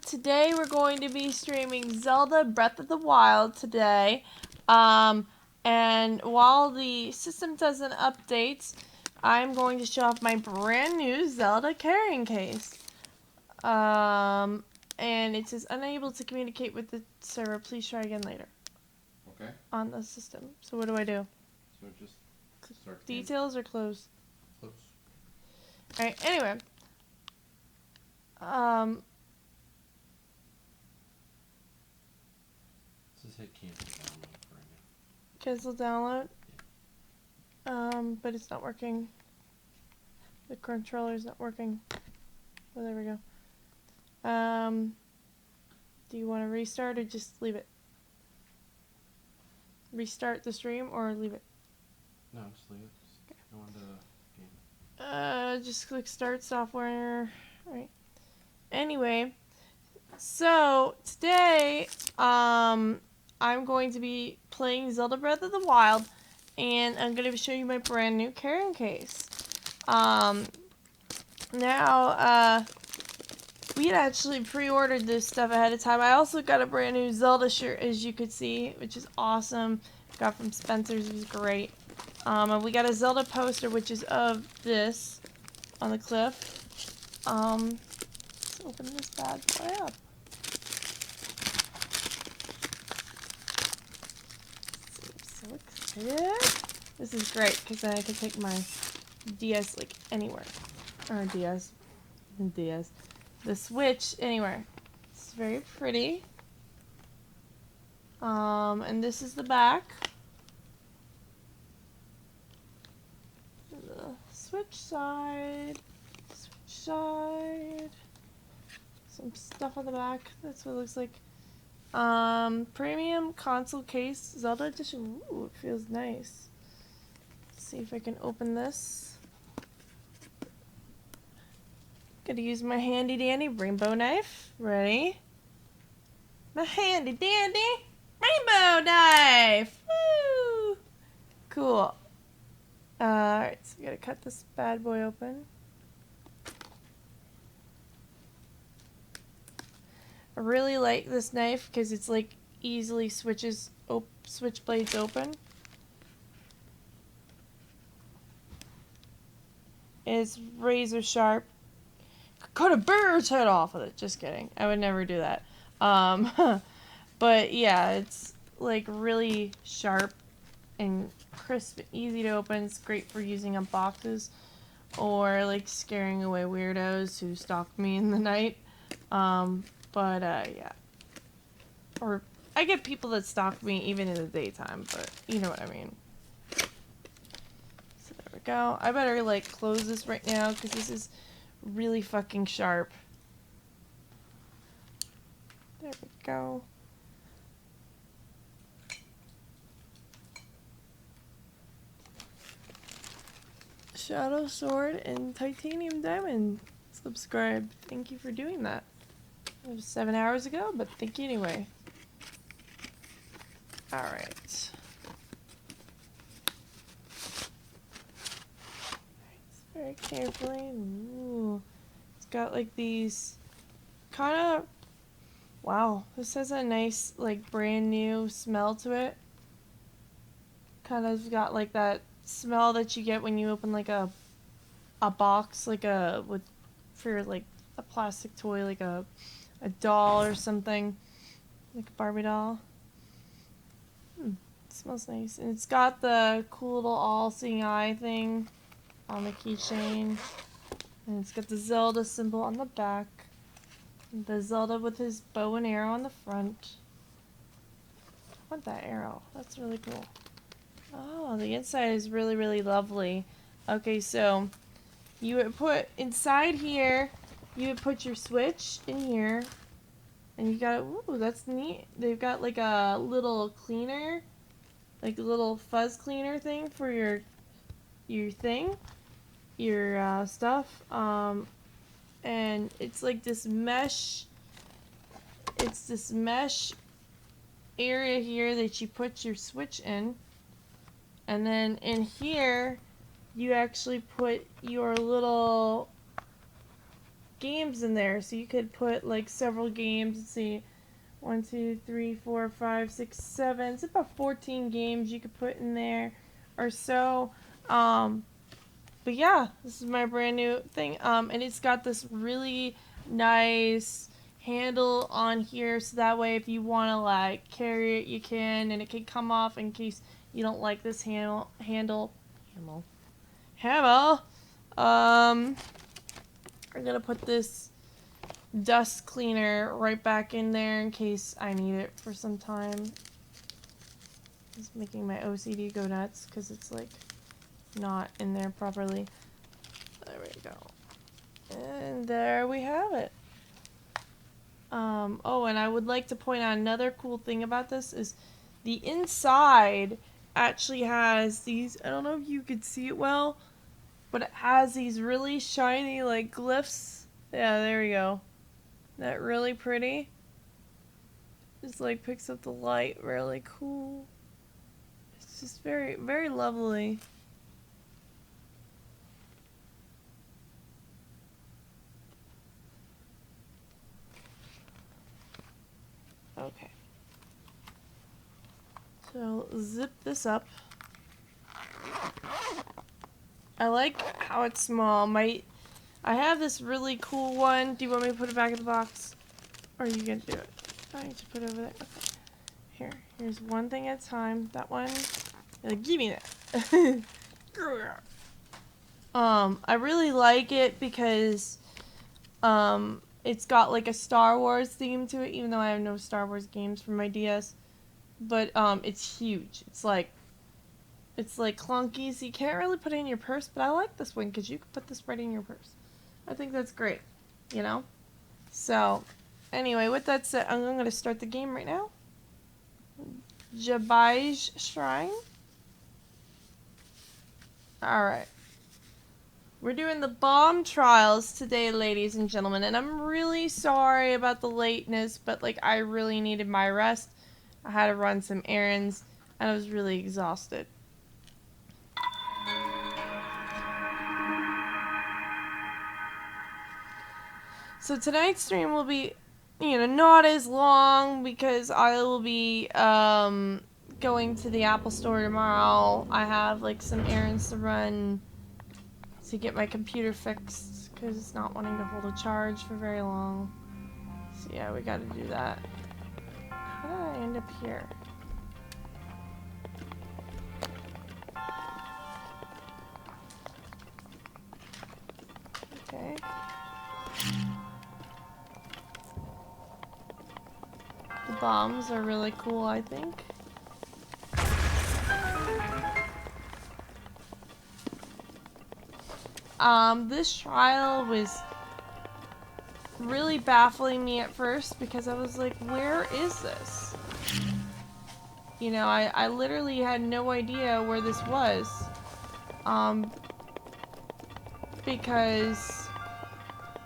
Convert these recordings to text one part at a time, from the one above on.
Today we're going to be streaming Zelda Breath of the Wild today. And while the system doesn't update, I'm going to show off my brand new Zelda carrying case. And it says unable to communicate with the server. Please try again later. Okay. On the system. So what do I do? So just start the Details or close? Close. Alright, anyway. Just hit cancel download for right now. Cancel download. But it's not working. The controller's not working. Oh, there we go. Do you want to restart or just leave it? Restart the stream or leave it? No, just leave it. Just go into game. Just click start software. Alright. Anyway, so today, I'm going to be playing Zelda Breath of the Wild, and I'm going to show you my brand new carrying case. We had actually pre-ordered this stuff ahead of time. I also got a brand new Zelda shirt, as you could see, which is awesome. Got from Spencer's, it was great. And we got a Zelda poster, which is of this on the cliff. Let's open this bad boy up. I'm so excited. This is great because then I can take my DS like anywhere. Or DS. The Switch anywhere. It's very pretty. And this is the back. The Switch side. Some stuff on the back. That's what it looks like. Premium console case, Zelda edition. Ooh, it feels nice. Let's see if I can open this. Gotta use my handy dandy rainbow knife. Ready? My handy dandy rainbow knife! Woo! Cool. Alright, so we gotta cut this bad boy open. I really like this knife because it's like easily switch blades open. It's razor sharp. Could cut a bird's head off with it. Just kidding. I would never do that. But yeah, it's like really sharp and crisp, easy to open. It's great for using on boxes or like scaring away weirdos who stalk me in the night. Yeah. Or I get people that stalk me even in the daytime, but you know what I mean. So there we go. I better like close this right now because this is really fucking sharp. There we go. Shadow Sword and Titanium Diamond. Subscribe. Thank you for doing that. It was 7 hours ago, but thank you anyway. Alright. Very carefully. Ooh. It's got like these kind of... Wow. This has a nice, like, brand new smell to it. Kind of got like that smell that you get when you open like a box, like for like a plastic toy, like a doll or something, like a Barbie doll. It smells nice, and it's got the cool little all-seeing eye thing on the keychain, and it's got the Zelda symbol on the back, and the Zelda with his bow and arrow on the front. I want that arrow. That's really cool. Oh, the inside is really, really lovely. Okay, so you would put inside here, you would put your Switch in here, and you got, ooh, that's neat. They've got like a little cleaner, like a little fuzz cleaner thing for your stuff. And it's like this mesh, area here that you put your Switch in. And then in here, you actually put your little games in there, so you could put like several games. Let's see, 1, 2, 3, 4, 5, 6, 7. It's about 14 games you could put in there, or so. But yeah, this is my brand new thing. And it's got this really nice handle on here, so that way if you want to like carry it, you can, and it can come off in case you don't like this handle. I'm gonna put this dust cleaner right back in there in case I need it for some time. It's making my OCD go nuts because it's like not in there properly. There we go. And there we have it. Oh, and I would like to point out another cool thing about this is the inside actually has these, I don't know if you could see it well, but it has these really shiny like glyphs. Yeah, there we go. That really pretty. Just like picks up the light really cool. It's just very, very lovely. Okay. So zip this up. I like how it's small. I have this really cool one. Do you want me to put it back in the box? Or are you gonna do it? I need to put it over there. Okay. Here's one thing at a time. That one. Give me that. I really like it because it's got like a Star Wars theme to it, even though I have no Star Wars games for my DS. But it's huge. It's like clunky, so you can't really put it in your purse, but I like this one because you can put this right in your purse. I think that's great, you know? So, anyway, with that said, I'm going to start the game right now. Jabai's Shrine. Alright. We're doing the bomb trials today, ladies and gentlemen, and I'm really sorry about the lateness, but like I really needed my rest. I had to run some errands, and I was really exhausted. So tonight's stream will be, not as long because I will be going to the Apple Store tomorrow. I have like some errands to run to get my computer fixed because it's not wanting to hold a charge for very long. So yeah, we got to do that. How did I end up here? Okay. The bombs are really cool, I think. This trial was really baffling me at first because I was like, where is this? You know, I literally had no idea where this was. Because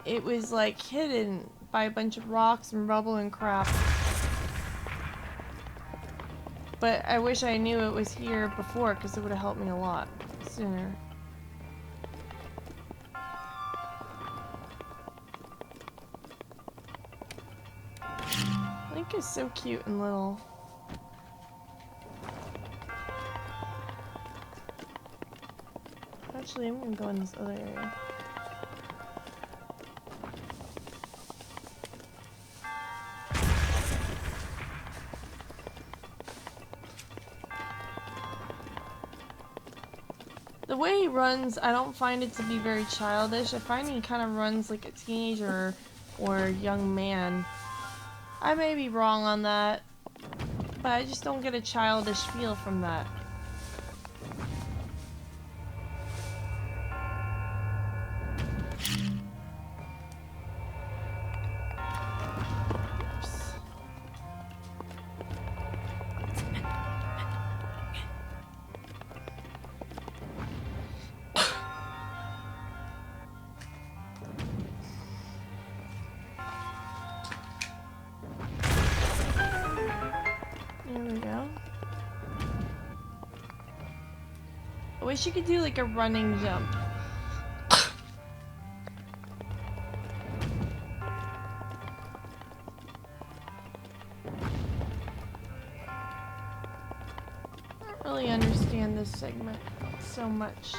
it was like hidden by a bunch of rocks and rubble and crap. But I wish I knew it was here before because it would have helped me a lot sooner. Link is so cute and little. Actually, I'm gonna go in this other area. The way he runs, I don't find it to be very childish. I find he kind of runs like a teenager or a young man. I may be wrong on that, but I just don't get a childish feel from that. There we go. I wish you could do like a running jump. really understand this segment so much.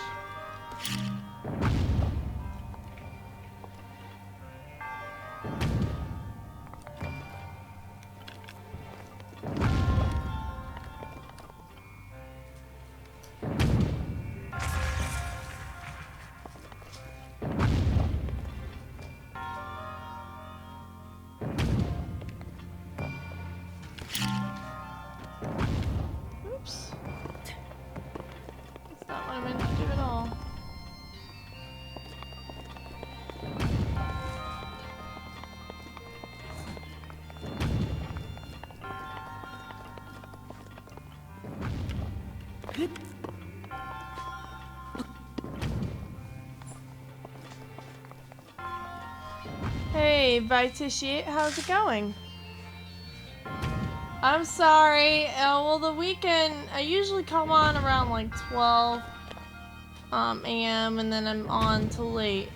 Oops. That's not what I meant to do at all. Hey, Vitishi, how's it going? I'm sorry. Well, the weekend, I usually come on around like 12 a.m. and then I'm on till late.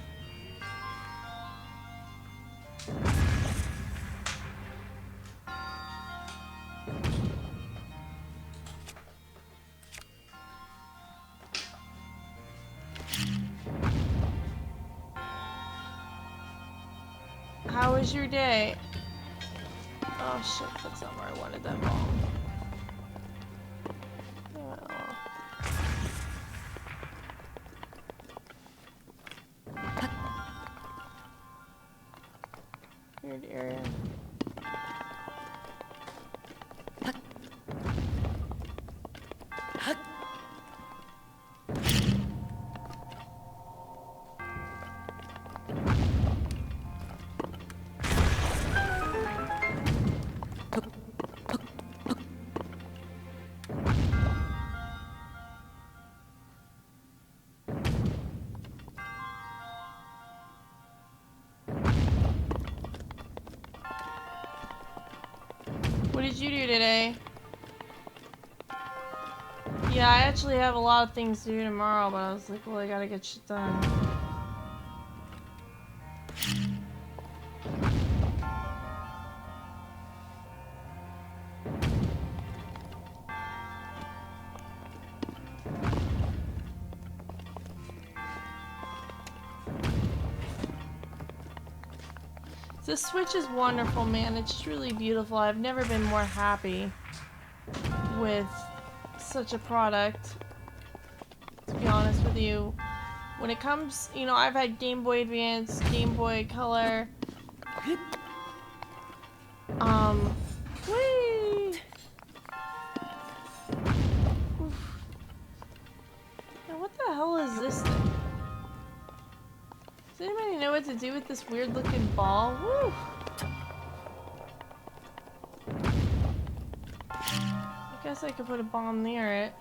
How was your day? Oh shit, that's not where I wanted that bomb. Weird area. What did you do today? Yeah, I actually have a lot of things to do tomorrow, but I was like, well, I gotta get shit done. This Switch is wonderful, man. It's just really beautiful. I've never been more happy with such a product, to be honest with you. When it comes, you know, I've had Game Boy Advance, Game Boy Color. Whee! Oof. Now what the hell is this thing? Does anybody know what to do with this weird looking ball? Woo! I guess I could put a bomb near it.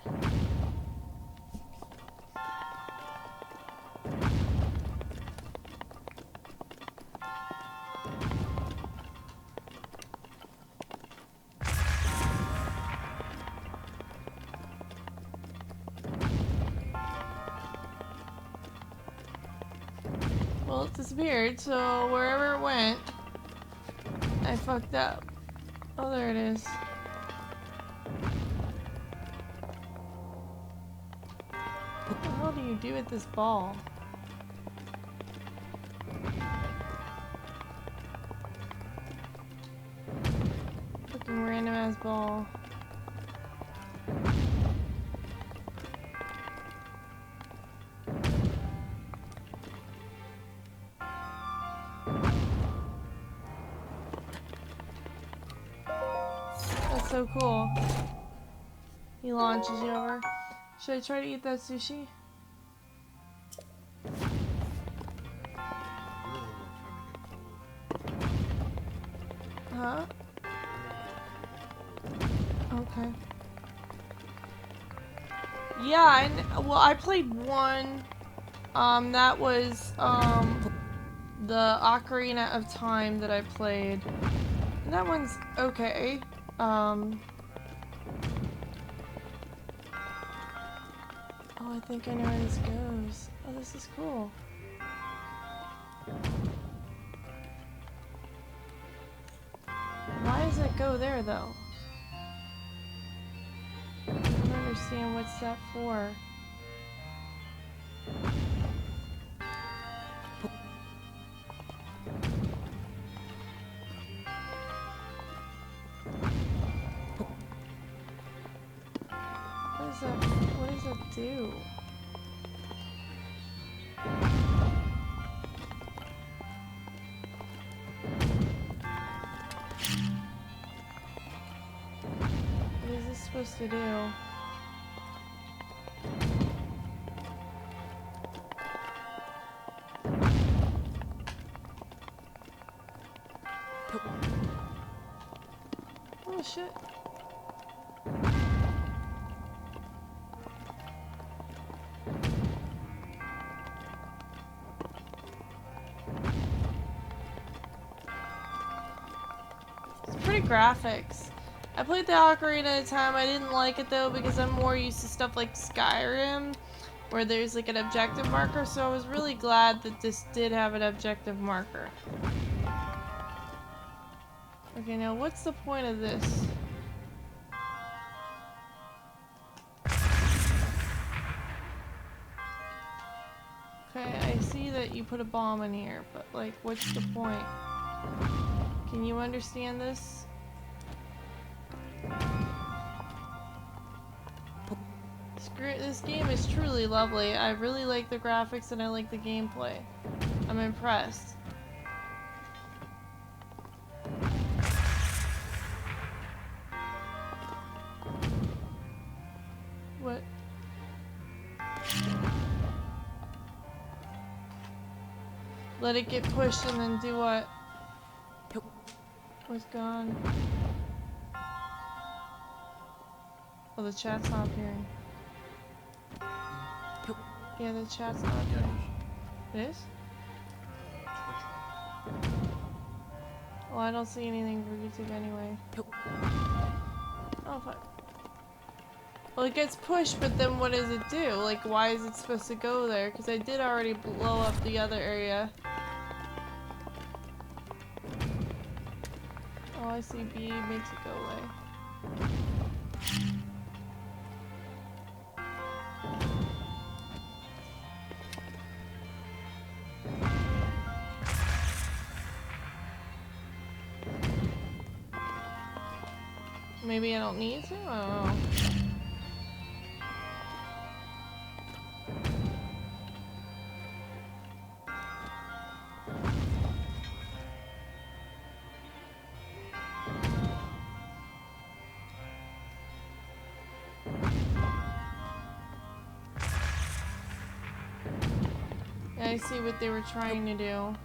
Well, it disappeared, so wherever it went, I fucked up. Oh, there it is. What the hell do you do with this ball? Fucking random ass ball. That's so cool. He launches you over. Should I try to eat that sushi? Huh? Okay. Yeah, well, I played one. That was, the Ocarina of Time that I played. And that one's okay. Oh, I think I know where this goes. Oh, this is cool. Why does it go there, though? I don't understand what's that for. What does it do? What is this supposed to do? Oh shit. Pretty graphics. I played the Ocarina at a time. I didn't like it though because I'm more used to stuff like Skyrim where there's like an objective marker, so I was really glad that this did have an objective marker. Okay, now what's the point of this? Okay, I see that you put a bomb in here, but like what's the point? Can you understand this? This game is truly lovely. I really like the graphics and I like the gameplay. I'm impressed. What? Let it get pushed and then do what? What's gone? Oh, the chat's not appearing. Yeah, the chat's not appearing. It is? Well, I don't see anything for YouTube anyway. Oh, fuck. Well, it gets pushed, but then what does it do? Like, why is it supposed to go there? Because I did already blow up the other area. Oh, I see B makes it go away. Maybe I don't need to? I don't know. Yeah, I see what they were trying to do.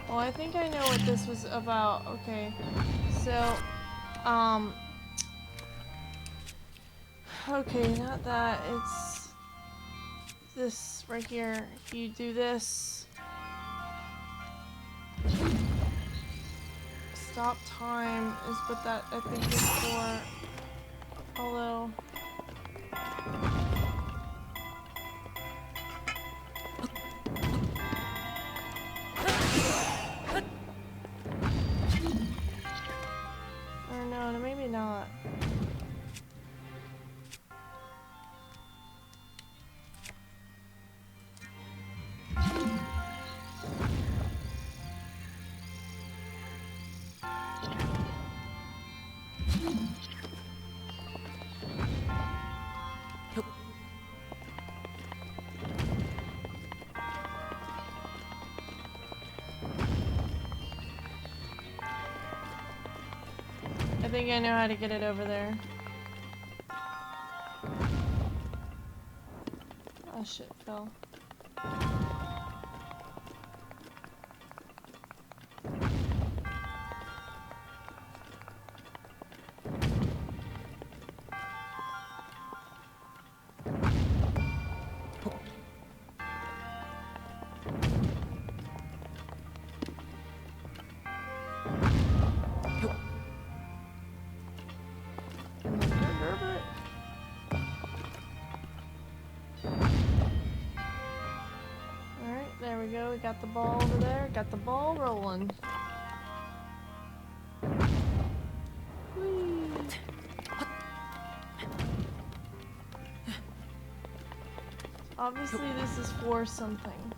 Well, I think I know what this was about. Okay, so, okay, not that, it's this right here. If you do this, stop time is what that I think is for, although, or no, maybe not. I think I know how to get it over there. Oh shit, fell. we go. We got the ball over there. Got the ball rolling. Whee! Obviously, this is for something.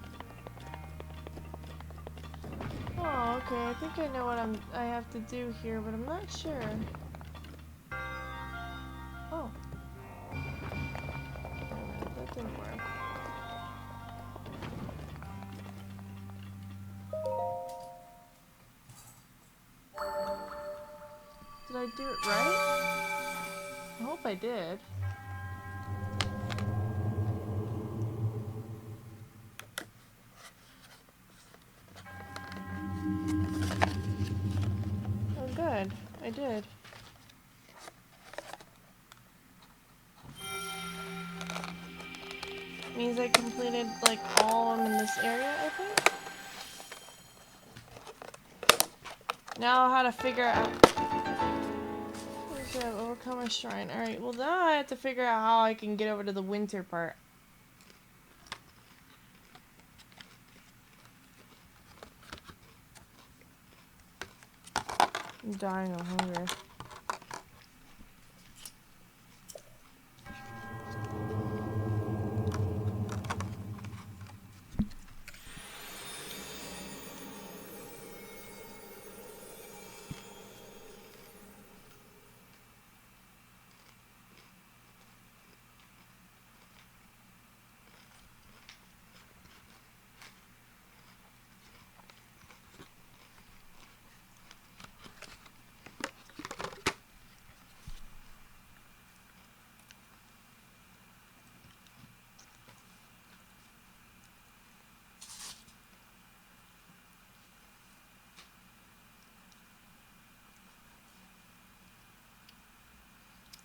Oh, okay. I think I know what I have to do here, but I'm not sure. Oh. That didn't work. Did I do it right? I hope I did. Oh, good. I did. Means I completed, like, all of them in this area, I think? Now how to figure out... Okay, I've overcome a shrine. Alright, well now I have to figure out how I can get over to the winter part. I'm dying of hunger.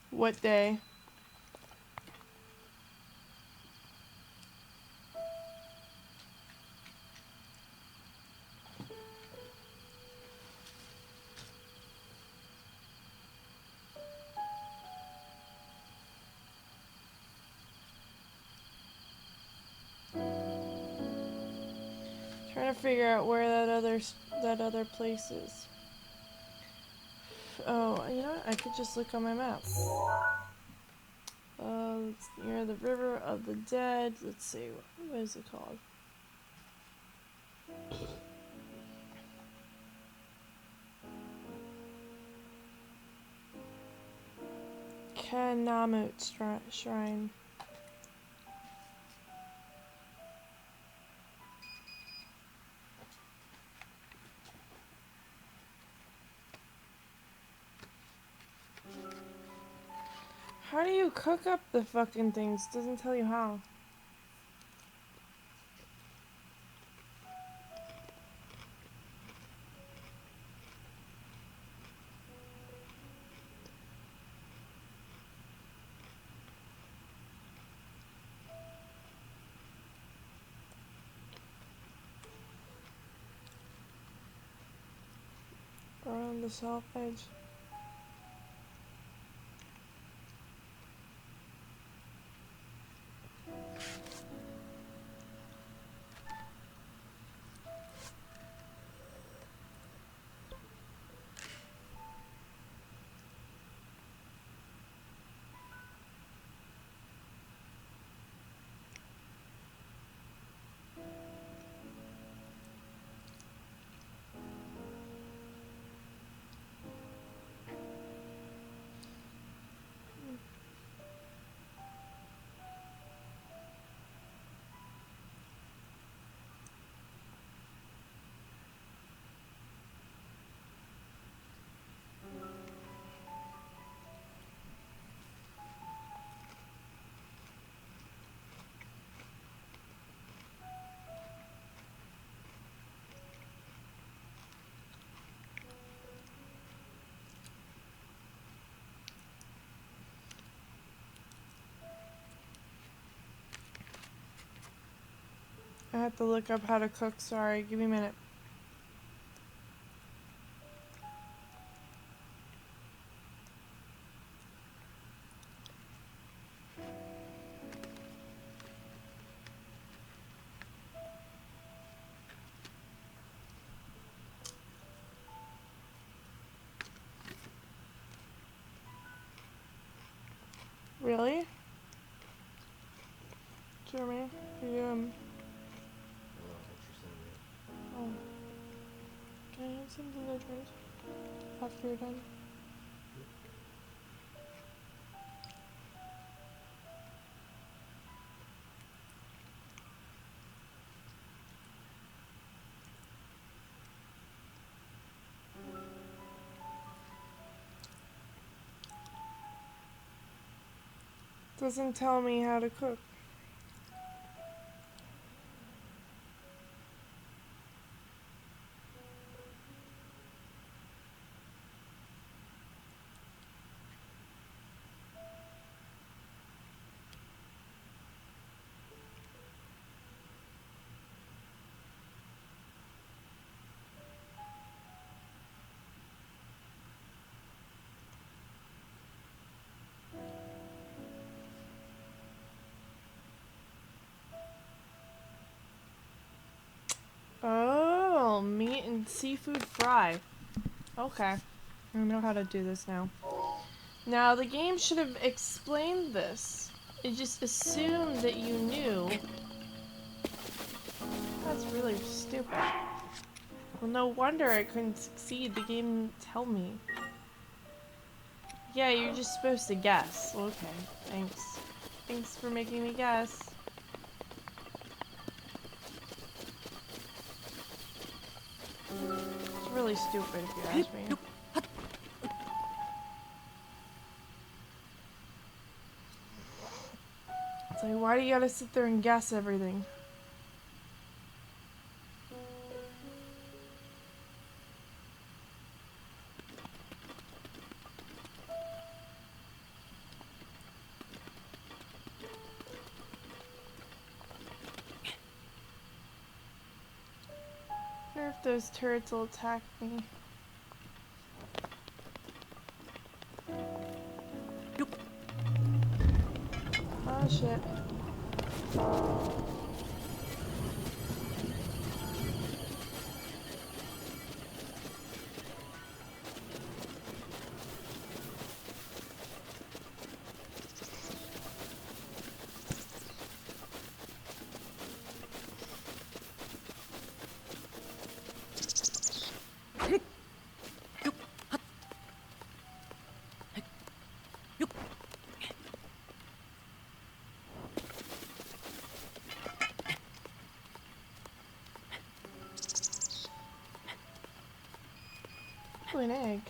What day? Trying to figure out where that other place is. Oh, you know what? I could just look on my map. It's near the River of the Dead. Let's see, what is it called? Kanamut Shrine. How do you cook up the fucking things? Doesn't tell you how. Around the south edge. I have to look up how to cook, sorry, give me a minute. Really? Jeremy, you, I don't know what you're saying yet. oh. Can I have some delivered after you're done? Doesn't tell me how to cook. Oh, meat and seafood fry. Okay. I know how to do this now. Now, the game should have explained this. It just assumed that you knew. That's really stupid. Well, no wonder I couldn't succeed. The game didn't tell me. Yeah, you're just supposed to guess. Okay, thanks. Thanks for making me guess. It's really stupid if you ask me. It's like, why do you gotta sit there and guess everything? I wonder if those turrets will attack me. Oh shit. Ooh, an egg.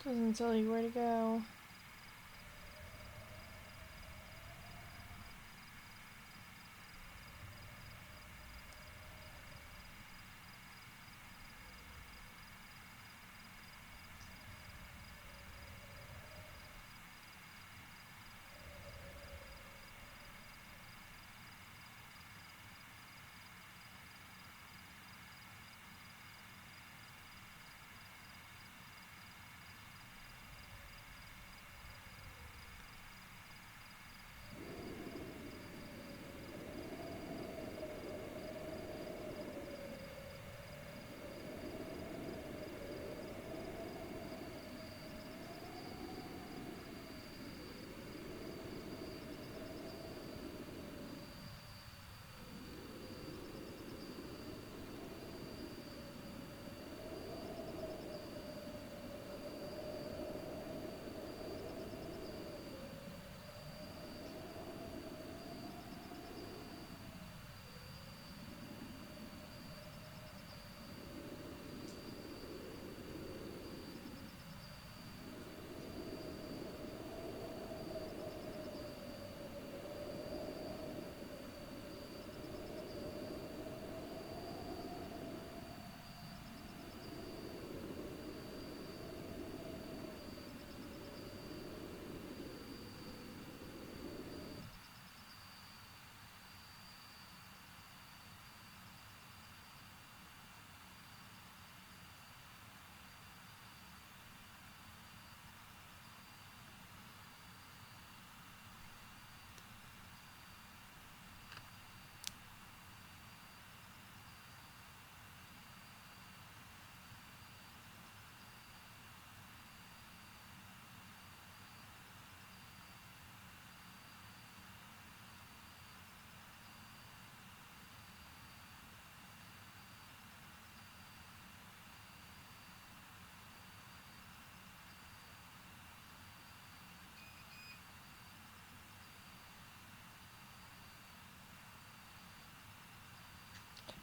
Doesn't tell you where to go.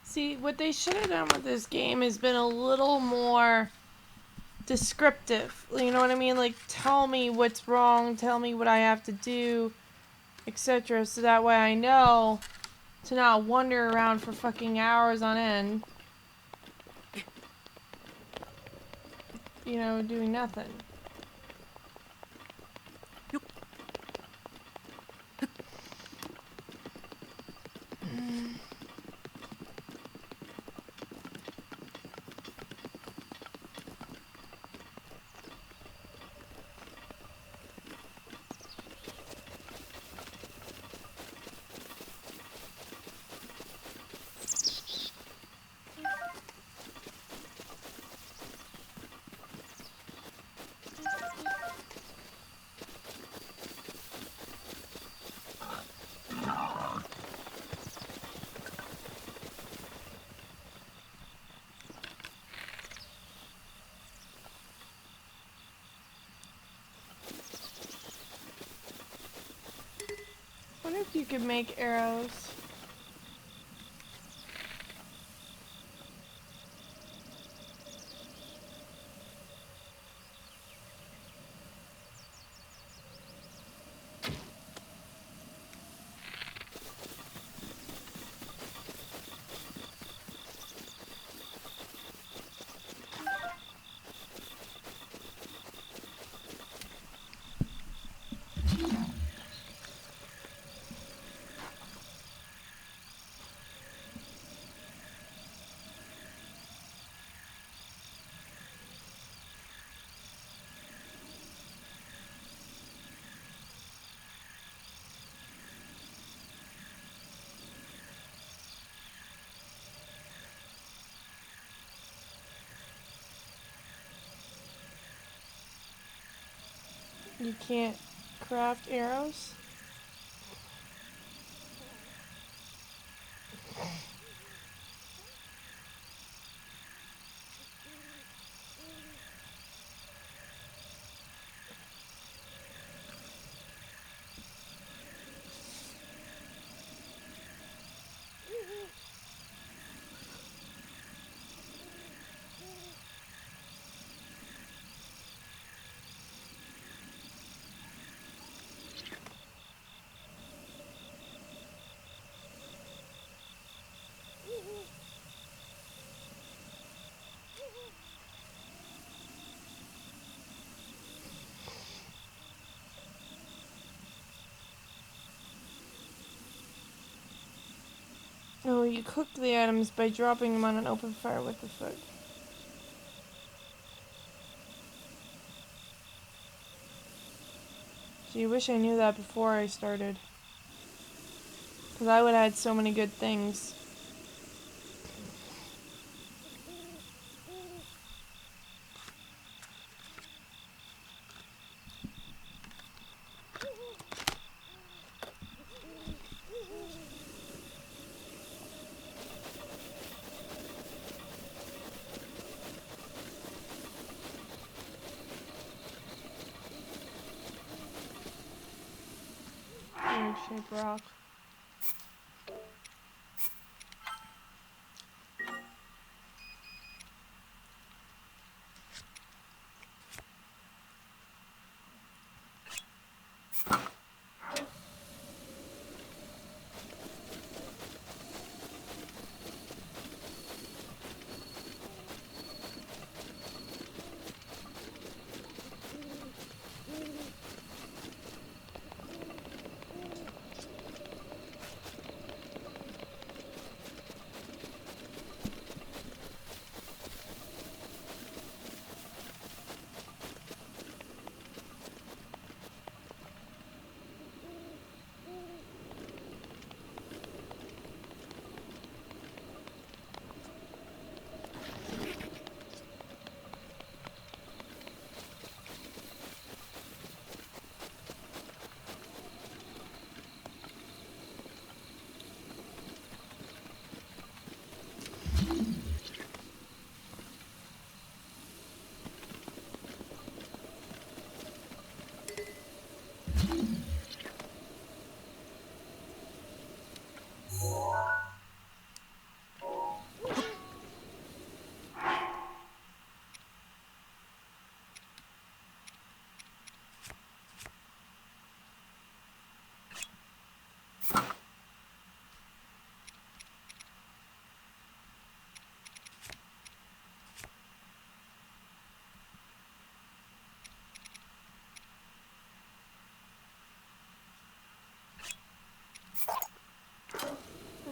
See, what they should have done with this game has been a little more descriptive. You know what I mean? Like, tell me what's wrong, tell me what I have to do, etc. So that way I know to not wander around for fucking hours on end. You know, doing nothing. I wonder if you could make arrows. You can't craft arrows? you cook the items by dropping them on an open fire with the foot. Gee, I wish I knew that before I started. Because I would have had so many good things. Weird shaped rock.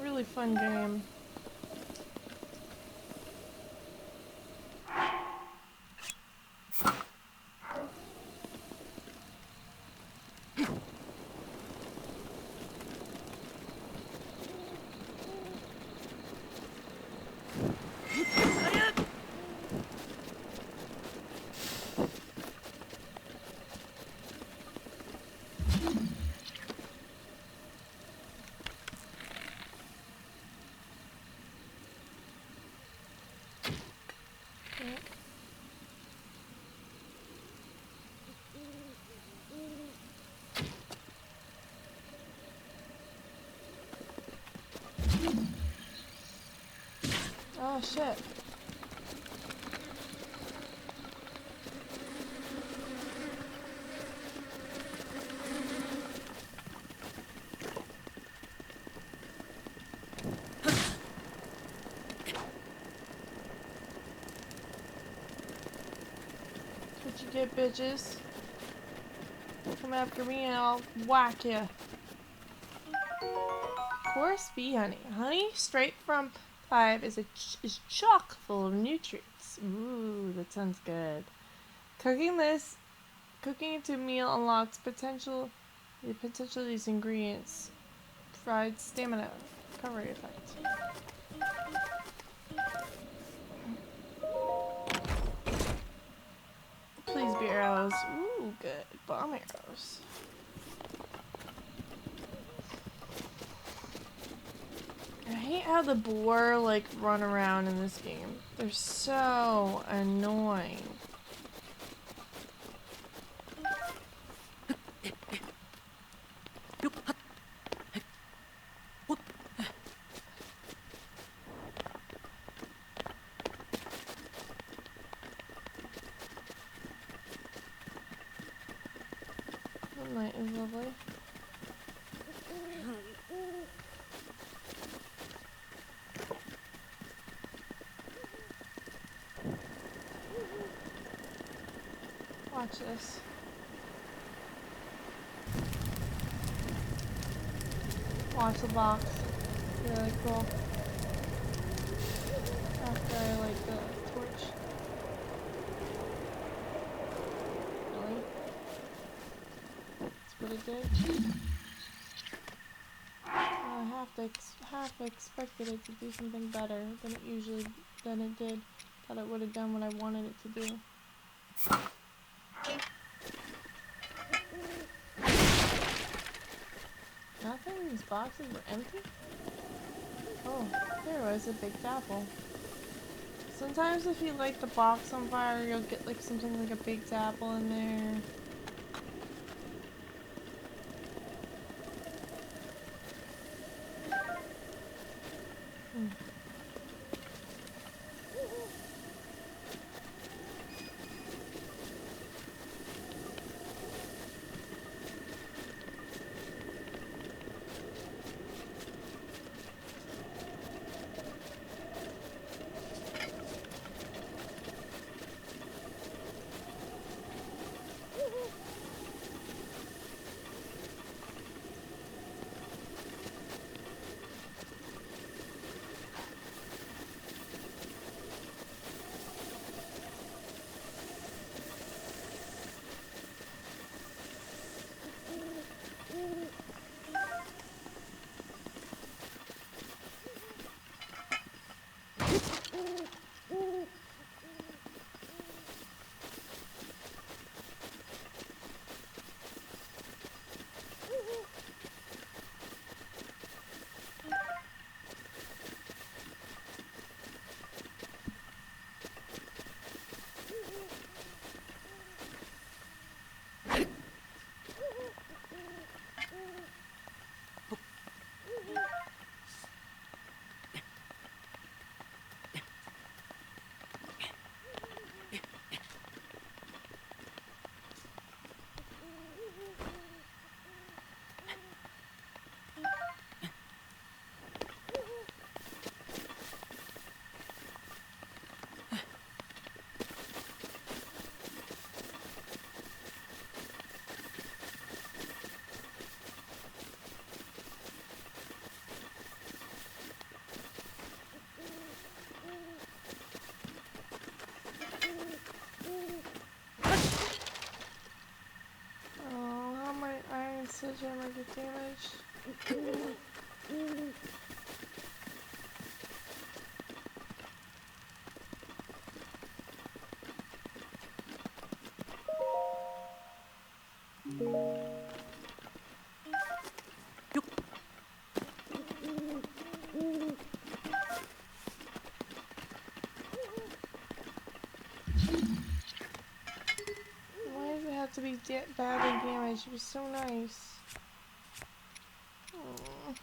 Really fun game. Oh shit. What you get, bitches? Come after me and I'll whack you. Course bee honey. Honey straight from hive is chock full of nutrients. Ooh, that sounds good. Cooking into a meal unlocks the potential of these ingredients. Provides stamina recovery effect. Please be arrows. Ooh, good. Bomb arrows. I hate how the boar run around in this game. They're so annoying. Moonlight is lovely. Watch this. Watch the box. Really cool. did. I half expected it to do something better than it did. Thought it would have done what I wanted it to do. Nothing? These boxes were empty? Oh, there was a big apple. Sometimes if you light the box on fire, you'll get like something like a big apple in there. Such armor get damaged. Why does it have to be badly damaged? It was so nice. Aww.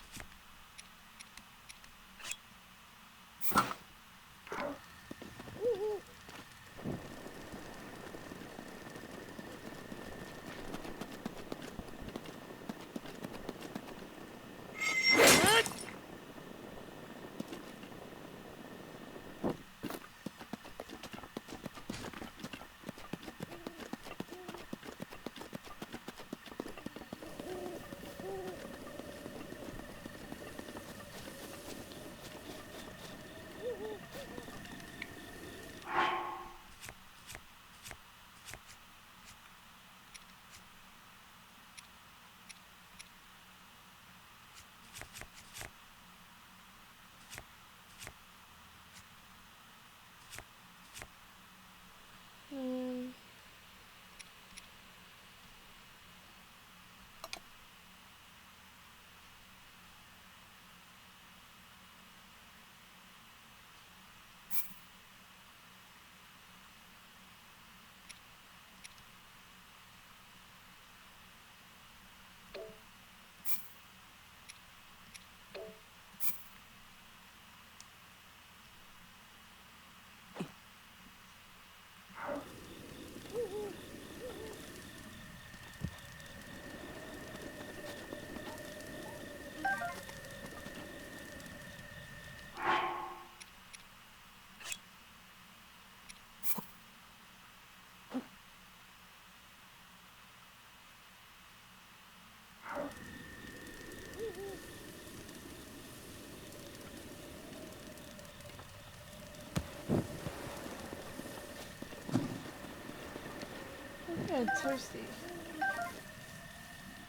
I'm good, toasty.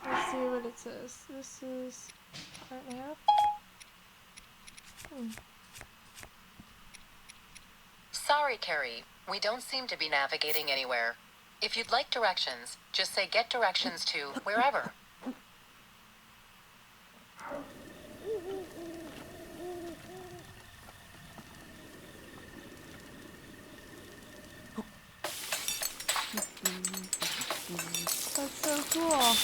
Let's see what it says. This is hour and a half. Sorry, Carrie. We don't seem to be navigating anywhere. If you'd like directions, just say get directions to wherever. That's so cool.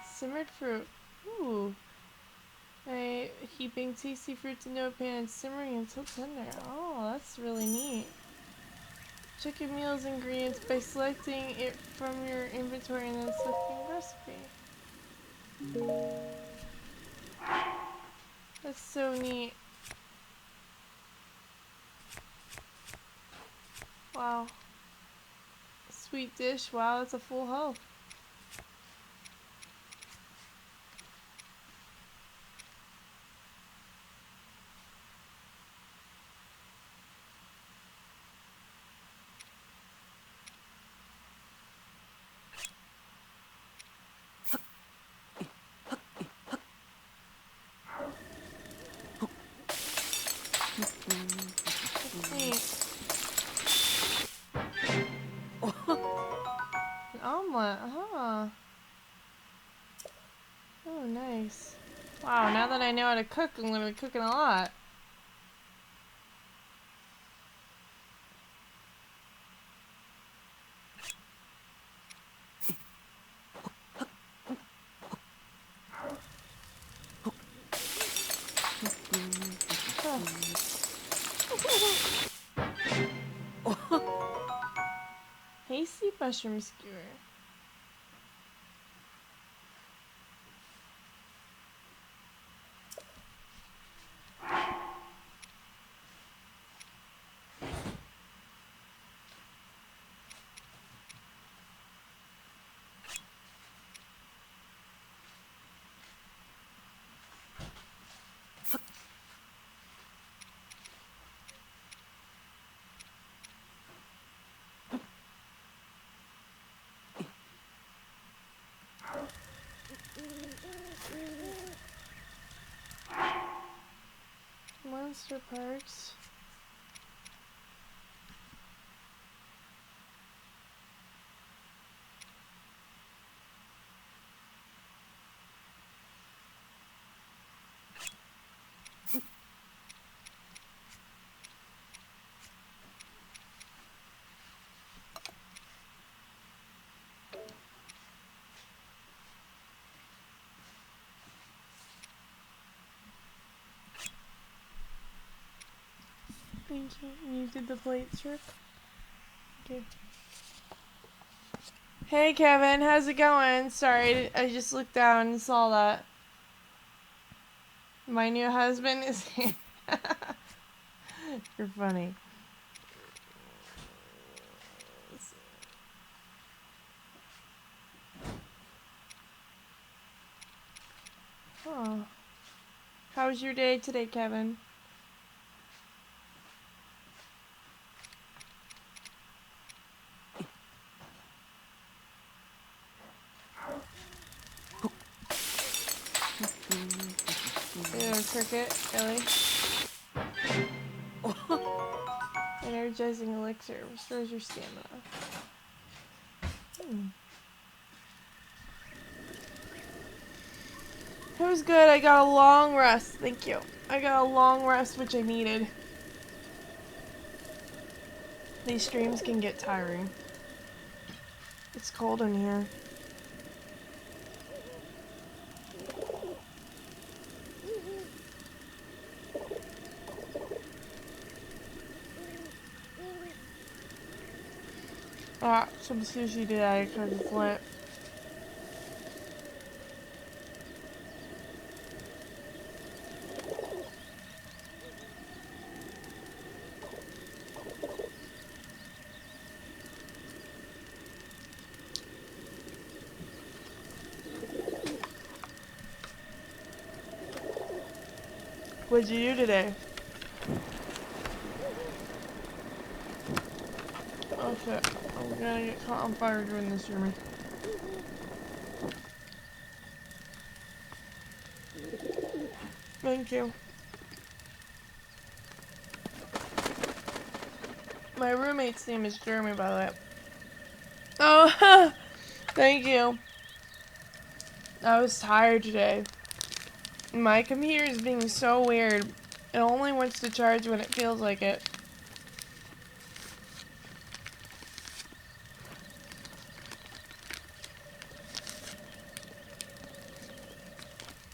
Simmered fruit. Ooh. Heaping tasty fruits into a pan and simmering until tender. Oh, that's really neat. Check your meal's ingredients by selecting it from your inventory and then selecting recipe. That's so neat. Wow. Sweet dish. Wow, that's a full health. That's neat. An omelet, huh? Oh, nice. Wow, now that I know how to cook, I'm gonna be cooking a lot. Hasty mushroom skewer. Monster parts. Thank you. You did the plate trick? Okay. Hey Kevin, how's it going? Sorry, I just looked down and saw that. My new husband is here. You're funny. Oh. How was your day today, Kevin? Cricket, Ellie. Energizing elixir restores your stamina. It was good. I got a long rest. Thank you. I got a long rest, which I needed. These streams can get tiring. It's cold in here. Ah, some sushi today because it's lit. What'd you do today? Oh shit, I'm gonna get caught on fire doing this, Jeremy. Thank you. My roommate's name is Jeremy, by the way. Oh, thank you. I was tired today. My computer is being so weird. It only wants to charge when it feels like it.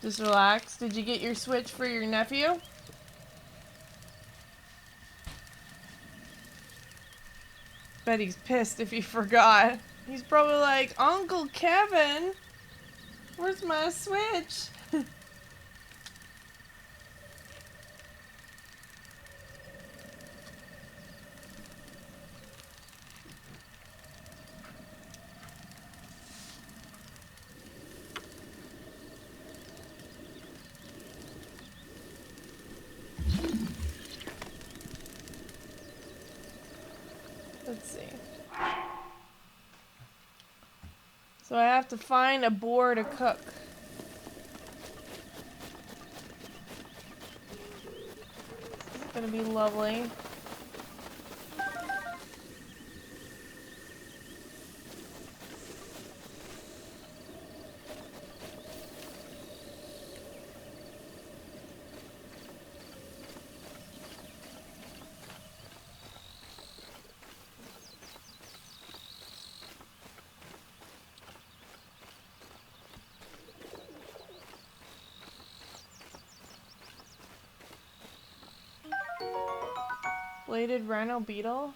Just relax. Did you get your Switch for your nephew? Bet he's pissed if he forgot. He's probably like, Uncle Kevin, where's my Switch? Let's see. So I have to find a boar to cook. It's gonna be lovely. Bladed rhino beetle?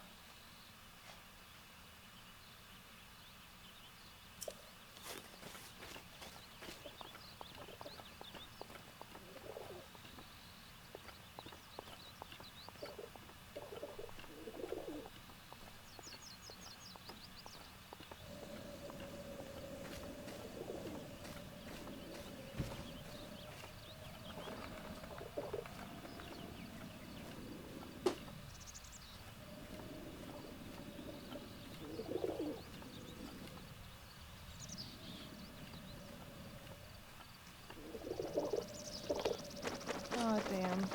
Oh, damn.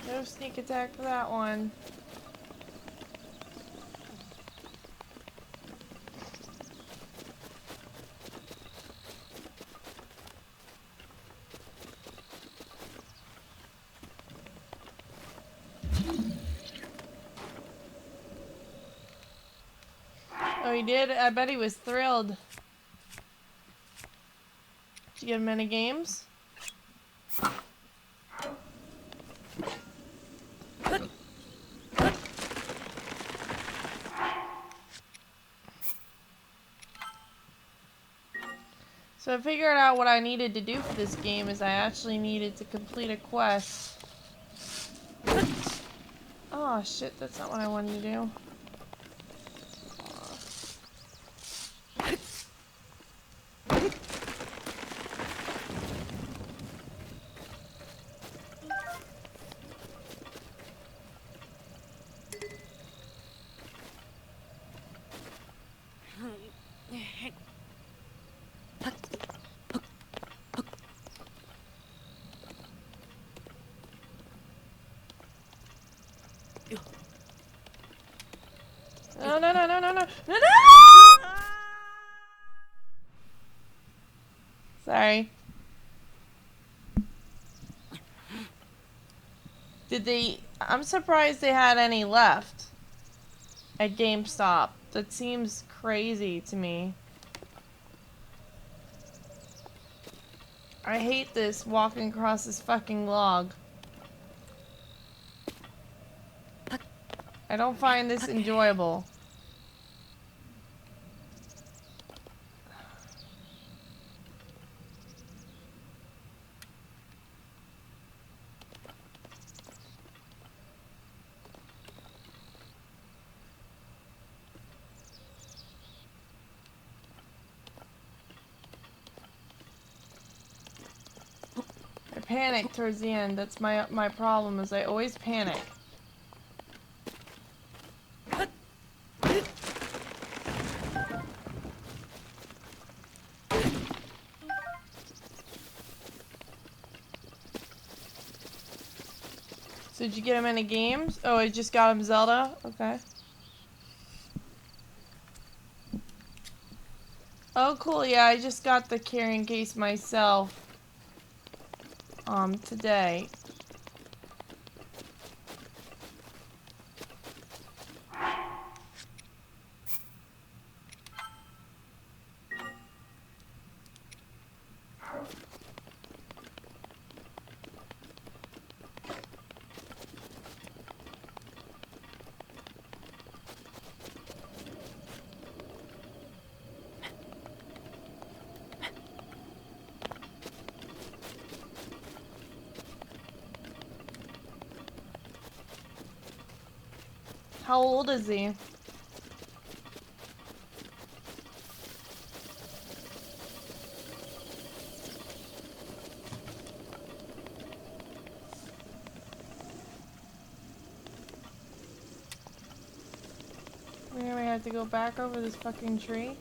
No sneak attack for that one. Oh, he did? I bet he was thrilled. Did you give him any games? So I figured out what I needed to do for this game is I actually needed to complete a quest. Oh shit, that's not what I wanted to do. No, no, no, no, no, no, no, no! Sorry. Did they... I'm surprised they had any left at GameStop. That seems crazy to me. I hate this, walking across this fucking log. I don't find this enjoyable. I panic towards the end. That's my problem, is I always panic. So did you get him any games? Oh, I just got him Zelda? Okay. Oh, cool. Yeah, I just got the carrying case myself. Today. How old is he? Maybe we have to go back over this fucking tree.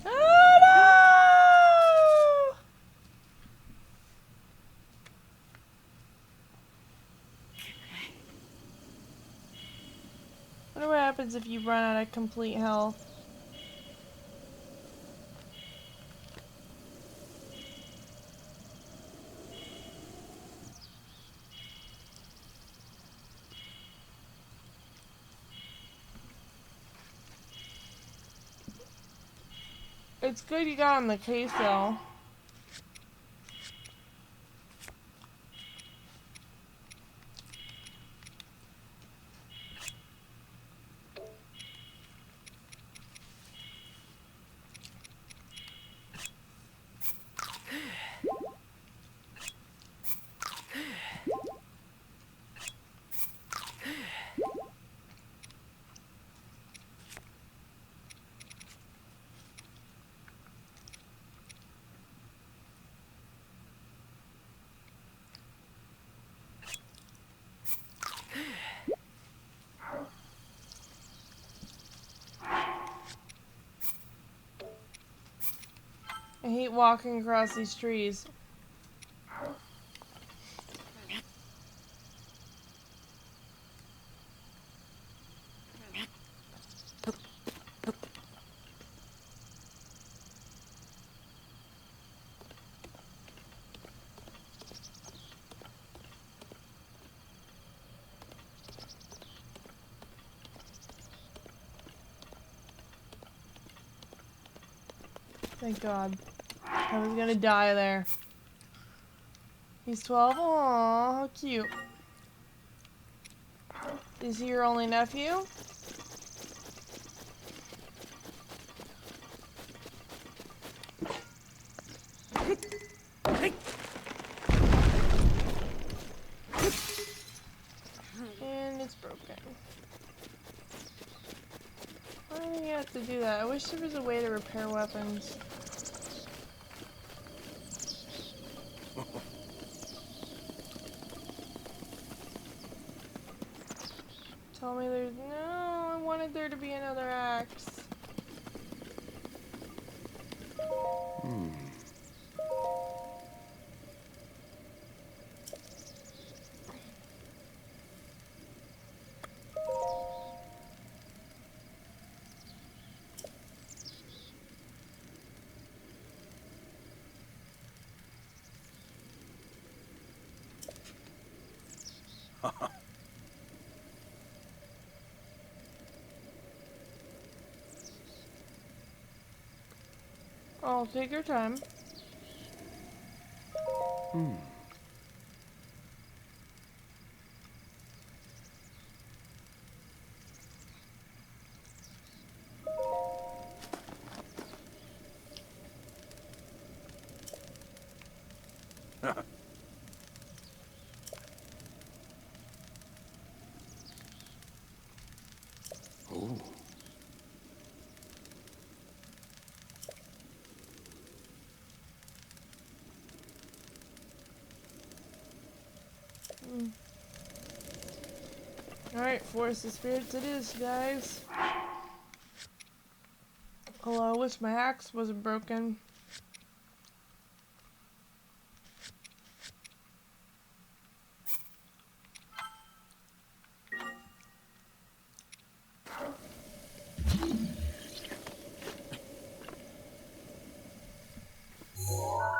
Oh no! I wonder what happens if you run out of complete health. It's good you got on the case though. I hate walking across these trees. Thank God. I was gonna die there. He's 12? Aww, how cute. Is he your only nephew? And it's broken. Why do you have to do that? I wish there was a way to repair weapons. Tell me there's... No, I wanted there to be another axe. Oh, take your time. Oh. Alright, Forest of Spirits it is, guys. Although I wish my axe wasn't broken.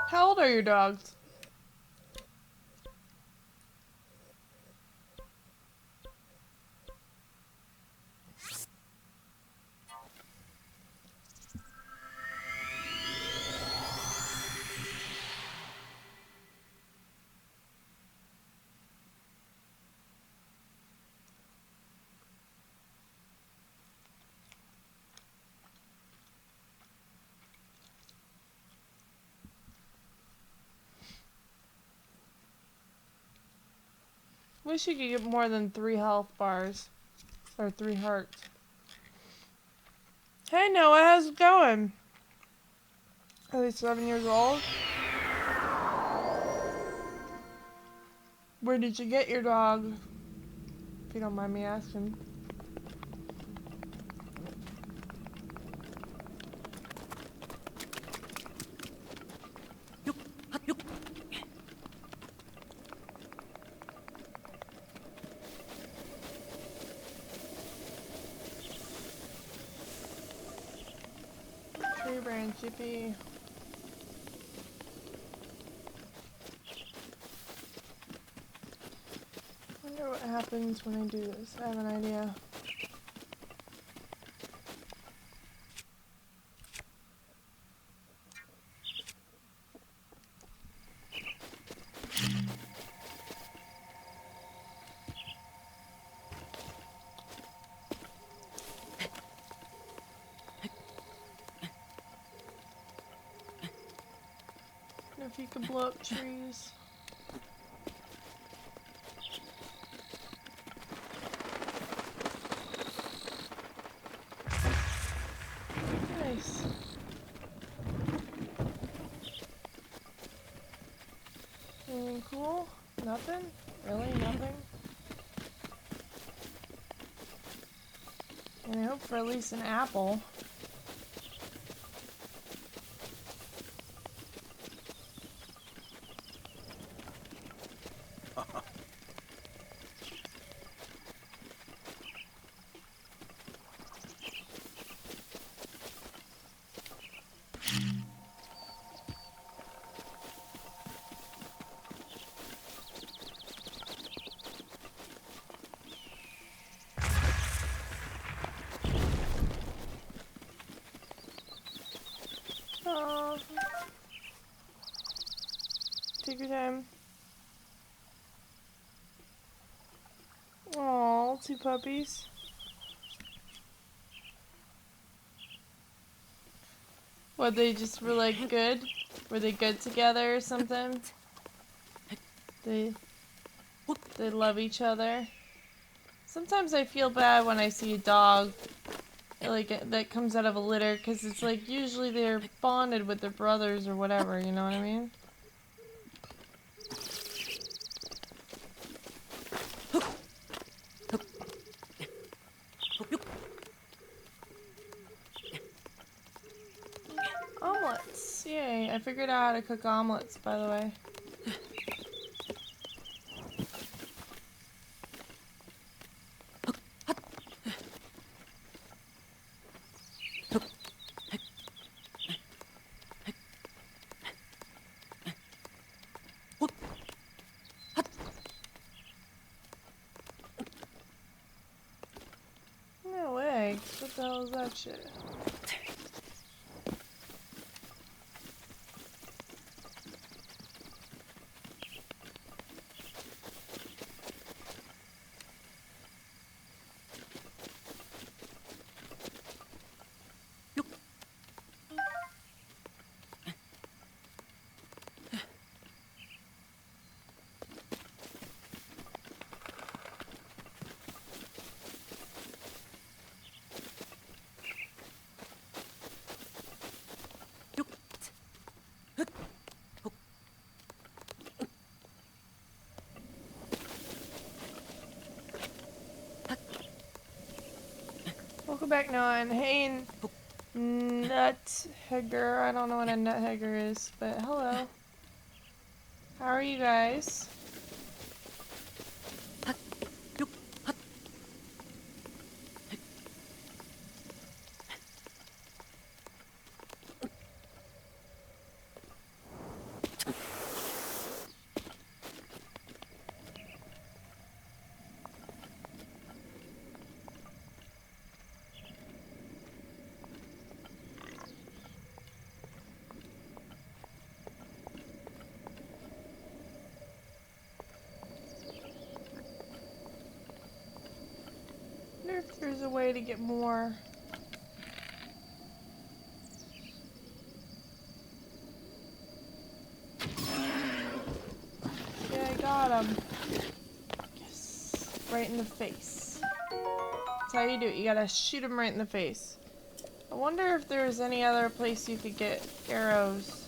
How old are your dogs? Wish you could get more than 3 health bars. Or 3 hearts. Hey Noah, how's it going? Are they 7 years old? Where did you get your dog? If you don't mind me asking. Tree branch, yippee. Wonder what happens when I do this. I have an idea. Wonder if you could blow up trees. Nice. Anything cool? Nothing? Really? Nothing? And I hope for at least an apple. Aww. Take your time. Aww, 2 puppies. What, they just were like good? Were they good together or something? They love each other. Sometimes I feel bad when I see a dog like that comes out of a litter, because it's like usually they're bonded with their brothers or whatever, you know what I mean? Omelets! Yay, I figured out how to cook omelets, by the way. No eggs? What the hell is that shit? Welcome back, Noah, and hey, Nuthegger. I don't know what a Nuthegger is, but hello. How are you guys? I wonder if there's a way to get more. Yeah, I got him. Yes. Right in the face. That's how you do it. You gotta shoot him right in the face. I wonder if there's any other place you could get arrows.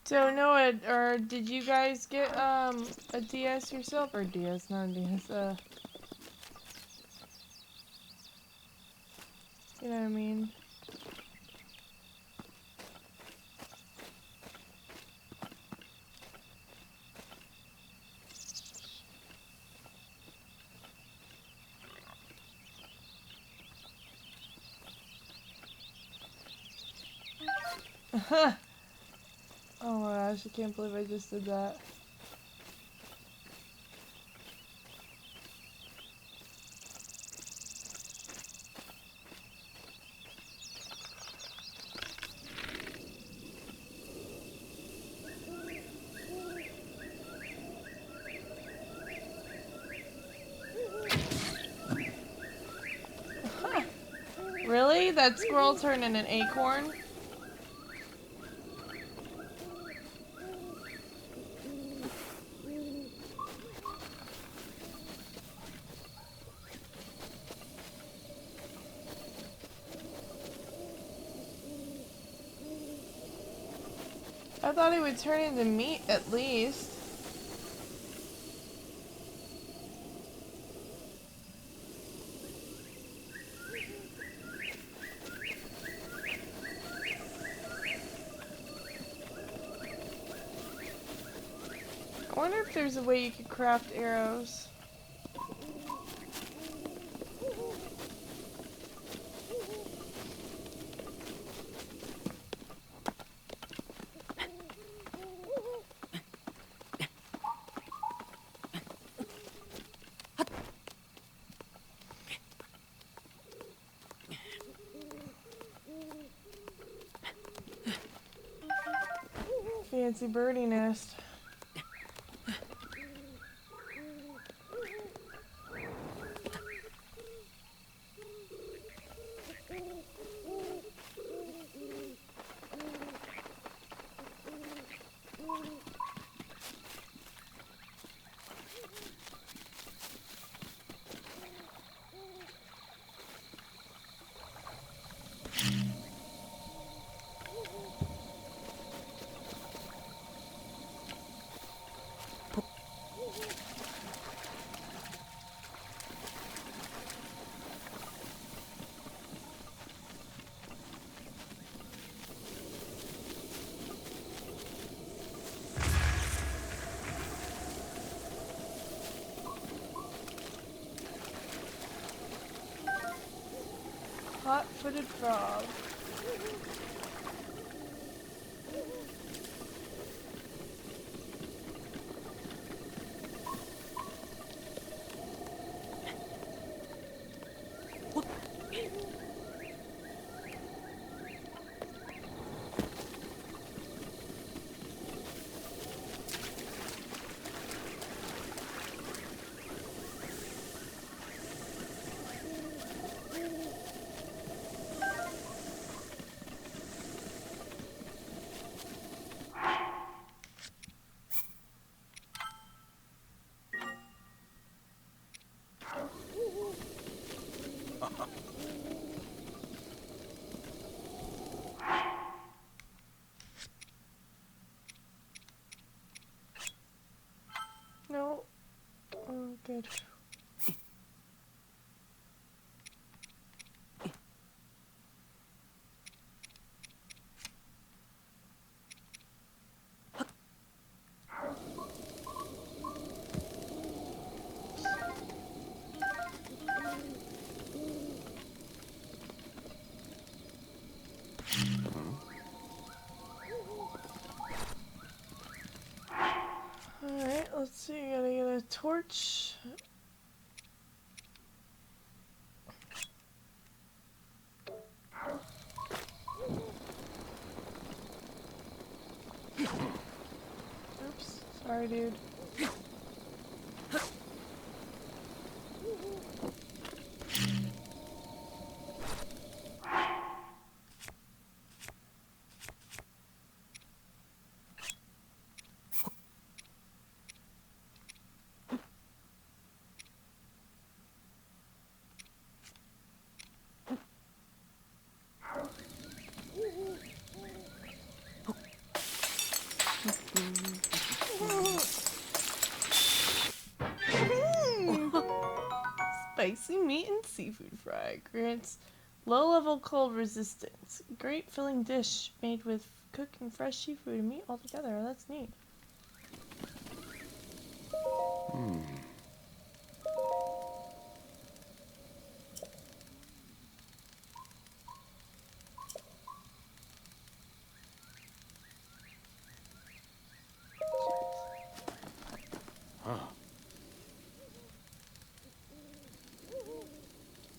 So Noah, or did you guys get a DS yourself, or DS, not a DS, you know what I mean? Oh my gosh, I can't believe I just did that. Really? That squirrel turned into an acorn? I thought he would turn into meat at least. I wonder if there's a way you could craft arrows. Fancy birdie nest. hot-footed frog. No. Oh, good. Alright, let's see. Gotta get a torch. Oops. Sorry, dude. Spicy meat and seafood fry grants low-level cold resistance. Great filling dish made with cooked and fresh seafood and meat all together. That's neat.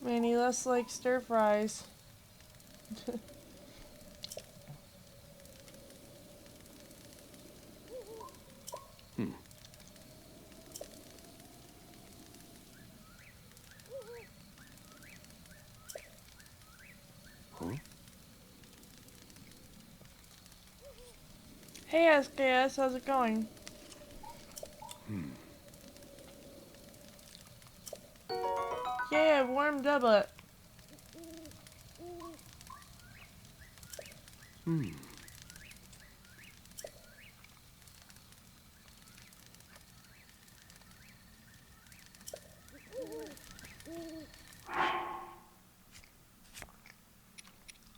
Man, he less like stir fries. Hey SKS, how's it going? Yeah, warmed up it.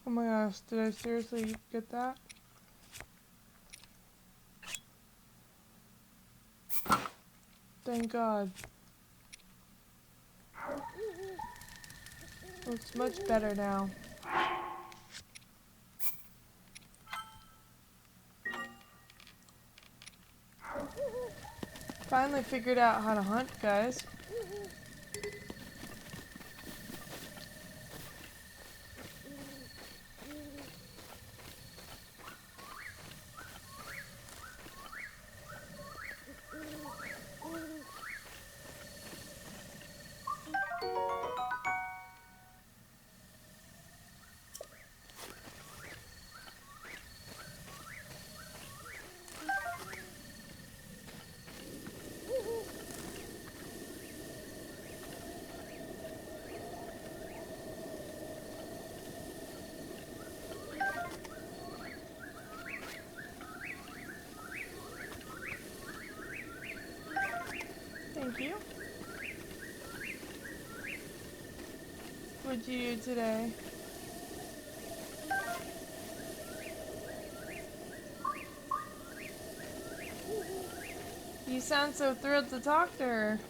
Oh my gosh, did I seriously get that? Thank God. Looks much better now. Finally figured out how to hunt, guys. Thank you. What'd you do today? You sound so thrilled to talk to her.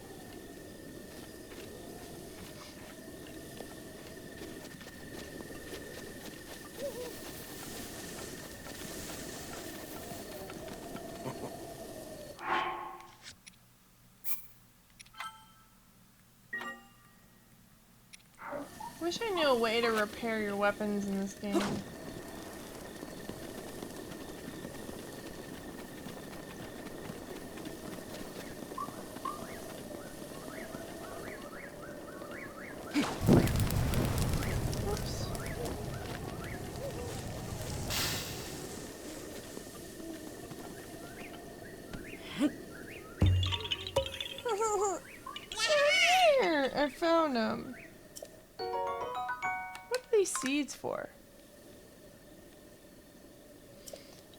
wish I knew a way to repair your weapons in this game. Whoops. Here! I found them. What are these seeds for?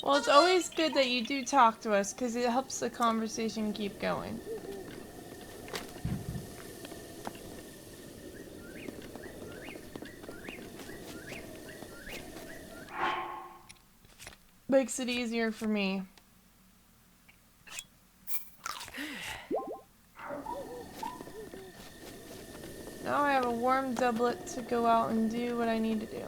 Well, it's always good that you do talk to us, because it helps the conversation keep going. Makes it easier for me. Now I have a warm doublet to go out and do what I need to do.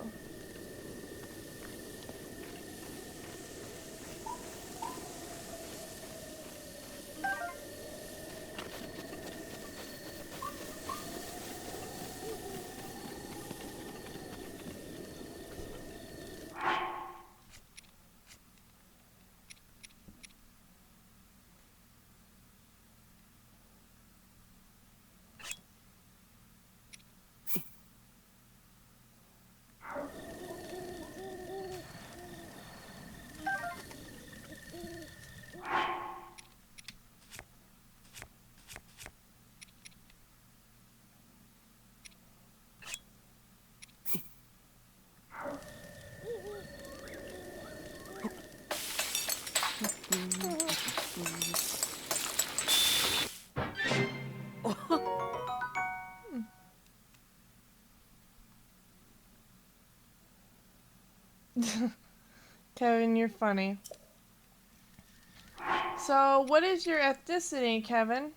Kevin, you're funny. So, what is your ethnicity, Kevin?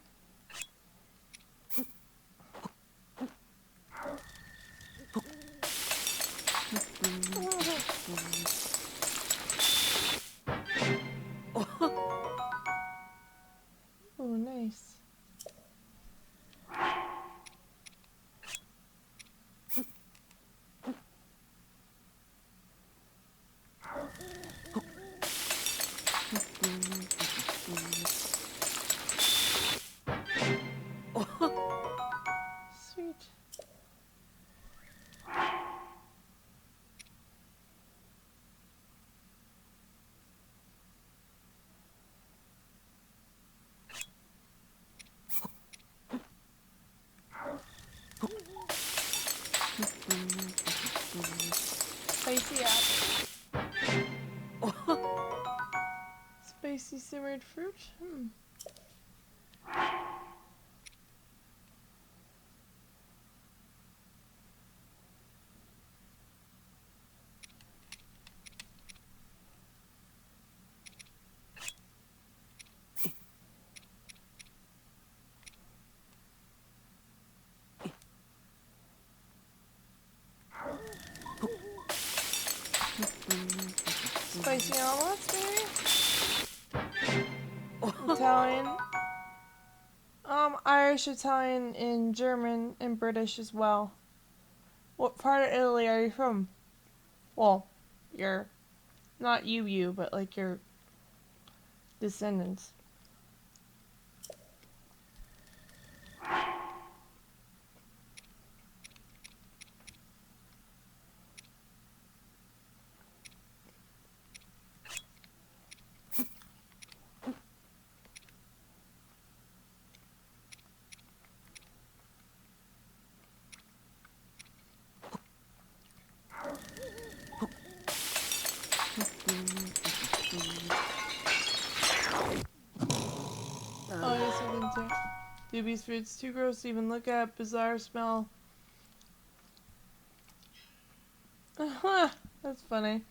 Oh, nice. Sweet. Spicy apple. Spicy simmered fruit? Spicy omelets, maybe? Italian. Irish, Italian, and German, and British as well. What part of Italy are you from? Well, you're not you, but like your descendants. Oh, yes, I didn't too. Dubious food's too gross to even look at. Bizarre smell. That's funny.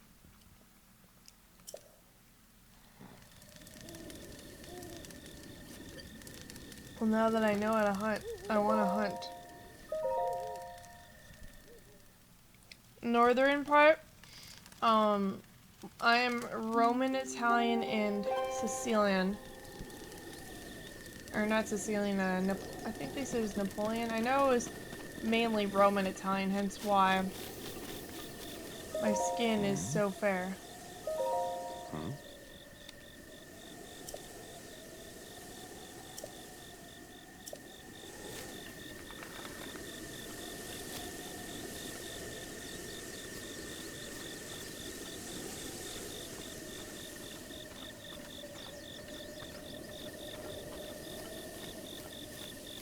Well, now that I know how to hunt, I want to hunt. Northern part, I am Roman, Italian, and Sicilian. Or not Sicilian, I think they said it was Napoleon. I know it was mainly Roman Italian, hence why my skin is so fair.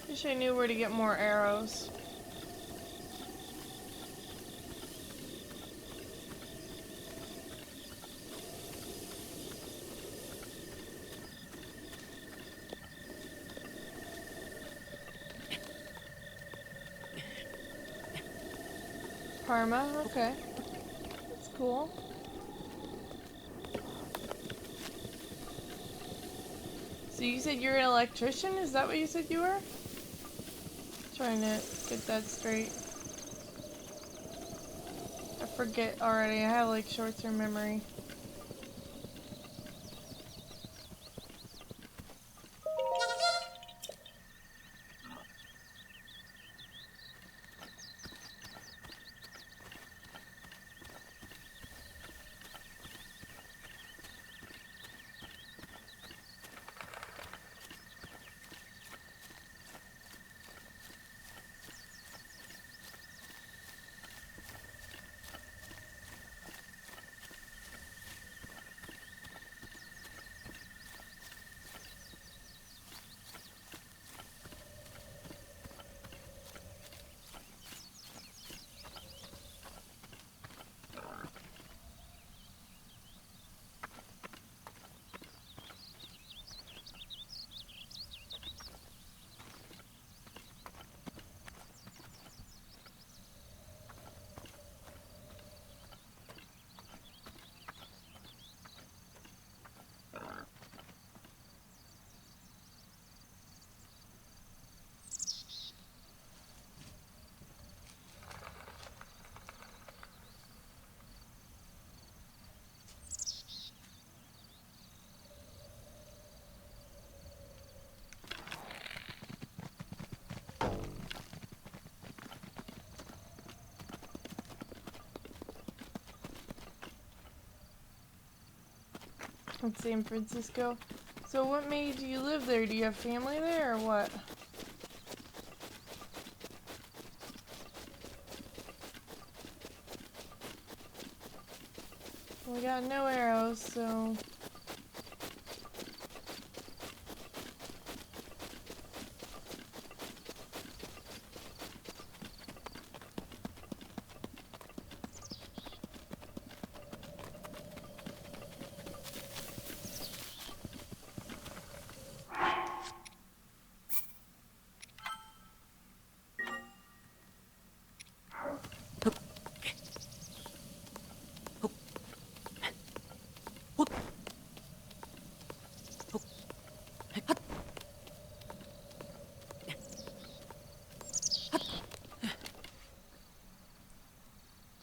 Wish I knew where to get more arrows. Parma, okay. That's cool. So you said you're an electrician? Is that what you said you were? Trying to get that straight. I forget already. I have like short-term memory. In San Francisco. So what made you live there? Do you have family there or what? We got no arrows, so...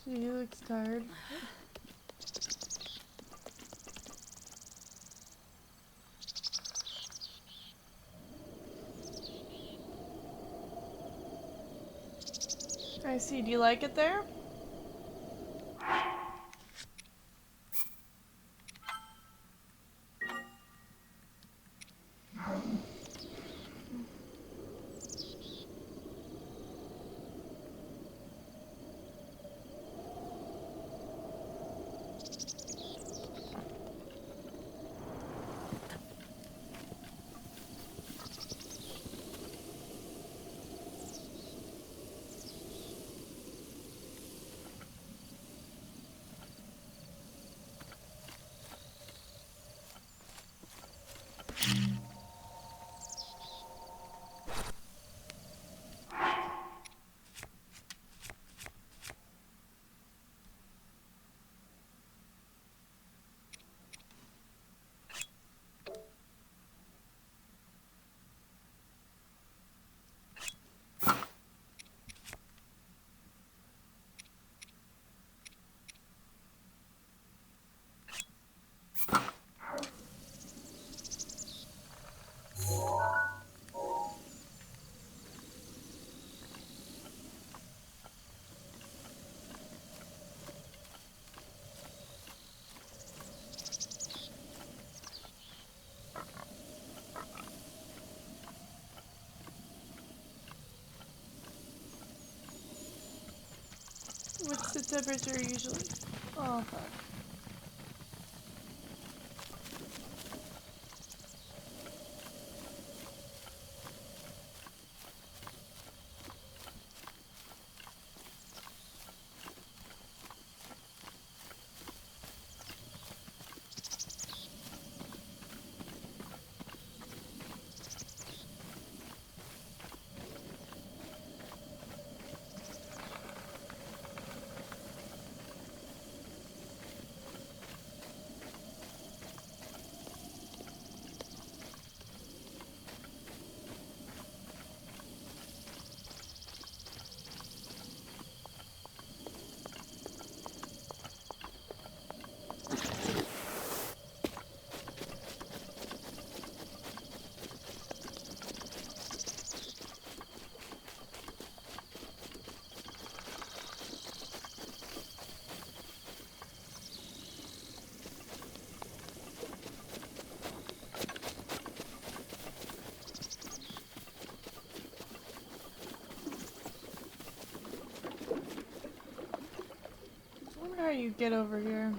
He looks tired. I see. Do you like it there? What's the temperature usually? Oh, fuck. I wonder how you get over here.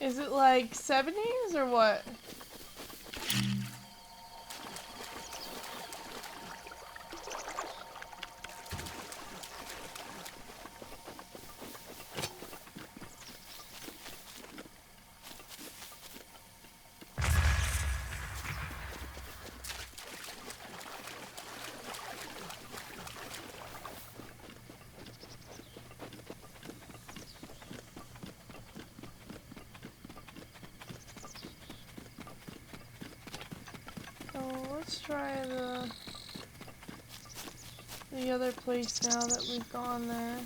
Is it like 70s or what? Let's try the other place now that we've gone there.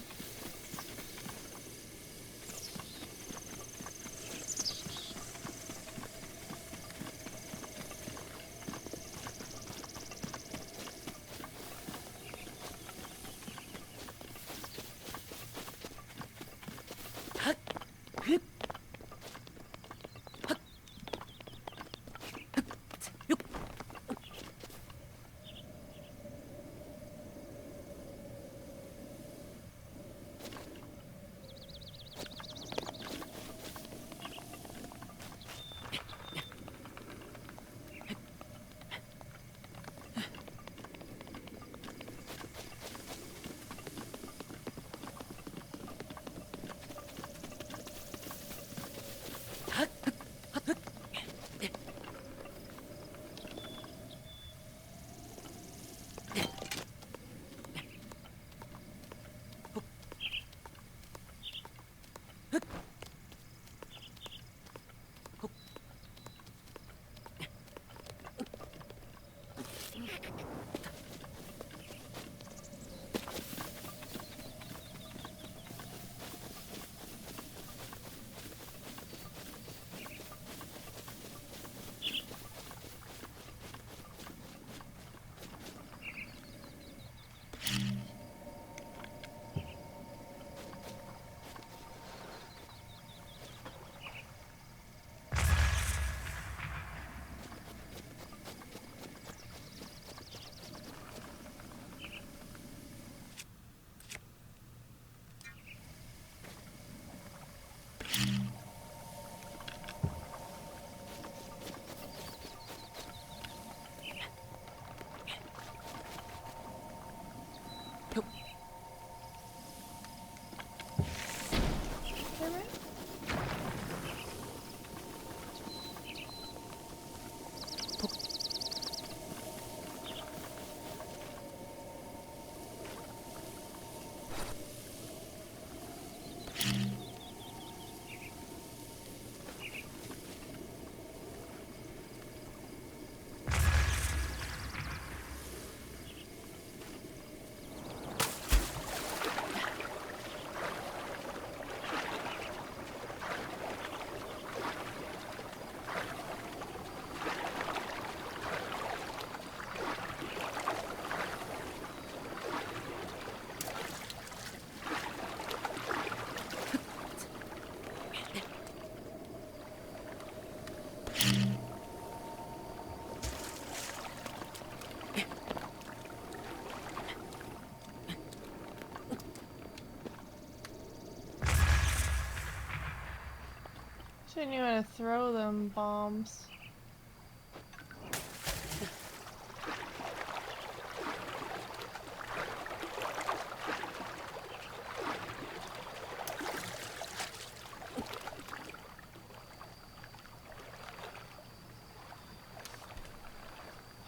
I knew how to throw them bombs.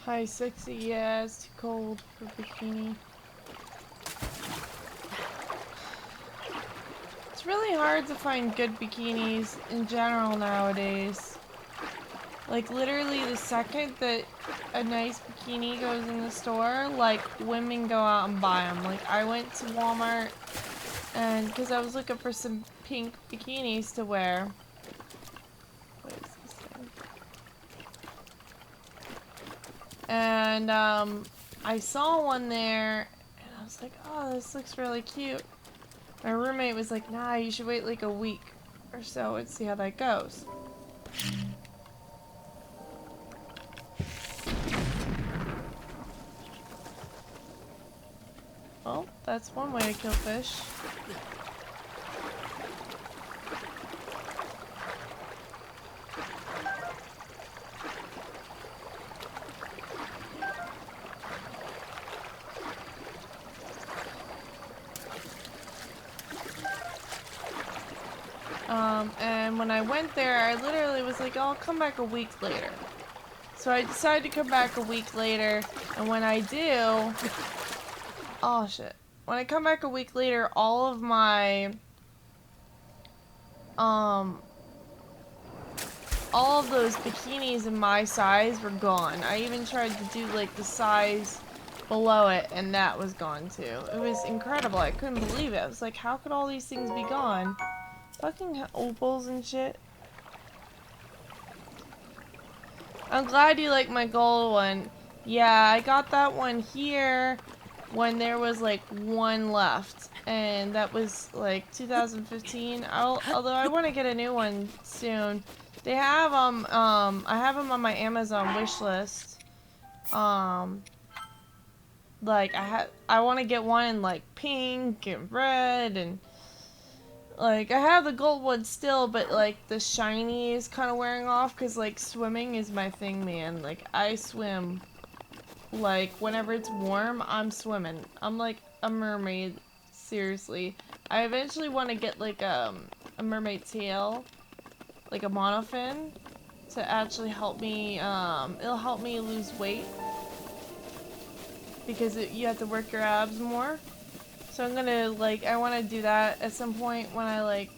High 60, yeah, it's too cold for bikini. It's really hard to find good bikinis in general nowadays. Like, literally the second that a nice bikini goes in the store, like, women go out and buy them. Like, I went to Walmart and because I was looking for some pink bikinis to wear. What is this thing? And I saw one there and I was like, oh, this looks really cute. My roommate was like, nah, you should wait like a week or so and see how that goes. Well, that's one way to kill fish. And when I went there, I literally was like, oh, I'll come back a week later. So I decided to come back a week later, and when I do, oh shit. When I come back a week later, all of my, all of those bikinis in my size were gone. I even tried to do like the size below it, and that was gone too. It was incredible. I couldn't believe it. I was like, how could all these things be gone? Fucking opals and shit. I'm glad you like my gold one. Yeah, I got that one here when there was like one left. And that was like 2015. Although I want to get a new one soon. They have I have them on my Amazon wish list. Like I want to get one in like pink and red and like, I have the gold one still, but, like, the shiny is kind of wearing off, because, like, swimming is my thing, man. Like, I swim. Like, whenever it's warm, I'm swimming. I'm, like, a mermaid. Seriously. I eventually want to get, like, a mermaid tail. Like, a monofin. To actually help me, it'll help me lose weight. Because you have to work your abs more. So I'm gonna, like, I want to do that at some point when I, like,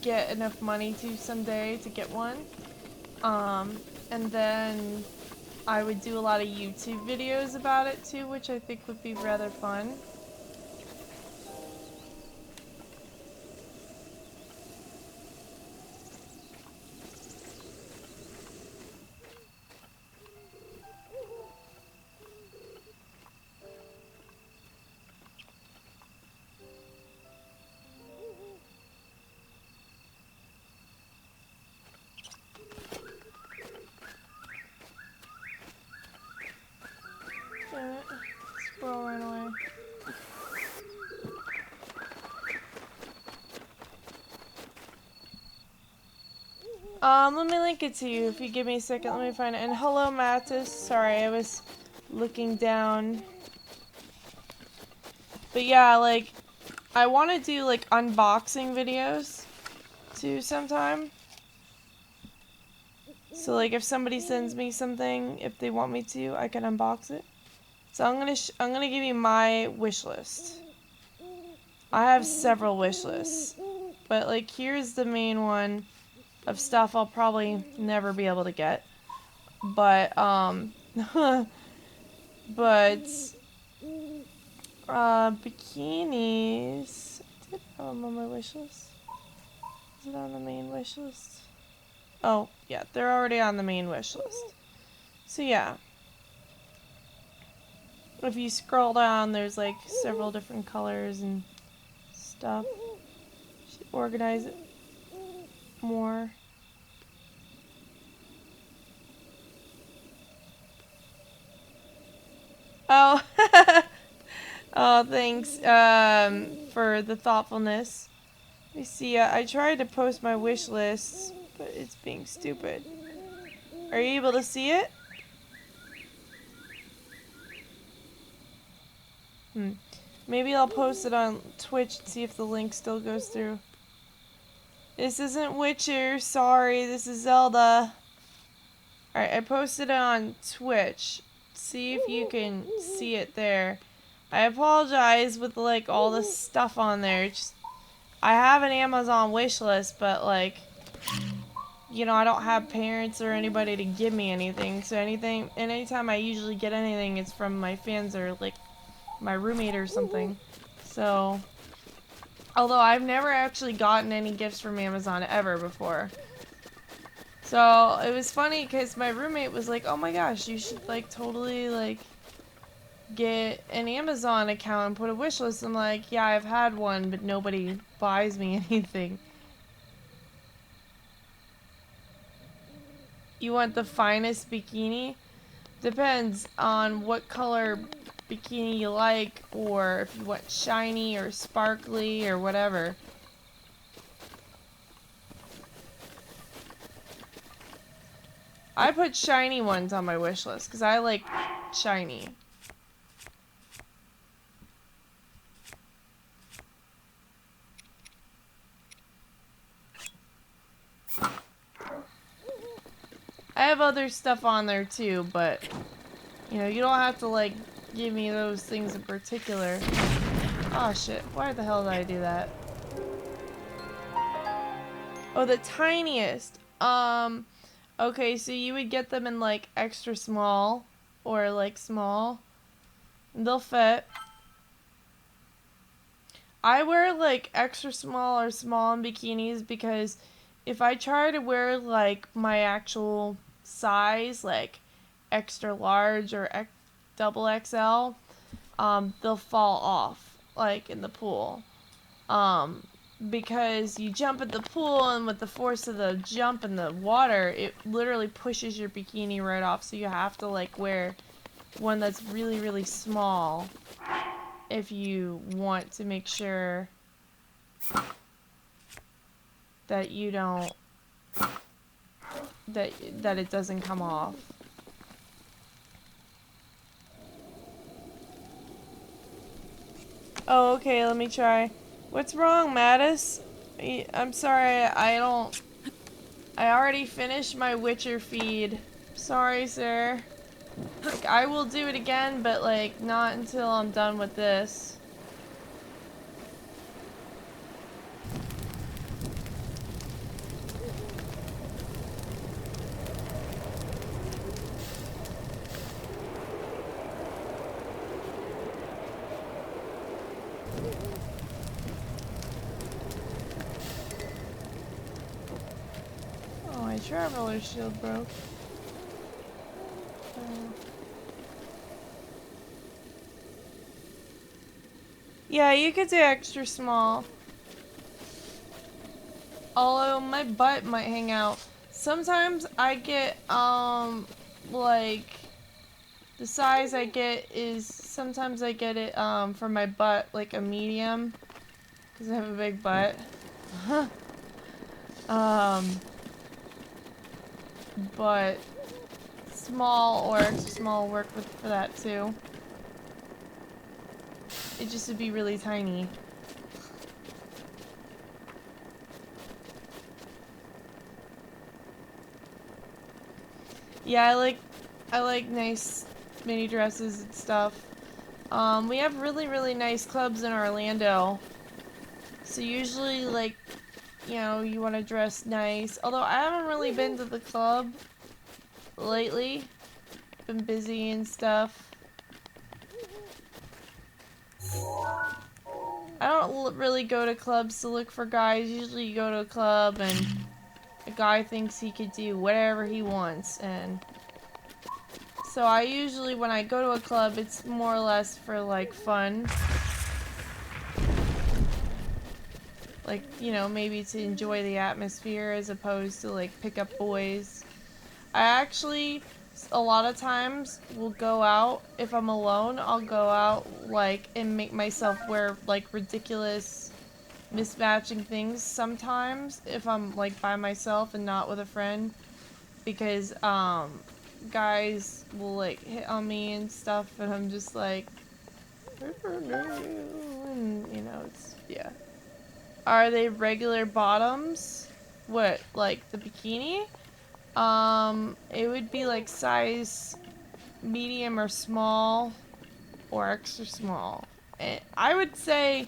get enough money to someday to get one. And then I would do a lot of YouTube videos about it too, which I think would be rather fun. Damn it. Squirrel ran away. Let me link it to you if you give me a second. Let me find it. And hello, Mattis. Sorry, I was looking down. But yeah, like, I want to do, like, unboxing videos too sometime. So, like, if somebody sends me something, if they want me to, I can unbox it. So I'm gonna give you my wish list. I have several wish lists, but like here's the main one of stuff I'll probably never be able to get. But but bikinis. I did have them on my wish list. Is it on the main wish list? Oh yeah, they're already on the main wish list. So yeah. If you scroll down, there's like several different colors and stuff. Should organize it more. Oh, oh, thanks for the thoughtfulness. You see, I tried to post my wish list, but it's being stupid. Are you able to see it? Maybe I'll post it on Twitch and see if the link still goes through. This isn't Witcher, sorry, this is Zelda. Alright, I posted it on Twitch. See if you can see it there. I apologize with like all this stuff on there. I have an Amazon wish list, but like, you know, I don't have parents or anybody to give me anything. So anytime I usually get anything, it's from my fans or like my roommate or something. So, although I've never actually gotten any gifts from Amazon ever before. So it was funny because my roommate was like, "Oh my gosh, you should like totally like get an Amazon account and put a wish list." I'm like, "Yeah, I've had one, but nobody buys me anything." You want the finest bikini? Depends on what color bikini you like, or if you want shiny or sparkly or whatever. I put shiny ones on my wish list because I like shiny. I have other stuff on there too, but you know, you don't have to like give me those things in particular. Oh shit, why the hell did I do that? Oh, the tiniest. Okay, so you would get them in like extra small or like small. They'll fit. I wear like extra small or small in bikinis because if I try to wear like my actual size, like extra large or double XL, they'll fall off like in the pool. Because you jump at the pool and with the force of the jump in the water, it literally pushes your bikini right off. So you have to like wear one that's really, really small if you want to make sure that you don't that it doesn't come off. Oh, okay, let me try. What's wrong, Mattis? I'm sorry, I already finished my Witcher feed. Sorry, sir. Like, I will do it again, but like not until I'm done with this. Oh, my traveler shield broke. Yeah, you could do extra small. Although my butt might hang out. Sometimes I get, like, the size I get is, sometimes I get it, for my butt, like a medium. Because I have a big butt. But small or extra small work for that too. It just would be really tiny. Yeah, I like nice mini dresses and stuff. We have really, really nice clubs in Orlando. So usually, like, you know, you want to dress nice. Although I haven't really been to the club lately. Been busy and stuff. I don't really go to clubs to look for guys. Usually you go to a club and a guy thinks he could do whatever he wants. And so I usually, when I go to a club, it's more or less for, like, fun. Like, you know, maybe to enjoy the atmosphere as opposed to, like, pick up boys. I actually, a lot of times, will go out, if I'm alone, I'll go out, like, and make myself wear, like, ridiculous mismatching things sometimes if I'm like by myself and not with a friend, because guys will like hit on me and stuff, and I'm just like, and you know, it's yeah. Are they regular bottoms? What, like the bikini? It would be like size medium or small or extra small. And I would say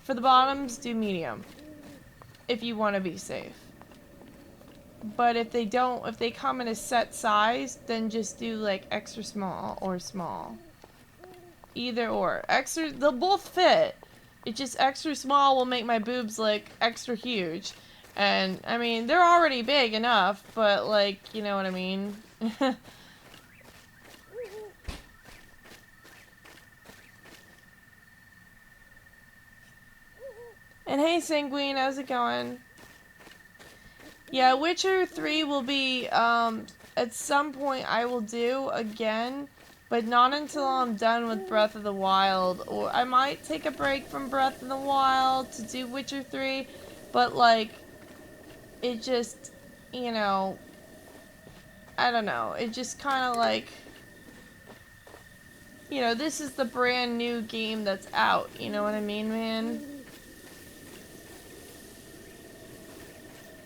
for the bottoms, do medium if you want to be safe. But if they don't, if they come in a set size, then just do like extra small or small. Either or. Extra, they'll both fit. It just extra small will make my boobs like extra huge. And I mean, they're already big enough, but like, you know what I mean? And hey Sanguine, how's it going? Yeah, Witcher 3 will be, at some point I will do again, but not until I'm done with Breath of the Wild. Or I might take a break from Breath of the Wild to do Witcher 3, but like, it just, you know, I don't know, it just kind of like, you know, this is the brand new game that's out, you know what I mean, man?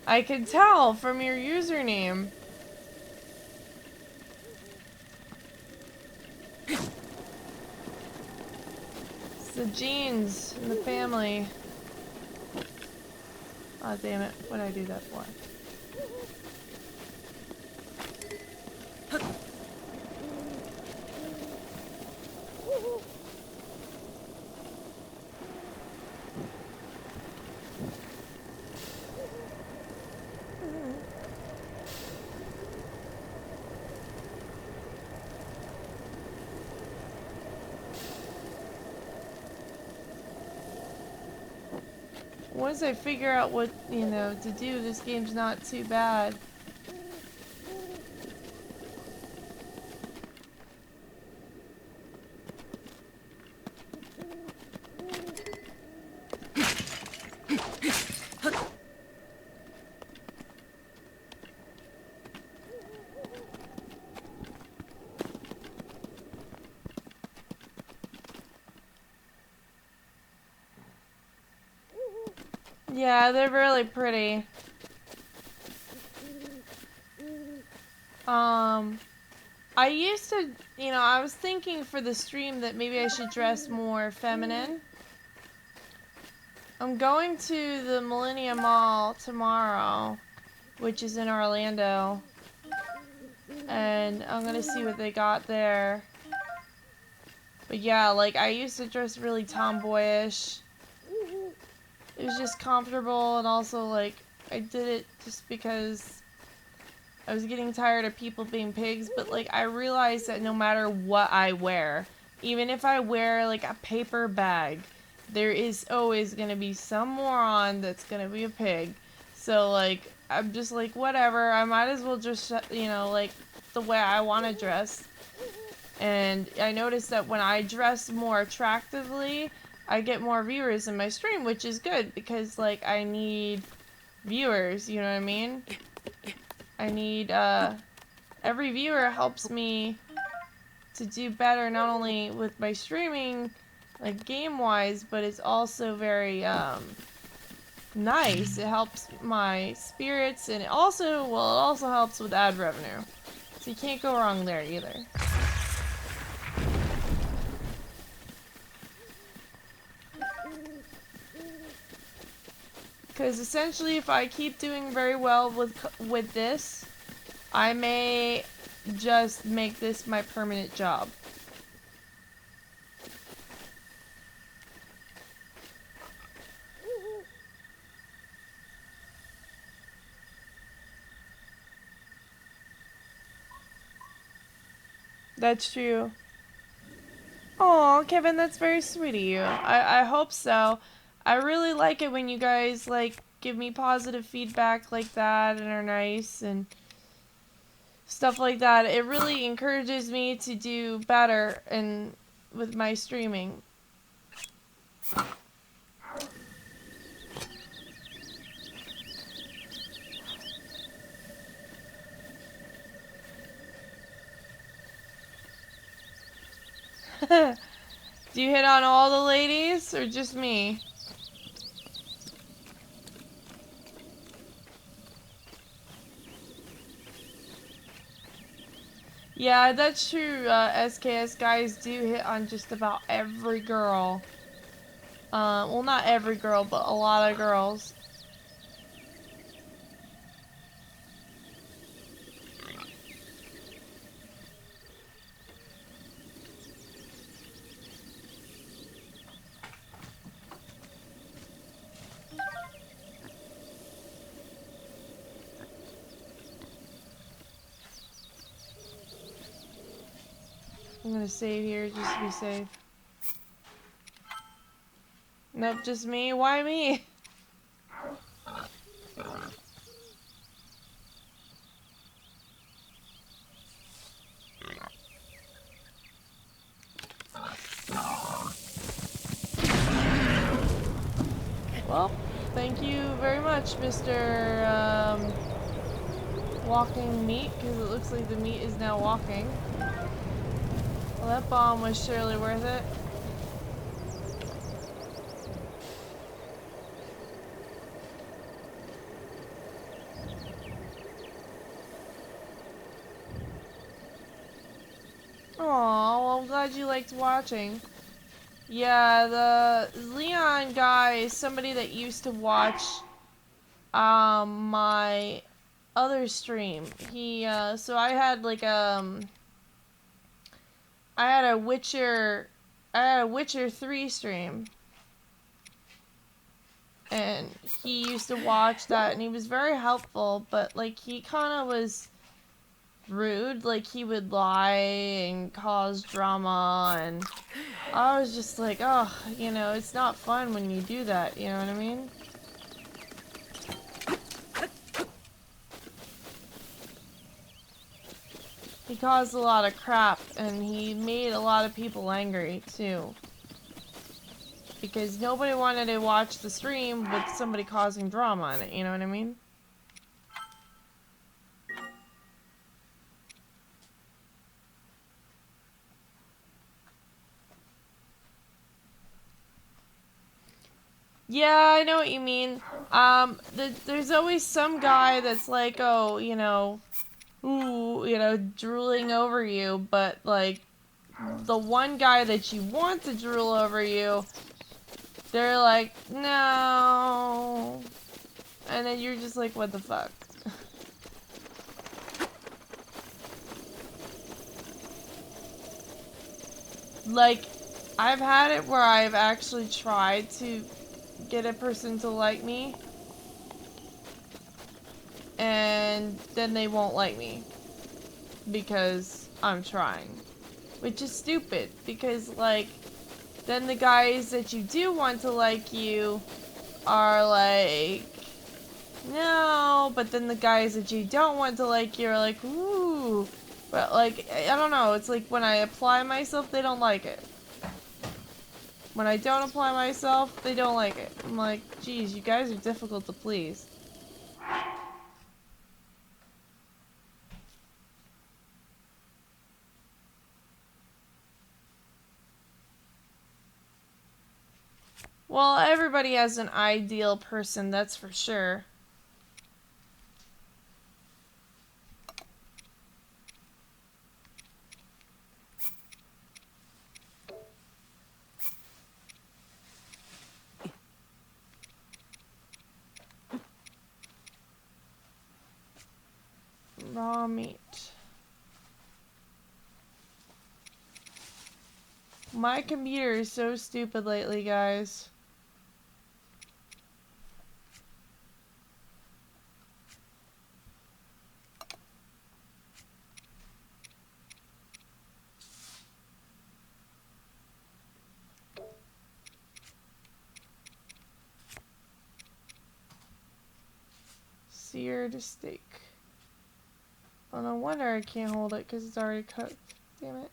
I can tell from your username. It's the genes in the family. Oh damn it, what did I do that for? Once I figure out what, you know, to do, this game's not too bad. Yeah, they're really pretty. I used to, you know, I was thinking for the stream that maybe I should dress more feminine. I'm going to the Millennium Mall tomorrow, which is in Orlando, and I'm gonna see what they got there. But yeah, like, I used to dress really tomboyish. It was just comfortable, and also, like, I did it just because I was getting tired of people being pigs, but, like, I realized that no matter what I wear, even if I wear, like, a paper bag, there is always gonna be some moron that's gonna be a pig. So, like, I'm just like, whatever, I might as well just, you know, like, the way I want to dress. And I noticed that when I dress more attractively, I get more viewers in my stream, which is good, because, like, I need viewers, you know what I mean? I need, every viewer helps me to do better, not only with my streaming, like, game-wise, but it's also very, nice. It helps my spirits, and it also, well, it also helps with ad revenue. So you can't go wrong there either. Because essentially, if I keep doing very well with this, I may just make this my permanent job. That's true. Oh, Kevin, that's very sweet of you. I hope so. I really like it when you guys, like, give me positive feedback like that and are nice and stuff like that. It really encourages me to do better and with my streaming. Do you hit on all the ladies or just me? Yeah, that's true. SKS guys do hit on just about every girl. Well, not every girl, but a lot of girls. I'm gonna save here just to be safe. Nope, just me. Why me? Well, thank you very much, Mr. Walking Meat, because it looks like the meat is now walking. Well, that bomb was surely worth it. Aw, well, I'm glad you liked watching. Yeah, the Leon guy is somebody that used to watch my other stream. So I had like I had a Witcher 3 stream. And he used to watch that and he was very helpful, but like he kind of was rude, like he would lie and cause drama, and I was just like, oh, you know, it's not fun when you do that, you know what I mean? He caused a lot of crap, and he made a lot of people angry, too. Because nobody wanted to watch the stream with somebody causing drama in it, you know what I mean? Yeah, I know what you mean. There's always some guy that's like, oh, you know, ooh, you know, drooling over you, but like, the one guy that you want to drool over you, they're like, no. And then you're just like, what the fuck? Like, I've had it where I've actually tried to get a person to like me, and then they won't like me because I'm trying. Which is stupid, because, like, then the guys that you do want to like you are like, no, but then the guys that you don't want to like you are like, ooh. But, like, I don't know, it's like when I apply myself, they don't like it. When I don't apply myself, they don't like it. I'm like, geez, you guys are difficult to please. Well, everybody has an ideal person, that's for sure. Raw meat. My computer is so stupid lately, guys. Seared steak. Oh, no wonder I can't hold it, because it's already cooked. Damn it.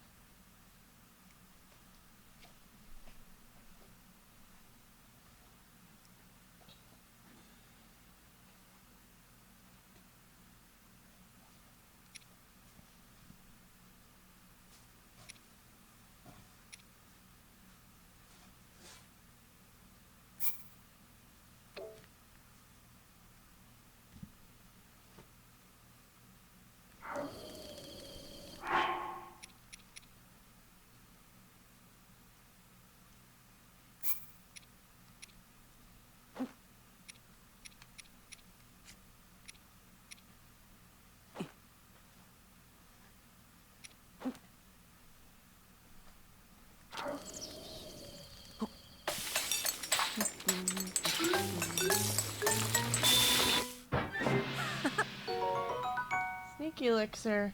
elixir.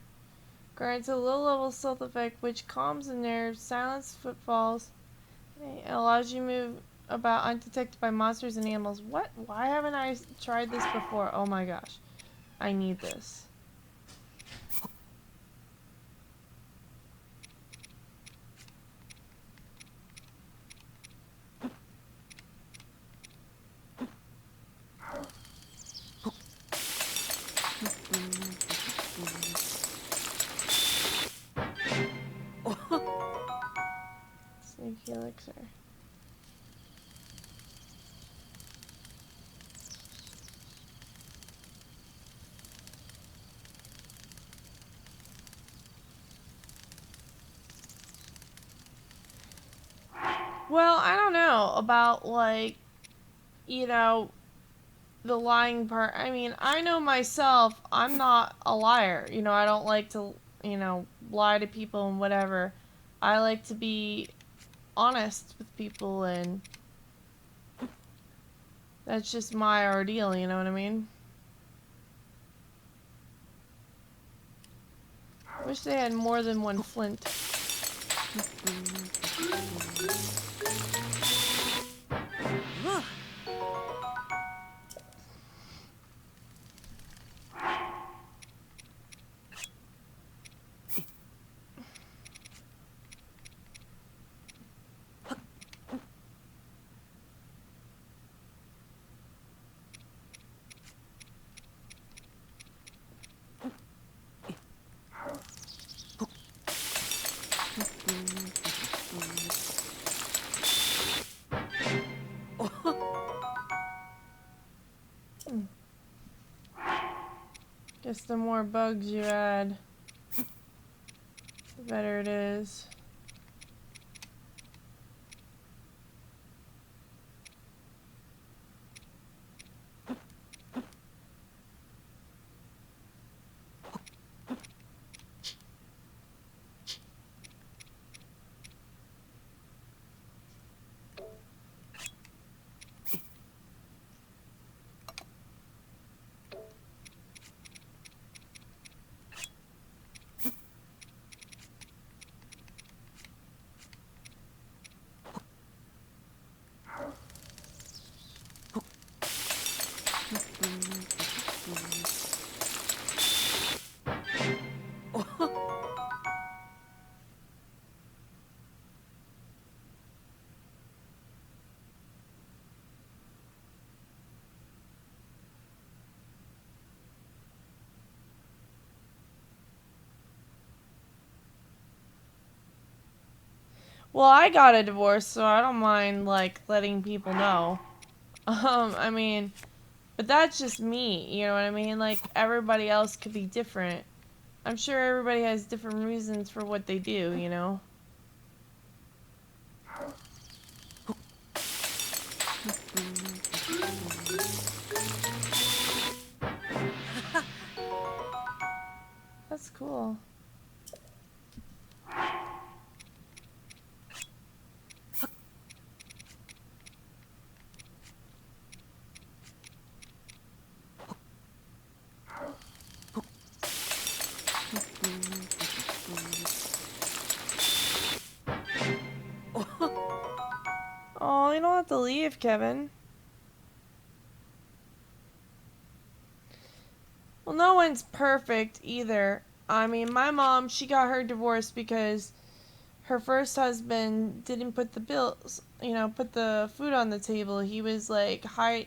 Grants a low-level stealth effect which calms the nerves, silences footfalls, and allows you to move about undetected by monsters and animals. What? Why haven't I tried this before? Oh my gosh. I need this. Sneaky elixir. Well, I don't know about, like, you know, the lying part. I mean, I know myself, I'm not a liar. You know, I don't like to, lie to people and whatever. I like to be honest with people, and that's just my ordeal, you know what I mean? Wish they had more than one flint. Guess the more bugs you add, the better it is. Well, I got a divorce, so I don't mind, like, letting people know. I mean, but that's just me, you know what I mean? Like, everybody else could be different. I'm sure everybody has different reasons for what they do, you know? That's cool. Oh, you don't have to leave, Kevin. Well, no one's perfect either. I mean, my mom, she got her divorce because her first husband didn't put the bills, put the food on the table. He was like,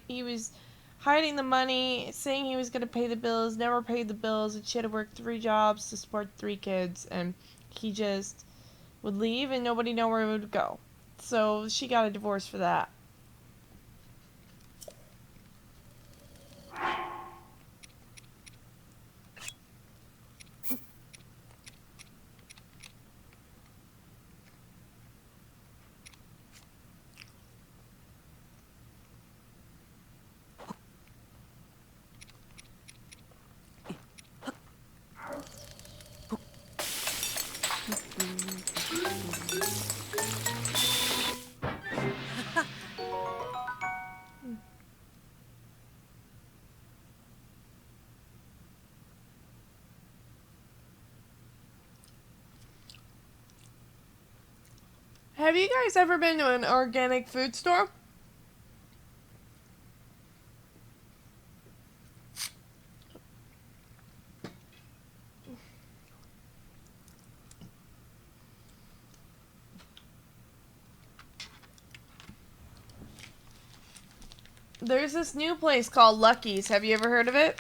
he was hiding the money, saying he was going to pay the bills, never paid the bills, and she had to work 3 jobs to support 3 kids, and he just would leave and nobody know where he would go. So she got a divorce for that. Have you guys ever been to an organic food store? There's this new place called Lucky's. Have you ever heard of it?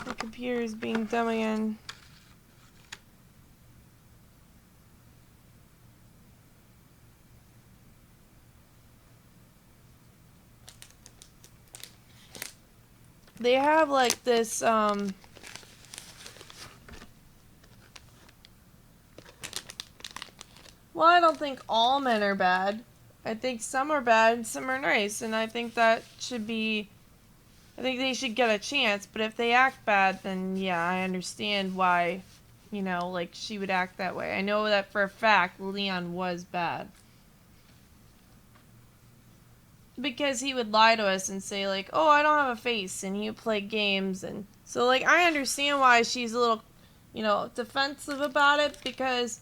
My computer is being dumb again. They have like this, well, I don't think all men are bad. I think some are bad and some are nice, and I think that should be, I think they should get a chance, but if they act bad, then yeah, I understand why, you know, like, she would act that way. I know that for a fact Leon was bad. Because he would lie to us and say, like, oh, I don't have a face, and he would play games, and so, like, I understand why she's a little, you know, defensive about it, because,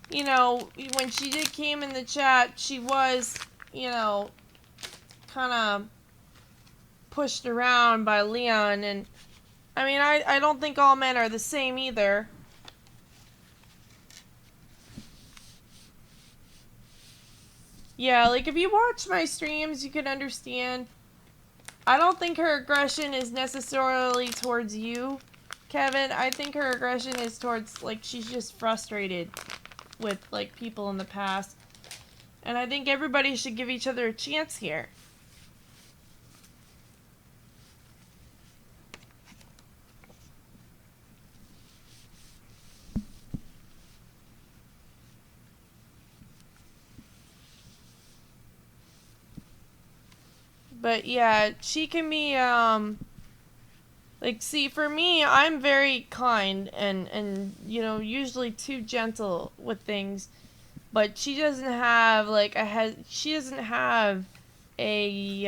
you know, when she did came in the chat, she was, you know, kind of pushed around by Leon, and I mean, I don't think all men are the same either. Yeah, like, if you watch my streams, you can understand. I don't think her aggression is necessarily towards you, Kevin. I think her aggression is towards, like, she's just frustrated with, like, people in the past. And I think everybody should give each other a chance here. But yeah, she can be, like, see, for me, I'm very kind and, you know, usually too gentle with things. But she doesn't have, like, she doesn't have a,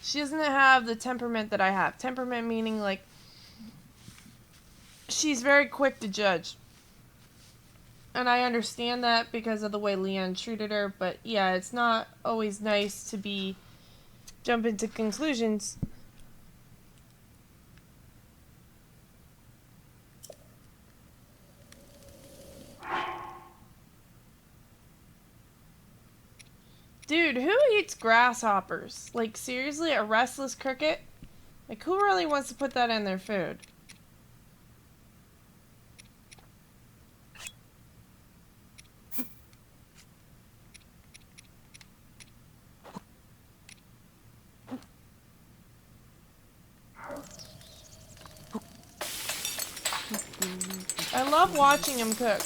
she doesn't have the temperament that I have. Temperament meaning, like, she's very quick to judge. And I understand that because of the way Leon treated her, but yeah, it's not always nice to jump into conclusions. Dude, who eats grasshoppers? Like, seriously, a restless cricket? Like, who really wants to put that in their food? I love watching him cook.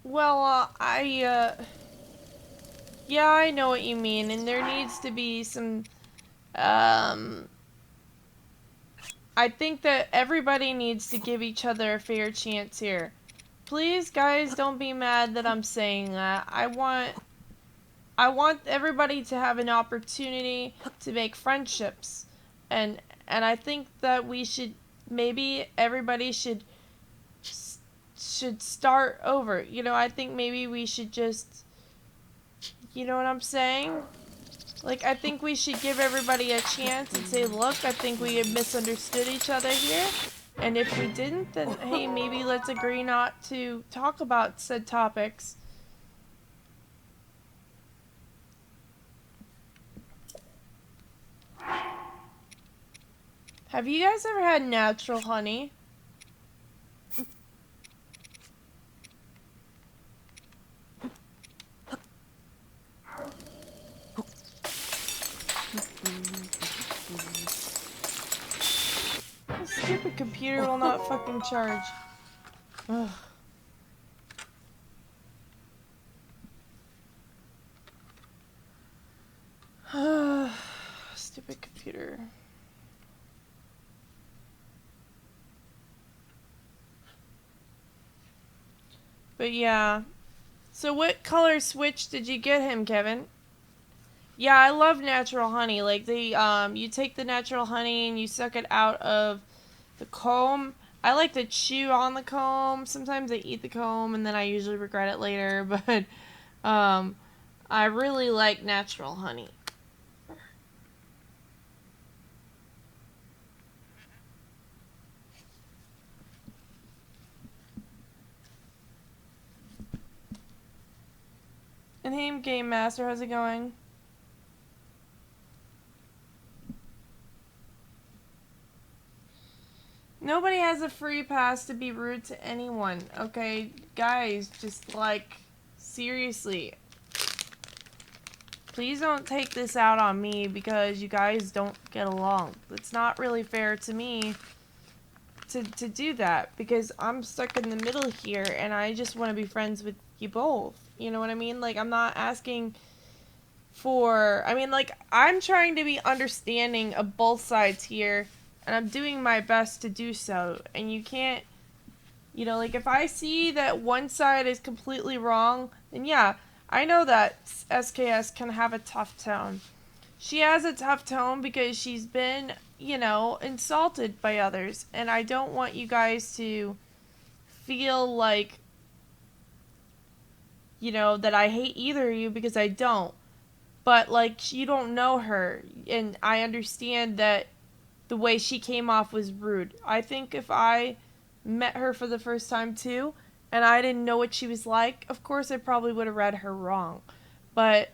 Well, yeah, I know what you mean, and there needs to be some, I think that everybody needs to give each other a fair chance here. Please, guys, don't be mad that I'm saying that. I want everybody to have an opportunity to make friendships. And I think that maybe everybody should start over. You know, I think maybe we should just, you know what I'm saying? Like, I think we should give everybody a chance and say, look, I think we have misunderstood each other here. And if we didn't, then hey, maybe let's agree not to talk about said topics. Have you guys ever had natural honey? computer will not fucking charge. Ugh. Stupid computer. But yeah. So what color switch did you get him, Kevin? Yeah, I love natural honey. Like you take the natural honey and you suck it out of the comb. I like to chew on the comb. Sometimes I eat the comb and then I usually regret it later, but I really like natural honey. And hey, Game Master, how's it going? Nobody has a free pass to be rude to anyone, okay? Guys, just like, seriously. Please don't take this out on me because you guys don't get along. It's not really fair to me to do that because I'm stuck in the middle here and I just want to be friends with you both. You know what I mean? Like, I'm not asking for... I mean, like, I'm trying to be understanding of both sides here. And I'm doing my best to do so. And you can't, you know, like if I see that one side is completely wrong, then yeah, I know that SKS can have a tough tone. She has a tough tone because she's been, you know, insulted by others. And I don't want you guys to feel like, you know, that I hate either of you because I don't. But, like, you don't know her. And I understand that the way she came off was rude. I think if I met her for the first time too, and I didn't know what she was like, of course I probably would have read her wrong. And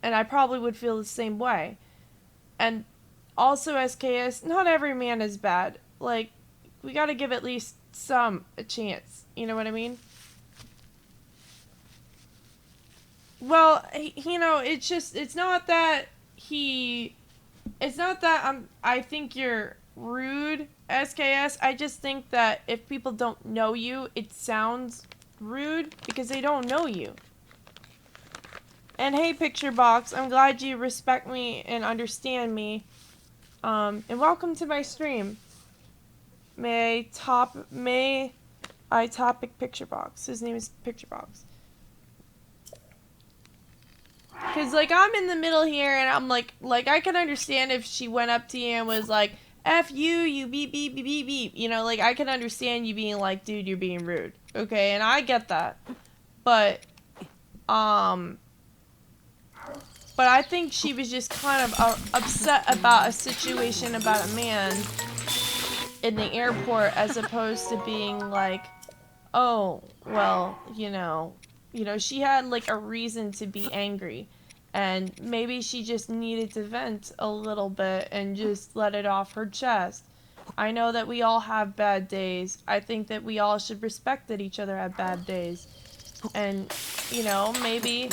I probably would feel the same way. And also SKS, not every man is bad. Like, we gotta give at least some a chance. You know what I mean? Well, you know, it's not that I think you're rude, SKS. I just think that if people don't know you, it sounds rude because they don't know you. And hey, Picture Box, I'm glad you respect me and understand me. And welcome to my stream. May I topic Picture Box. His name is Picture Box. Cause like I'm in the middle here, and I'm like I can understand if she went up to you and was like, "F you, you beep beep beep beep beep." You know, like I can understand you being like, "Dude, you're being rude." Okay, and I get that, but I think she was just kind of upset about a situation about a man in the airport, as opposed to being like, "Oh, well, you know, she had like a reason to be angry." And maybe she just needed to vent a little bit and just let it off her chest. I know that we all have bad days. I think that we all should respect that each other have bad days. And, you know, maybe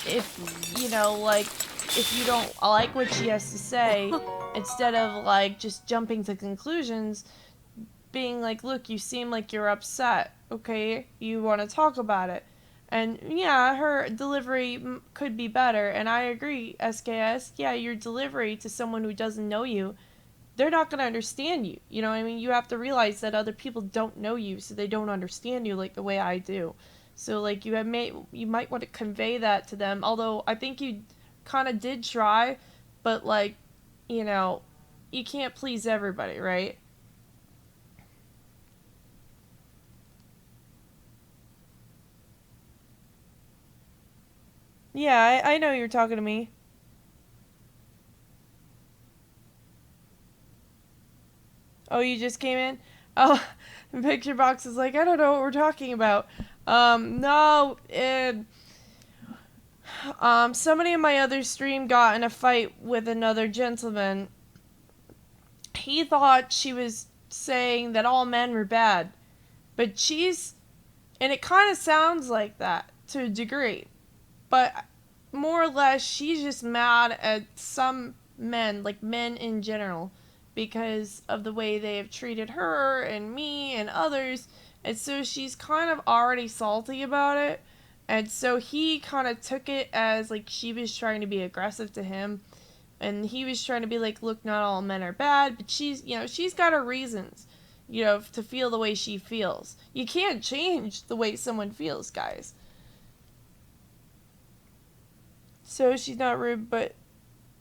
if, you know, like, if you don't like what she has to say, instead of, like, just jumping to conclusions, being like, look, you seem like you're upset, okay? You want to talk about it. And yeah, her delivery could be better, and I agree, SKS. Yeah, your delivery to someone who doesn't know you, they're not going to understand you. You know what I mean? You have to realize that other people don't know you, so they don't understand you like the way I do. So like you might want to convey that to them. Although I think you kind of did try, but like, you know, you can't please everybody, right? Yeah, I know you're talking to me. Oh, you just came in? Oh, the picture box is like, I don't know what we're talking about. No, somebody in my other stream got in a fight with another gentleman. He thought she was saying that all men were bad. But and it kind of sounds like that to a degree. But more or less, she's just mad at some men, like men in general, because of the way they have treated her and me and others. And so she's kind of already salty about it. And so he kind of took it as like she was trying to be aggressive to him. And he was trying to be like, look, not all men are bad, but she's, she's got her reasons, to feel the way she feels. You can't change the way someone feels, guys. So she's not rude, but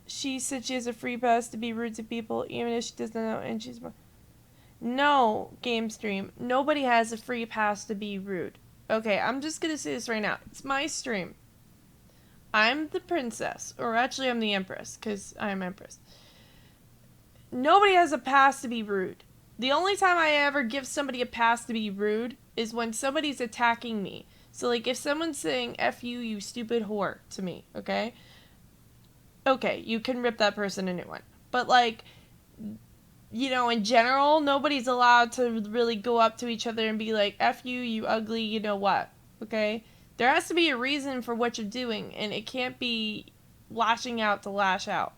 she said she has a free pass to be rude to people, even if she doesn't know, and she's... No, Game Stream. Nobody has a free pass to be rude. Okay, I'm just gonna say this right now. It's my stream. I'm the princess. Or actually, I'm the empress, because I'm empress. Nobody has a pass to be rude. The only time I ever give somebody a pass to be rude is when somebody's attacking me. So, like, if someone's saying, F you, you stupid whore, to me, okay? Okay, you can rip that person a new one. But, like, in general, nobody's allowed to really go up to each other and be like, F you, you ugly, you know what, okay? There has to be a reason for what you're doing, and it can't be lashing out to lash out.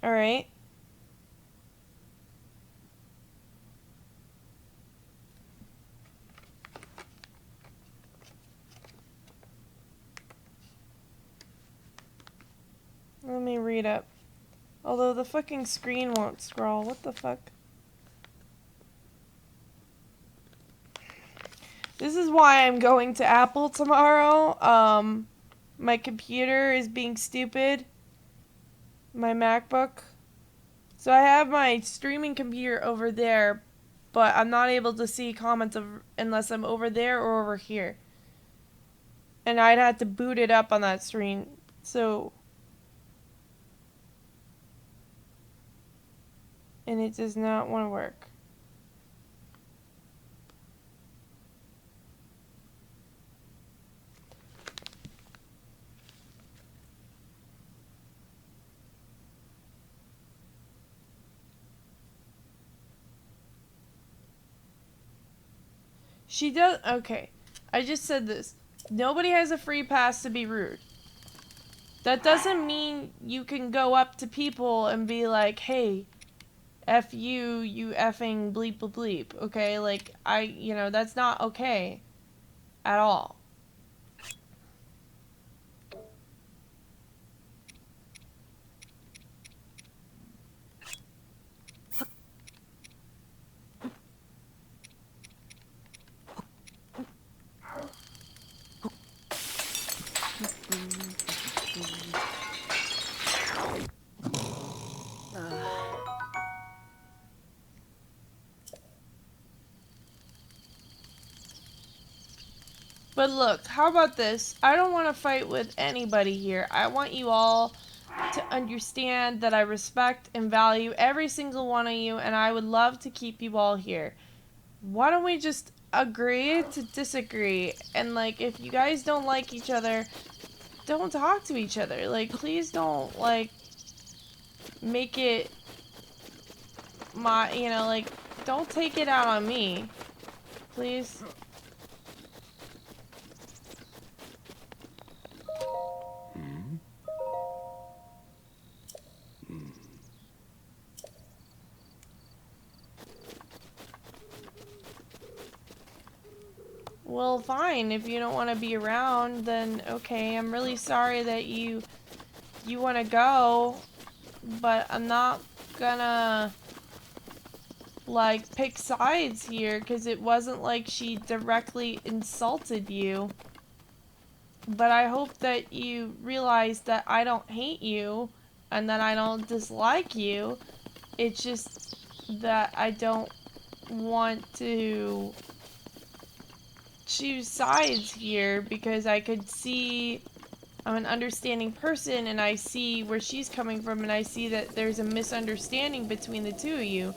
Alright? Let me read up. Although the fucking screen won't scroll. What the fuck? This is why I'm going to Apple tomorrow. My computer is being stupid. My MacBook. So I have my streaming computer over there, but I'm not able to see comments unless I'm over there or over here. And I'd have to boot it up on that screen. So... And it does not want to work. She does... Okay. I just said this. Nobody has a free pass to be rude. That doesn't mean you can go up to people and be like, hey, F you, you effing bleep bleep bleep. Okay? Like, that's not okay. At all. But look, how about this? I don't want to fight with anybody here. I want you all to understand that I respect and value every single one of you, and I would love to keep you all here. Why don't we just agree to disagree? And, like, if you guys don't like each other, don't talk to each other. Like, please don't, like, make it like, don't take it out on me. Please. Well, fine. If you don't want to be around, then okay. I'm really sorry that you want to go, but I'm not gonna, like, pick sides here, because it wasn't like she directly insulted you. But I hope that you realize that I don't hate you, and that I don't dislike you. It's just that I don't want to choose sides here, because I could see I'm an understanding person, and I see where she's coming from, and I see that there's a misunderstanding between the two of you.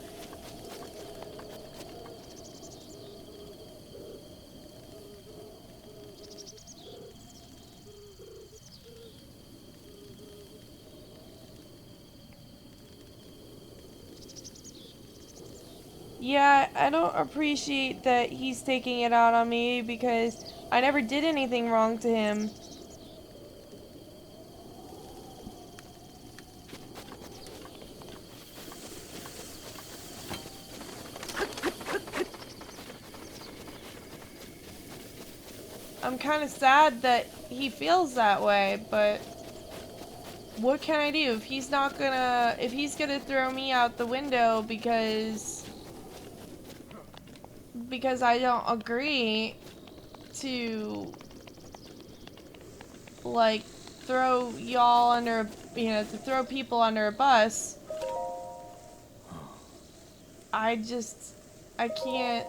Yeah, I don't appreciate that he's taking it out on me, because I never did anything wrong to him. I'm kind of sad that he feels that way, but what can I do? If he's gonna throw me out the window because I don't agree to, like, throw y'all under, to throw people under a bus, I can't.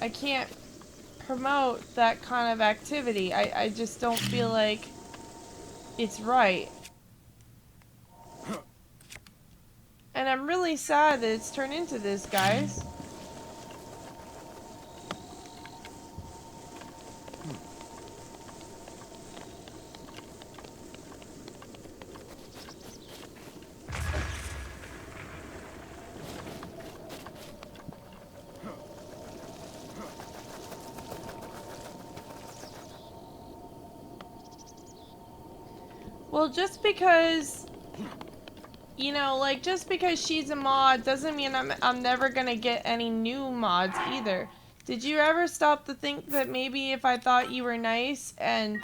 I can't promote that kind of activity. I just don't feel like it's right. And I'm really sad that it's turned into this, guys. Well, just because, just because she's a mod doesn't mean I'm never gonna get any new mods either. Did you ever stop to think that maybe if I thought you were nice and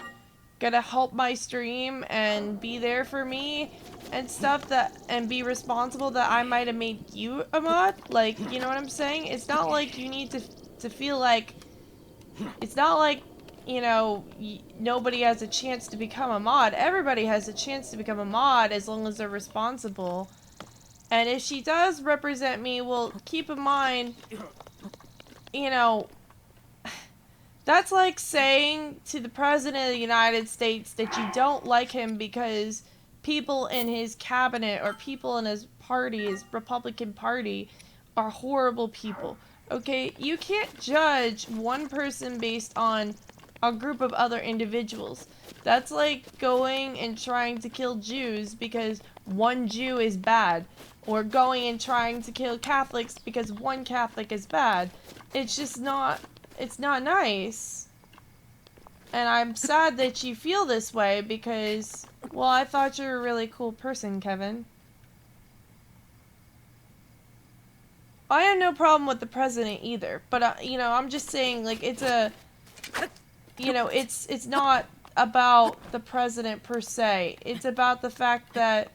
gonna help my stream and be there for me and stuff, and be responsible, that I might have made you a mod? Like, you know what I'm saying? It's not like you need to feel like, it's not like, nobody has a chance to become a mod. Everybody has a chance to become a mod as long as they're responsible. And if she does represent me, well, keep in mind, you know, that's like saying to the President of the United States that you don't like him because people in his cabinet or people in his party, his Republican Party, are horrible people. Okay? You can't judge one person based on a group of other individuals. That's like going and trying to kill Jews because one Jew is bad, or going and trying to kill Catholics because one Catholic is bad. It's just not, it's not nice. And I'm sad that you feel this way because, well, I thought you were a really cool person, Kevin. I have no problem with the president either, but, I'm just saying, like, it's not about the president per se. It's about the fact that,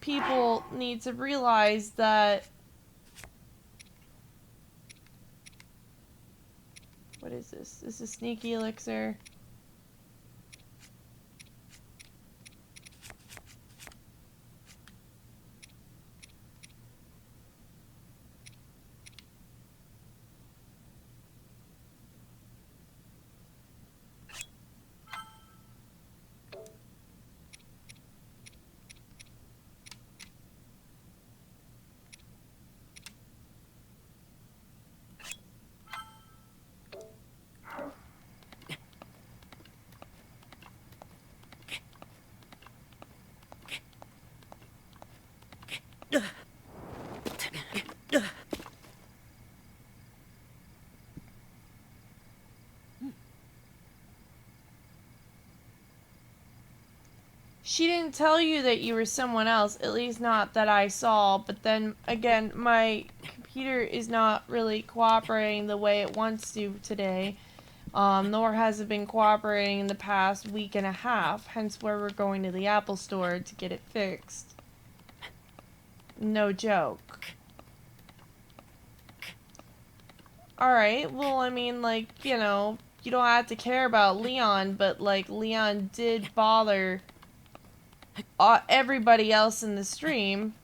people need to realize that. What is this? This is sneaky elixir. She didn't tell you that you were someone else, at least not that I saw, but then, again, my computer is not really cooperating the way it wants to today, nor has it been cooperating in the past week and a half, hence why we're going to the Apple Store to get it fixed. No joke. Alright, well, I mean, like, you don't have to care about Leon, but, like, Leon did bother everybody else in the stream.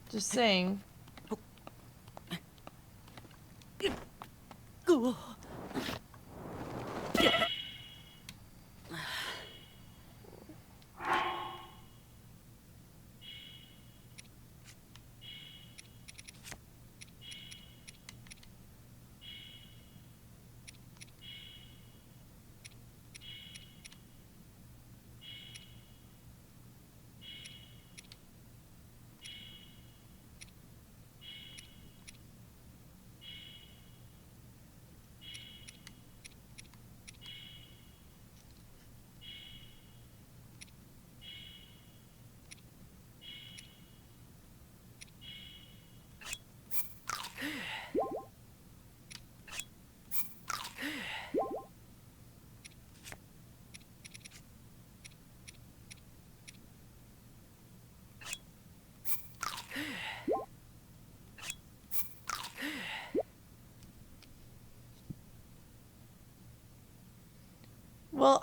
Just saying.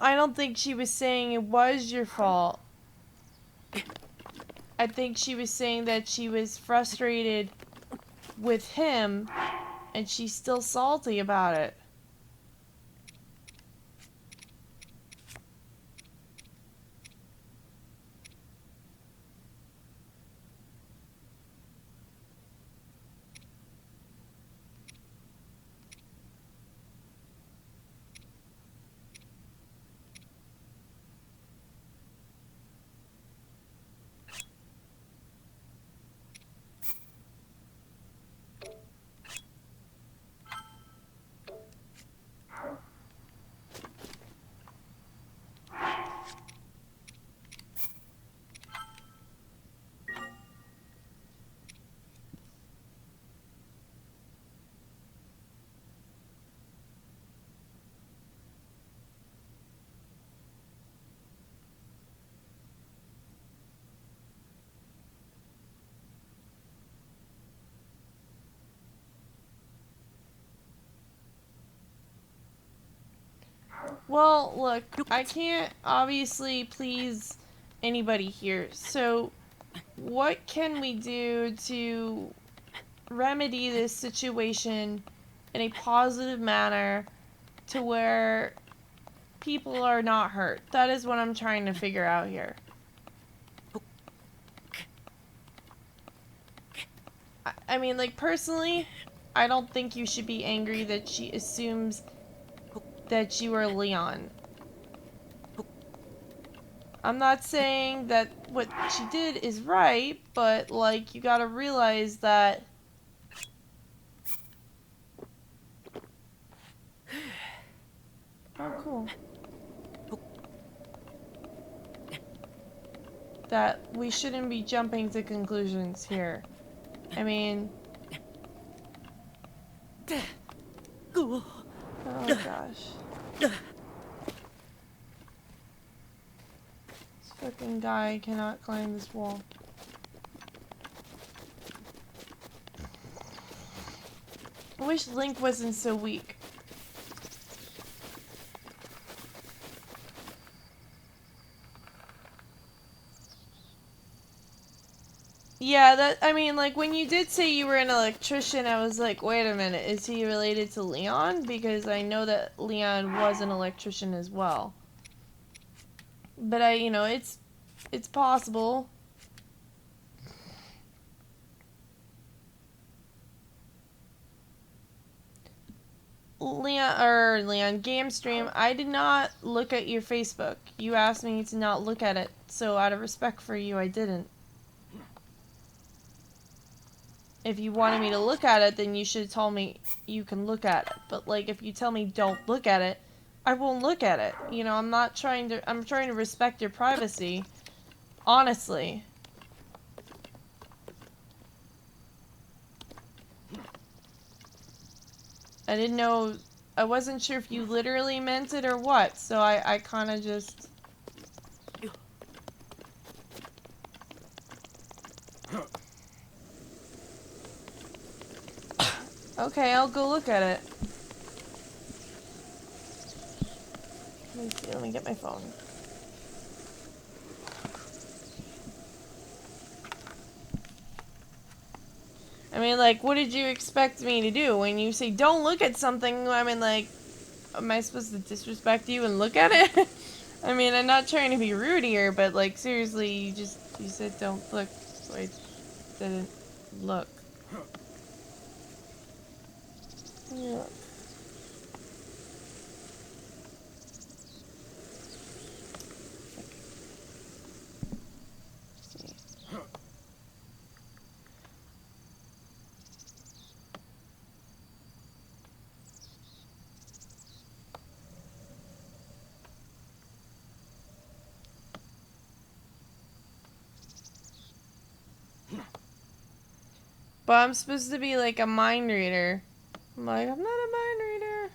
I don't think she was saying it was your fault. I think she was saying that she was frustrated with him and she's still salty about it. Well, look, I can't obviously please anybody here, so what can we do to remedy this situation in a positive manner to where people are not hurt? That is what I'm trying to figure out here. I mean, like, personally, I don't think you should be angry that she assumes that you are Leon. I'm not saying that what she did is right, but, like, you gotta realize that... Oh, cool. That we shouldn't be jumping to conclusions here. I mean... Oh, gosh. This fucking guy cannot climb this wall. I wish Link wasn't so weak. Yeah, that, I mean, like, when you did say you were an electrician, I was like, wait a minute, is he related to Leon? Because I know that Leon was an electrician as well. But you know, it's possible. Leon, Game Stream, I did not look at your Facebook. You asked me to not look at it, so out of respect for you, I didn't. If you wanted me to look at it, then you should have told me you can look at it. But, like, if you tell me don't look at it, I won't look at it. You know, I'm trying to respect your privacy. Honestly. I didn't know, I wasn't sure if you literally meant it or what, so I kind of just... Okay, I'll go look at it. Let me see, let me get my phone. I mean, like, what did you expect me to do? When you say don't look at something, I mean, like, am I supposed to disrespect you and look at it? I mean, I'm not trying to be rude here, but, like, seriously, you said don't look, so I didn't look. Yeah. But I'm supposed to be like a mind reader. I'm like, I'm not a mind reader.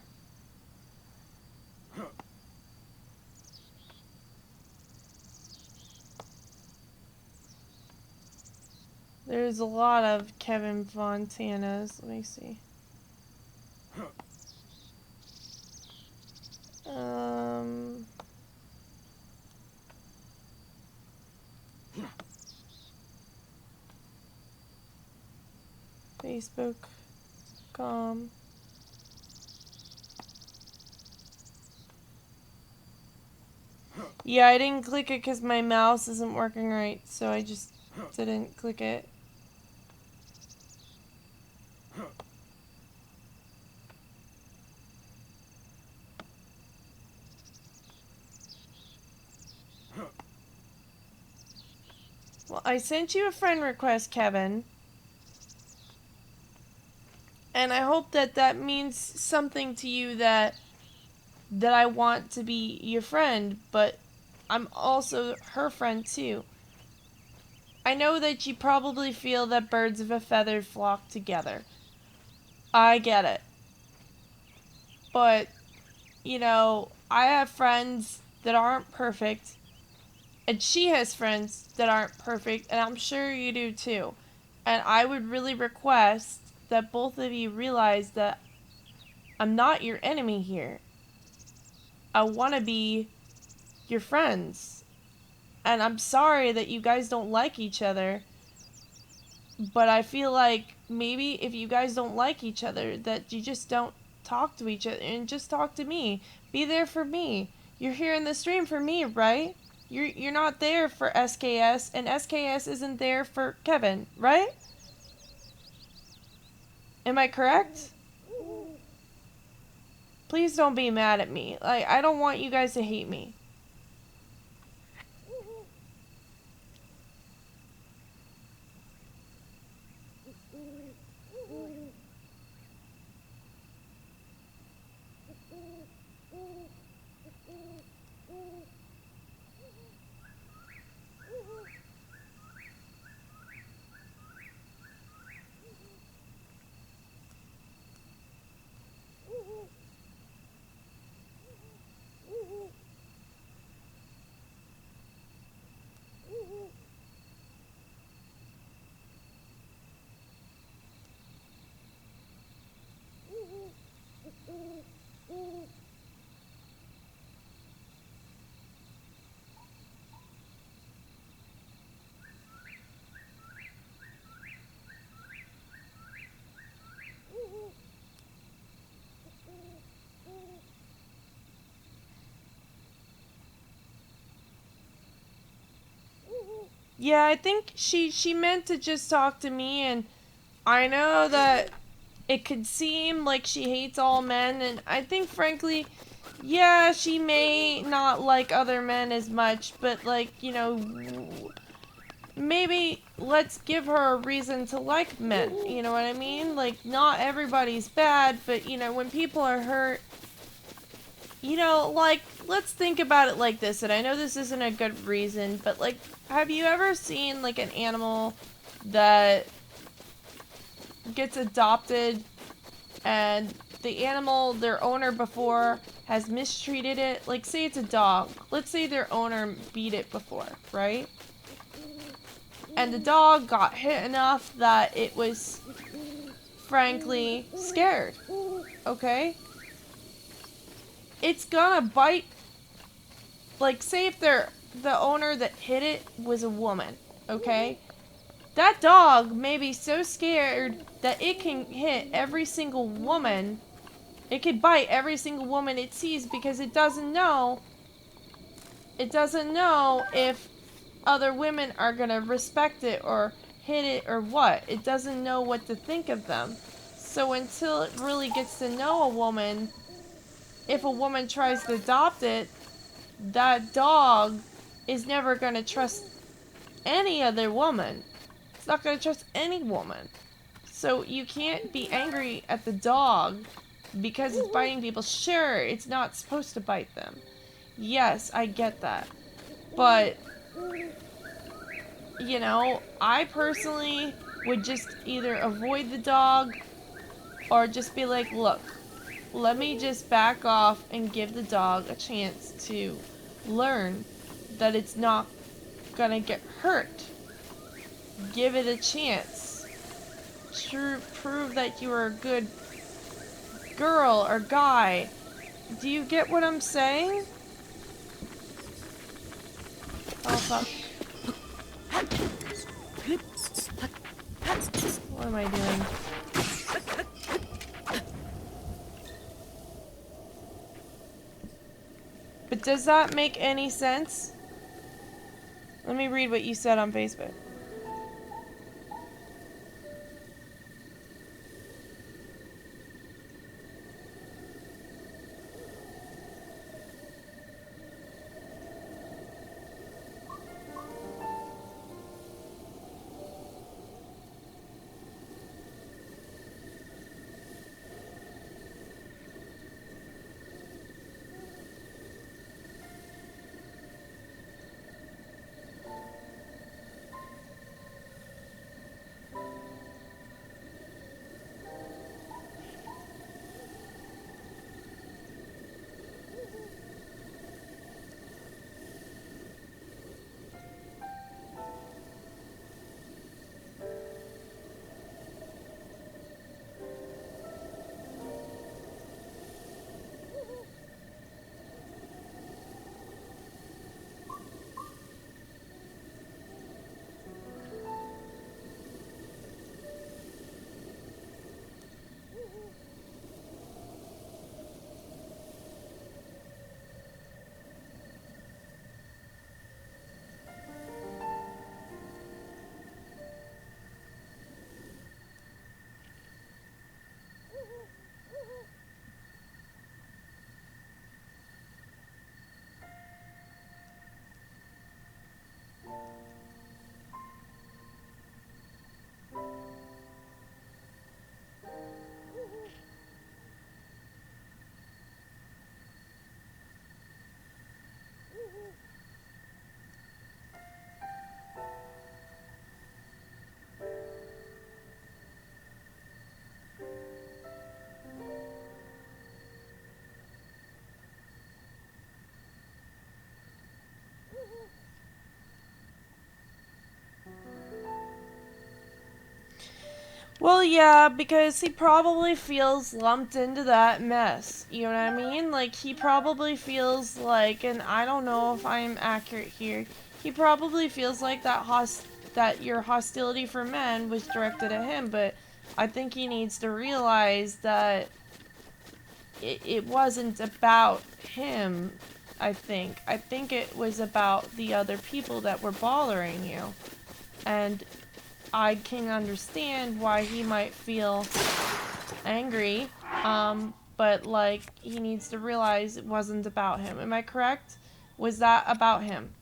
There's a lot of Kevin Fontanas. Let me see. Facebook.com. Yeah, I didn't click it because my mouse isn't working right, so I just didn't click it. Well, I sent you a friend request, Kevin. And I hope that that means something to you, that I want to be your friend, but I'm also her friend too. I know that you probably feel that birds of a feather flock together. I get it. But, you know, I have friends that aren't perfect, and she has friends that aren't perfect, and I'm sure you do too. And I would really request that both of you realize that I'm not your enemy here. I want to be your friends. And I'm sorry that you guys don't like each other, but I feel like maybe if you guys don't like each other, that you just don't talk to each other and just talk to me. Be there for me. You're here in the stream for me, right? You're not there for SKS, and SKS isn't there for Kevin, right? Am I correct? Please don't be mad at me. Like, I don't want you guys to hate me. Yeah, I think she meant to just talk to me, and I know that it could seem like she hates all men, and I think frankly, yeah, she may not like other men as much, but like, you know, maybe let's give her a reason to like men, you know what I mean? Like, not everybody's bad, but you know, when people are hurt, you know, like, let's think about it like this, and I know this isn't a good reason, but like, have you ever seen like an animal that gets adopted and the animal, their owner before, has mistreated it? Like, say it's a dog. Let's say their owner beat it before, right? And the dog got hit enough that it was, frankly, scared. Okay? It's gonna bite. Like, say if the owner that hit it was a woman, okay? That dog may be so scared that it can hit every single woman. It could bite every single woman it sees because it doesn't know if other women are gonna respect it or hit it or what. It doesn't know what to think of them. So until it really gets to know a woman, if a woman tries to adopt it, that dog is never gonna trust any other woman. It's not gonna trust any woman. So you can't be angry at the dog because it's biting people. Sure, it's not supposed to bite them. Yes, I get that. But, you know, I personally would just either avoid the dog or just be like, look, let me just back off and give the dog a chance to learn that it's not gonna get hurt. Give it a chance. Prove that you are a good girl or guy. Do you get what I'm saying? Oh, fuck. What am I doing? Does that make any sense? Let me read what you said on Facebook. Well, yeah, because he probably feels lumped into that mess. You know what I mean? Like, he probably feels like, and I don't know if I'm accurate here, he probably feels like that your hostility for men was directed at him, but I think he needs to realize that it wasn't about him, I think. I think it was about the other people that were bothering you. And I can understand why he might feel angry, but like he needs to realize it wasn't about him. Am I correct? Was that about him?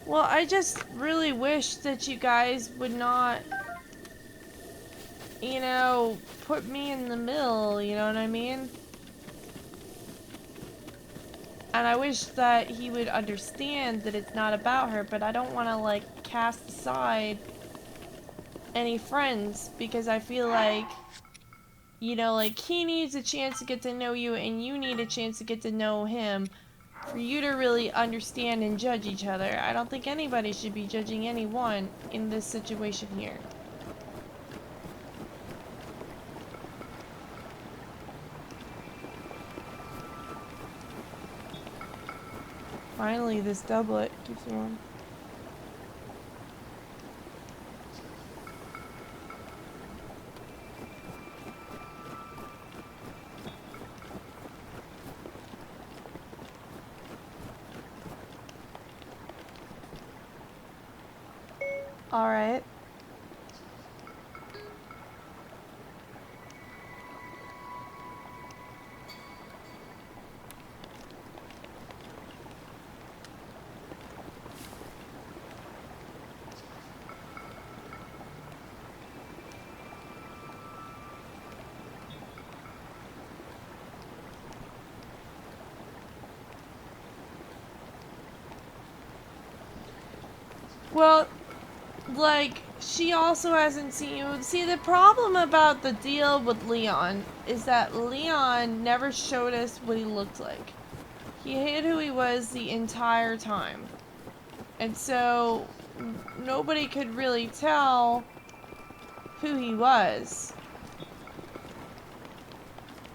Well, I just really wish that you guys would not, you know, put me in the middle, you know what I mean? And I wish that he would understand that it's not about her, but I don't want to, like, cast aside any friends, because I feel like, you know, like, he needs a chance to get to know you, and you need a chance to get to know him, for you to really understand and judge each other. I don't think anybody should be judging anyone in this situation here. Finally, this doublet keeps warm. Alright. Well, like, she also hasn't seen you. See, the problem about the deal with Leon is that Leon never showed us what he looked like. He hid who he was the entire time. And so, nobody could really tell who he was.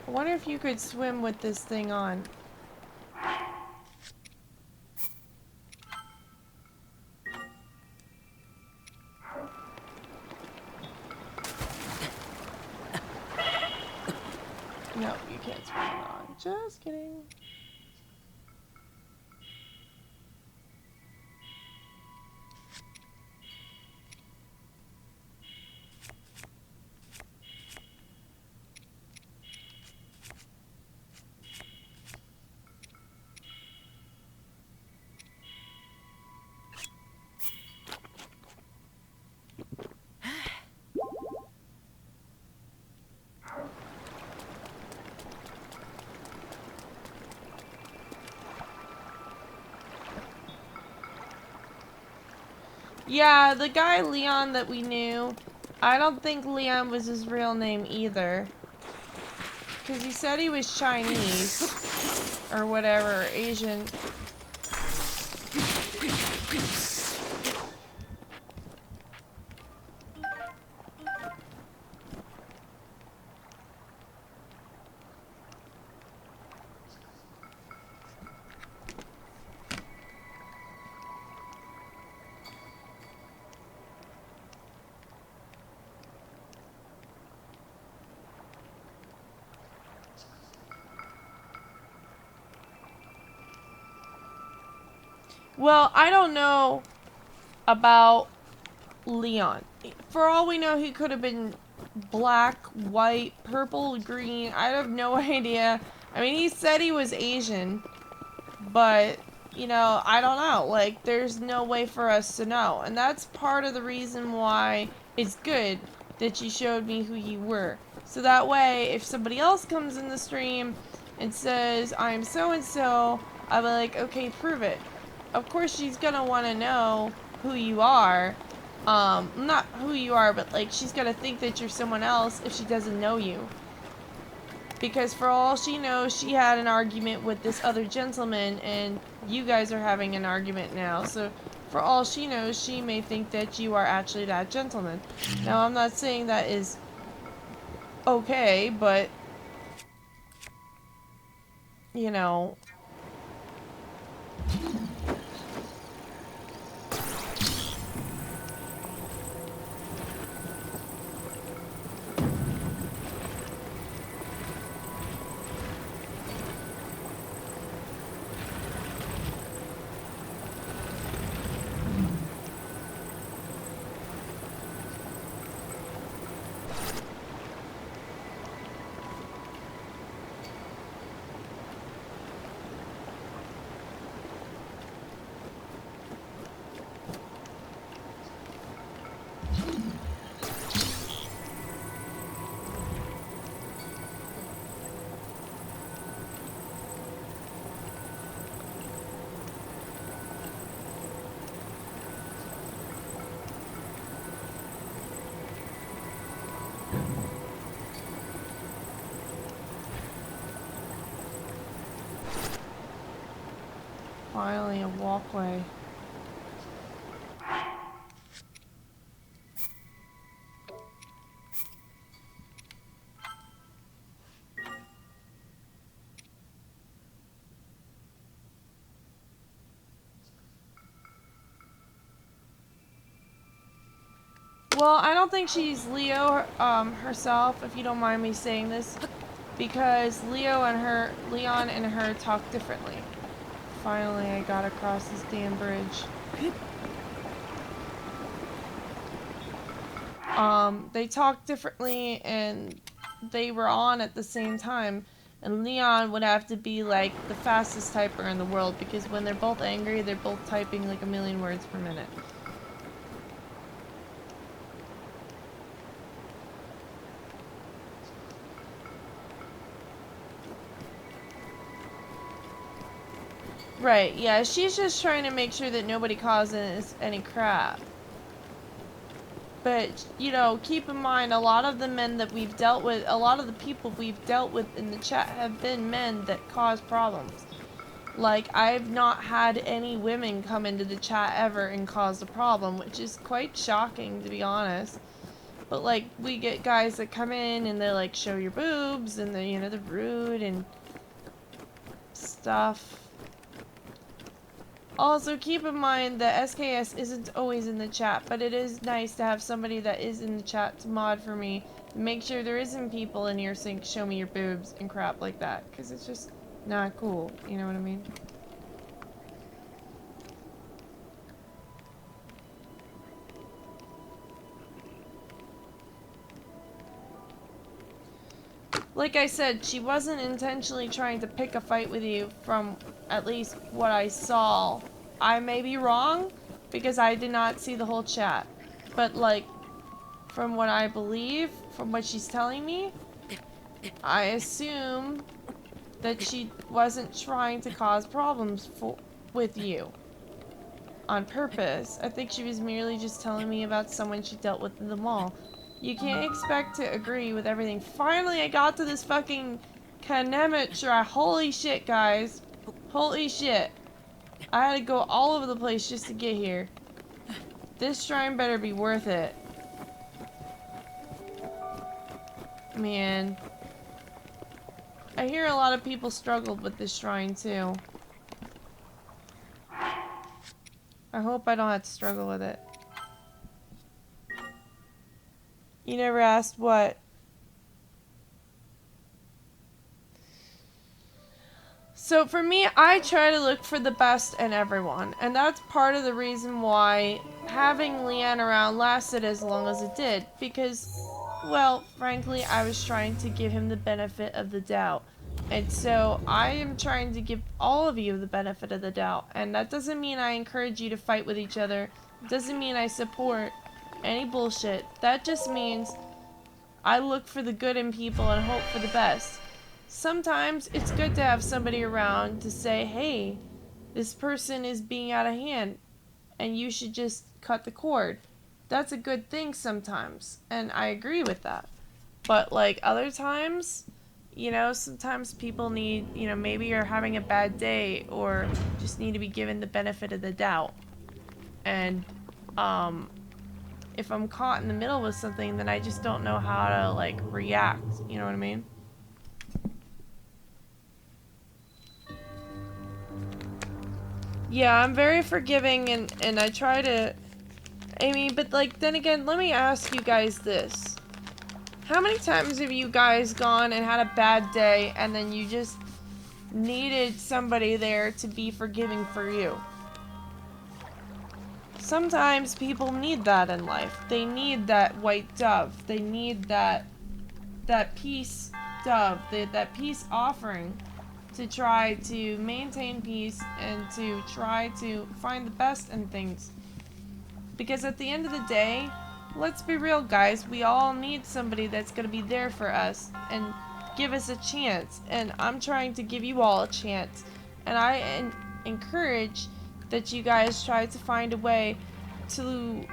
I wonder if you could swim with this thing on. No, you can't swim it on. Just kidding. Yeah, the guy Leon that we knew, I don't think Leon was his real name either. Because he said he was Chinese. Or whatever, Asian. Well, I don't know about Leon. For all we know, he could have been black, white, purple, green. I have no idea. I mean, he said he was Asian, but, you know, I don't know. Like, there's no way for us to know. And that's part of the reason why it's good that you showed me who you were. So that way, if somebody else comes in the stream and says, I'm so-and-so, I'll be like, okay, prove it. Of course, she's gonna want to know who you are. Not who you are, but, like, she's gonna think that you're someone else if she doesn't know you. Because for all she knows, she had an argument with this other gentleman, and you guys are having an argument now. So, for all she knows, she may think that you are actually that gentleman. Now, I'm not saying that is okay, but, you know... Finally, a walkway. Well, I don't think she's Leo herself, if you don't mind me saying this, because Leon and her talk differently. Finally, I got across this damn bridge. They talk differently, and they were on at the same time. And Leon would have to be like the fastest typer in the world, because when they're both angry, they're both typing like 1,000,000 words per minute. Right, yeah, she's just trying to make sure that nobody causes any crap. But, you know, keep in mind, a lot of the men that we've dealt with, a lot of the people we've dealt with in the chat have been men that cause problems. Like, I've not had any women come into the chat ever and cause a problem, which is quite shocking, to be honest. But, like, we get guys that come in and they like, show your boobs, and they're, you know, they're rude and stuff. Also, keep in mind that SKS isn't always in the chat, but it is nice to have somebody that is in the chat to mod for me. Make sure there isn't people in here saying, show me your boobs and crap like that, because it's just not cool, you know what I mean? Like I said, she wasn't intentionally trying to pick a fight with you from at least what I saw. I may be wrong, because I did not see the whole chat. But, like, from what I believe, from what she's telling me, I assume that she wasn't trying to cause problems with you on purpose. I think she was merely just telling me about someone she dealt with in the mall. You can't expect to agree with everything. Finally, I got to this fucking Kanemet shrine. Holy shit, guys. Holy shit. I had to go all over the place just to get here. This shrine better be worth it. Man. I hear a lot of people struggled with this shrine, too. I hope I don't have to struggle with it. You never asked what? So for me, I try to look for the best in everyone, and that's part of the reason why having Leanne around lasted as long as it did, because, well, frankly, I was trying to give him the benefit of the doubt. And so I am trying to give all of you the benefit of the doubt, and that doesn't mean I encourage you to fight with each other. It doesn't mean I support any bullshit. That just means I look for the good in people and hope for the best. Sometimes it's good to have somebody around to say, hey, this person is being out of hand and you should just cut the cord. That's a good thing sometimes, and I agree with that. But like other times, you know, sometimes people need, you know, maybe you're having a bad day or just need to be given the benefit of the doubt. And if I'm caught in the middle with something, then I just don't know how to like react, you know what I mean? Yeah, I'm very forgiving and I try to... I mean, but like, then again, let me ask you guys this. How many times have you guys gone and had a bad day and then you just needed somebody there to be forgiving for you? Sometimes people need that in life. They need that white dove. They need that peace dove, that peace offering to try to maintain peace and to try to find the best in things. Because at the end of the day, let's be real, guys, we all need somebody that's going to be there for us and give us a chance. And I'm trying to give you all a chance. And I encourage that you guys try to find a way to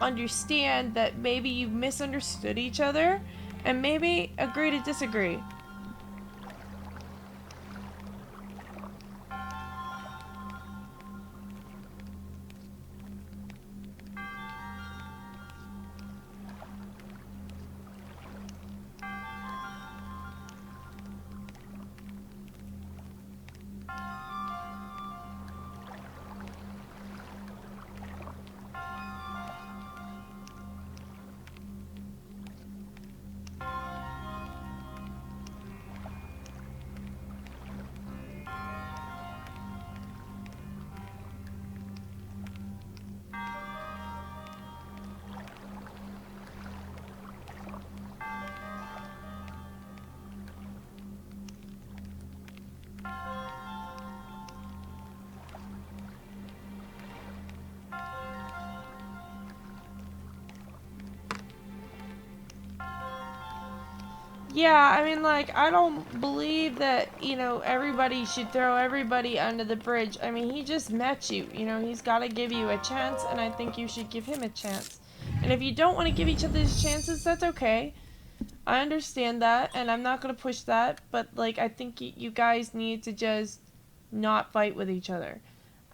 understand that maybe you've misunderstood each other and maybe agree to disagree. Yeah, I mean, like, I don't believe that, you know, everybody should throw everybody under the bridge. I mean, he just met you, you know, he's got to give you a chance, and I think you should give him a chance. And if you don't want to give each other chances, that's okay. I understand that, and I'm not going to push that, but, like, I think you guys need to just not fight with each other.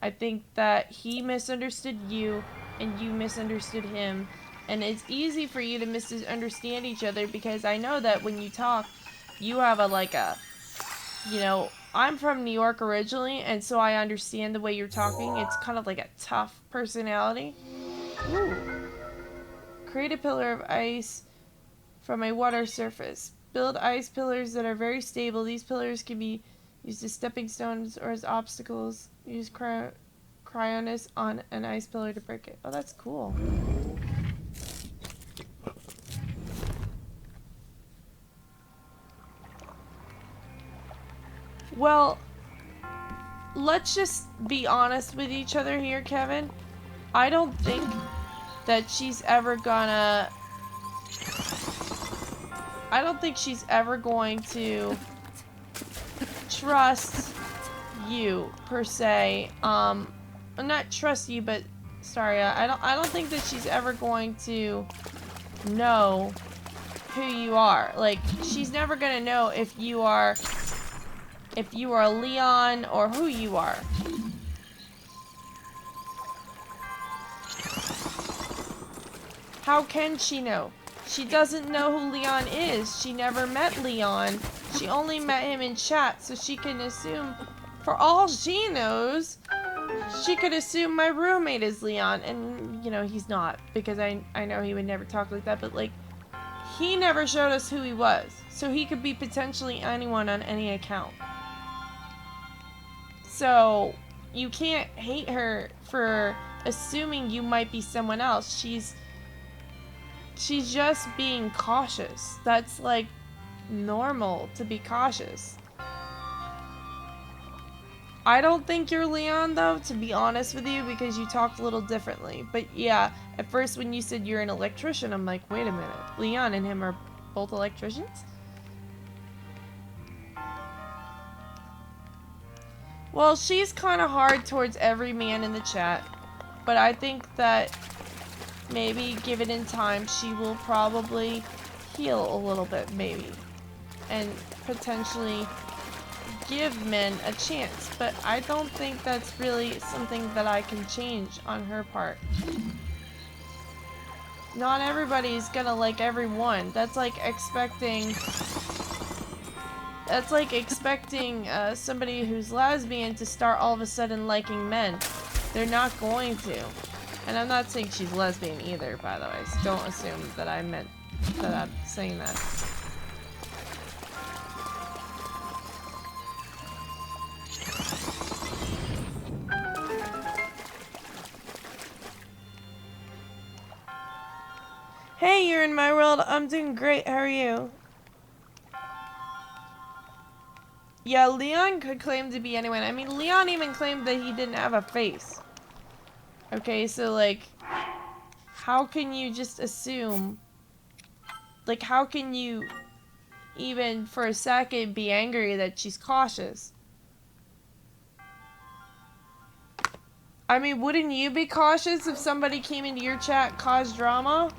I think that he misunderstood you, and you misunderstood him, and it's easy for you to misunderstand each other because I know that when you talk, you have you know, I'm from New York originally, and so I understand the way you're talking. It's kind of like a tough personality. Ooh. Create a pillar of ice from a water surface. Build ice pillars that are very stable. These pillars can be used as stepping stones or as obstacles. Use cryonis on an ice pillar to break it. Oh, that's cool. Well, let's just be honest with each other here, Kevin. I don't think that she's ever gonna... I don't think she's ever going to trust you, per se. Not trust you, but... Sorry, I don't think that she's ever going to know who you are. Like, she's never gonna know if you are Leon or who you are. How can she know? She doesn't know who Leon is. She never met Leon. She only met him in chat, so she can assume, for all she knows, she could assume my roommate is Leon, and, you know, he's not, because I know he would never talk like that, but, like, he never showed us who he was, so he could be potentially anyone on any account. So, you can't hate her for assuming you might be someone else. She's just being cautious. That's, like, normal to be cautious. I don't think you're Leon, though, to be honest with you, because you talked a little differently. But yeah, at first when you said you're an electrician, I'm like, wait a minute. Leon and him are both electricians? Well, she's kind of hard towards every man in the chat. But I think that maybe, given in time, she will probably heal a little bit, maybe. And potentially give men a chance, but I don't think that's really something that I can change on her part. Not everybody's gonna like everyone. That's like expecting somebody who's lesbian to start all of a sudden liking men. They're not going to. And I'm not saying she's lesbian either, by the way, so don't assume that I'm saying that. Hey, you're in my world. I'm doing great. How are you? Yeah, Leon could claim to be anyone. I mean, Leon even claimed that he didn't have a face. Okay, so, like, how can you just assume? Like, how can you even for a second be angry that she's cautious? I mean, wouldn't you be cautious if somebody came into your chat and caused drama?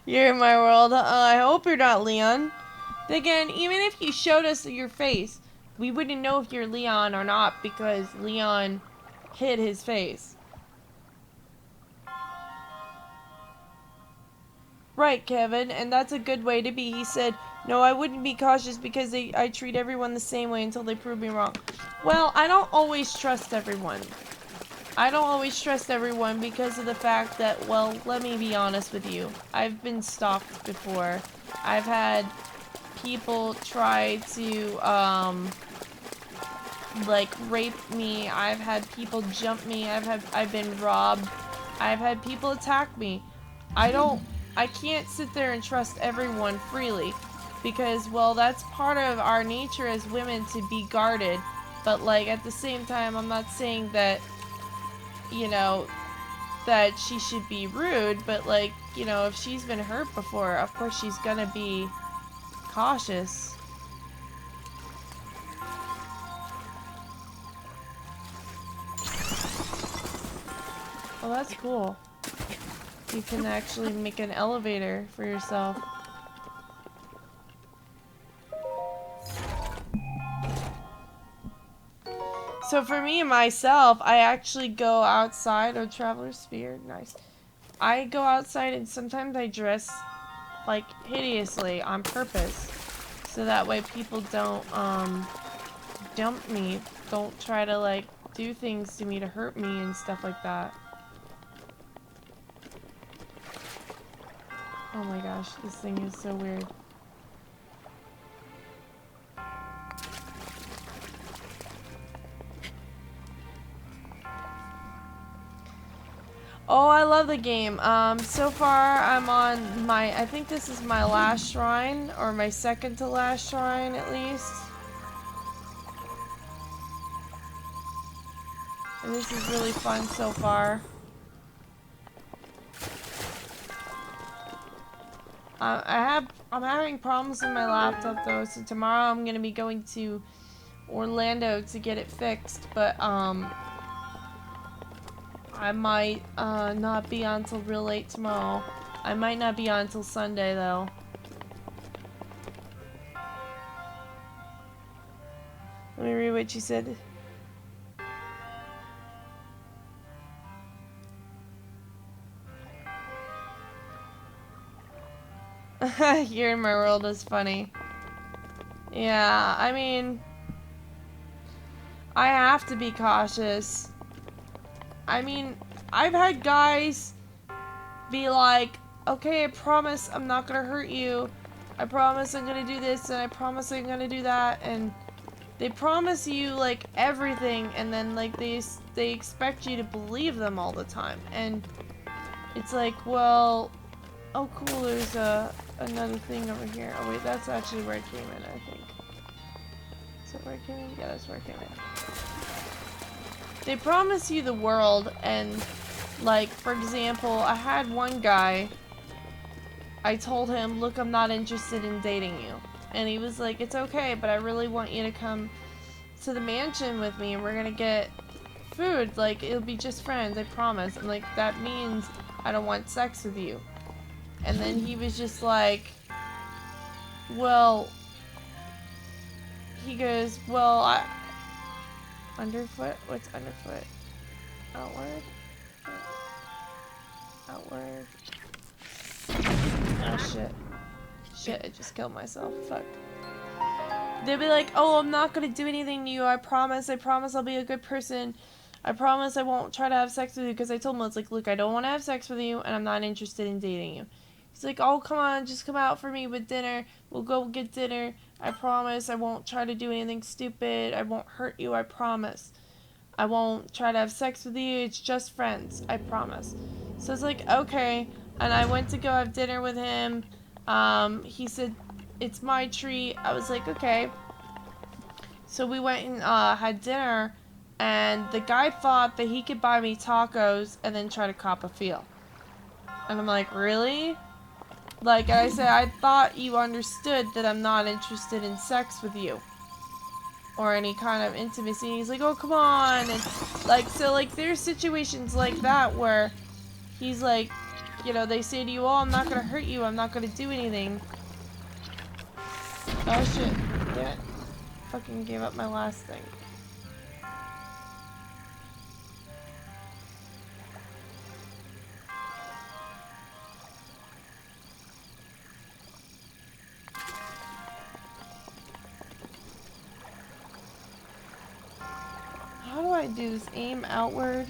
You're in my world. I hope you're not Leon. Again, even if you showed us your face, we wouldn't know if you're Leon or not because Leon hid his face. Right, Kevin, and that's a good way to be. He said, no, I wouldn't be cautious because I treat everyone the same way until they prove me wrong. Well, I don't always trust everyone. I don't always trust everyone because of the fact that, well, let me be honest with you. I've been stalked before. I've had people try to, like, rape me. I've had people jump me. I've been robbed. I've had people attack me. I can't sit there and trust everyone freely because, well, that's part of our nature as women to be guarded. But, like, at the same time, I'm not saying that, you know, that she should be rude, but, like, you know, if she's been hurt before, of course she's gonna be cautious. Oh, that's cool. You can actually make an elevator for yourself. So for me and myself, I actually go outside. Oh, Traveler's Sphere, nice. I go outside and sometimes I dress like hideously on purpose. So that way people don't dump me. Don't try to like do things to me to hurt me and stuff like that. Oh my gosh, this thing is so weird. Oh, I love the game. So far I'm on my, I think this is my last shrine, or my second to last shrine at least. And this is really fun so far. I'm having problems with my laptop though, so tomorrow I'm gonna be going to Orlando to get it fixed, but I might not be on till real late tomorrow. I might not be on till Sunday though. Let me read what you said. You're in my world is funny. Yeah, I mean, I have to be cautious. I mean, I've had guys be like, okay, I promise I'm not gonna hurt you. I promise I'm gonna do this, and I promise I'm gonna do that, and they promise you like everything, and then like they expect you to believe them all the time, and it's like, well, oh cool, there's another thing over here. Oh wait, that's actually where I came in, I think. Is that where I came in? Yeah, that's where I came in. They promise you the world, and like, for example, I had one guy, I told him, look, I'm not interested in dating you. And he was like, it's okay, but I really want you to come to the mansion with me, and we're gonna get food. Like, it'll be just friends, I promise. And like, that means I don't want sex with you. And then he was just like, well, he goes, well, underfoot? What's underfoot? Outward? Outward. Oh shit. Shit, I just killed myself. Fuck. They'll be like, oh, I'm not gonna do anything to you. I promise I'll be a good person. I promise I won't try to have sex with you, because I told him, it's like, look, I don't want to have sex with you, and I'm not interested in dating you. He's like, oh, come on, just come out for me with dinner. We'll go get dinner. I promise I won't try to do anything stupid. I won't hurt you, I promise. I won't try to have sex with you. It's just friends, I promise. So it's like, okay. And I went to go have dinner with him. He said, it's my treat. I was like, okay. So we went and had dinner, and the guy thought that he could buy me tacos and then try to cop a feel. And I'm like, really? Like I said, I thought you understood that I'm not interested in sex with you, or any kind of intimacy. And he's like, oh, come on. And like, so like, there's situations like that where he's like, you know, they say to you, oh, I'm not gonna hurt you, I'm not gonna do anything. Oh shit, damn it. Fucking gave up my last thing. How do I do this? Aim outward?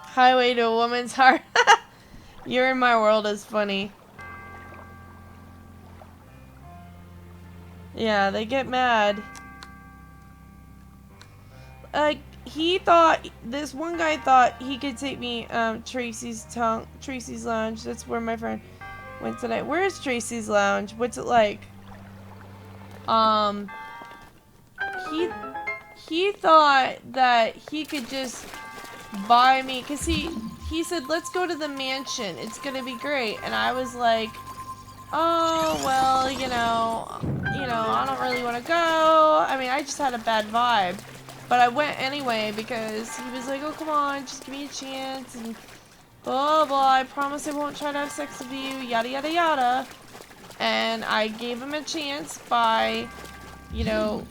Highway to a woman's heart. You're in my world is funny. Yeah, they get mad. Like, this one guy thought he could take me, Tracy's Lounge. That's where my friend went tonight. Where is Tracy's Lounge? What's it like? He thought that he could just buy me, cause he said, let's go to the mansion. It's gonna be great. And I was like, oh, well, you know, I don't really want to go. I mean, I just had a bad vibe. But I went anyway because he was like, oh, come on, just give me a chance. And blah, blah, I promise I won't try to have sex with you, yada, yada, yada. And I gave him a chance by, you know,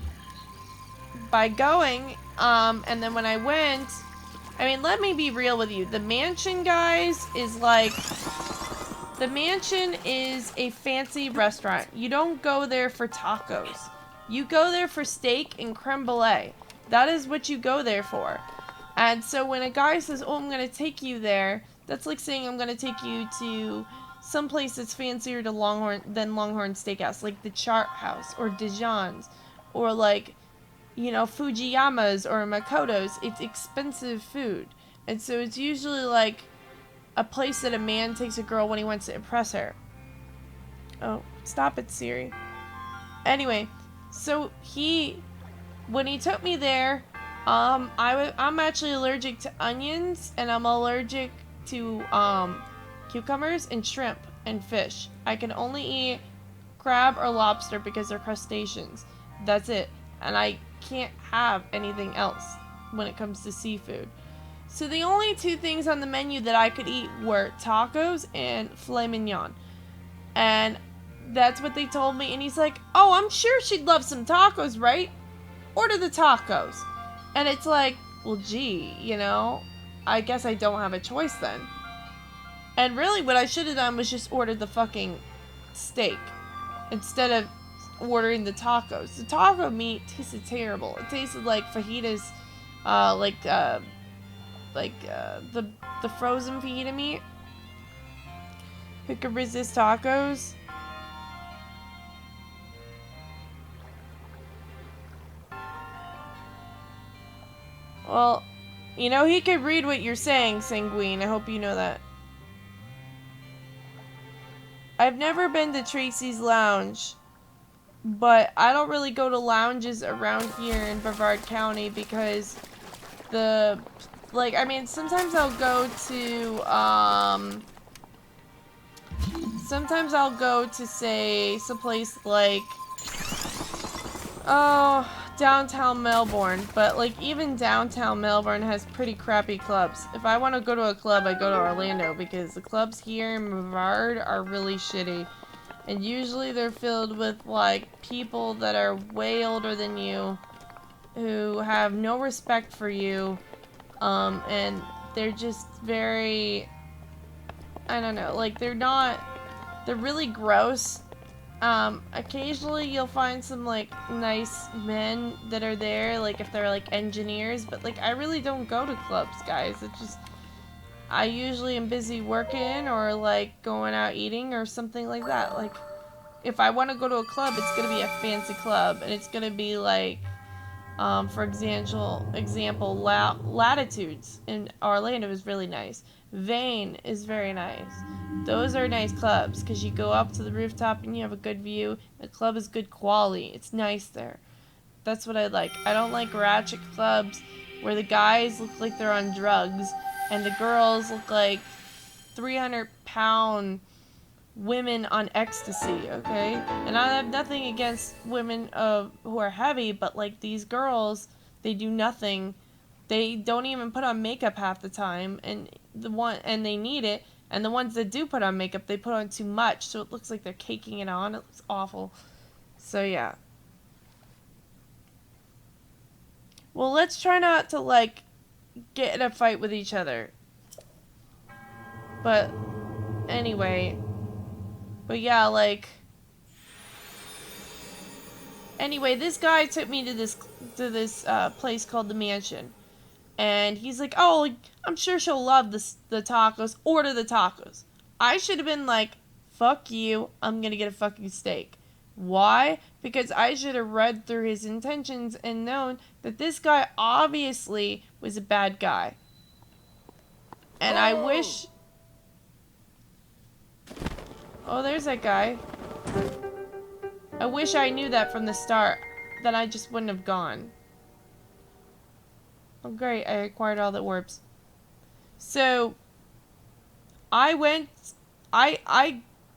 by going. And then when I went, I mean, let me be real with you. The mansion, guys, is like... The mansion is a fancy restaurant. You don't go there for tacos. You go there for steak and creme brulee. That is what you go there for. And so when a guy says, oh, I'm going to take you there, that's like saying I'm going to take you to some place that's fancier than Longhorn Steakhouse, like the Chart House or Dijon's or like, you know, Fujiyama's or Makoto's. It's expensive food. And so it's usually like a place that a man takes a girl when he wants to impress her. Oh, stop it, Siri. Anyway, so when he took me there, I'm actually allergic to onions, and I'm allergic to, cucumbers and shrimp and fish. I can only eat crab or lobster because they're crustaceans. That's it. And I can't have anything else when it comes to seafood. So the only two things on the menu that I could eat were tacos and filet mignon. And that's what they told me. And he's like, oh, I'm sure she'd love some tacos, right? Order the tacos. And it's like, well, gee, you know, I guess I don't have a choice then. And really what I should have done was just ordered the fucking steak instead of ordering the tacos. The taco meat tasted terrible. It tasted like fajitas, the frozen fajita meat. Who could resist tacos? Well, you know, he could read what you're saying, Sanguine. I hope you know that. I've never been to Tracy's Lounge, but I don't really go to lounges around here in Brevard County because sometimes I'll go to, say, someplace like, downtown Melbourne, but, like, even downtown Melbourne has pretty crappy clubs. If I want to go to a club, I go to Orlando, because the clubs here in Brevard are really shitty. And usually they're filled with, like, people that are way older than you, who have no respect for you, and they're just very, I don't know, like, they're really gross. Occasionally you'll find some, like, nice men that are there, like, if they're, like, engineers, but, like, I really don't go to clubs, guys. It's just, I usually am busy working or, like, going out eating or something like that. Like, if I want to go to a club, it's gonna be a fancy club, and it's gonna be, like, for example, Latitudes in Orlando is really nice. Vane is very nice. Those are nice clubs because you go up to the rooftop and you have a good view. The club is good quality. It's nice there. That's what I like. I don't like ratchet clubs where the guys look like they're on drugs and the girls look like 300-pound women on ecstasy, okay? And I have nothing against women who are heavy, but like these girls, they do nothing. They don't even put on makeup half the time, and they need it. And the ones that do put on makeup, they put on too much, so it looks like they're caking it on. It looks awful. So yeah. Well, let's try not to like get in a fight with each other. But anyway, but yeah, like anyway, this guy took me to this place called the Mansion. And he's like, "Oh, like, I'm sure she'll love the tacos. Order the tacos." I should have been like, "Fuck you. I'm going to get a fucking steak." Why? Because I should have read through his intentions and known that this guy obviously was a bad guy. And I wish... Oh, there's that guy. I wish I knew that from the start. Then I just wouldn't have gone. Oh, great. I acquired all the orbs. So, I went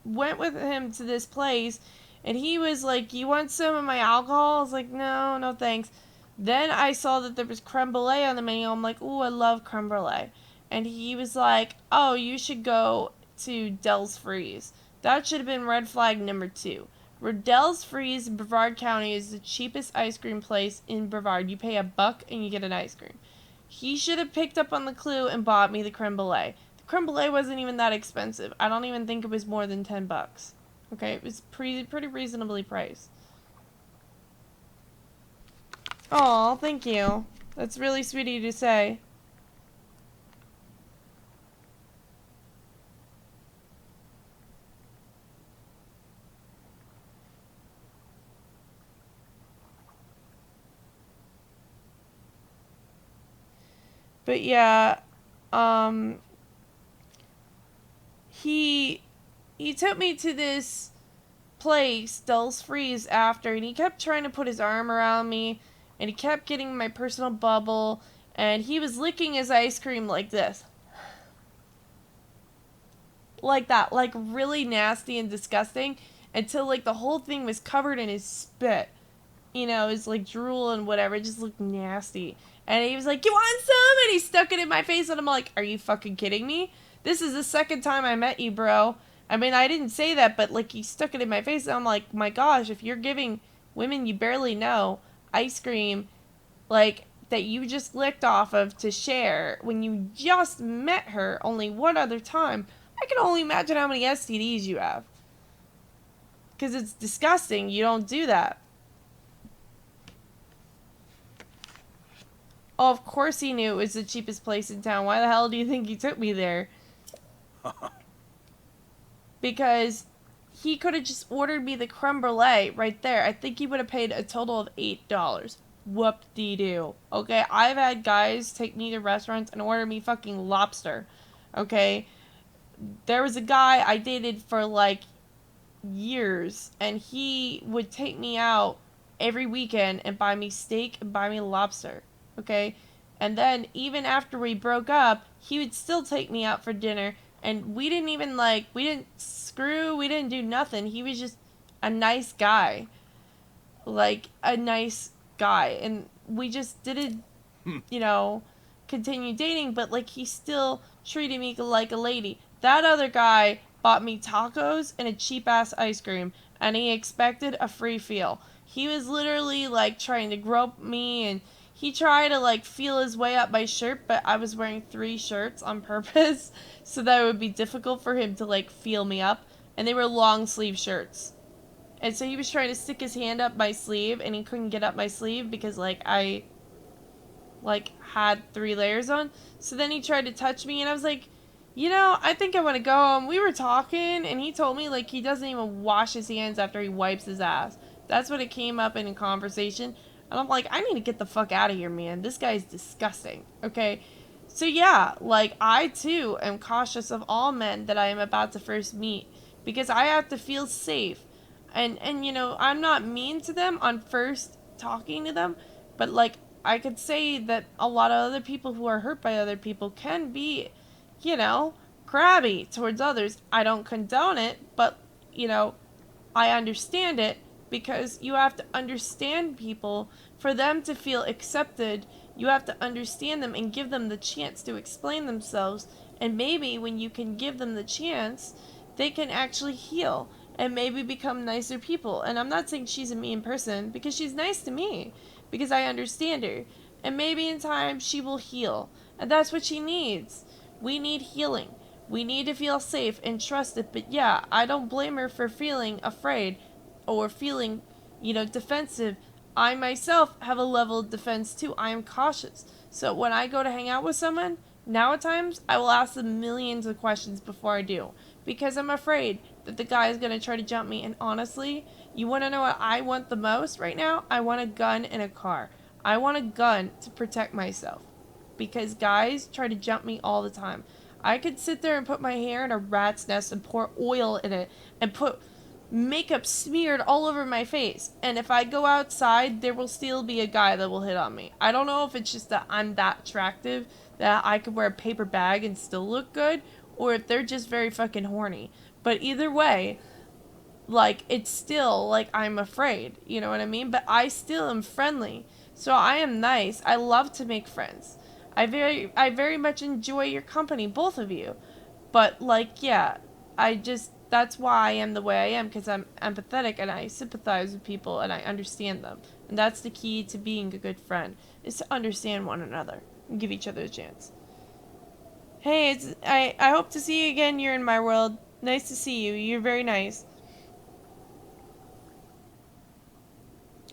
with him to this place, and he was like, "You want some of my alcohol?" I was like, "No, no thanks." Then I saw that there was creme brulee on the menu. I'm like, "Ooh, I love creme brulee." And he was like, "Oh, you should go to Dell's Freeze." That should have been red flag number 2. Dell's Freeze in Brevard County is the cheapest ice cream place in Brevard. You pay $1 and you get an ice cream. He should have picked up on the clue and bought me the creme brulee. The creme brulee wasn't even that expensive. I don't even think it was more than $10. Okay, it was pretty reasonably priced. Oh, thank you. That's really sweet of you to say. But yeah, he took me to this place, Dell's Freeze, after, and he kept trying to put his arm around me, and he kept getting my personal bubble, and he was licking his ice cream like this. Like that, like really nasty and disgusting, until like the whole thing was covered in his spit. You know, his like drool and whatever, it just looked nasty. And he was like, "You want some?" And he stuck it in my face, and I'm like, "Are you fucking kidding me? This is the second time I met you, bro." I mean, I didn't say that, but like he stuck it in my face, and I'm like, "My gosh, if you're giving women you barely know ice cream, like that you just licked off of to share when you just met her only one other time, I can only imagine how many STDs you have. Because it's disgusting. You don't do that." Oh, of course he knew it was the cheapest place in town. Why the hell do you think he took me there? Because he could have just ordered me the creme brulee right there. I think he would have paid a total of $8. Whoop-de-doo. Okay, I've had guys take me to restaurants and order me fucking lobster. Okay? There was a guy I dated for like years, and he would take me out every weekend and buy me steak and buy me lobster. Okay? And then even after we broke up, he would still take me out for dinner, and we didn't even like, we didn't screw, we didn't do nothing. He was just a nice guy. Like a nice guy, and we just didn't, you know, continue dating, but like he still treated me like a lady. That other guy bought me tacos and a cheap ass ice cream, and he expected a free feel. He was literally like trying to grope me, and he tried to like feel his way up my shirt, but I was wearing 3 shirts on purpose so that it would be difficult for him to like feel me up, and they were long sleeve shirts. And so he was trying to stick his hand up my sleeve, and he couldn't get up my sleeve because like I like had 3 layers on. So then he tried to touch me, and I was like, "You know, I think I want to go home." We were talking, and he told me like he doesn't even wash his hands after he wipes his ass. That's what it came up in a conversation. And I'm like, "I need to get the fuck out of here, man. This guy's disgusting." Okay? So yeah, like I too am cautious of all men that I am about to first meet, because I have to feel safe. And you know, I'm not mean to them on first talking to them, but like I could say that a lot of other people who are hurt by other people can be, you know, crabby towards others. I don't condone it, but, you know, I understand it because you have to understand people for them to feel accepted. You have to understand them and give them the chance to explain themselves. And maybe when you can give them the chance, they can actually heal and maybe become nicer people. And I'm not saying she's a mean person because she's nice to me because I understand her. And maybe in time she will heal. And that's what she needs. We need healing. We need to feel safe and trusted. But yeah, I don't blame her for feeling afraid or feeling, defensive. I myself have a level of defense too. I am cautious. So when I go to hang out with someone, now at times, I will ask them millions of questions before I do. Because I'm afraid that the guy is going to try to jump me. And honestly, you want to know what I want the most right now? I want a gun in a car. I want a gun to protect myself. Because guys try to jump me all the time. I could sit there and put my hair in a rat's nest and pour oil in it and put makeup smeared all over my face. And if I go outside, there will still be a guy that will hit on me. I don't know if it's just that I'm that attractive that I could wear a paper bag and still look good, or if they're just very fucking horny. But either way, like, it's still, like, I'm afraid. You know what I mean? But I still am friendly. So I am nice. I love to make friends. I very much enjoy your company, both of you. But, like, yeah, that's why I am the way I am, because I'm empathetic and I sympathize with people and I understand them. And that's the key to being a good friend, is to understand one another and give each other a chance. Hey, I hope to see you again. You're in my world. Nice to see you. You're very nice.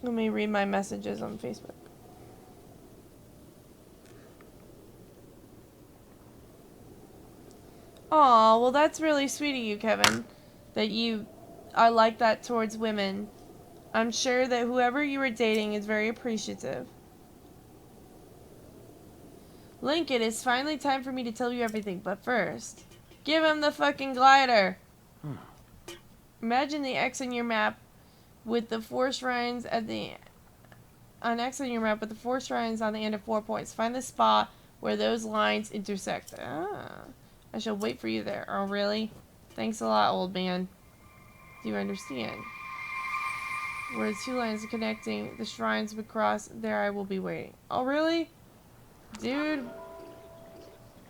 Let me read my messages on Facebook. Aw, well that's really sweet of you, Kevin. That you are like that towards women. I'm sure that whoever you were dating is very appreciative. Lincoln, it's finally time for me to tell you everything, but first, give him the fucking glider! Imagine the X on your map with the 4 shrines at the... An X on your map with the 4 shrines on the end of 4 points. Find the spot where those lines intersect. Ah. I shall wait for you there. Oh, really? Thanks a lot, old man. Do you understand? Where the 2 lines connecting the shrines would cross, there I will be waiting. Oh, really? Dude.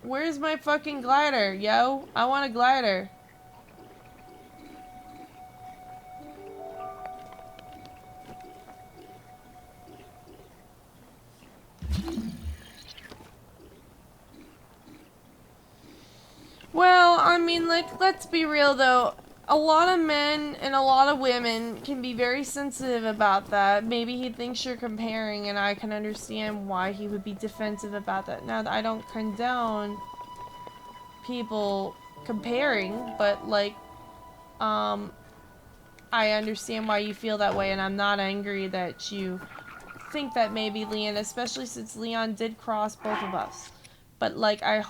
Where's my fucking glider, yo? I want a glider. Well, I mean, like, let's be real, though. A lot of men and a lot of women can be very sensitive about that. Maybe he thinks you're comparing, and I can understand why he would be defensive about that. Now, I don't condone people comparing, but, like, I understand why you feel that way, and I'm not angry that you think that maybe Leon, especially since Leon did cross both of us. But, like, I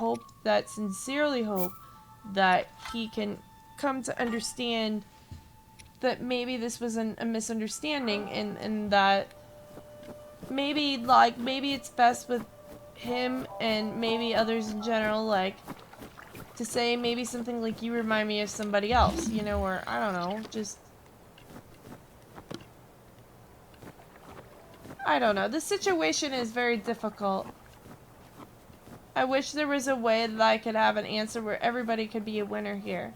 sincerely hope that he can come to understand that maybe this was a misunderstanding, and that maybe it's best with him and maybe others in general, like, to say maybe something like, you remind me of somebody else, or I don't know, just... I don't know. The situation is very difficult. I wish there was a way that I could have an answer where everybody could be a winner here.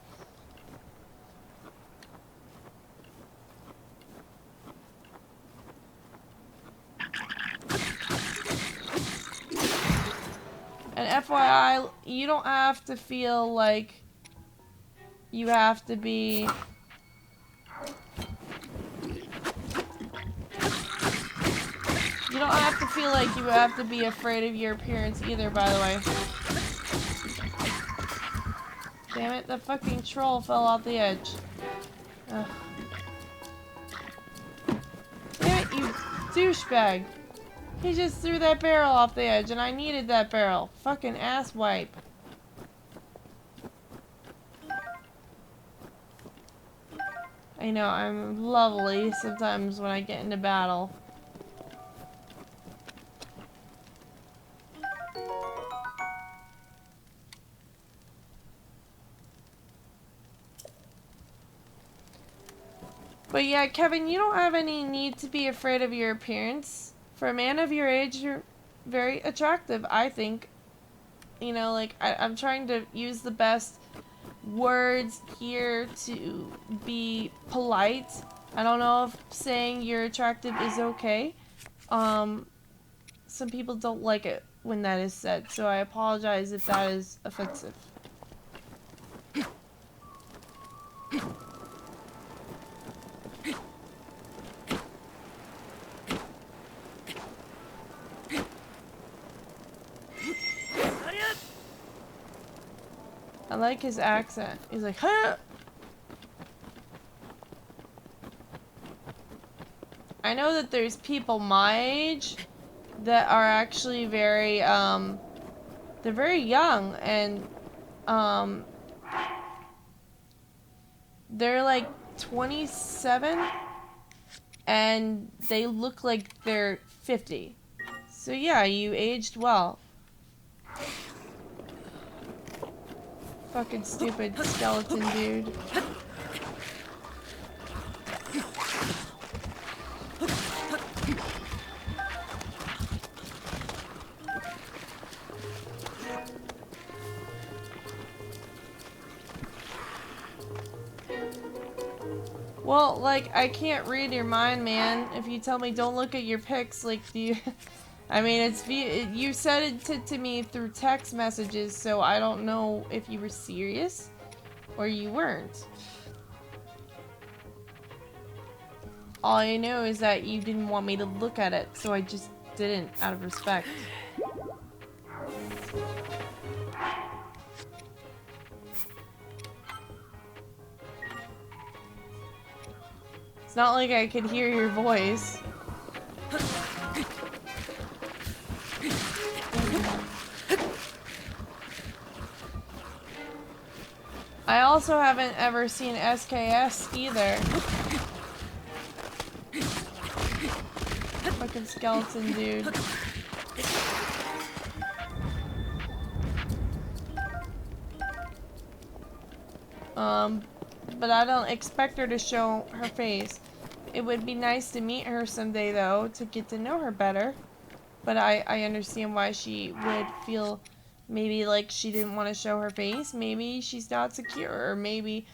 And FYI, you don't have to feel like you have to be... You don't have to feel like you have to be afraid of your appearance either, by the way. Damn it, the fucking troll fell off the edge. Ugh. Damn it, you douchebag. He just threw that barrel off the edge, and I needed that barrel. Fucking asswipe. I know, I'm lovely sometimes when I get into battle. But yeah, Kevin, you don't have any need to be afraid of your appearance. For a man of your age, you're very attractive, I think. You know, like, I'm trying to use the best words here to be polite. I don't know if saying you're attractive is okay. Some people don't like it when that is said, so I apologize if that is offensive. I like his accent. He's like, huh? I know that there's people my age that are actually very, they're very young, and, they're like 27, and they look like they're 50. So yeah, you aged well. Fucking stupid skeleton dude. Well, like, I can't read your mind, man. If you tell me don't look at your pics, like, do you... I mean, you said it to me through text messages, so I don't know if you were serious or you weren't. All I know is that you didn't want me to look at it, so I just didn't, out of respect. It's not like I could hear your voice. I also haven't ever seen SKS either. Fucking skeleton dude. But I don't expect her to show her face. It would be nice to meet her someday, though, to get to know her better. But I understand why she would feel maybe like she didn't want to show her face. Maybe she's not secure, or maybe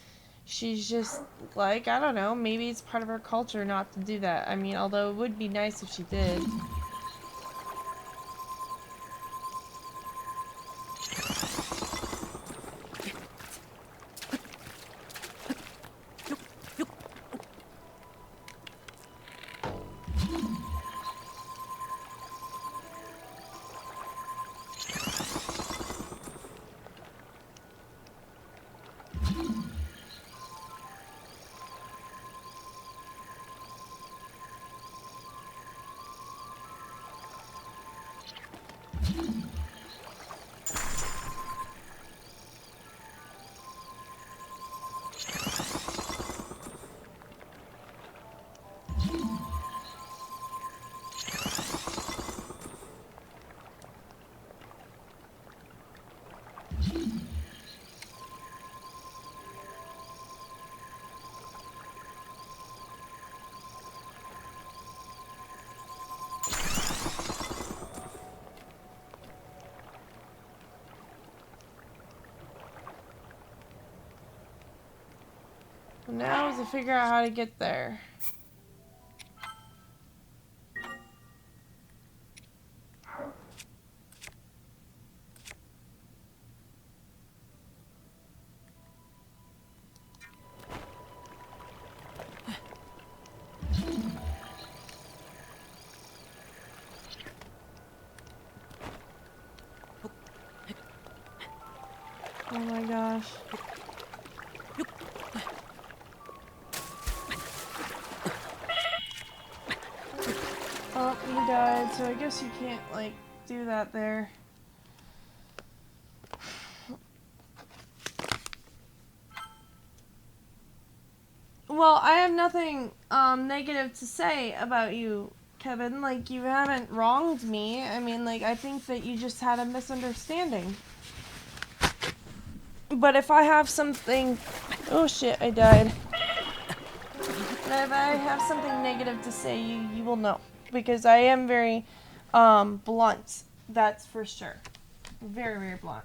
she's just like, I don't know, maybe it's part of her culture not to do that. I mean, although it would be nice if she did. Now is to figure out how to get there. Oh my gosh. Oh, he died, so I guess you can't, like, do that there. Well, I have nothing, negative to say about you, Kevin. Like, you haven't wronged me. I mean, like, I think that you just had a misunderstanding. But if I have something... Oh shit, I died. And if I have something negative to say, you will know. Because I am very blunt. That's for sure. Very, very blunt.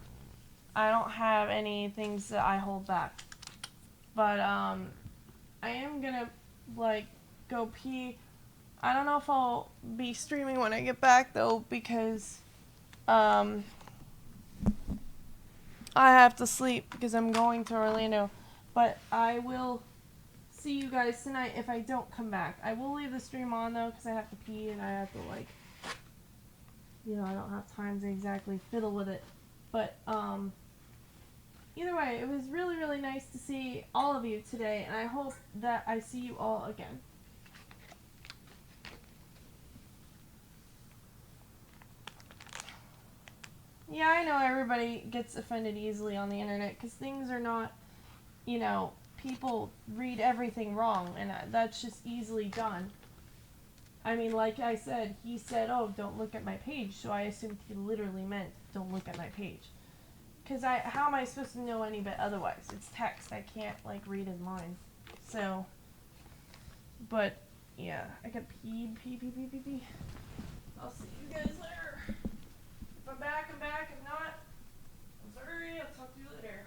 I don't have any things that I hold back. But I am gonna like go pee. I don't know if I'll be streaming when I get back though, because I have to sleep because I'm going to Orlando. But I will see you guys tonight if I don't come back. I will leave the stream on though because I have to pee and I have to like, I don't have time to exactly fiddle with it. But either way, it was really, really nice to see all of you today, and I hope that I see you all again. Yeah, I know everybody gets offended easily on the internet because things are not, people read everything wrong, and that's just easily done. I mean, like I said, he said, oh, don't look at my page, so I assumed he literally meant don't look at my page. Because how am I supposed to know any bit otherwise? It's text. I can't, read his mind. So, but, yeah, I could pee. I'll see you guys later. If I'm back, I'm back. If not, I'm sorry. I'll talk to you later.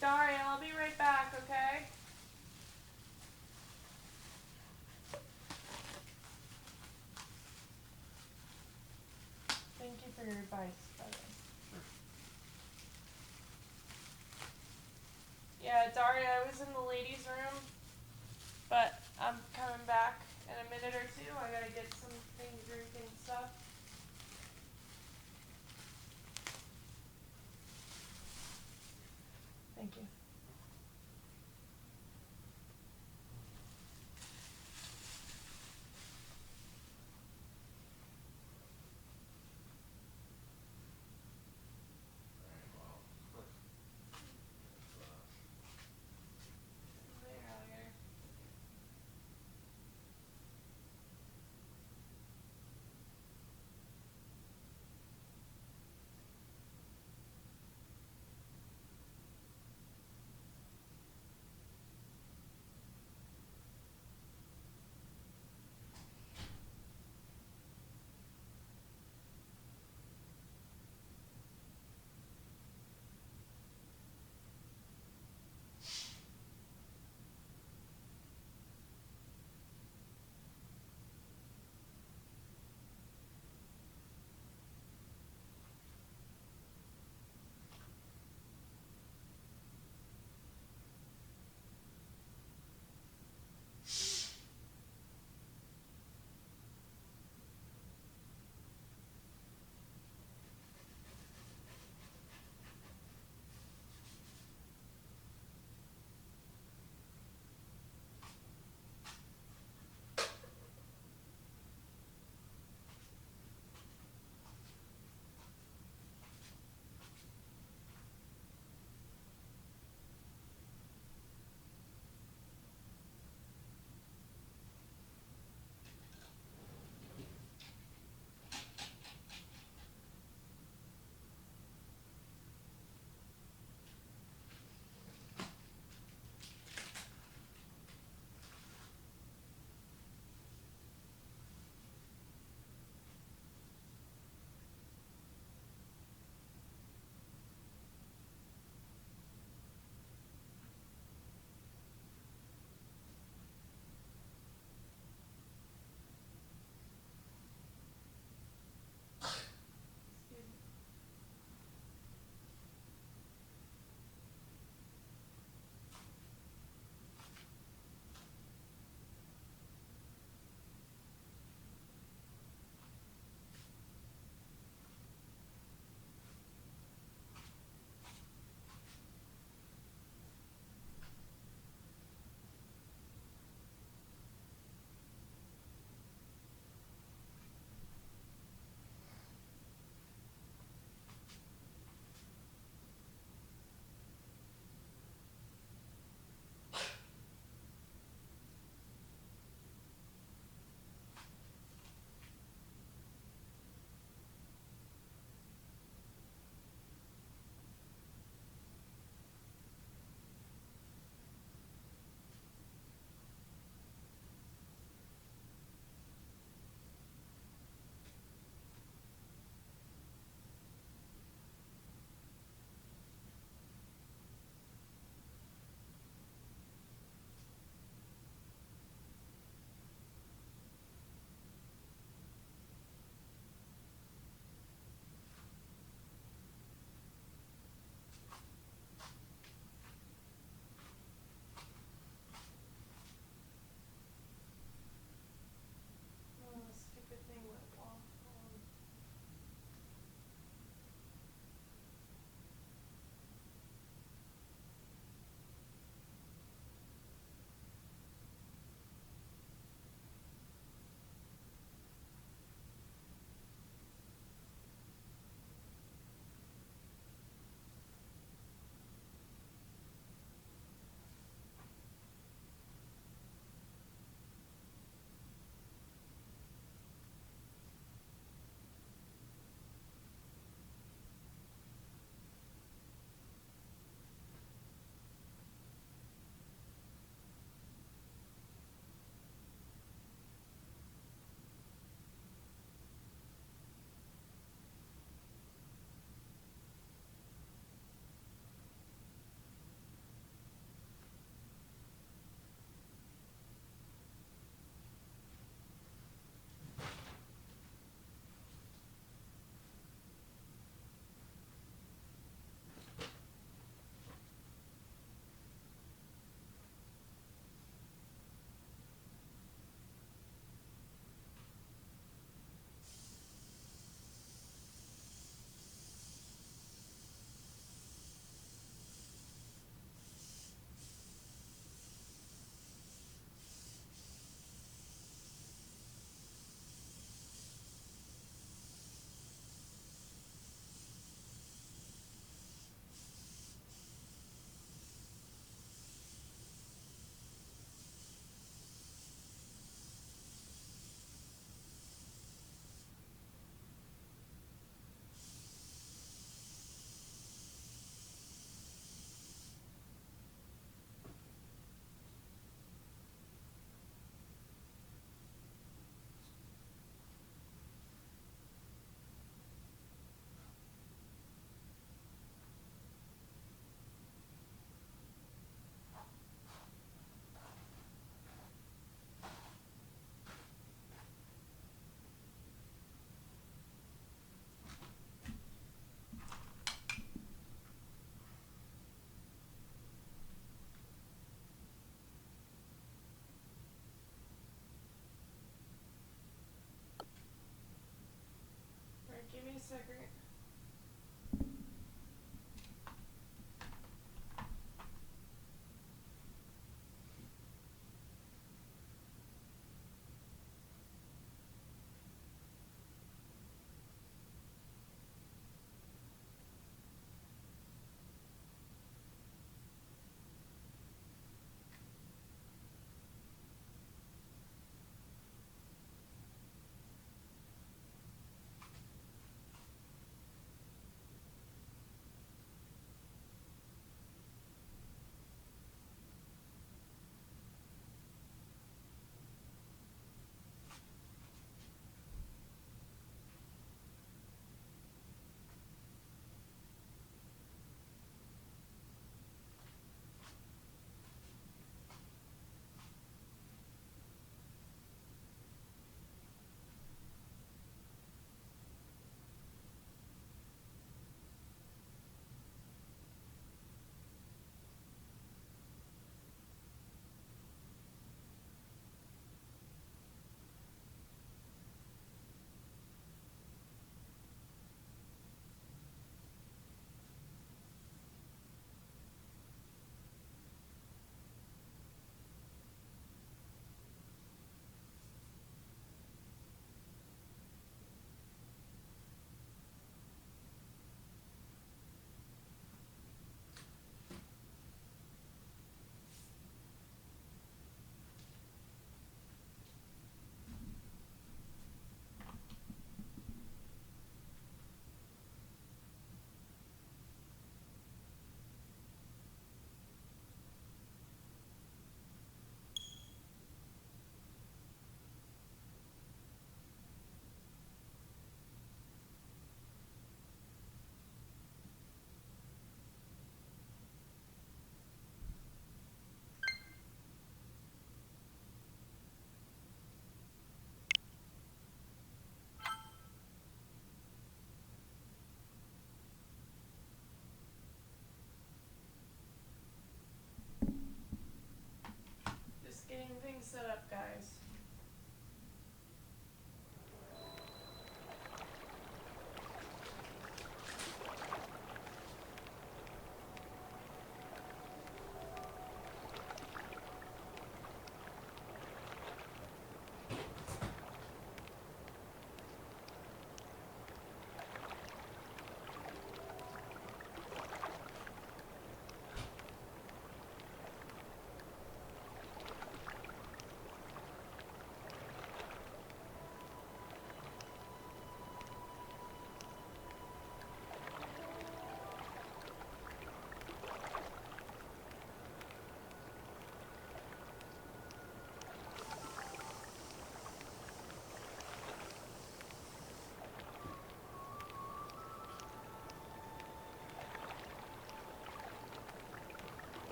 Daria, I'll be right back, okay? Thank you for your advice, by the way. Sure. Yeah, Daria, I was in the ladies' room, but I'm coming back in a minute or two. I gotta get something to drink and stuff. Thank you. Alright, well. Later, alligator.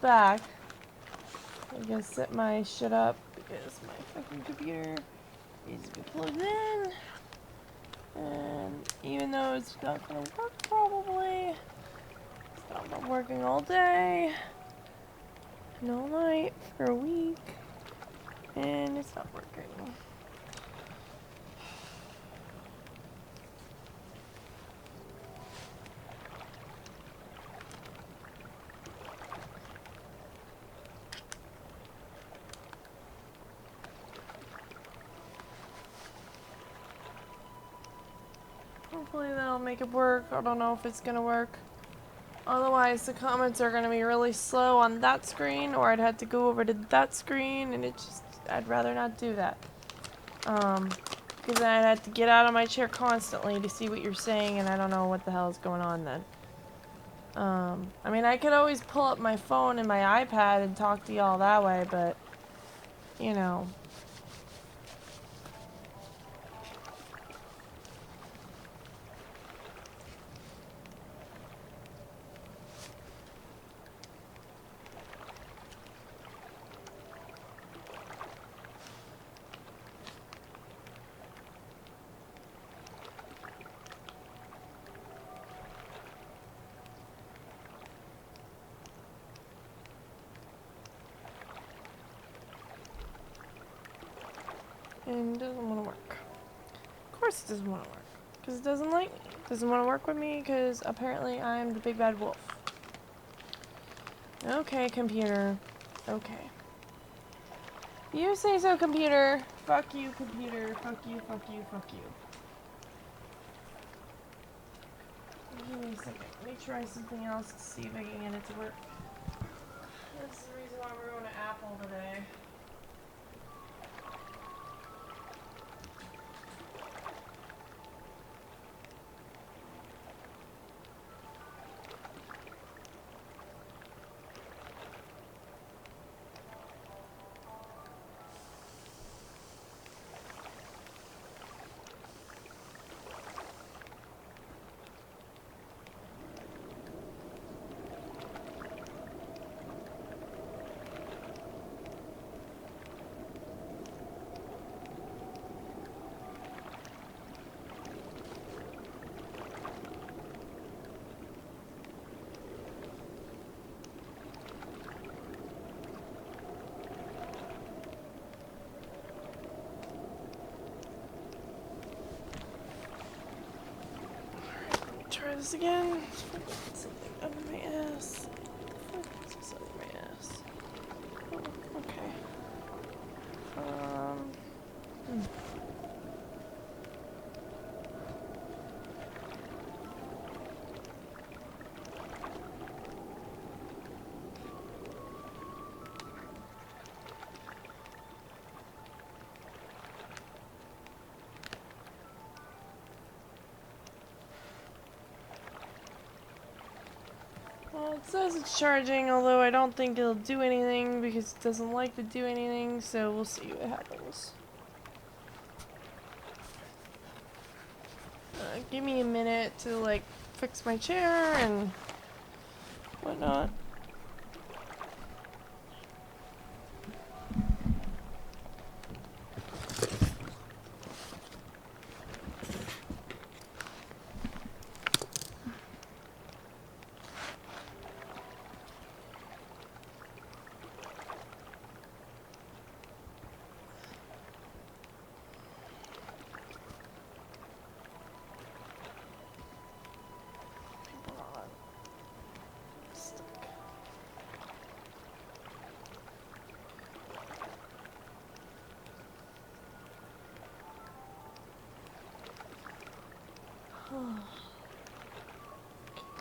back. I'm gonna set my shit up because my fucking computer needs to be plugged in. And even though it's not gonna work probably, it's not been working all day and all night for a week. And it's not working. Hopefully that'll make it work. I don't know if it's gonna work. Otherwise the comments are gonna be really slow on that screen, or I'd have to go over to that screen, and it's just, I'd rather not do that. Because then I'd have to get out of my chair constantly to see what you're saying, and I don't know what the hell is going on then. I mean, I could always pull up my phone and my iPad and talk to y'all that way, but, you know. And it doesn't want to work. Of course it doesn't want to work. Because it doesn't like me. It doesn't want to work with me because apparently I'm the big bad wolf. Okay, computer. Okay. You say so, computer. Fuck you, computer. Fuck you, fuck you, fuck you. Give me a second. Let me try something else to see if I can get it to work. That's the reason why we're going to Apple today. Try this again. Something under my ass. What the fuck is this under my ass? Oh, okay. Well, it says it's charging, although I don't think it'll do anything because it doesn't like to do anything, so we'll see what happens. Give me a minute to, like, fix my chair and whatnot.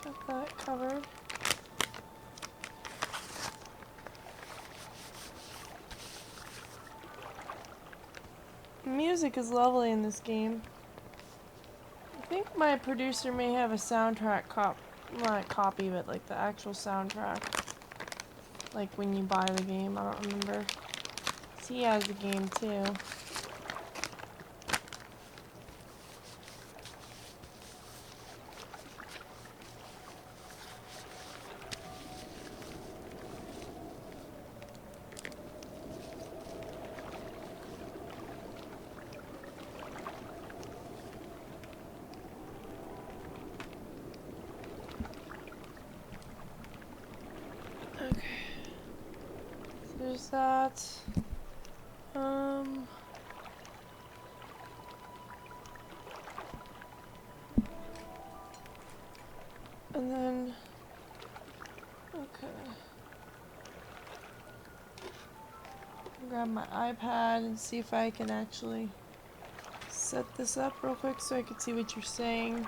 Got that covered. Music is lovely in this game. I think my producer may have a soundtrack not copy, but like the actual soundtrack. Like when you buy the game, I don't remember. He has the game too. that. Um. And then, okay. Grab my iPad and see if I can actually set this up real quick so I can see what you're saying.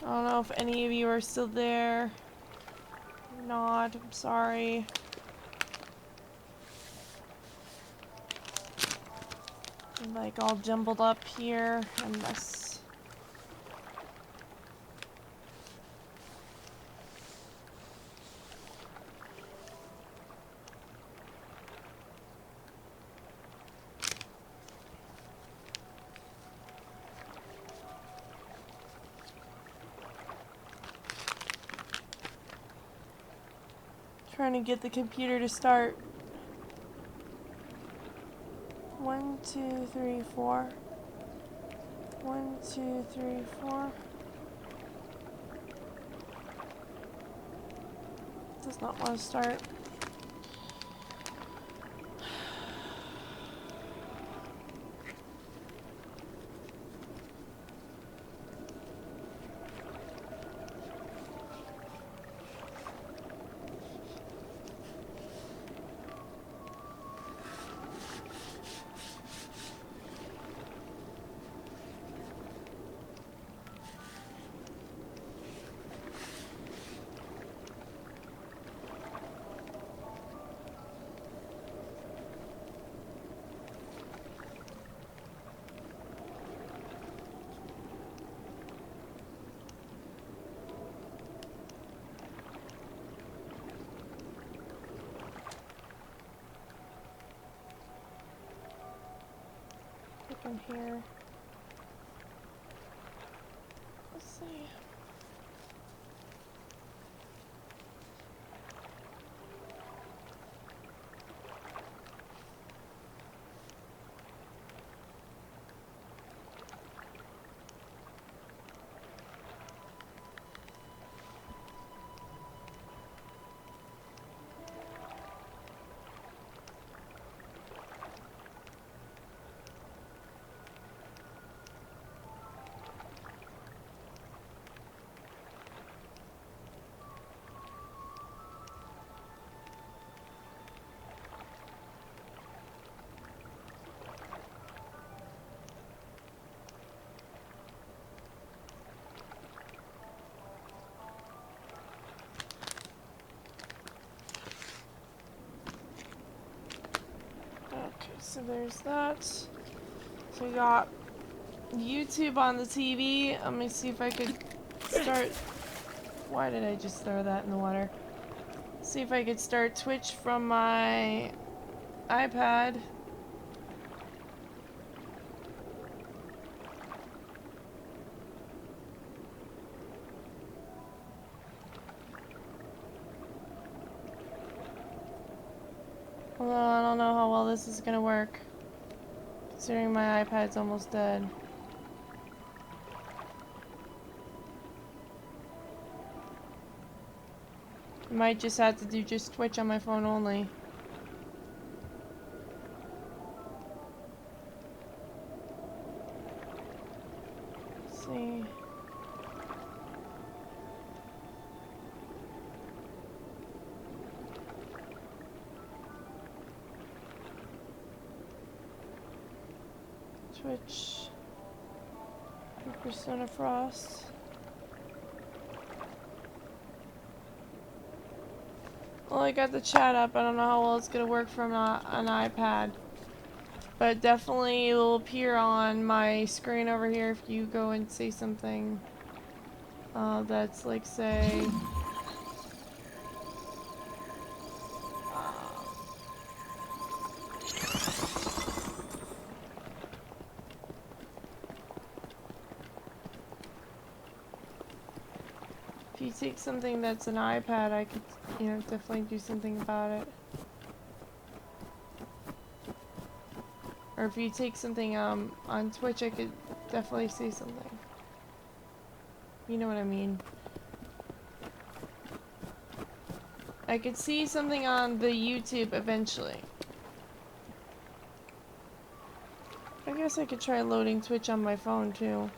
I don't know if any of you are still there. Not, I'm sorry. I'm like all jumbled up here and this. Trying to get the computer to start. 1, 2, 3, 4. 1, 2, 3, 4. Does not want to start. In here. Let's see. Okay, so there's that. So we got YouTube on the TV. Let me see if I could start. Why did I just throw that in the water? See if I could start Twitch from my iPad. Although I don't know how well this is gonna work, considering my iPad's almost dead. I might just have to do just Twitch on my phone only. Let's see. Twitch. Persona Frost. Well, I got the chat up. I don't know how well it's gonna work from an iPad. But definitely it will appear on my screen over here if you go and say something that's like, say... if you take something that's an iPad, I could, definitely do something about it. Or if you take something on Twitch, I could definitely say something. You know what I mean. I could see something on the YouTube eventually. I guess I could try loading Twitch on my phone too.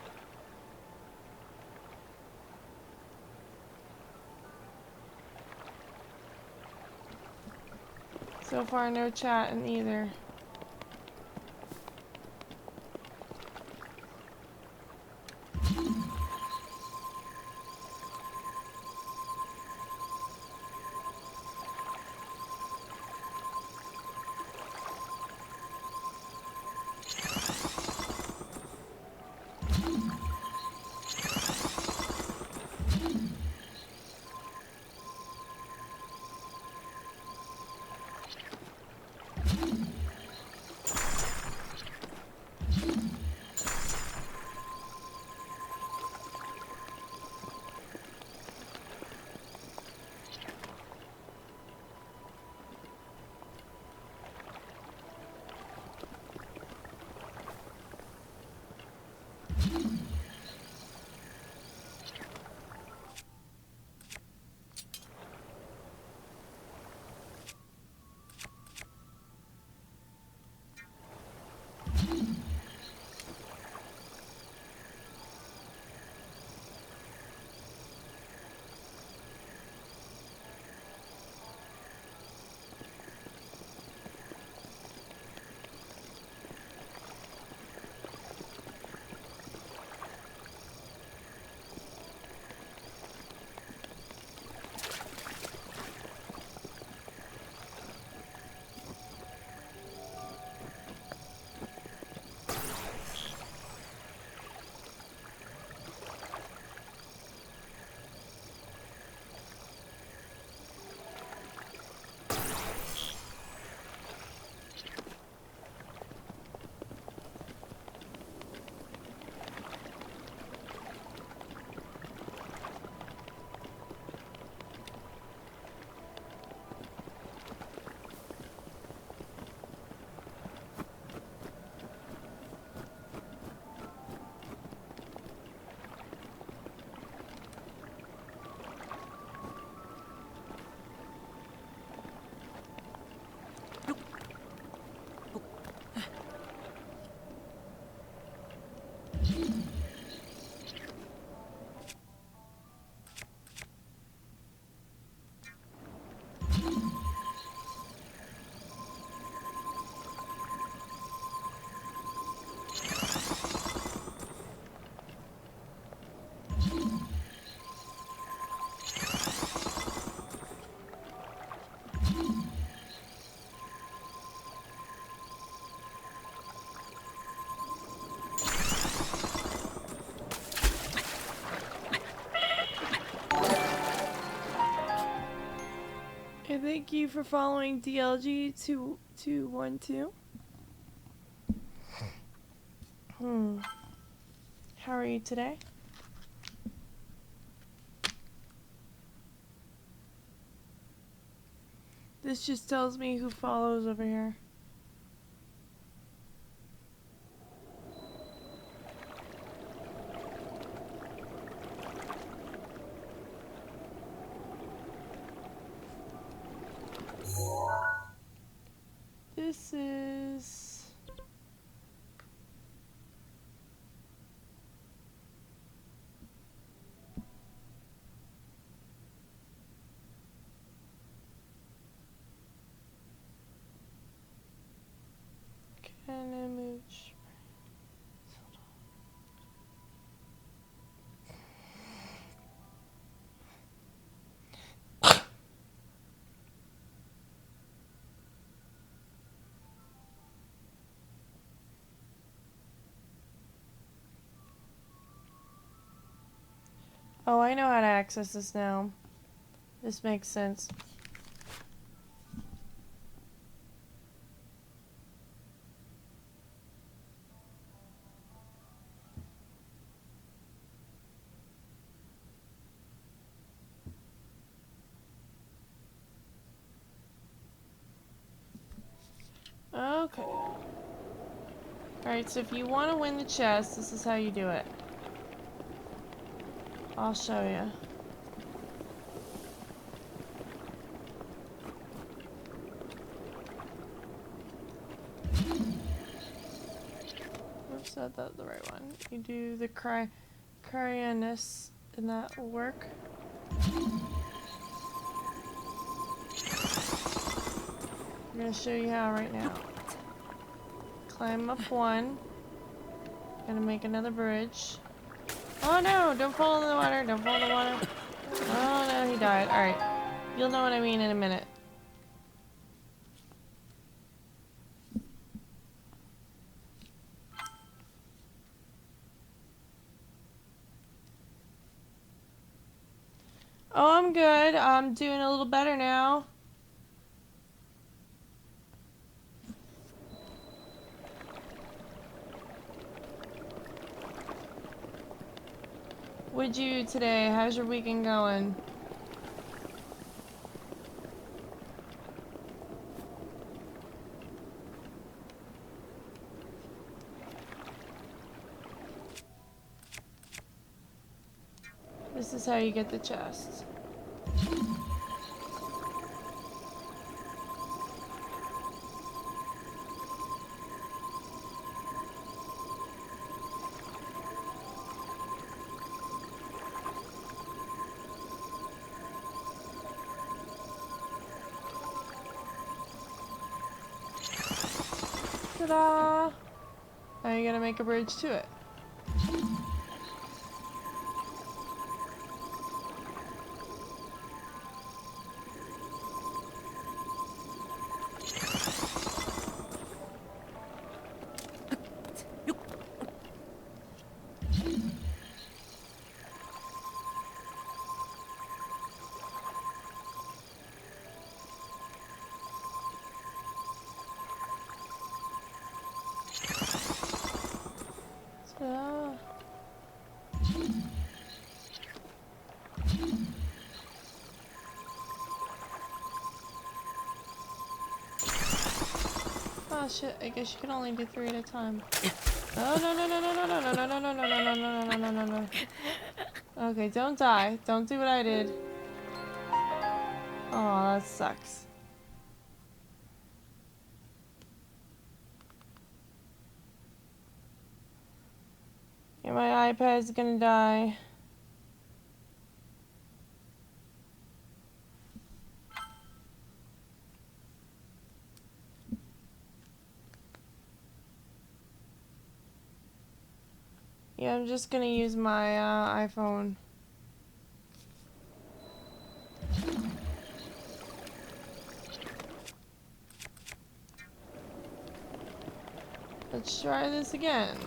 So far, no chat in either. Okay, thank you for following DLG2212. How are you today? This just tells me who follows over here. This is... Can I move? Oh, I know how to access this now. This makes sense. Okay. Alright, so if you want to win the chest, this is how you do it. I'll show you. Is that the right one? You do the cryonis, and that will work. I'm gonna show you how right now. Climb up one. Gonna make another bridge. Oh no! Don't fall in the water! Don't fall in the water! Oh no, he died. Alright. You'll know what I mean in a minute. Oh, I'm good. I'm doing a little better now. What'd you do today? How's your weekend going? This is how you get the chest. Ta-da! Now you gotta make a bridge to it. Ta-da! Oh shit, I guess you can only do 3 at a time. Oh no no no no no no no no no no no no no no no no no no. Okay, don't die. Don't do what I did. Oh, that sucks. Yeah, my iPad's gonna die. Yeah, I'm just gonna use my iPhone. Let's try this again.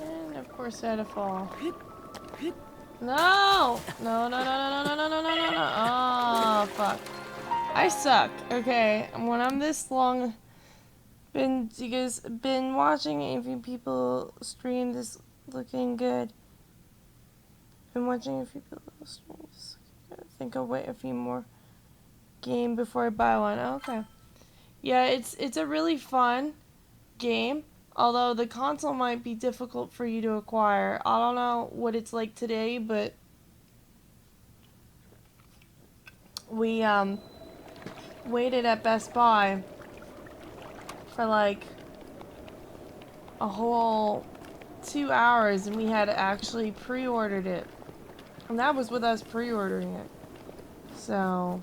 And of course I had to fall. No! No, no, no, no, no, no, no, no, no, no. Oh, fuck. I suck. Okay, when I'm this long You guys been watching a few people stream this looking good? Been watching a few people stream this looking good. I think I'll wait a few more game before I buy one. Oh, okay. Yeah, it's a really fun game. Although the console might be difficult for you to acquire. I don't know what it's like today, but we waited at Best Buy for like a whole 2 hours, and we had actually pre-ordered it, and that was with us pre-ordering it. So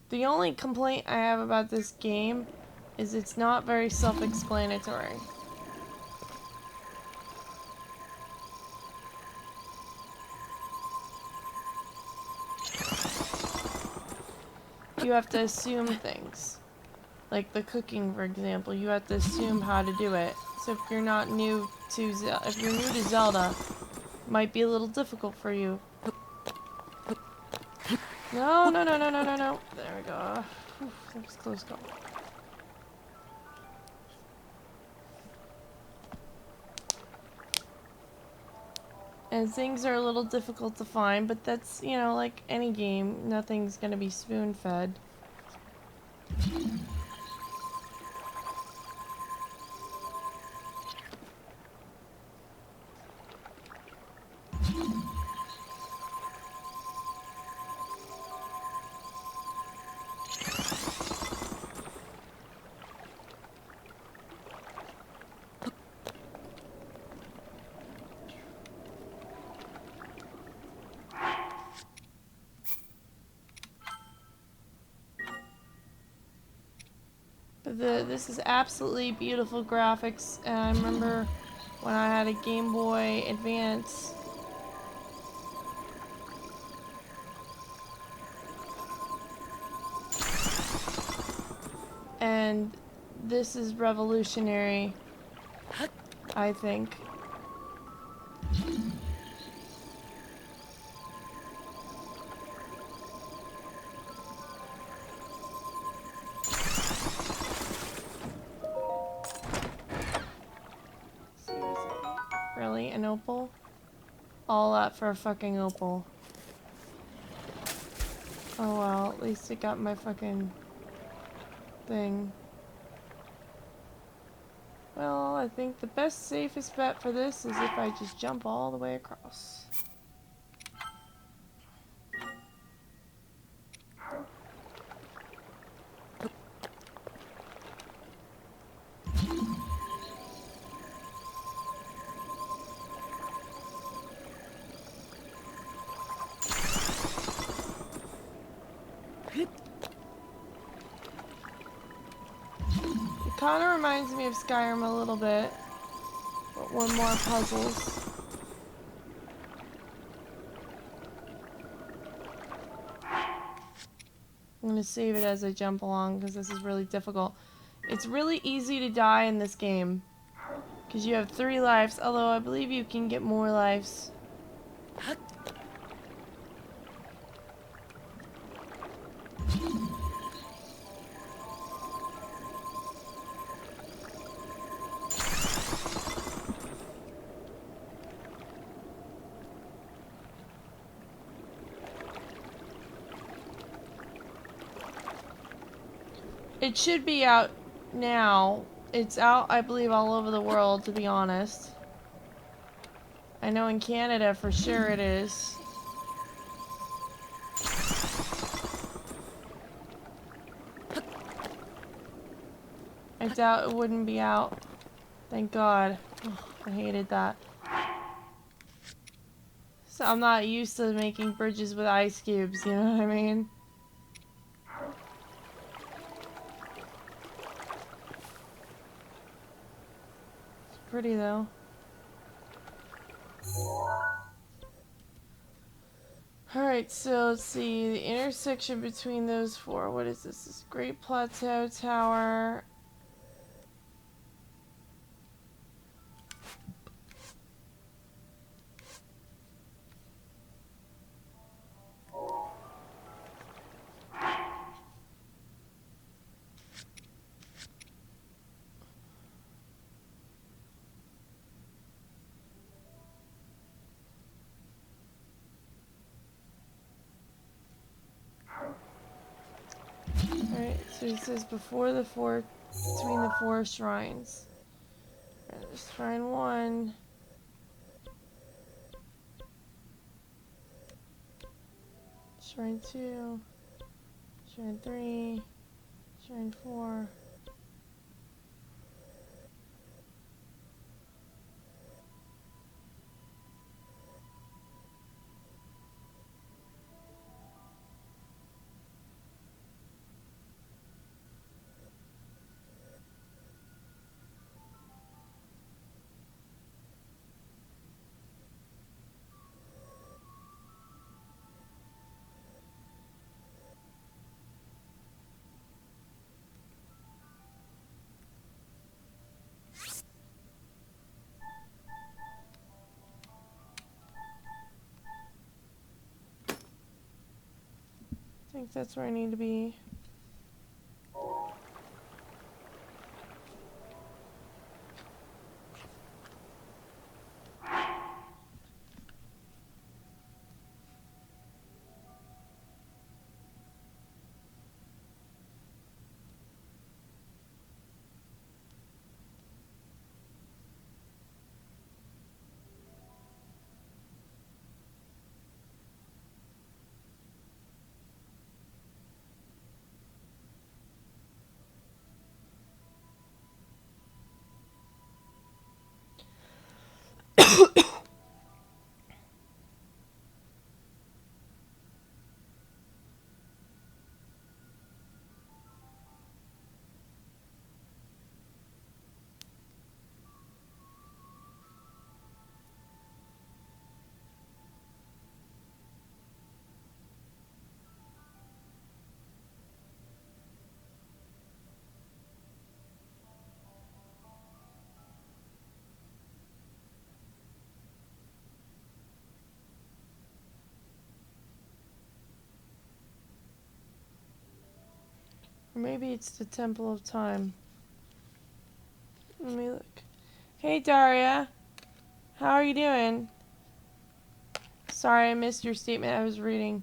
the only complaint I have about this game is it's not very self-explanatory. You have to assume things. Like the cooking, for example, you have to assume how to do it. So if you're not new to if you're new to Zelda, it might be a little difficult for you. No, no, no, no, no, no, no. There we go. Whew, that was a close call. And things are a little difficult to find, but that's, you know, like any game, nothing's gonna be spoon-fed. But this is absolutely beautiful graphics, and I remember when I had a Game Boy Advance. And this is revolutionary, I think. Really? An opal? All that for a fucking opal. Oh well, at least it got my fucking thing. Well, I think the best, safest bet for this is if I just jump all the way across. It kind of reminds me of Skyrim a little bit, but with more puzzles. I'm gonna save it as I jump along because this is really difficult. It's really easy to die in this game because you have 3 lives, although I believe you can get more lives. It should be out now. It's out, I believe, all over the world, to be honest. I know in Canada for sure it is. I doubt it wouldn't be out. Thank God. Oh, I hated that. So I'm not used to making bridges with ice cubes, you know what I mean? It's pretty though. Alright, so let's see. The intersection between those 4. What is this? This Great Plateau Tower. So it says before the four, between the four shrines. There's shrine 1. Shrine 2. Shrine 3. Shrine 4. I think that's where I need to be. Or maybe it's the Temple of Time. Let me look. Hey Daria, how are you doing? Sorry I missed your statement, I was reading.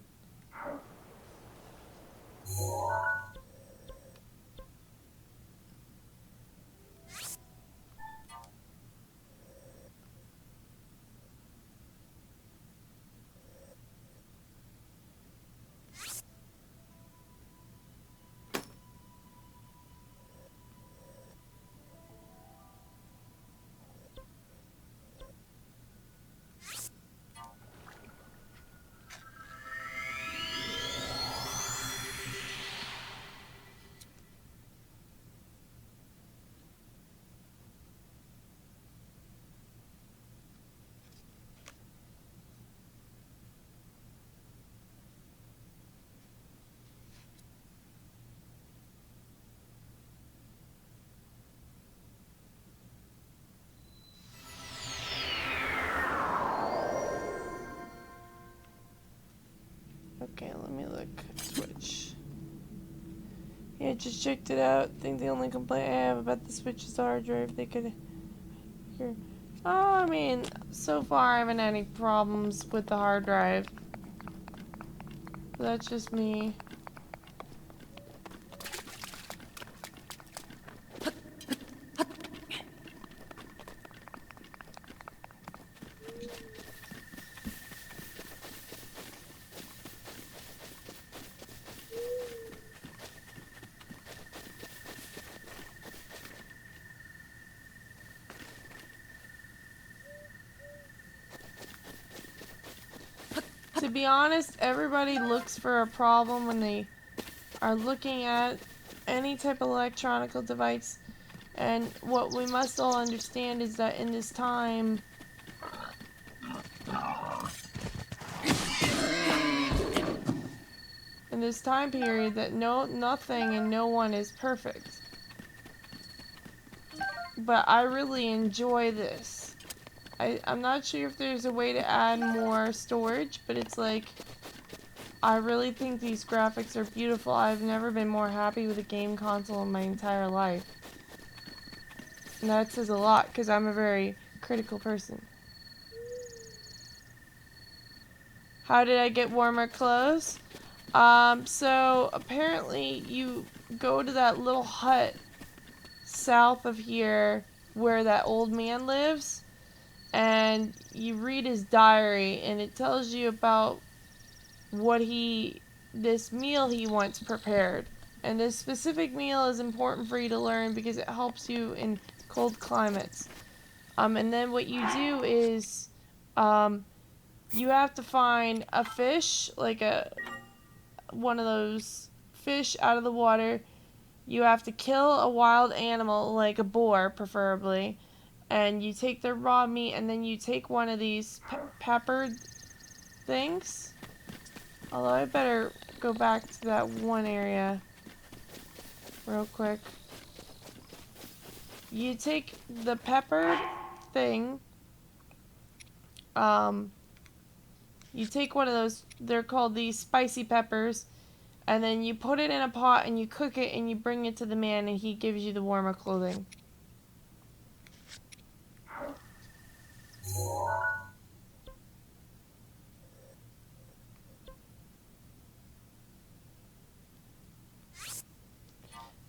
Okay, let me look. Switch. Yeah, just checked it out. I think the only complaint I have about the Switch is the hard drive. They could here. Oh, I mean, so far I haven't had any problems with the hard drive. That's just me. To be honest, everybody looks for a problem when they are looking at any type of electronic device. And what we must all understand is that in this time, period, that nothing and no one is perfect. But I really enjoy this. I'm not sure if there's a way to add more storage, but it's like, I really think these graphics are beautiful. I've never been more happy with a game console in my entire life. And that says a lot, because I'm a very critical person. How did I get warmer clothes? So apparently you go to that little hut south of here where that old man lives, and you read his diary, and it tells you about this meal he wants prepared. And this specific meal is important for you to learn because it helps you in cold climates. And then what you do is, you have to find a fish, like one of those fish out of the water. You have to kill a wild animal, like a boar, preferably. And you take their raw meat, and then you take one of these peppered things. Although I better go back to that one area real quick. You take the peppered thing. You take one of those, they're called these spicy peppers, and then you put it in a pot and you cook it and you bring it to the man and he gives you the warmer clothing.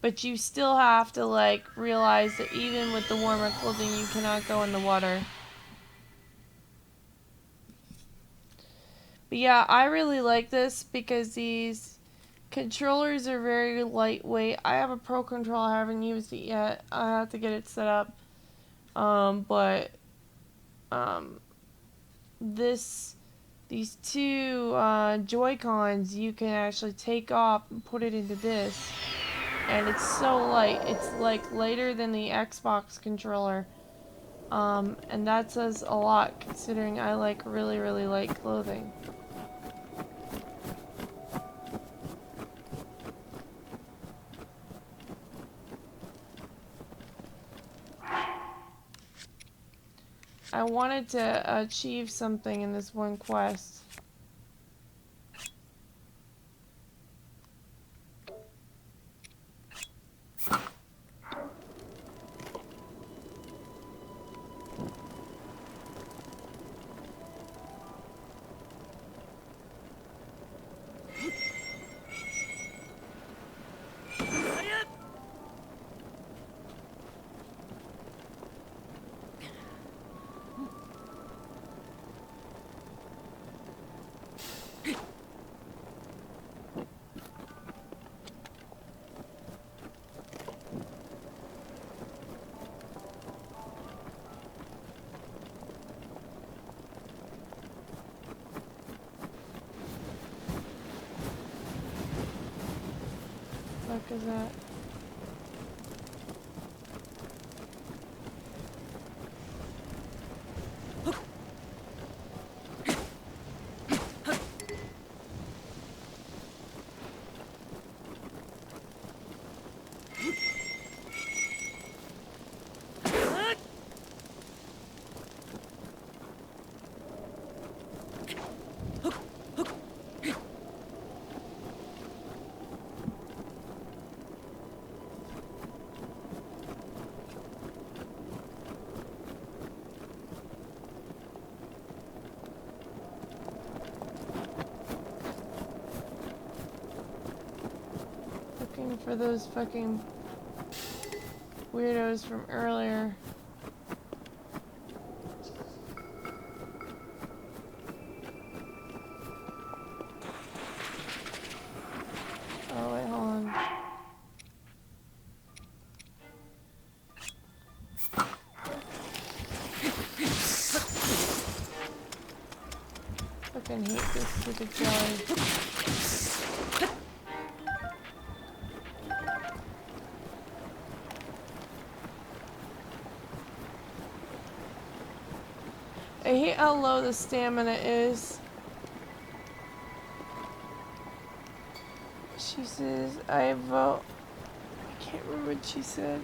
But you still have to, like, realize that even with the warmer clothing, you cannot go in the water. But yeah, I really like this because these controllers are very lightweight. I have a Pro controller, I haven't used it yet. I have to get it set up. But these two Joy-Cons you can actually take off and put it into this. And it's so light. It's like lighter than the Xbox controller. And that says a lot considering I like really, really light clothing. I wanted to achieve something in this one quest. What the fuck is that? Looking for those fucking weirdos from earlier. Oh wait, hold on. Fucking hate this stupid jelly. I hate how low the stamina is. She says, I vote. I can't remember what she said.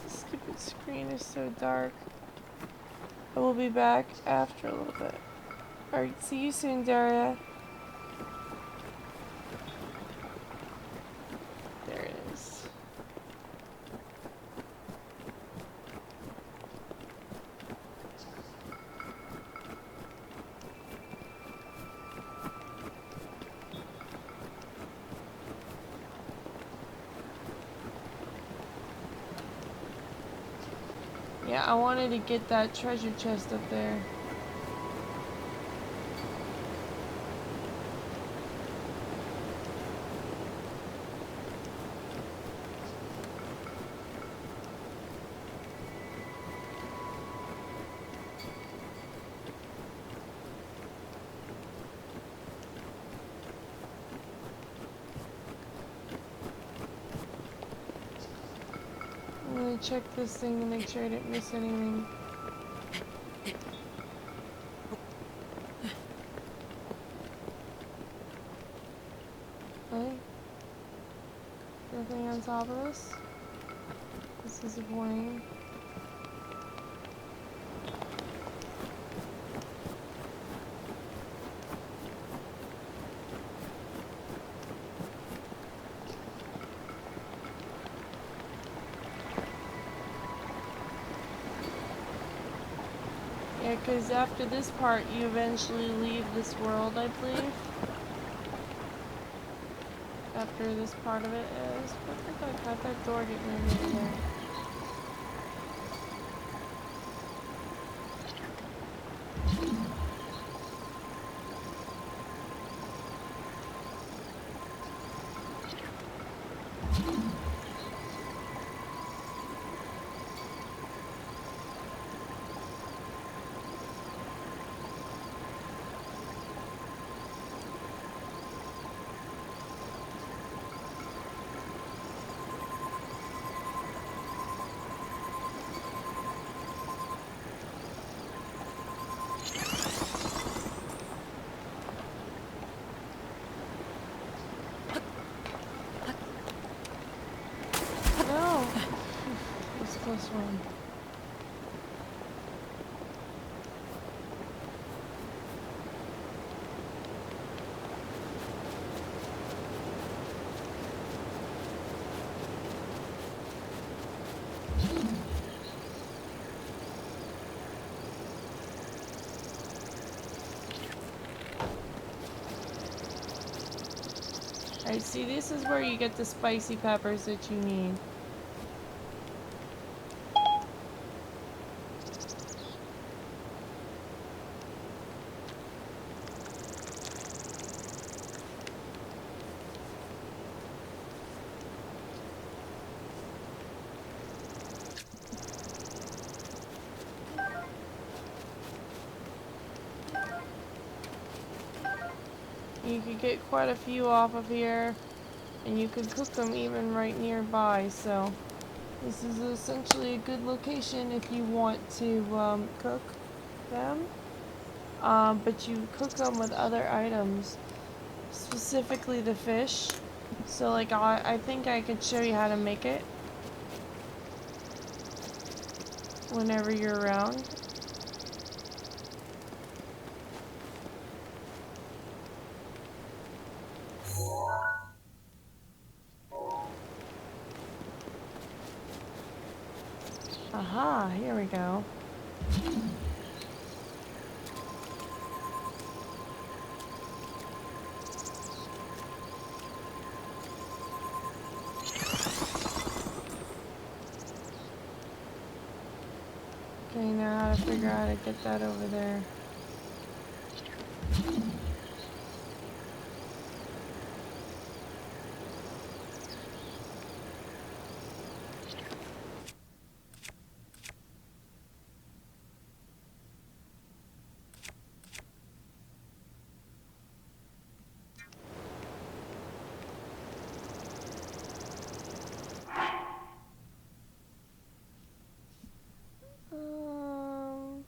The stupid screen is so dark. I will be back after a little bit. Alright, see you soon, Daria. There it is. Yeah, I wanted to get that treasure chest up there. I'm gonna check this thing to make sure I didn't miss anything. Okay. Nothing on top of this. This is disappointing. Yeah, because after this part, you eventually leave this world, I believe. After this part of it is. What the fuck? How'd that door get moved over there? No! This close one. Alright, see, this is where you get the spicy peppers that you need. You could get quite a few off of here, and you could cook them even right nearby, so this is essentially a good location if you want to cook them. But you cook them with other items, specifically the fish. So like I think I could show you how to make it whenever you're around. Aha, here we go. Okay, now how to figure out how to get that over there. Um,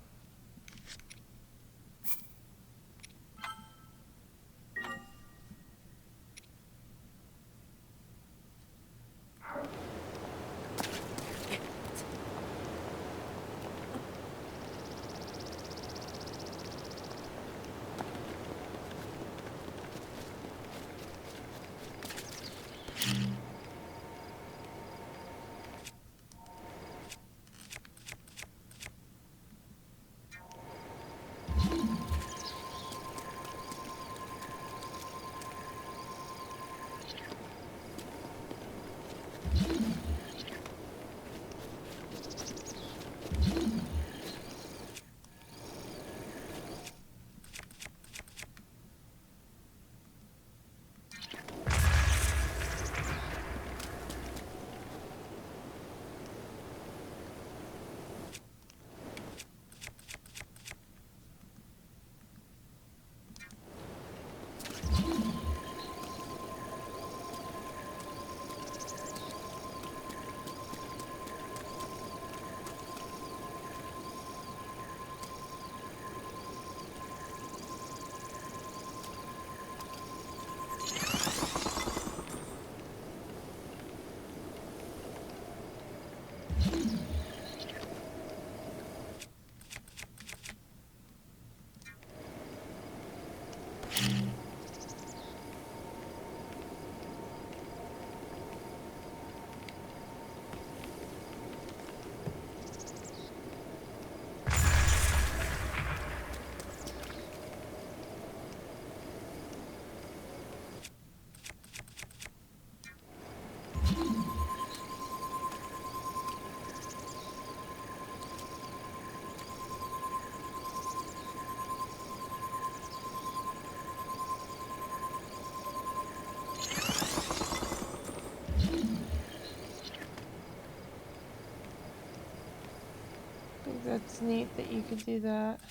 that's neat that you could do that.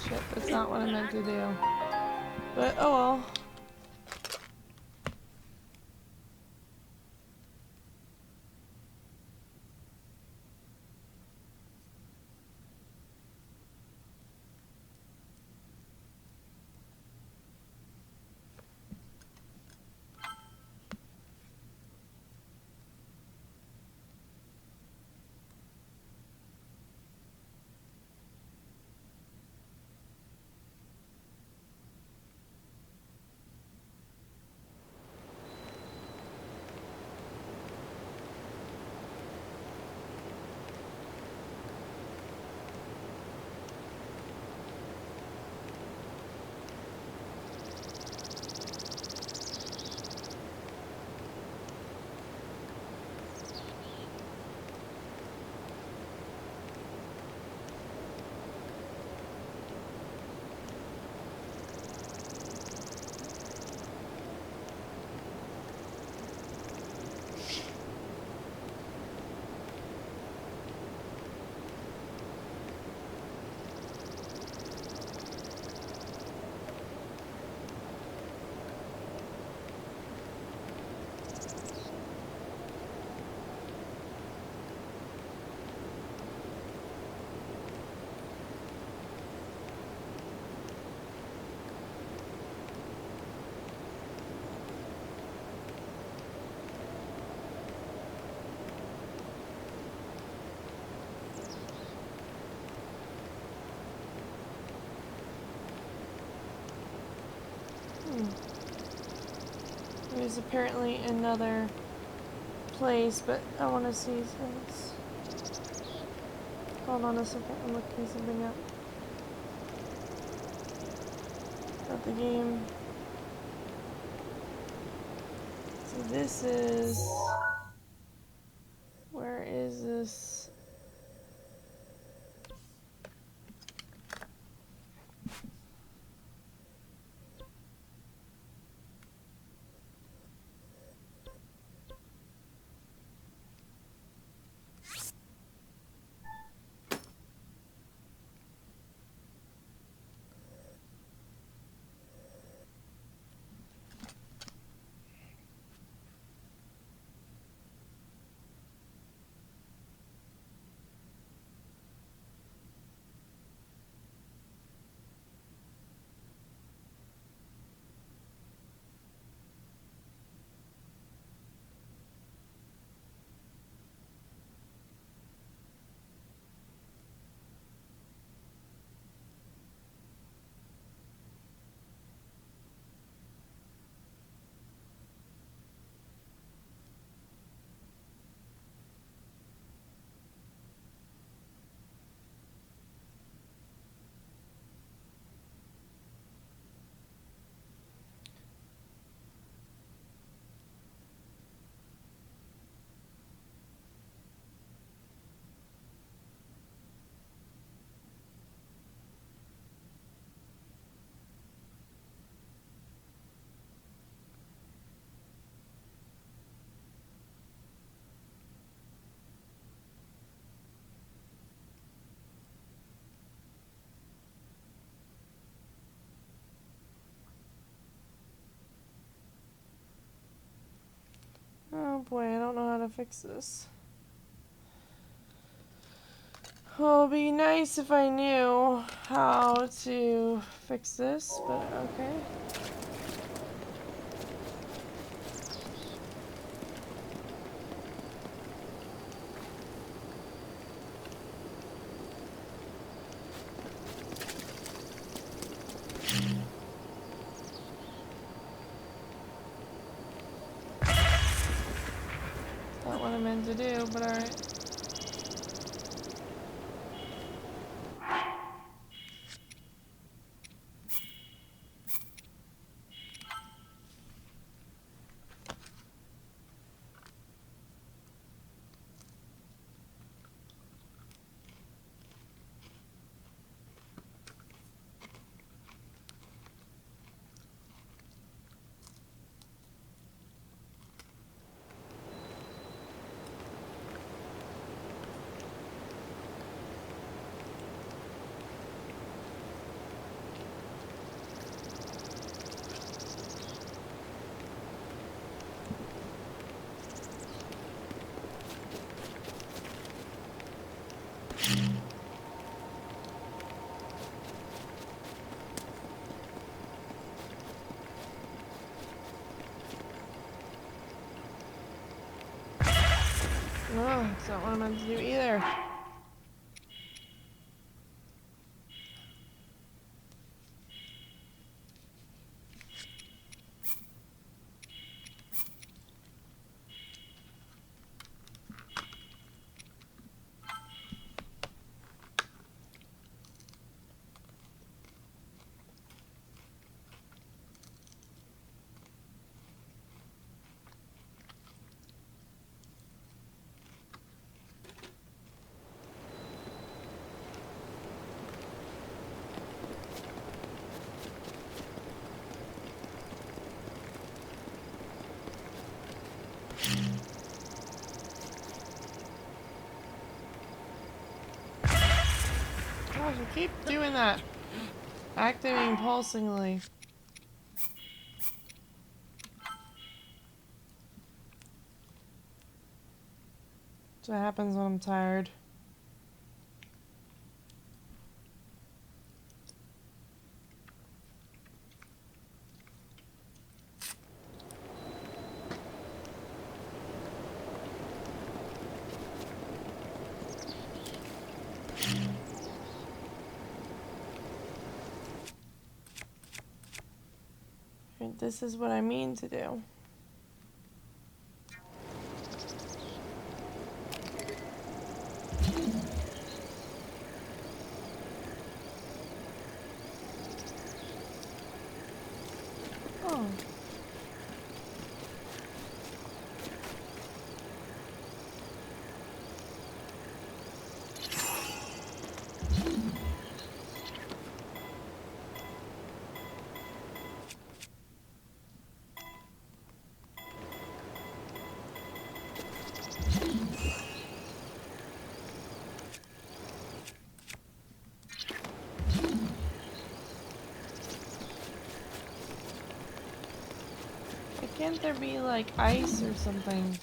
Shit, that's not what I meant to do. But oh well. There's apparently another place, but I want to see this. Hold on a second, I'm looking something up. About the game. So this is... Where is this? Oh boy, I don't know how to fix this. Well, it'd be nice if I knew how to fix this, but okay. Not what I meant to do, but alright. what I meant to do either. Gosh, I keep doing that. Acting impulsively. That's what happens when I'm tired. This is what I mean to do. Oh. Why can't there be like ice or something?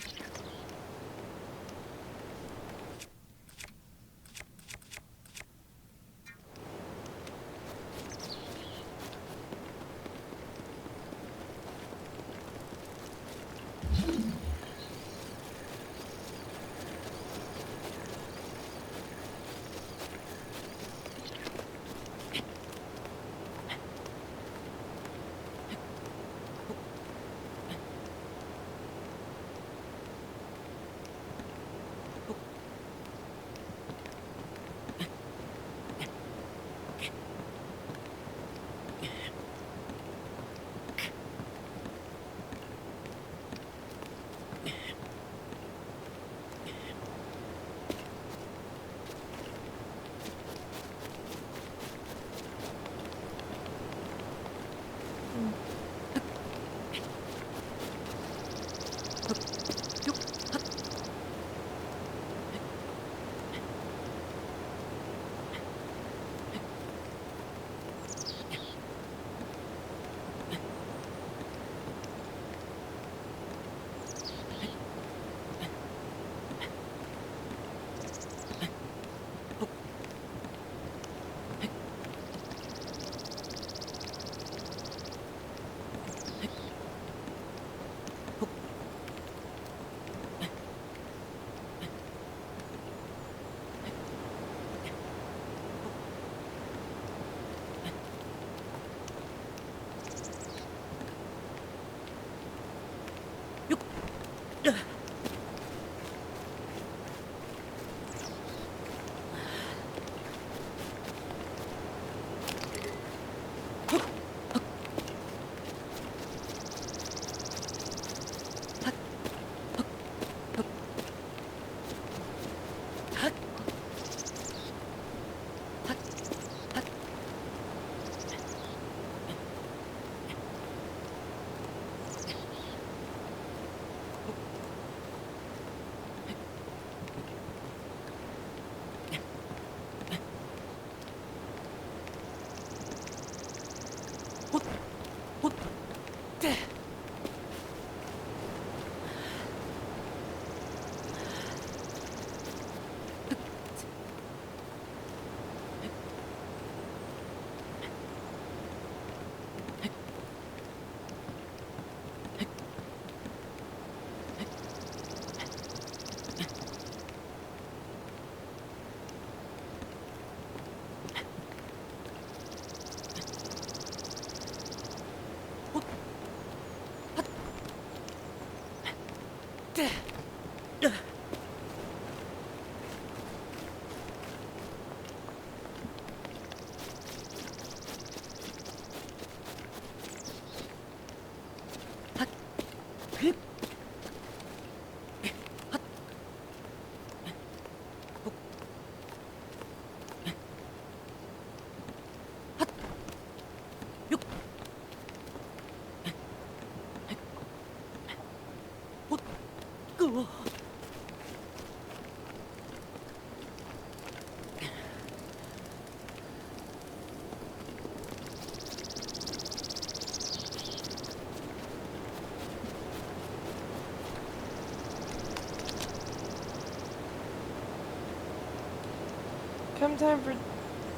come time for.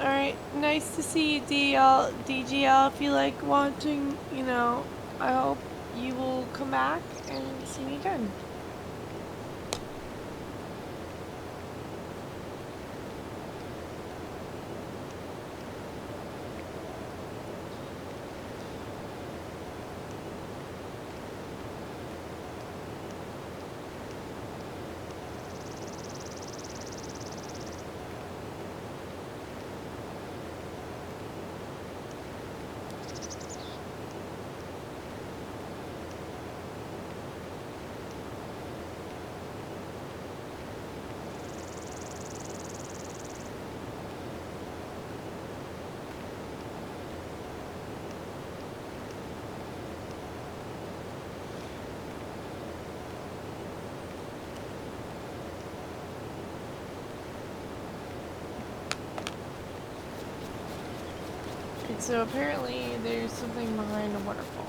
Alright, nice to see you, DL, DGL. If you like watching, you know, I hope you will come back and see me again. So apparently there's something behind a waterfall.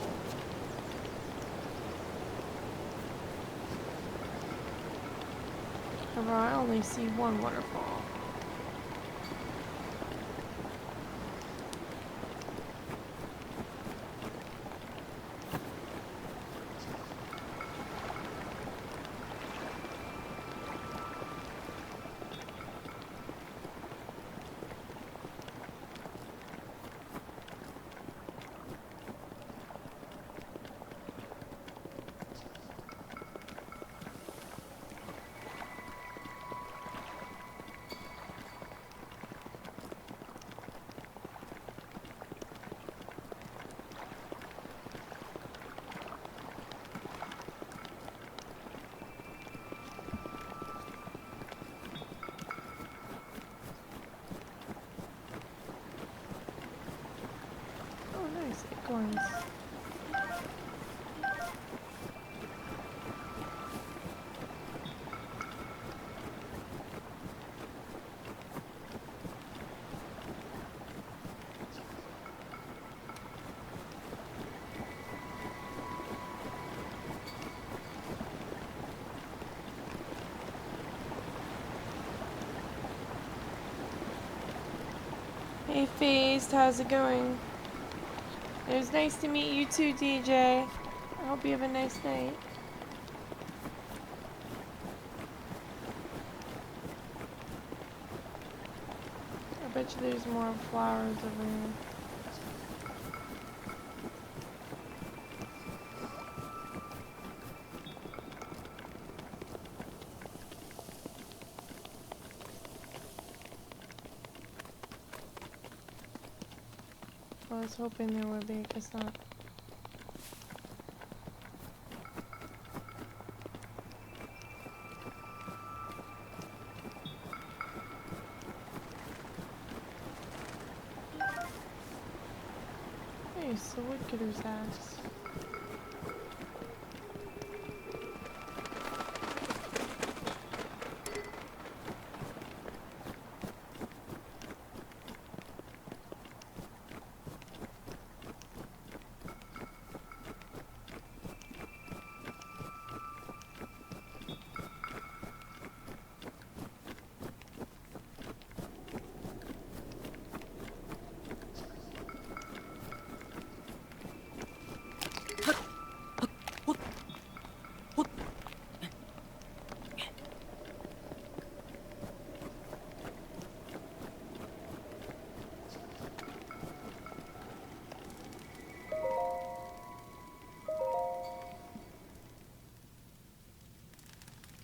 However, I only see one waterfall. Oh, nice acorns. Hey, Phased, how's it going? It was nice to meet you too, DJ. I hope you have a nice night. I bet you there's more flowers over here. I was hoping there would be, I guess not. Hey, so woodcutter's axe.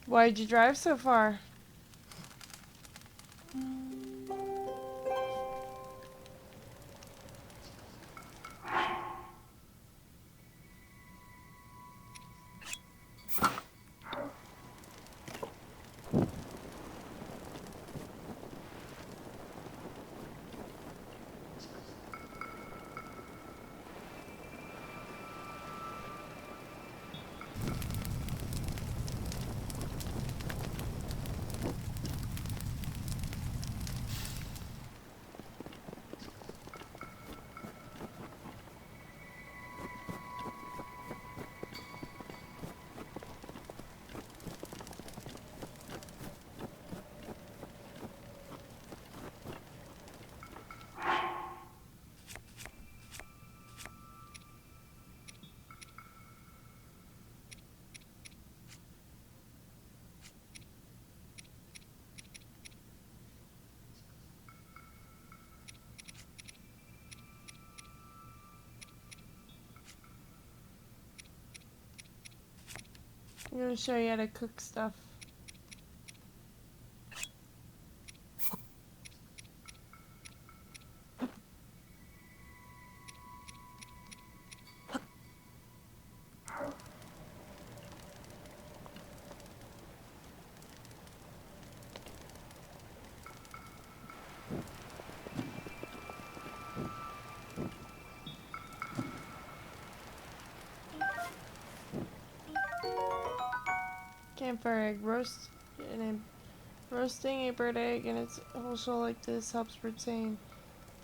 Why'd you drive so far? I'm gonna show you how to cook stuff. Campfire egg roasting a bird egg in its whole shell like this helps retain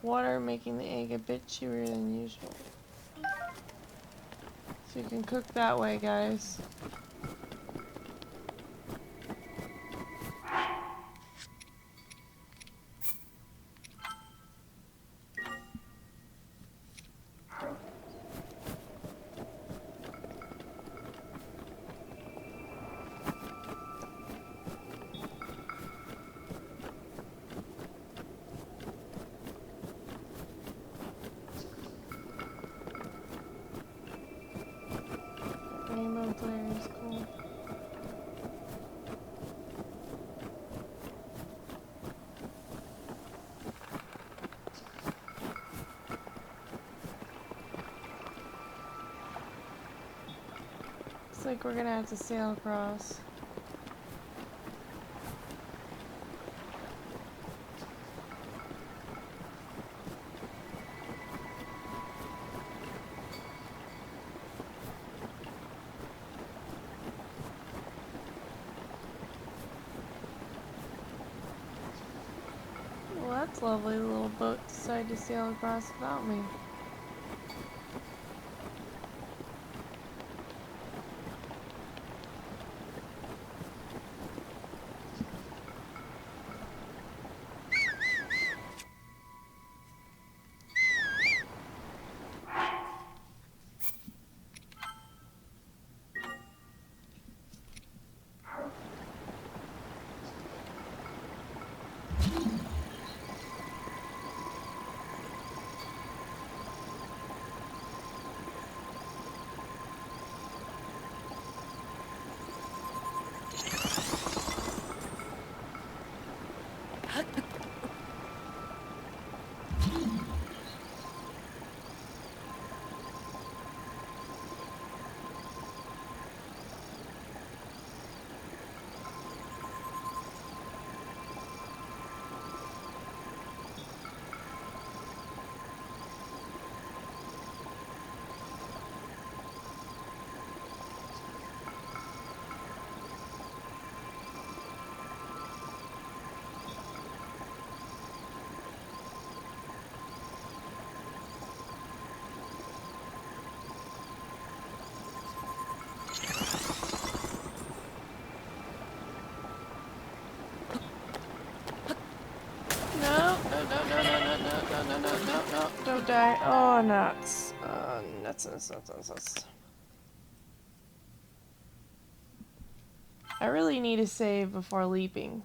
water, making the egg a bit chewier than usual. So you can cook that way, guys. Rainbow glare is cool. Looks like we're gonna have to sail across. Well, that's lovely. The little boat decided to sail across without me. No, don't die. Oh, nuts. Nuts. I really need to save before leaping.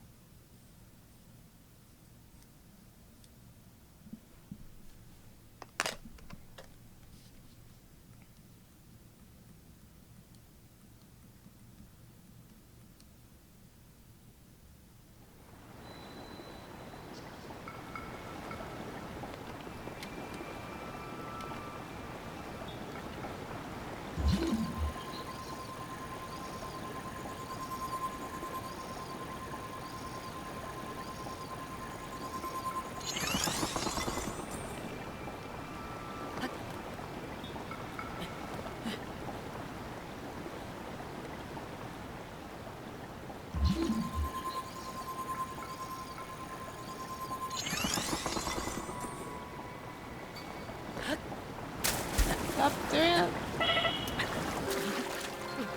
Stop doing it.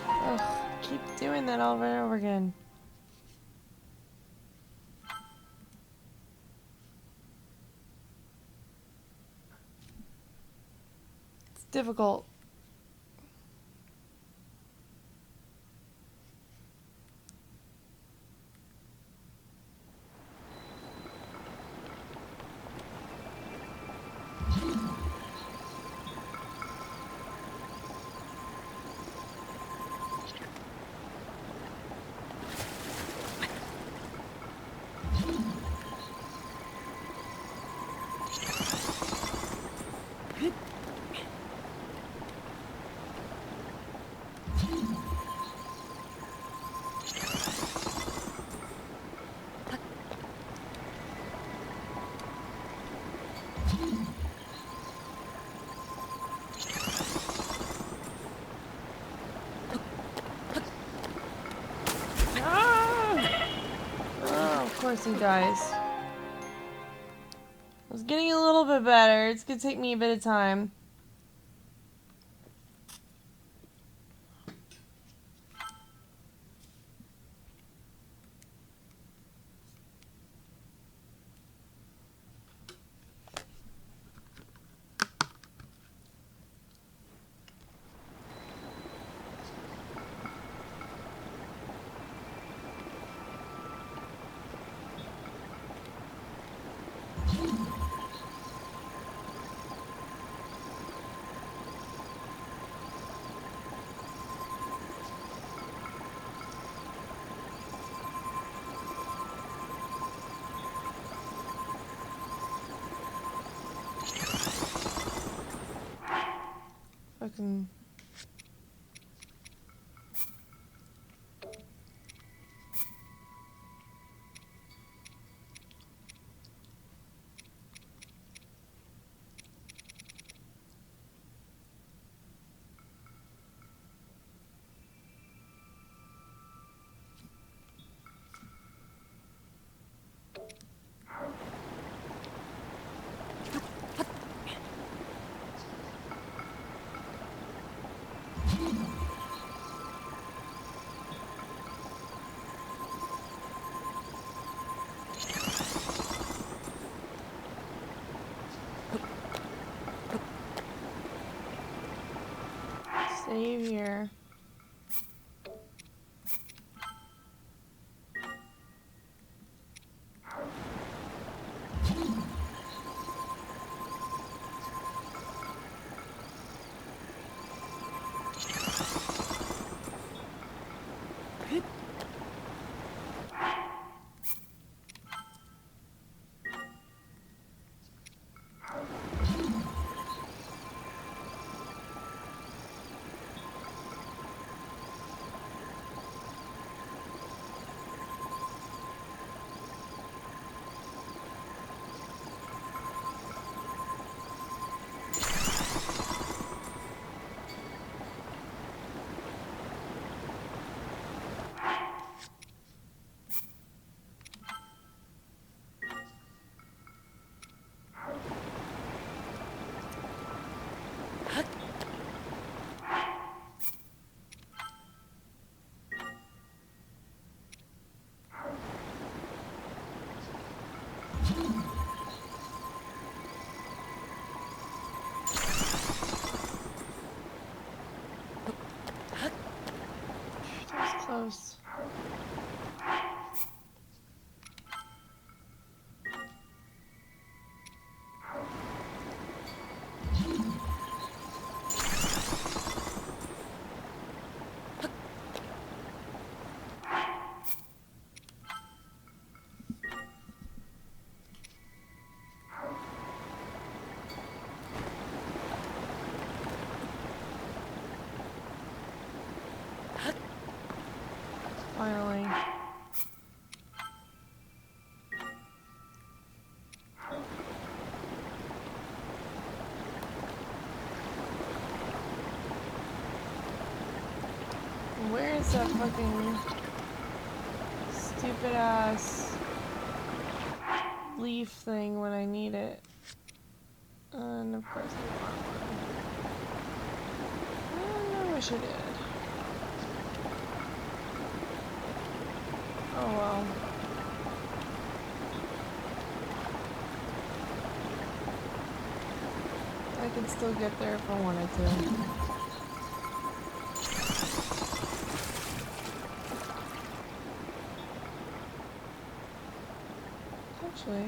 Ugh, keep doing that over and over again. It's difficult. Of course he dies. I was getting a little bit better. It's gonna take me a bit of time. Fucking. Save here. That was close. Finally. Where is that fucking stupid ass leaf thing when I need it? And of course I don't want one. I wish I did. Oh well. I can still get there if I wanted to. Actually.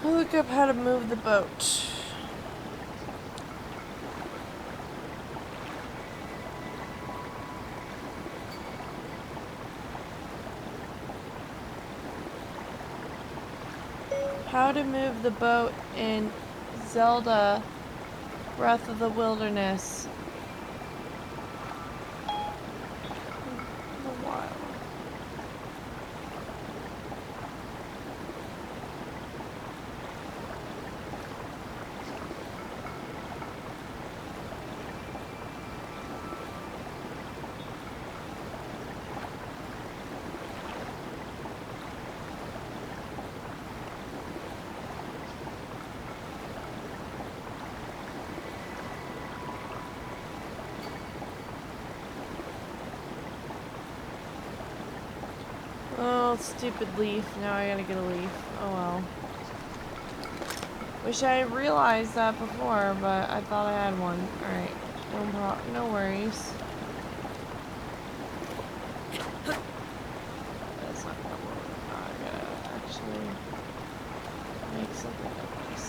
I'll look up how to move the boat. How to move the boat in Zelda Breath of the Wilderness. The wild. Oh, stupid leaf. Now I gotta get a leaf. Oh well. Wish I had realized that before, but I thought I had one. Alright. No worries. That's not gonna work. I gotta actually make something of this.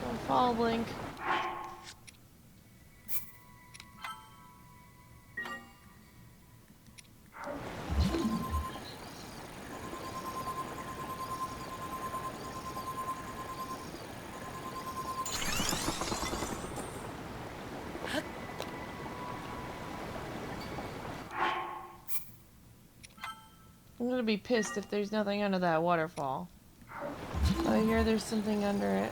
Don't fall, Blink. I'm gonna be pissed if there's nothing under that waterfall. I hear there's something under it.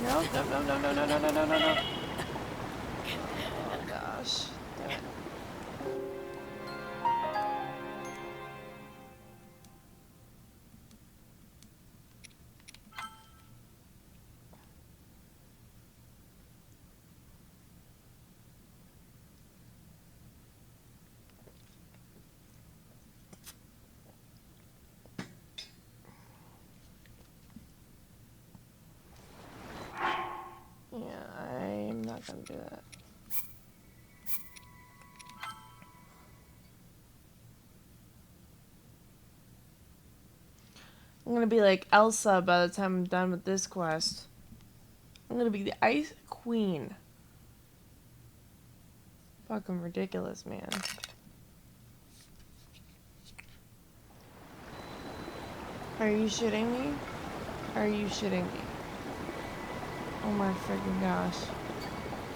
No, no, no, no, no, no, no, no, no, no, no. Oh gosh. Damn it. Yeah, I'm not gonna do that. I'm gonna be like Elsa by the time I'm done with this quest. I'm gonna be the Ice Queen. Fucking ridiculous, man. Are you shitting me? Are you shitting me? Oh my freaking gosh.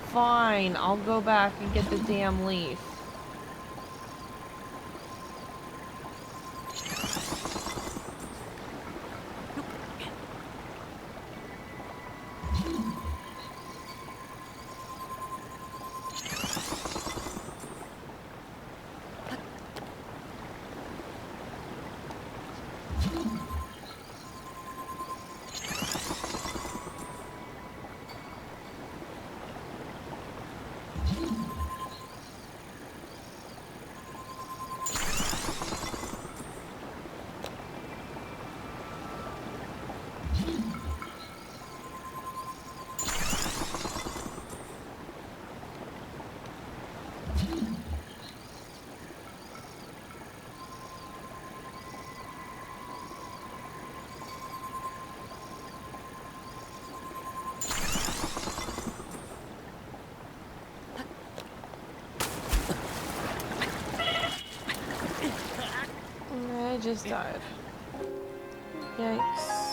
Fine, I'll go back and get the damn leaf. just died. Yikes.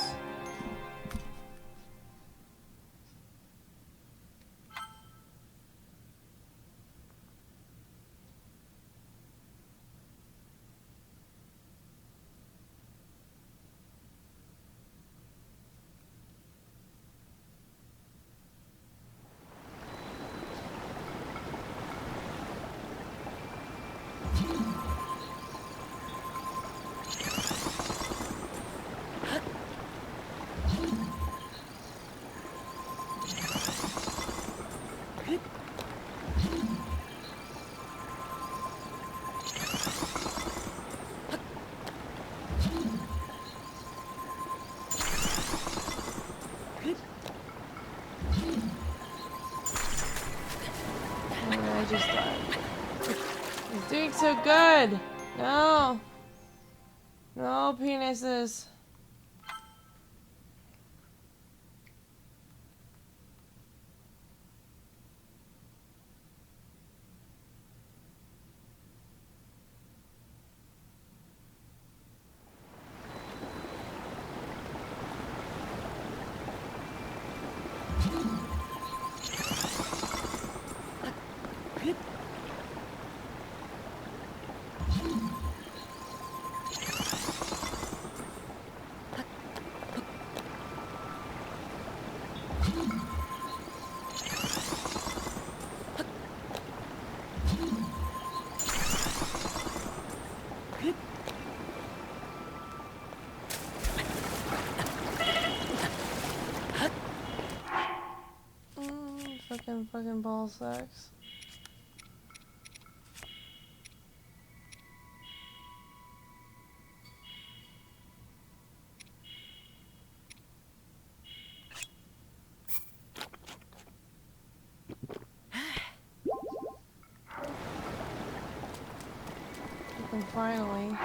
I just died. He's doing so good. No. No penises. Fucking ball sacks. And finally.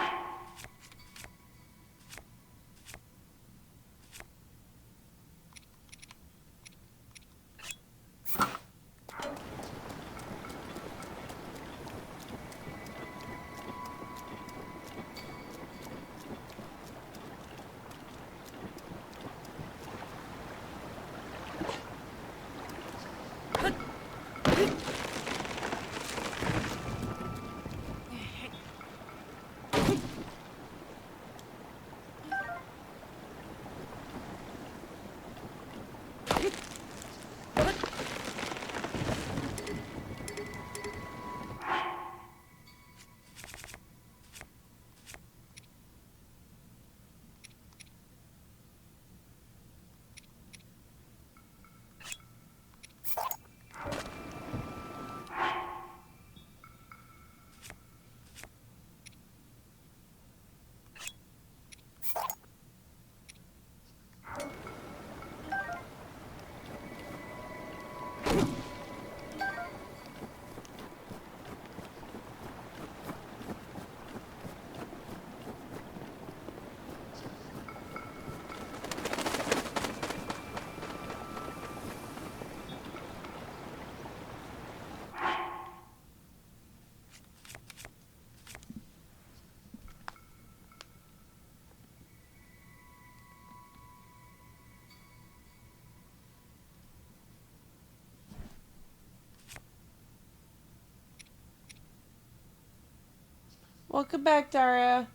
Welcome back, Daria.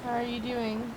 How are you doing?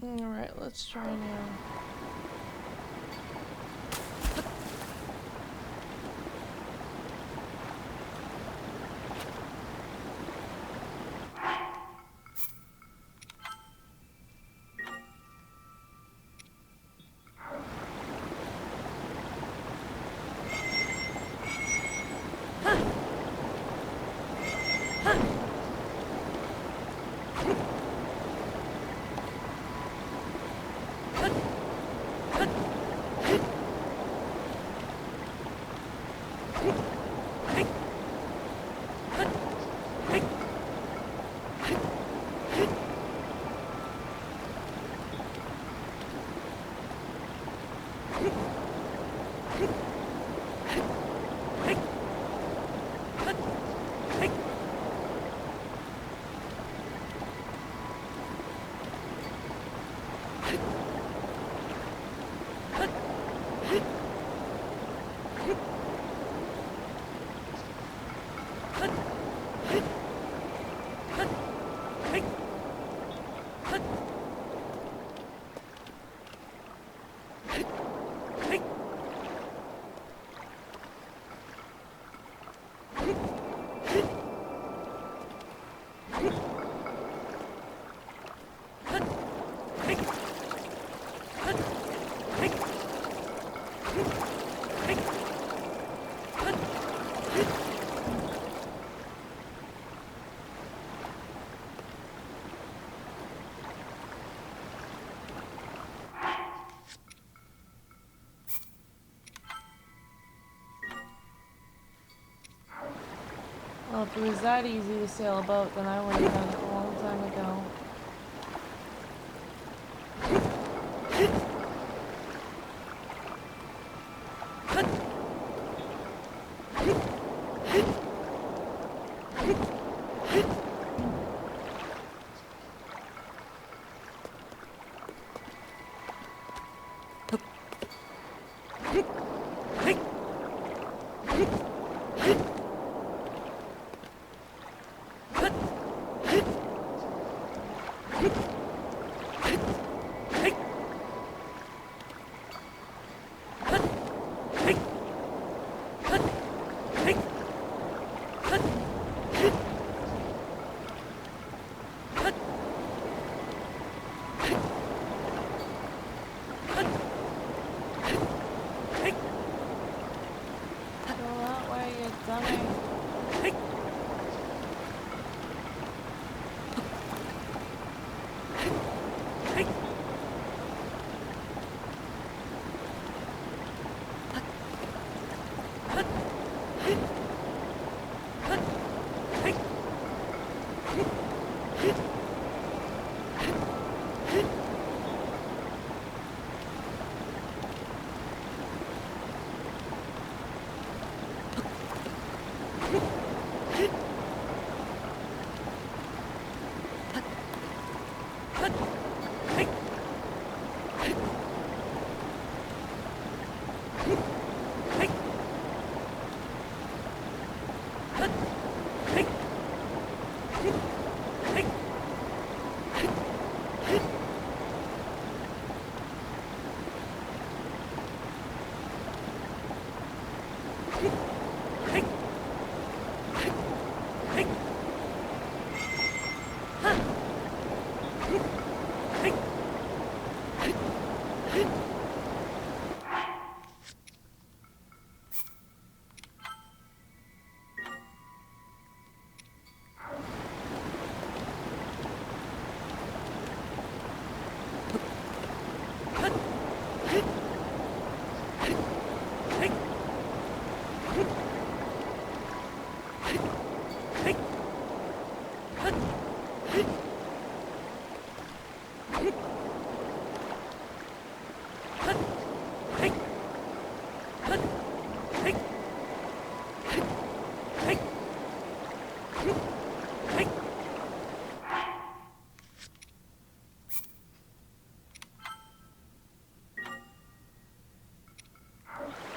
Alright, let's try now. Well, if it was that easy to sail a boat, then I would have done it a long time ago.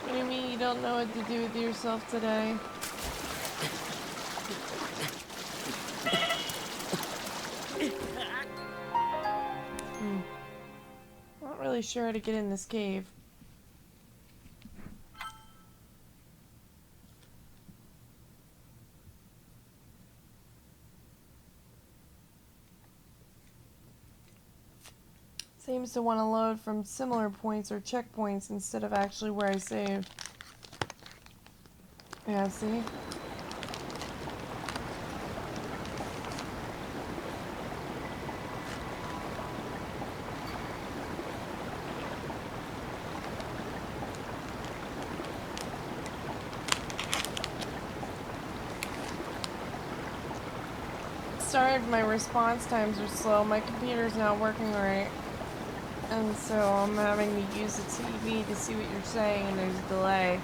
What do you mean you don't know what to do with yourself today? really sure how to get in this cave. Seems to want to load from similar points or checkpoints instead of actually where I saved. Yeah, see? Sorry if my response times are slow. My computer's not working right. And so I'm having to use the TV to see what you're saying, and there's a delay.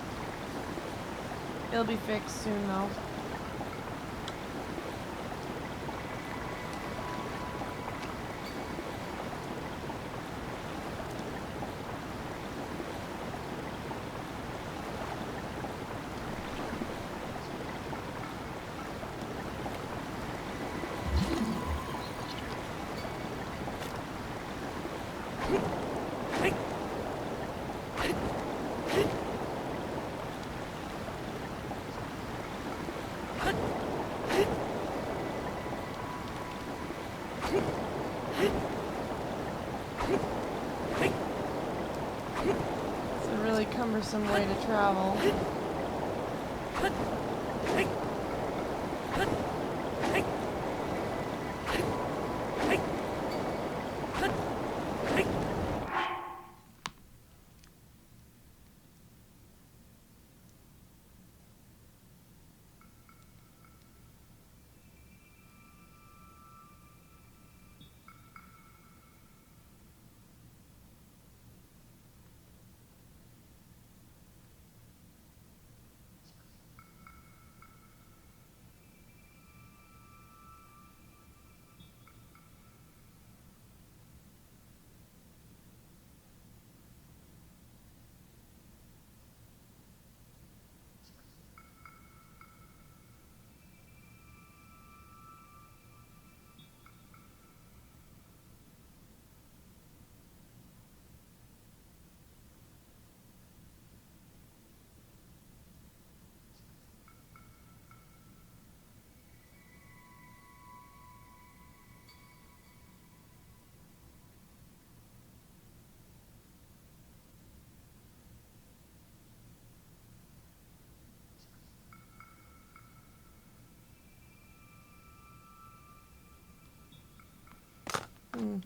It'll be fixed soon, though. It's a really cumbersome way to travel. Hmm.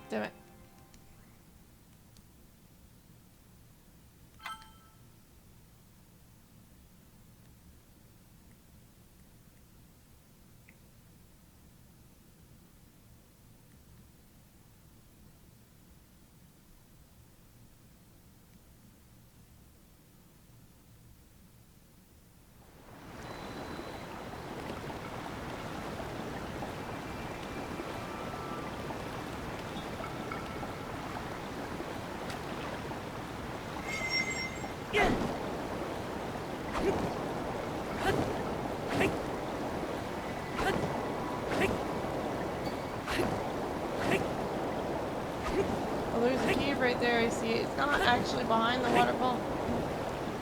Damn it. Oh, there's a cave right there. I see it. It's not actually behind the waterfall.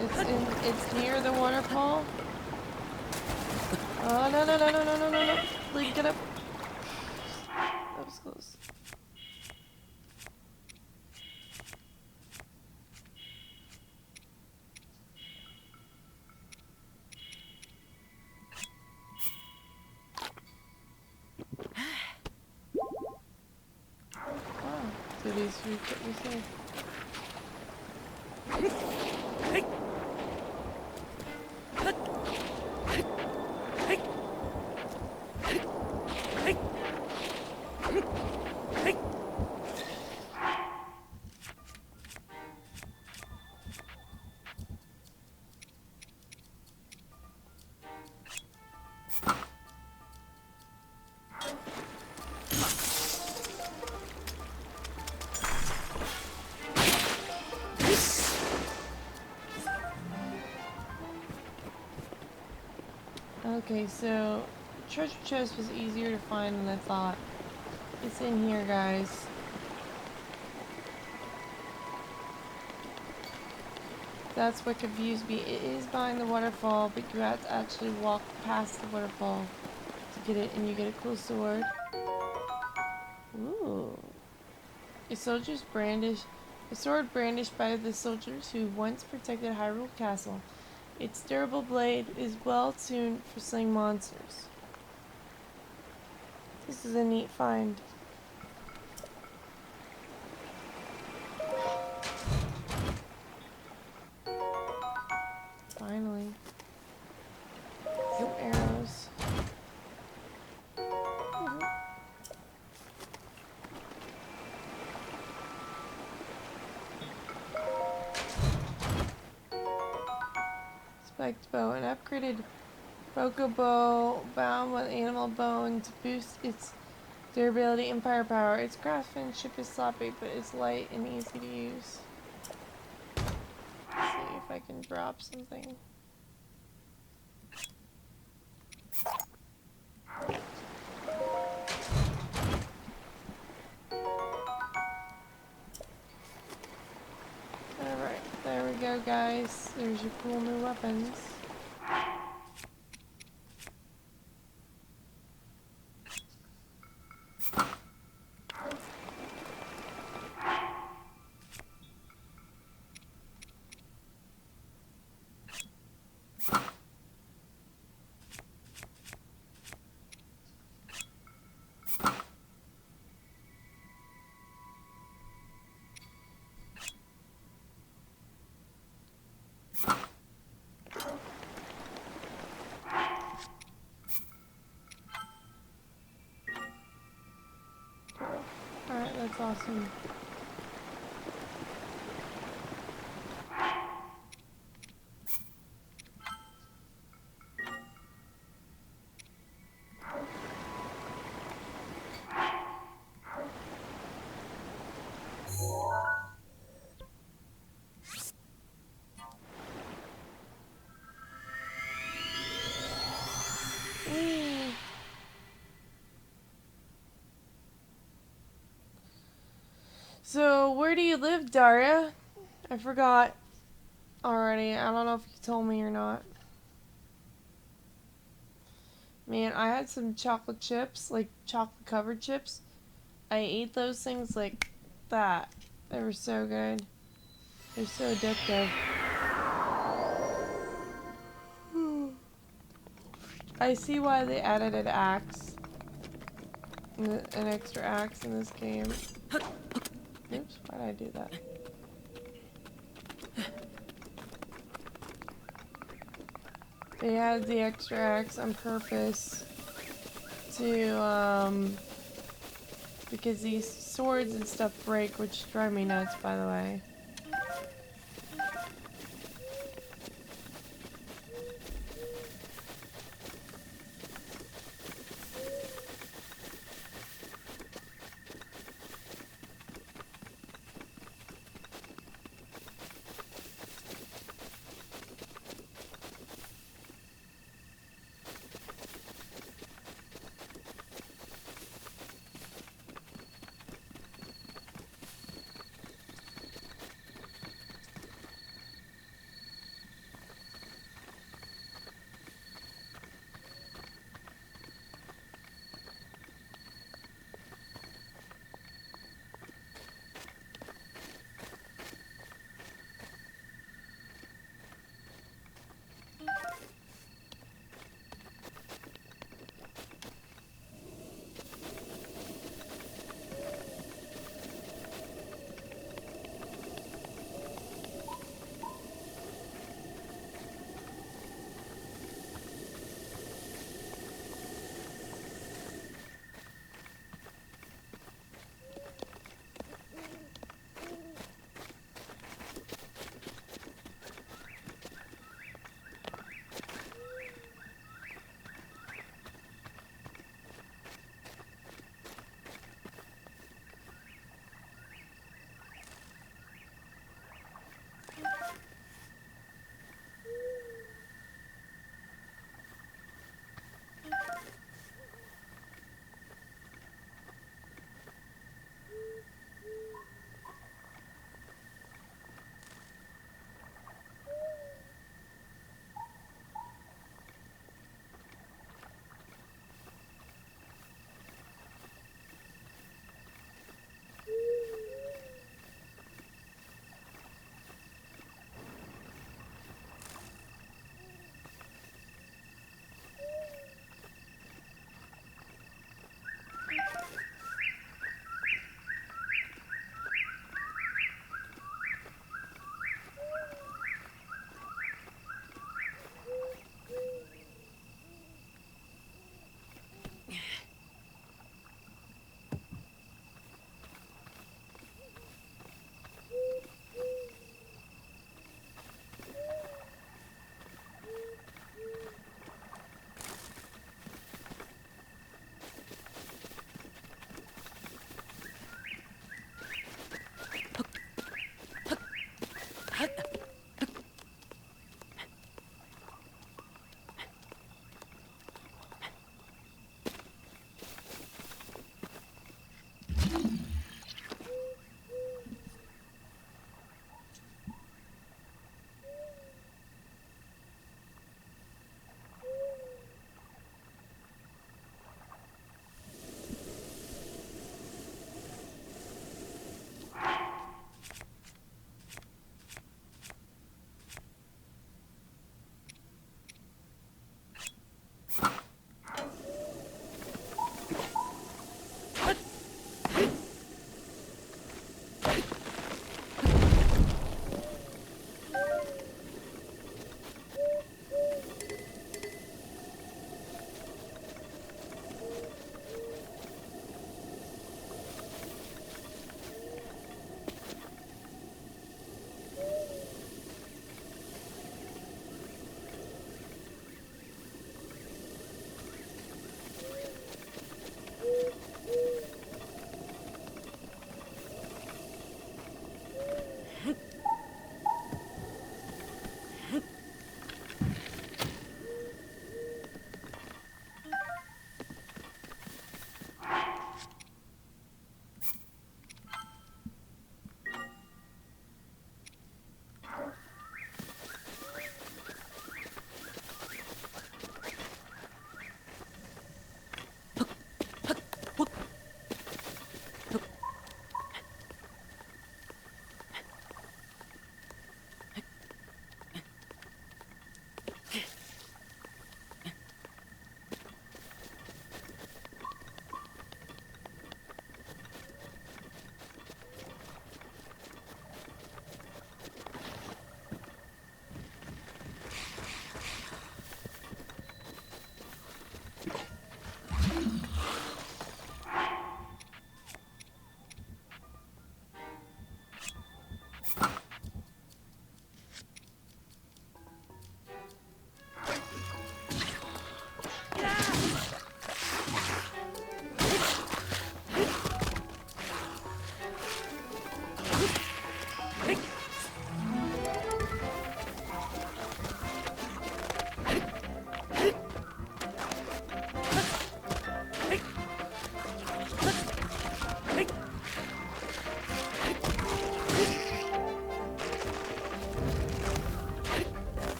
It's near the waterfall. Oh, no, no, no, no, no, no, no, no. Please get up. That was close. Wow. So these three kept me safe. Okay, so the treasure chest was easier to find than I thought. It's in here, guys. That's what confused me. It is behind the waterfall, but you have to actually walk past the waterfall to get it, and you get a cool sword. Ooh. A sword brandished by the soldiers who once protected Hyrule Castle. Its durable blade is well tuned for slaying monsters. This is a neat find. Finally. Some arrows. Spiked bow. An upgraded Boko bow bound with animal bone to boost its durability and firepower. Its craftsmanship is sloppy, but it's light and easy to use. Let's see if I can drop something. Alright, there we go, guys. There's your cool new weapons. Alright, that's awesome. Whee! So, where do you live, Daria? I forgot already. I don't know if you told me or not. Man, I had some chocolate chips, like chocolate covered chips. I ate those things like that. They were so good. They're so addictive. I see why they added an axe. An extra axe in this game. Oops, why did I do that? They added the extra axe on purpose to, because these swords and stuff break, which drive me nuts, by the way.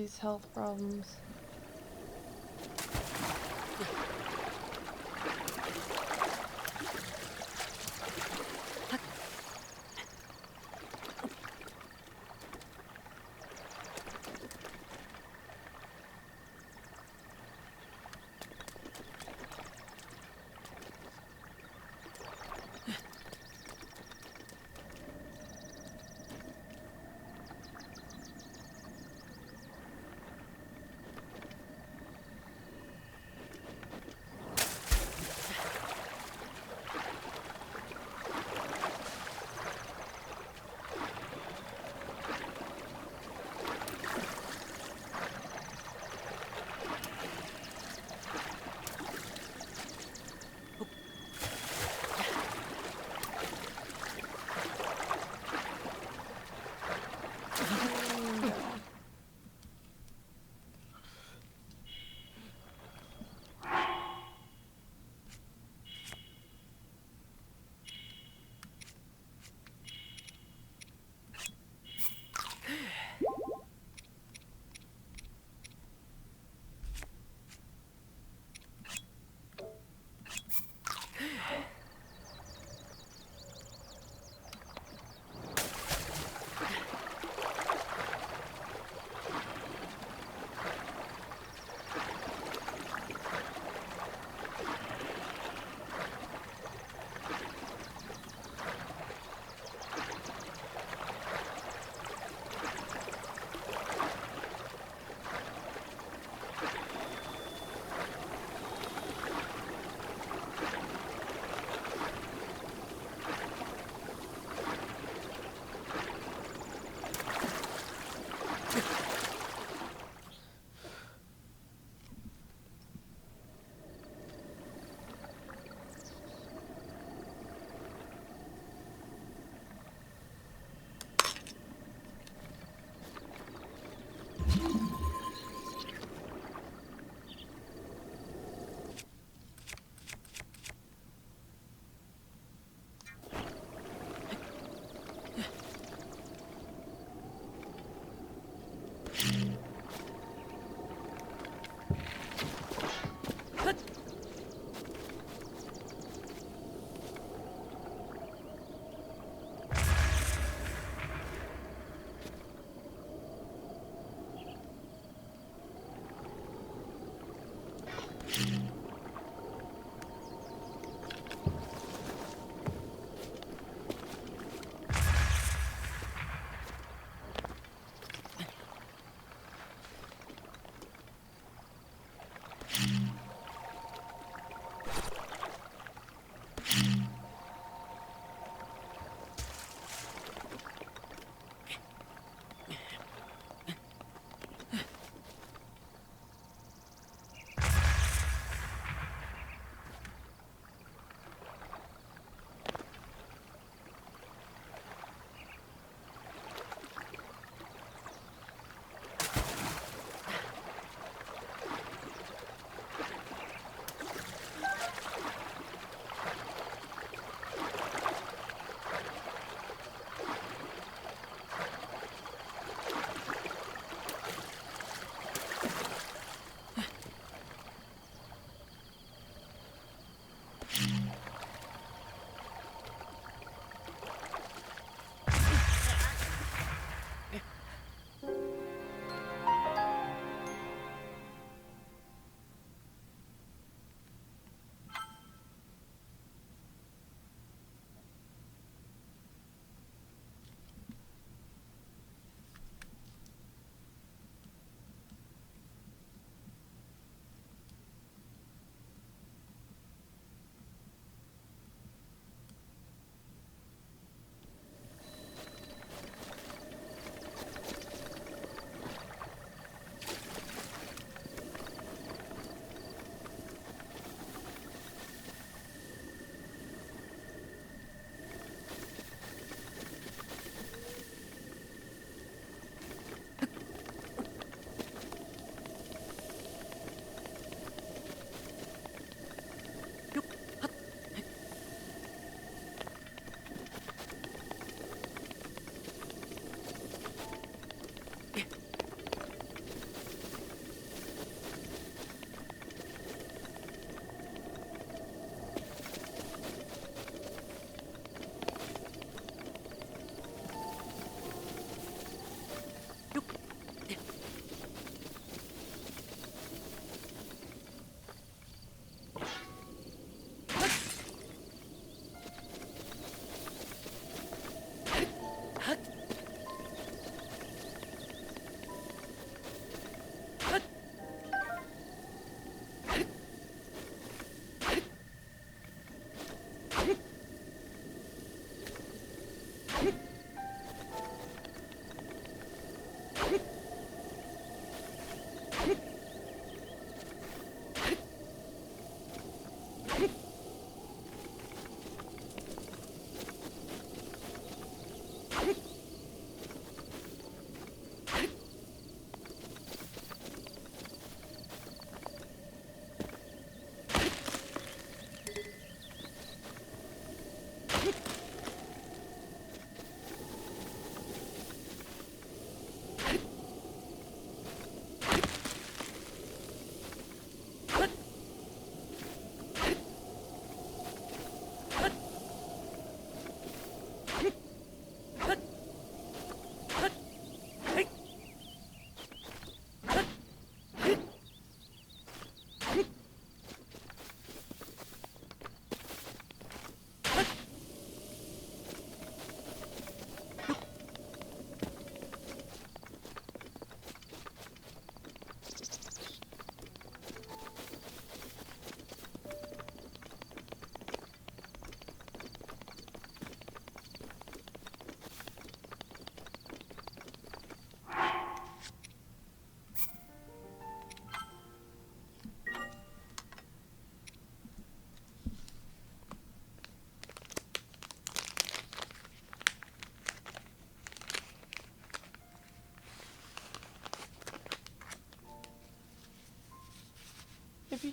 these health problems.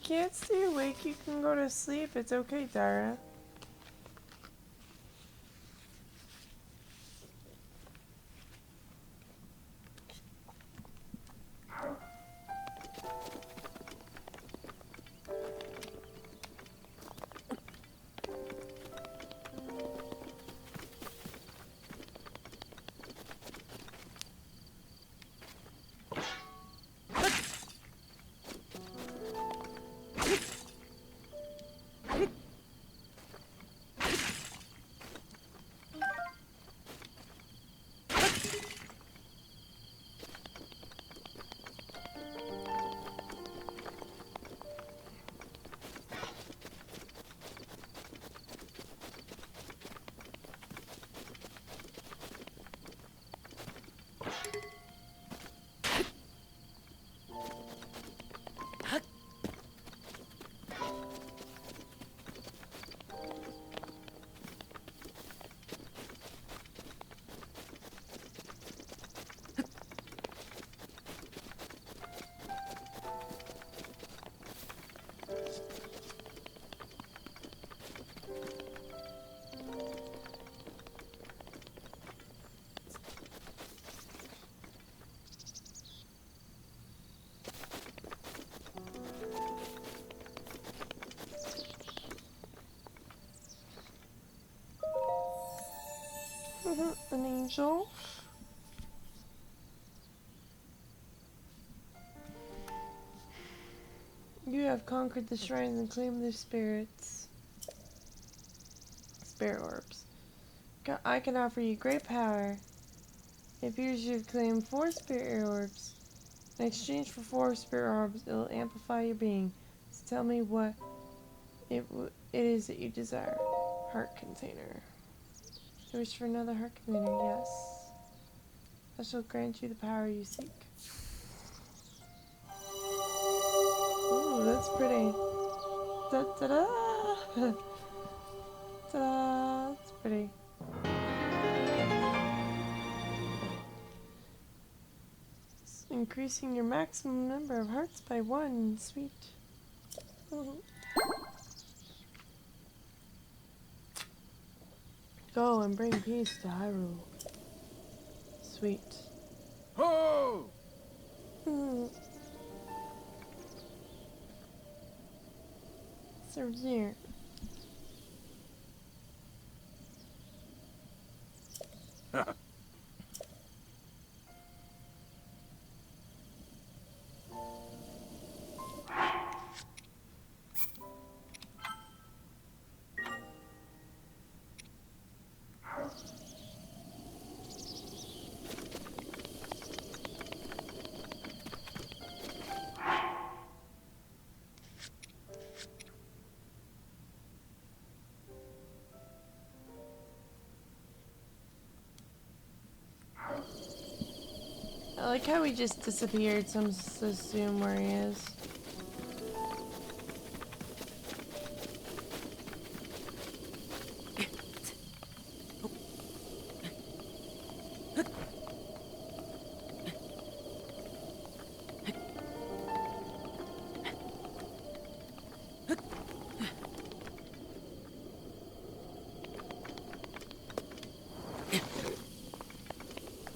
can't stay awake, you can go to sleep. It's okay, Dara. An angel. You have conquered the shrines and claimed their spirits. Spirit orbs. I can offer you great power. It appears you've claimed 4 spirit orbs. In exchange for 4 spirit orbs, it will amplify your being. So tell me what it is that you desire. Heart container. You wish for another heart container, yes. I shall grant you the power you seek. Ooh, that's pretty. Da-da-da! Ta-da! That's pretty. It's increasing your maximum number of hearts by 1. Sweet. Go and bring peace to Hyrule. Sweet. Ho! So here. I like how he just disappeared, so I'm just assume where he is.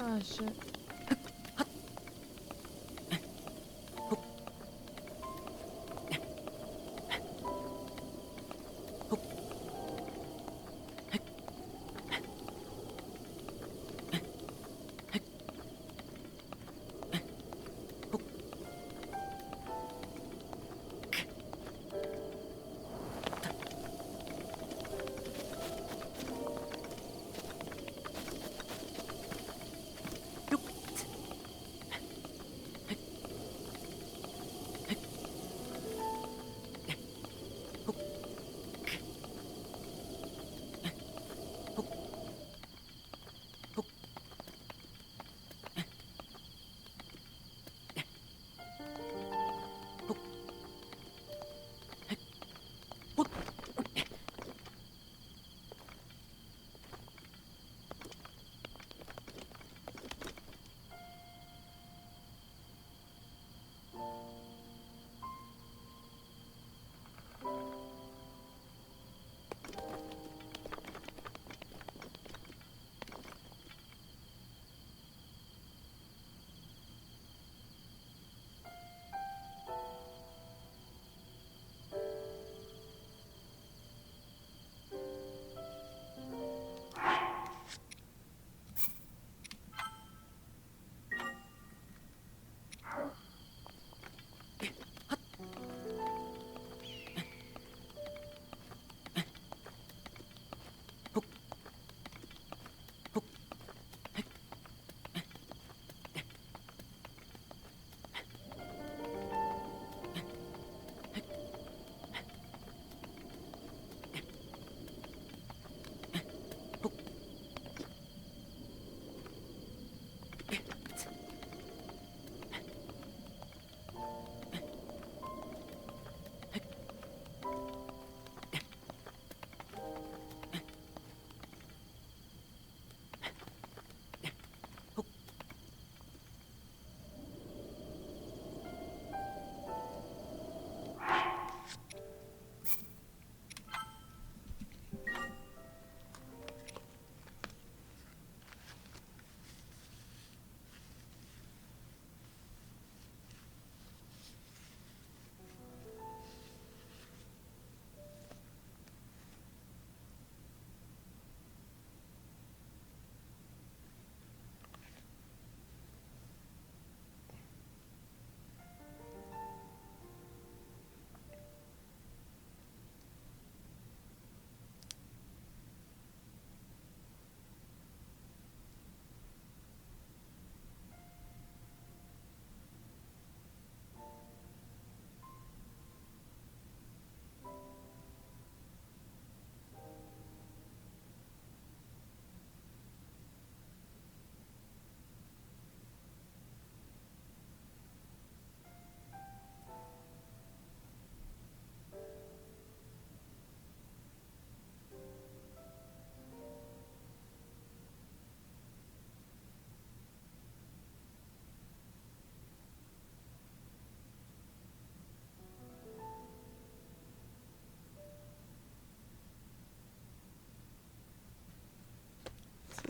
Oh shit.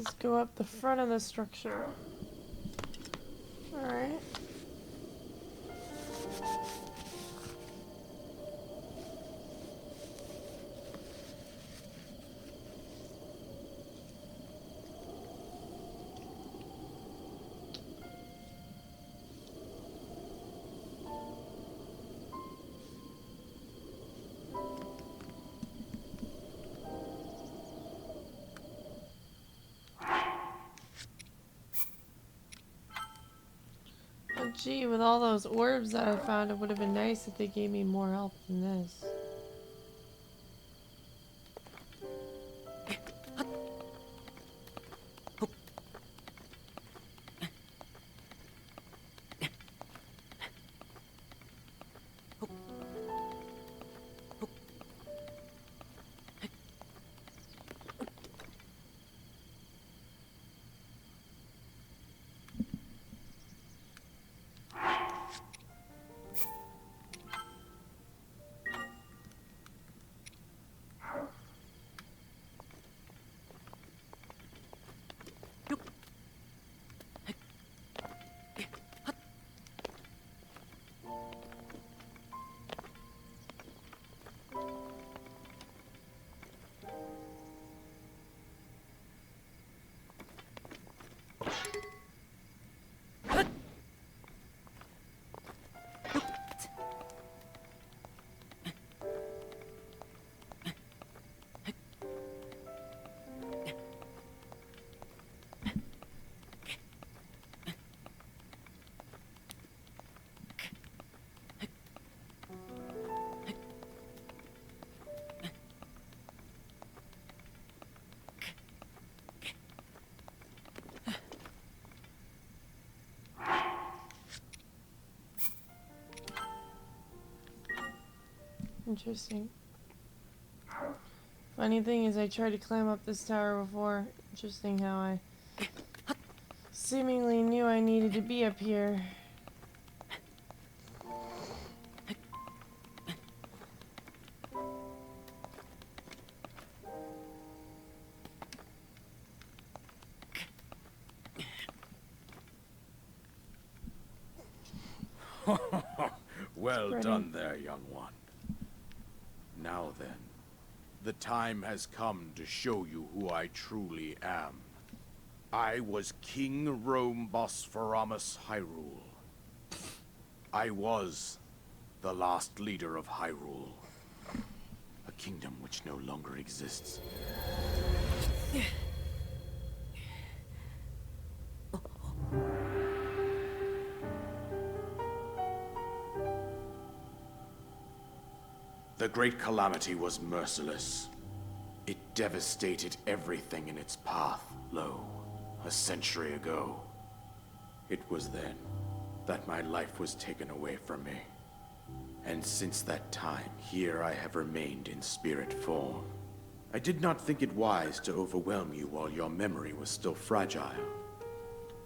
Let's go up the front of the structure. Alright. Oh, gee, with all those orbs that I found, it would have been nice if they gave me more help than this. Interesting. Funny thing is, I tried to climb up this tower before. Interesting how I seemingly knew I needed to be up here. Well Ready. done there, young one. Now then, the time has come to show you who I truly am. I was King Rome Bosphoramus Hyrule. I was the last leader of Hyrule, a kingdom which no longer exists. The Great Calamity was merciless. It devastated everything in its path, lo, a century ago. It was then that my life was taken away from me. And since that time, here I have remained in spirit form. I did not think it wise to overwhelm you while your memory was still fragile.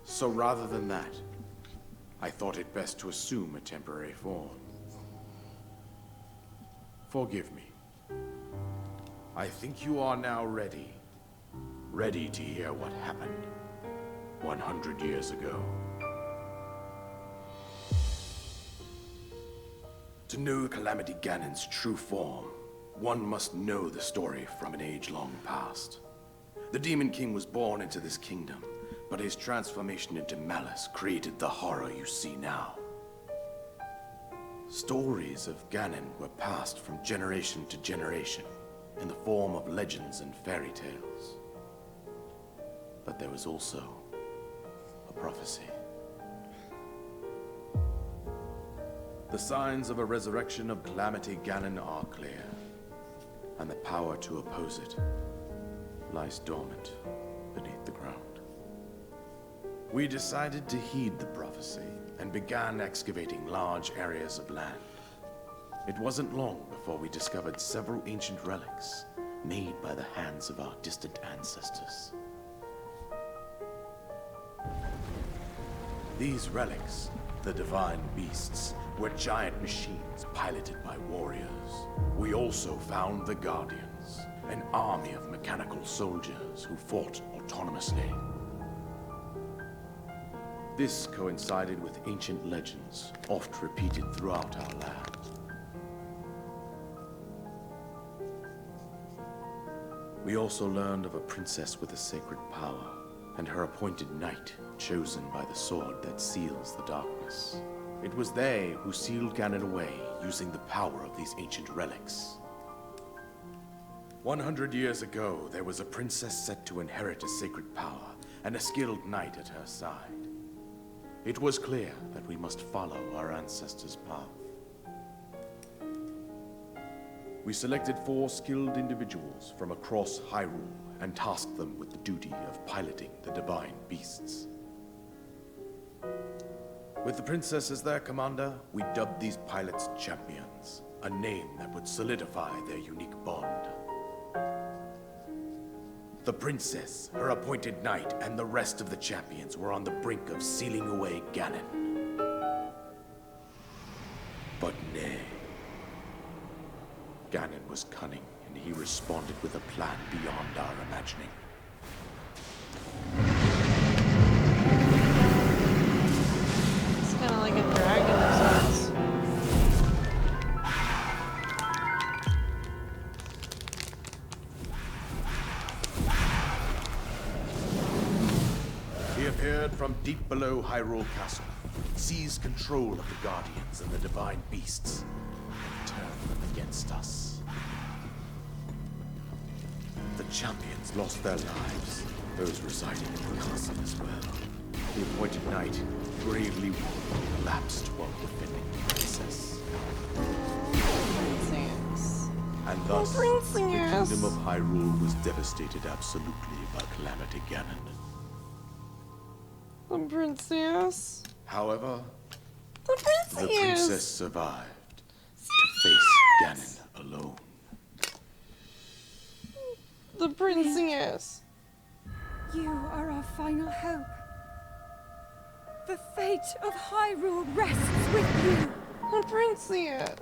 So rather than that, I thought it best to assume a temporary form. Forgive me. I think you are now ready. Ready to hear what happened 100 years ago. To know Calamity Ganon's true form, one must know the story from an age-long past. The Demon King was born into this kingdom, but his transformation into malice created the horror you see now. Stories of Ganon were passed from generation to generation in the form of legends and fairy tales. But there was also a prophecy. The signs of a resurrection of Calamity Ganon are clear, and the power to oppose it lies dormant beneath the ground. We decided to heed the prophecy and began excavating large areas of land. It wasn't long before we discovered several ancient relics made by the hands of our distant ancestors. These relics, the divine beasts, were giant machines piloted by warriors. We also found the Guardians, an army of mechanical soldiers who fought autonomously. This coincided with ancient legends, oft repeated throughout our land. We also learned of a princess with a sacred power, and her appointed knight, chosen by the sword that seals the darkness. It was they who sealed Ganon away using the power of these ancient relics. 100 years ago, there was a princess set to inherit a sacred power, and a skilled knight at her side. It was clear that we must follow our ancestors' path. We selected 4 skilled individuals from across Hyrule and tasked them with the duty of piloting the divine beasts. With the princess as their commander, we dubbed these pilots champions, a name that would solidify their unique bond. The princess, her appointed knight, and the rest of the champions were on the brink of sealing away Ganon. But nay. Ganon was cunning, and he responded with a plan beyond our imagining. It's kind of like a dragon of sorts. He appeared from deep below Hyrule Castle, seized control of the Guardians and the Divine Beasts, and turned them against us. The champions lost their lives, those residing in the castle as well. The appointed knight, bravely wounded, collapsed while defending the princess. Princess. And thus, the Princess. kingdom of Hyrule was devastated absolutely by Calamity Ganon. The princess. However, The princess. the princess survived to face Ganon alone. The princess. You are our final hope. The fate of Hyrule rests with you. The princess.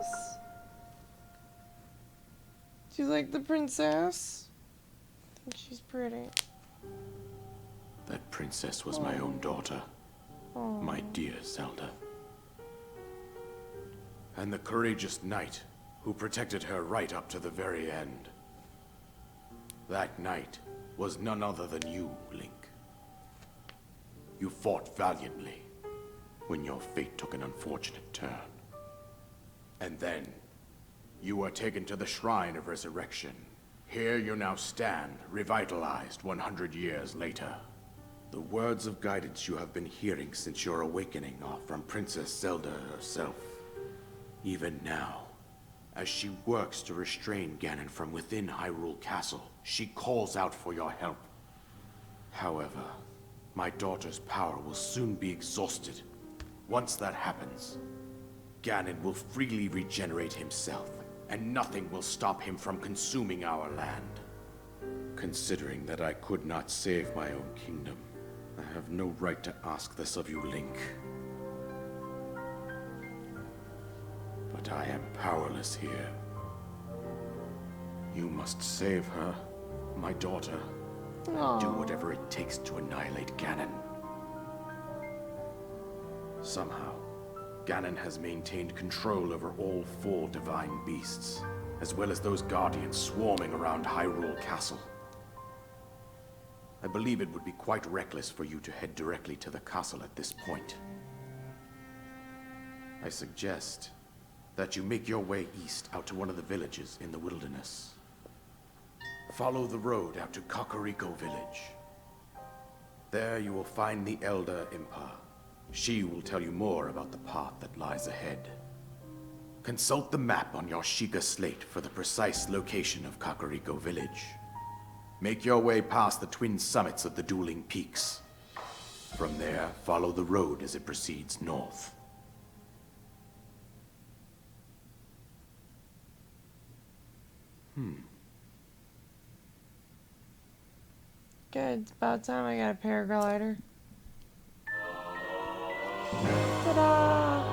Do you like the princess? I think she's pretty. That princess was my own daughter, my dear Zelda. And the courageous knight who protected her right up to the very end. That knight was none other than you, Link. You fought valiantly when your fate took an unfortunate turn. And then, you were taken to the Shrine of Resurrection. Here you now stand, revitalized 100 years later. The words of guidance you have been hearing since your awakening are from Princess Zelda herself. Even now, as she works to restrain Ganon from within Hyrule Castle, she calls out for your help. However, my daughter's power will soon be exhausted. Once that happens, Ganon will freely regenerate himself, and nothing will stop him from consuming our land. Considering that I could not save my own kingdom, I have no right to ask this of you, Link. But I am powerless here. You must save her, my daughter. Aww. Do whatever it takes to annihilate Ganon. Somehow, Ganon has maintained control over all 4 divine beasts, as well as those guardians swarming around Hyrule Castle. I believe it would be quite reckless for you to head directly to the castle at this point. I suggest that you make your way east out to one of the villages in the wilderness. Follow the road out to Kakariko Village. There you will find the Elder Impa. She will tell you more about the path that lies ahead. Consult the map on your Sheikah slate for the precise location of Kakariko Village. Make your way past the twin summits of the dueling peaks. From there, follow the road as it proceeds north. Good, it's about time I got a paraglider. Ta-da!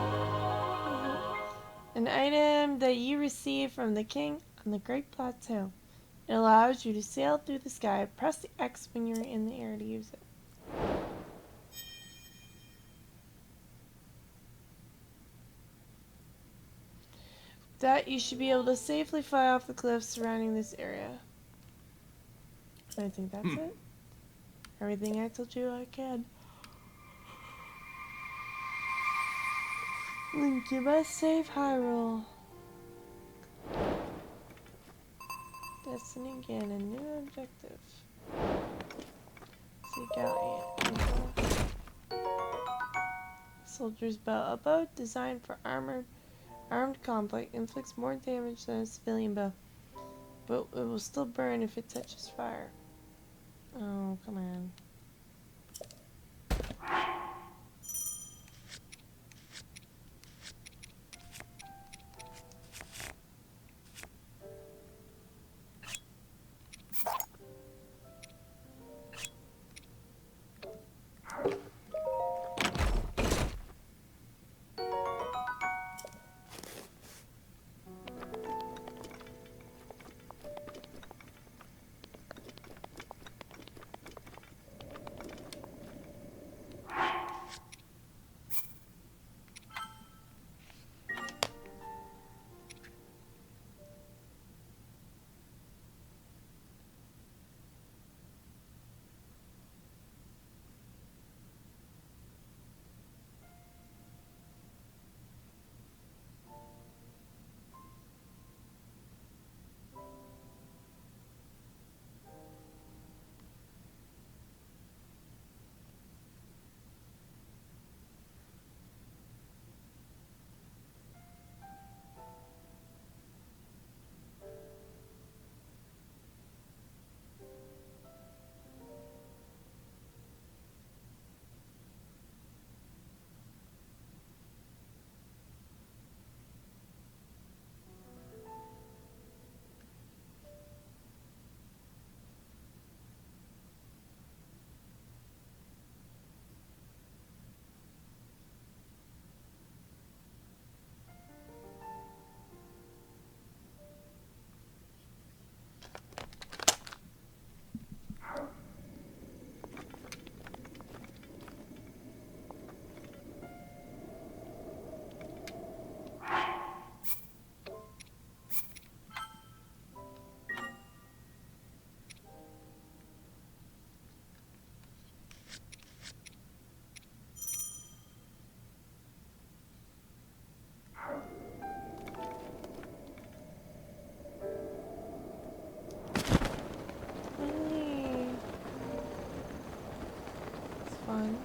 An item that you received from the king on the Great Plateau. It allows you to sail through the sky. Press the X when you're in the air to use it. With that, you should be able to safely fly off the cliffs surrounding this area. I think that's it. Everything I told you I can. Link, you must save Hyrule. Destiny again, a new objective. Seek out Soldier's bow. A bow designed for armed conflict inflicts more damage than a civilian bow, but it will still burn if it touches fire. Oh, come on. Hey. It's fun.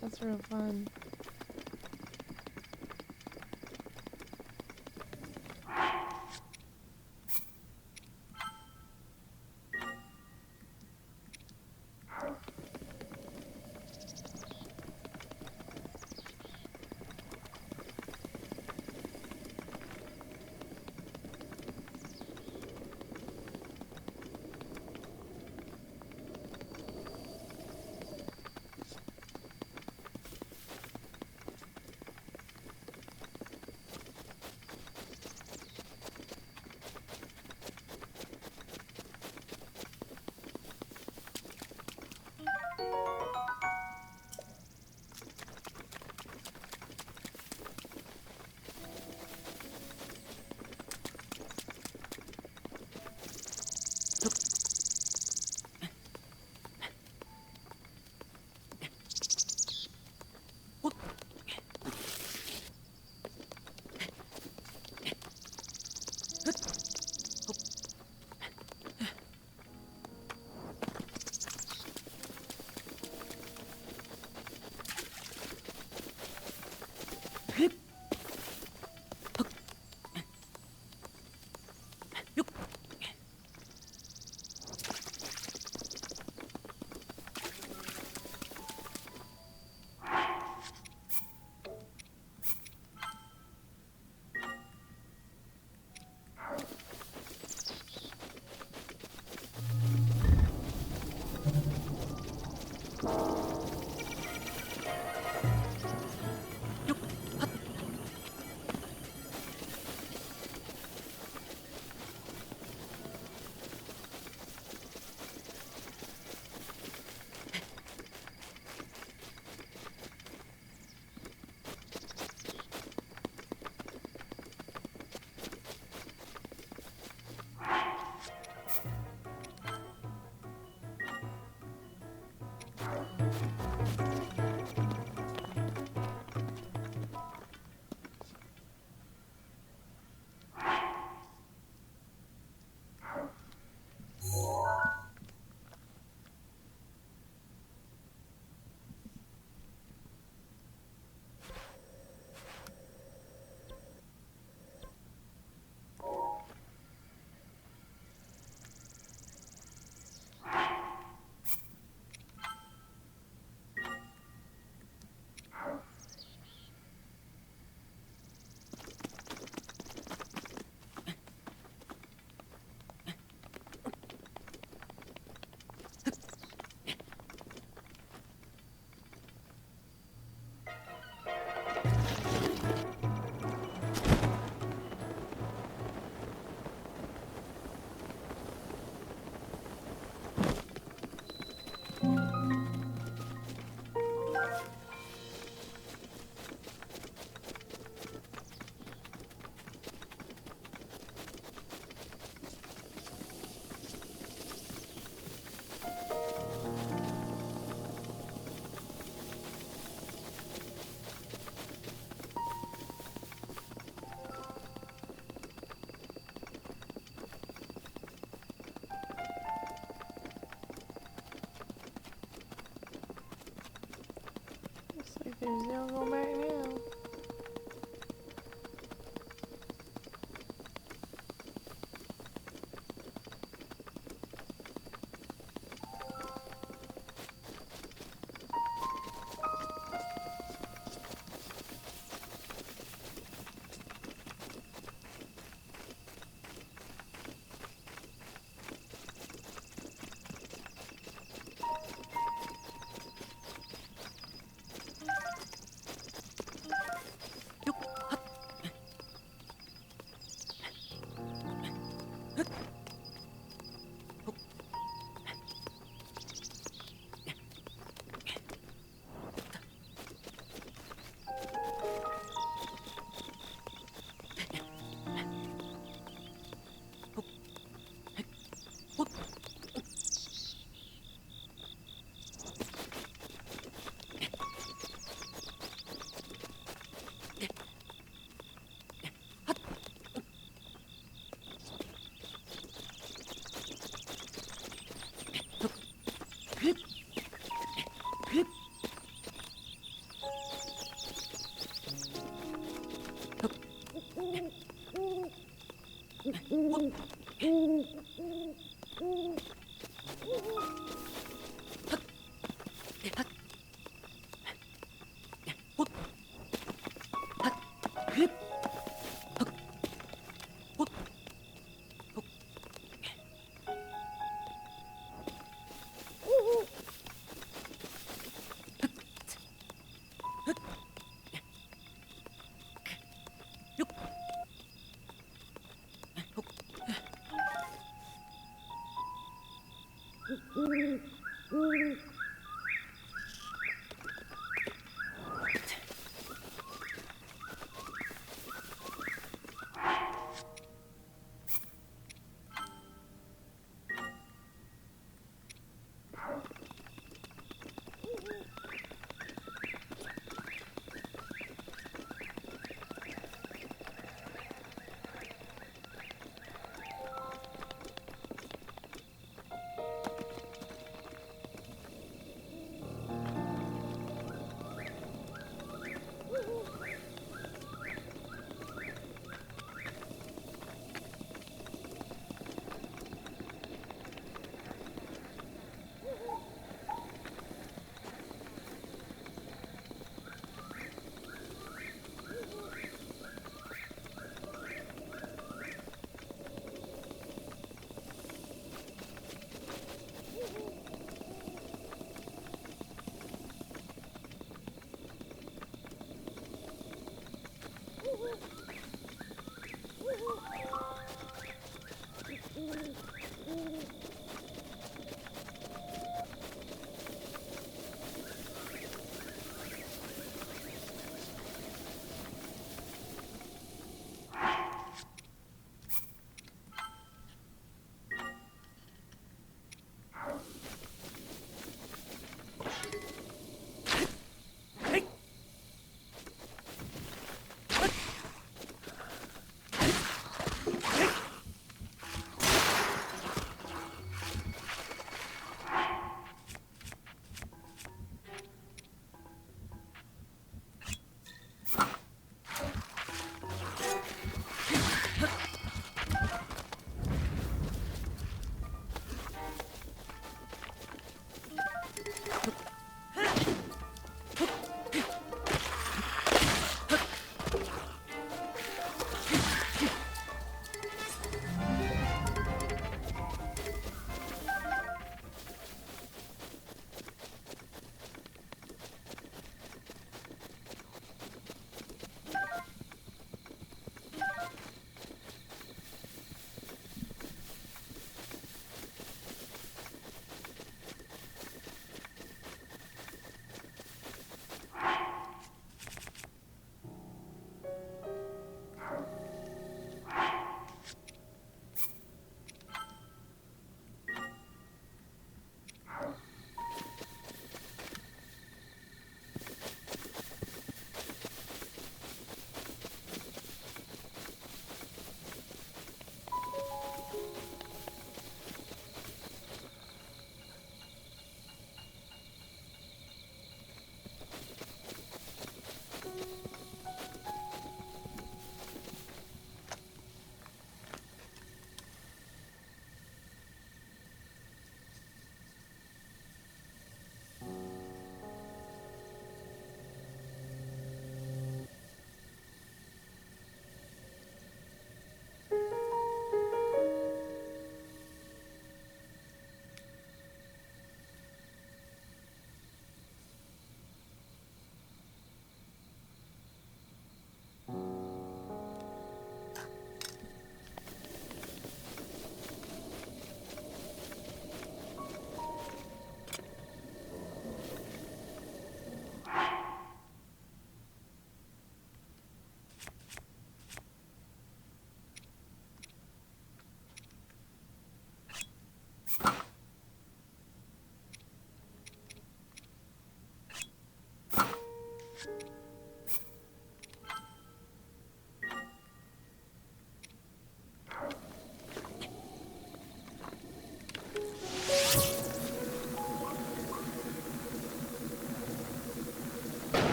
That's real fun. There's no going back now.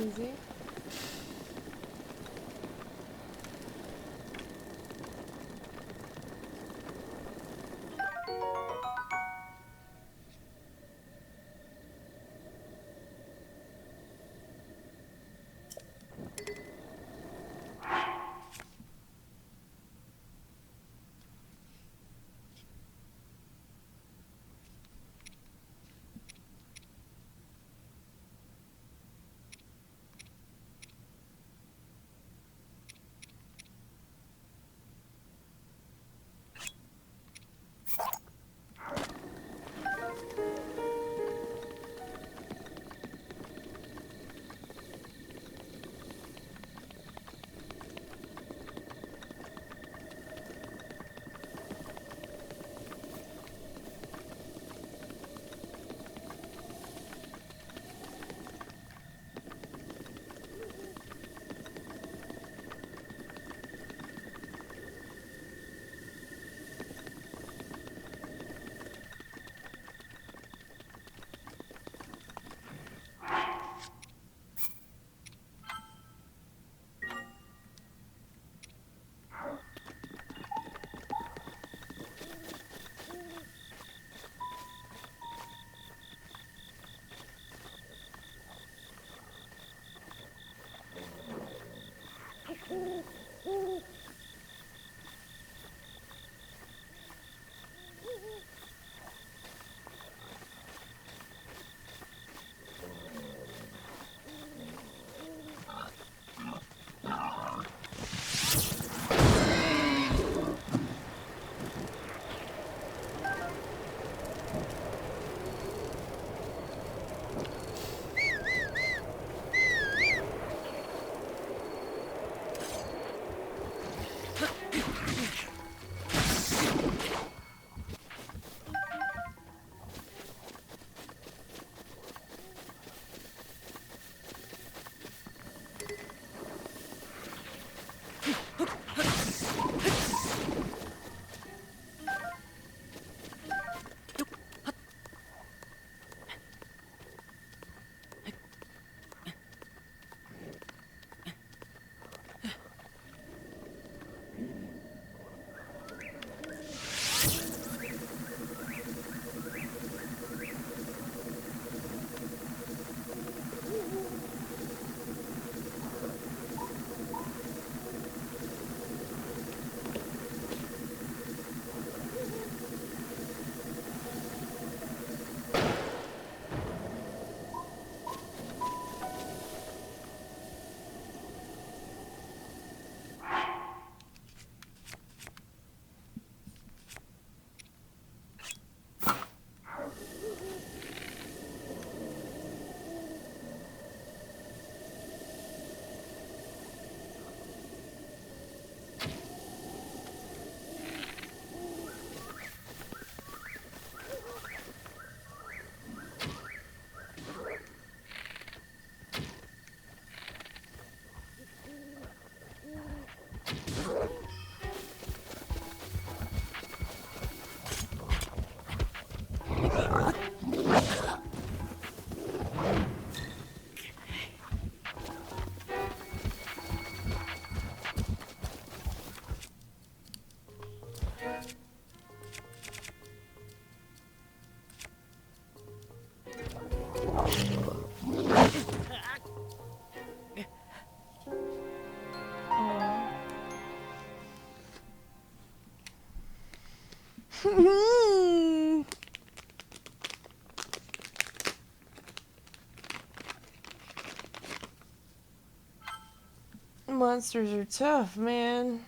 easy. Monsters are tough, man.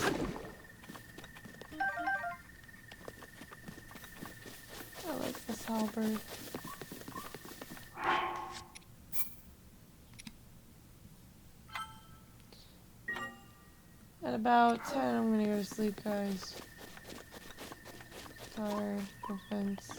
I like this halberd. At about 10, I'm gonna go to sleep, guys. Tired, no offense.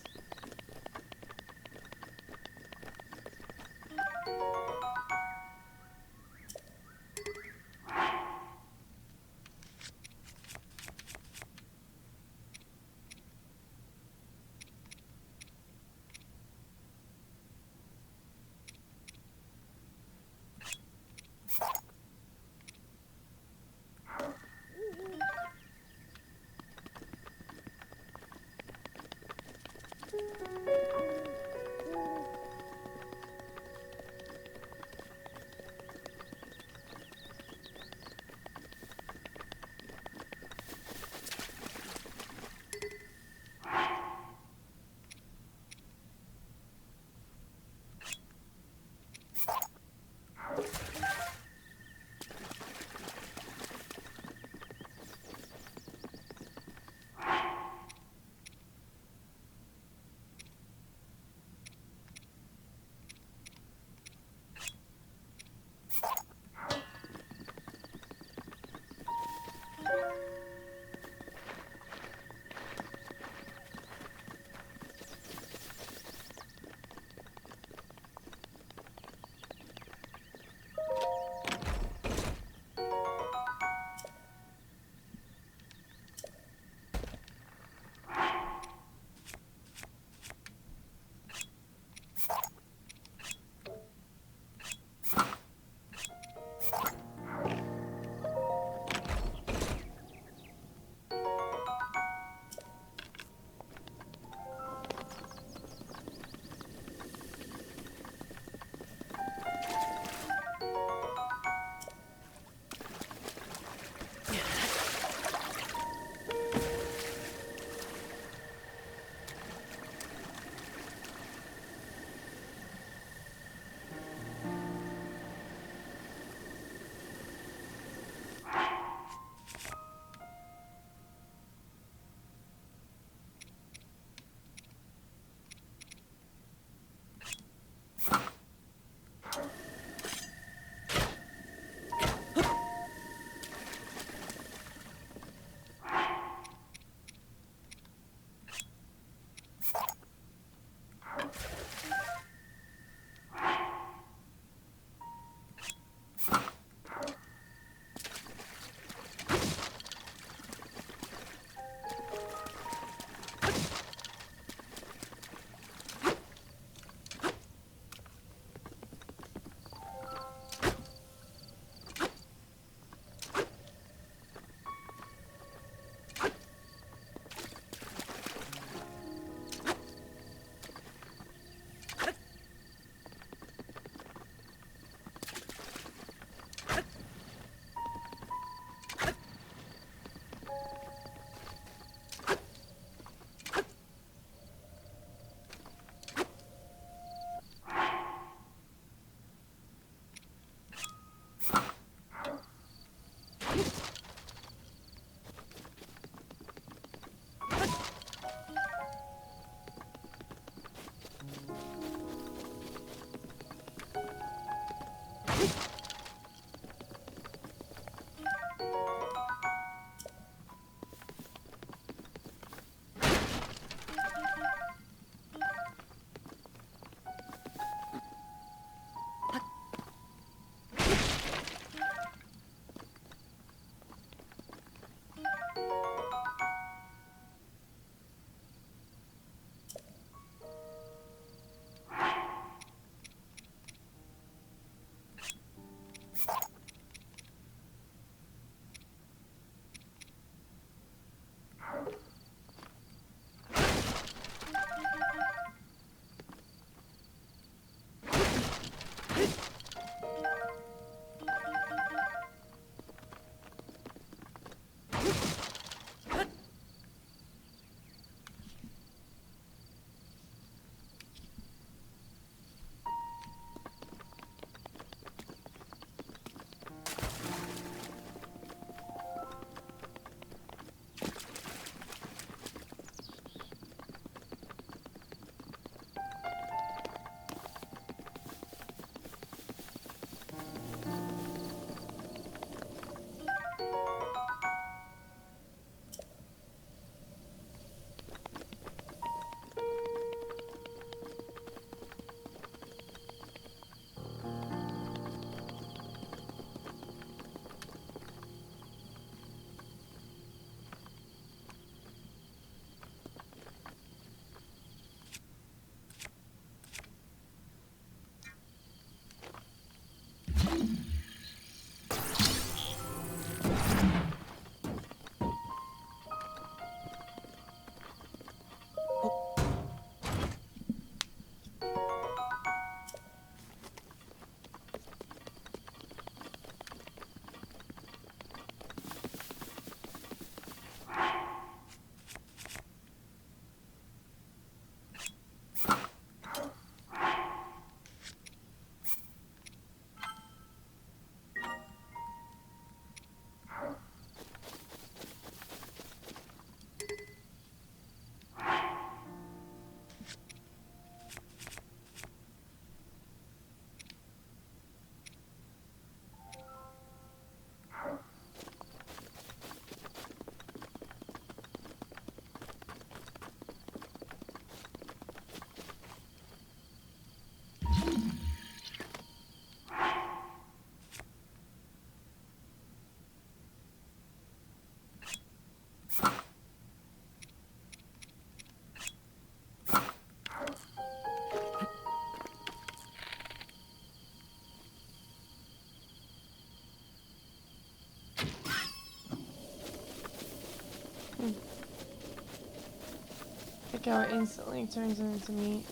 Like how it instantly turns it into meat.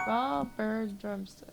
Raw bird drumstick.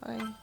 Bye.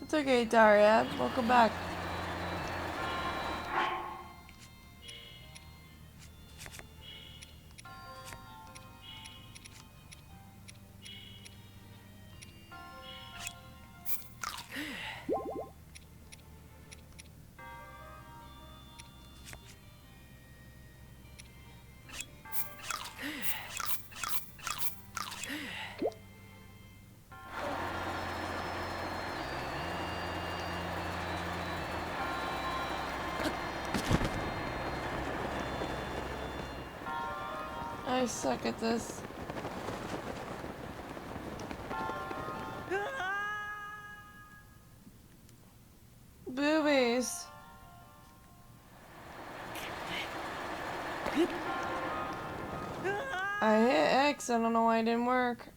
It's okay, Daria. Welcome back. I suck at this. Boobies. I hit X. I don't know why it didn't work.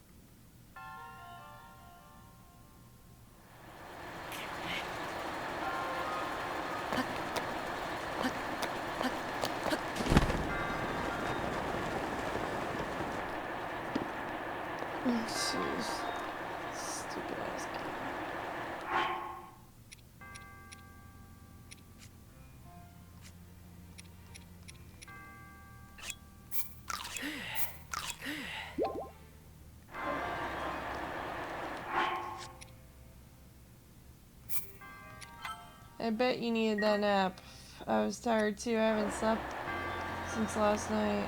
Oh, jeez. Stupid ass game. I bet you needed that nap. I was tired too. I haven't slept since last night.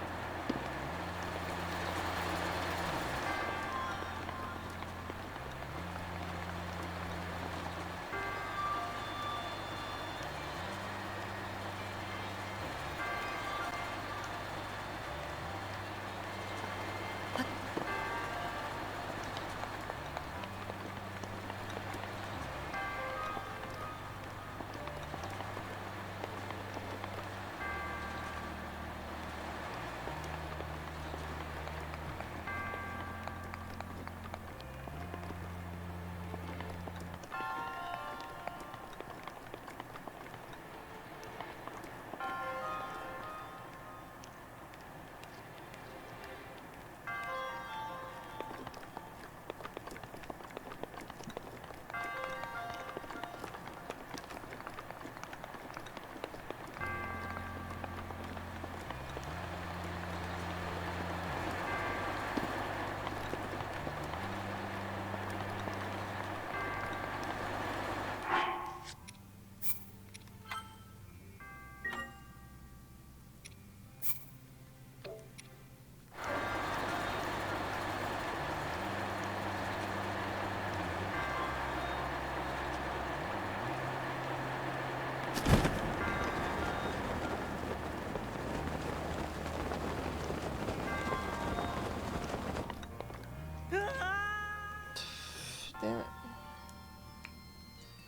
Damn it.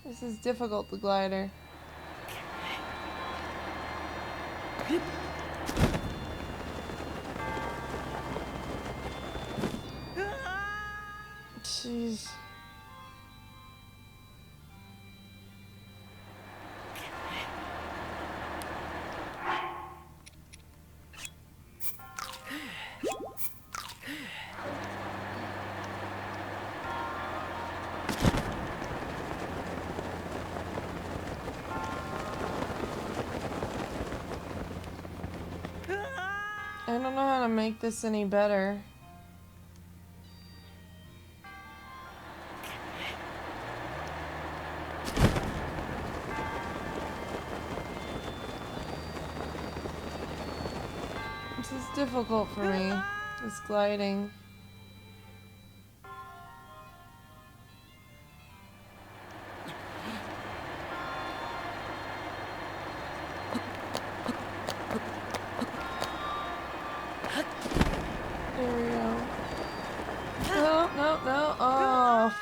This is difficult, the glider. Jeez. I don't know how to make this any better. This is difficult for me, this gliding. There we go. No, no, no. Oh.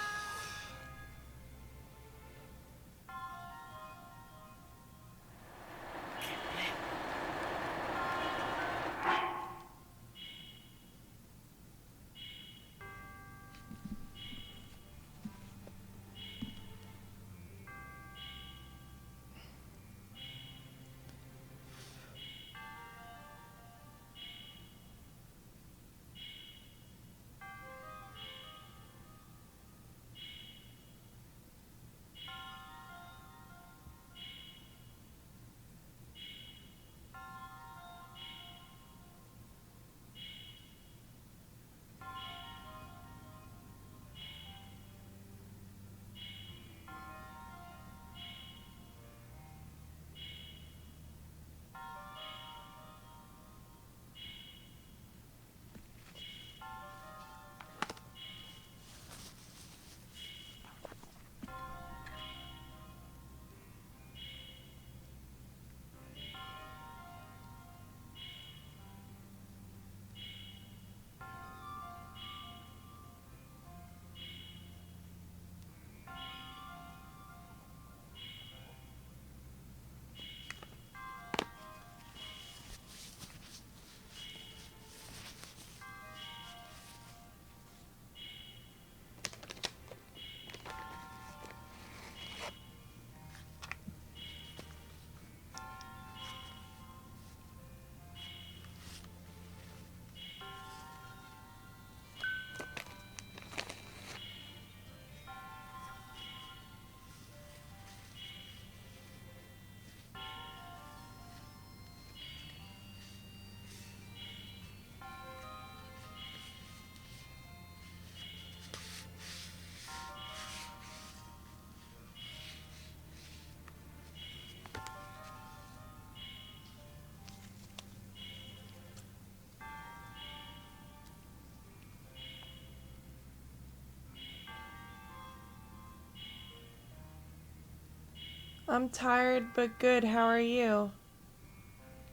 I'm tired but good. How are you?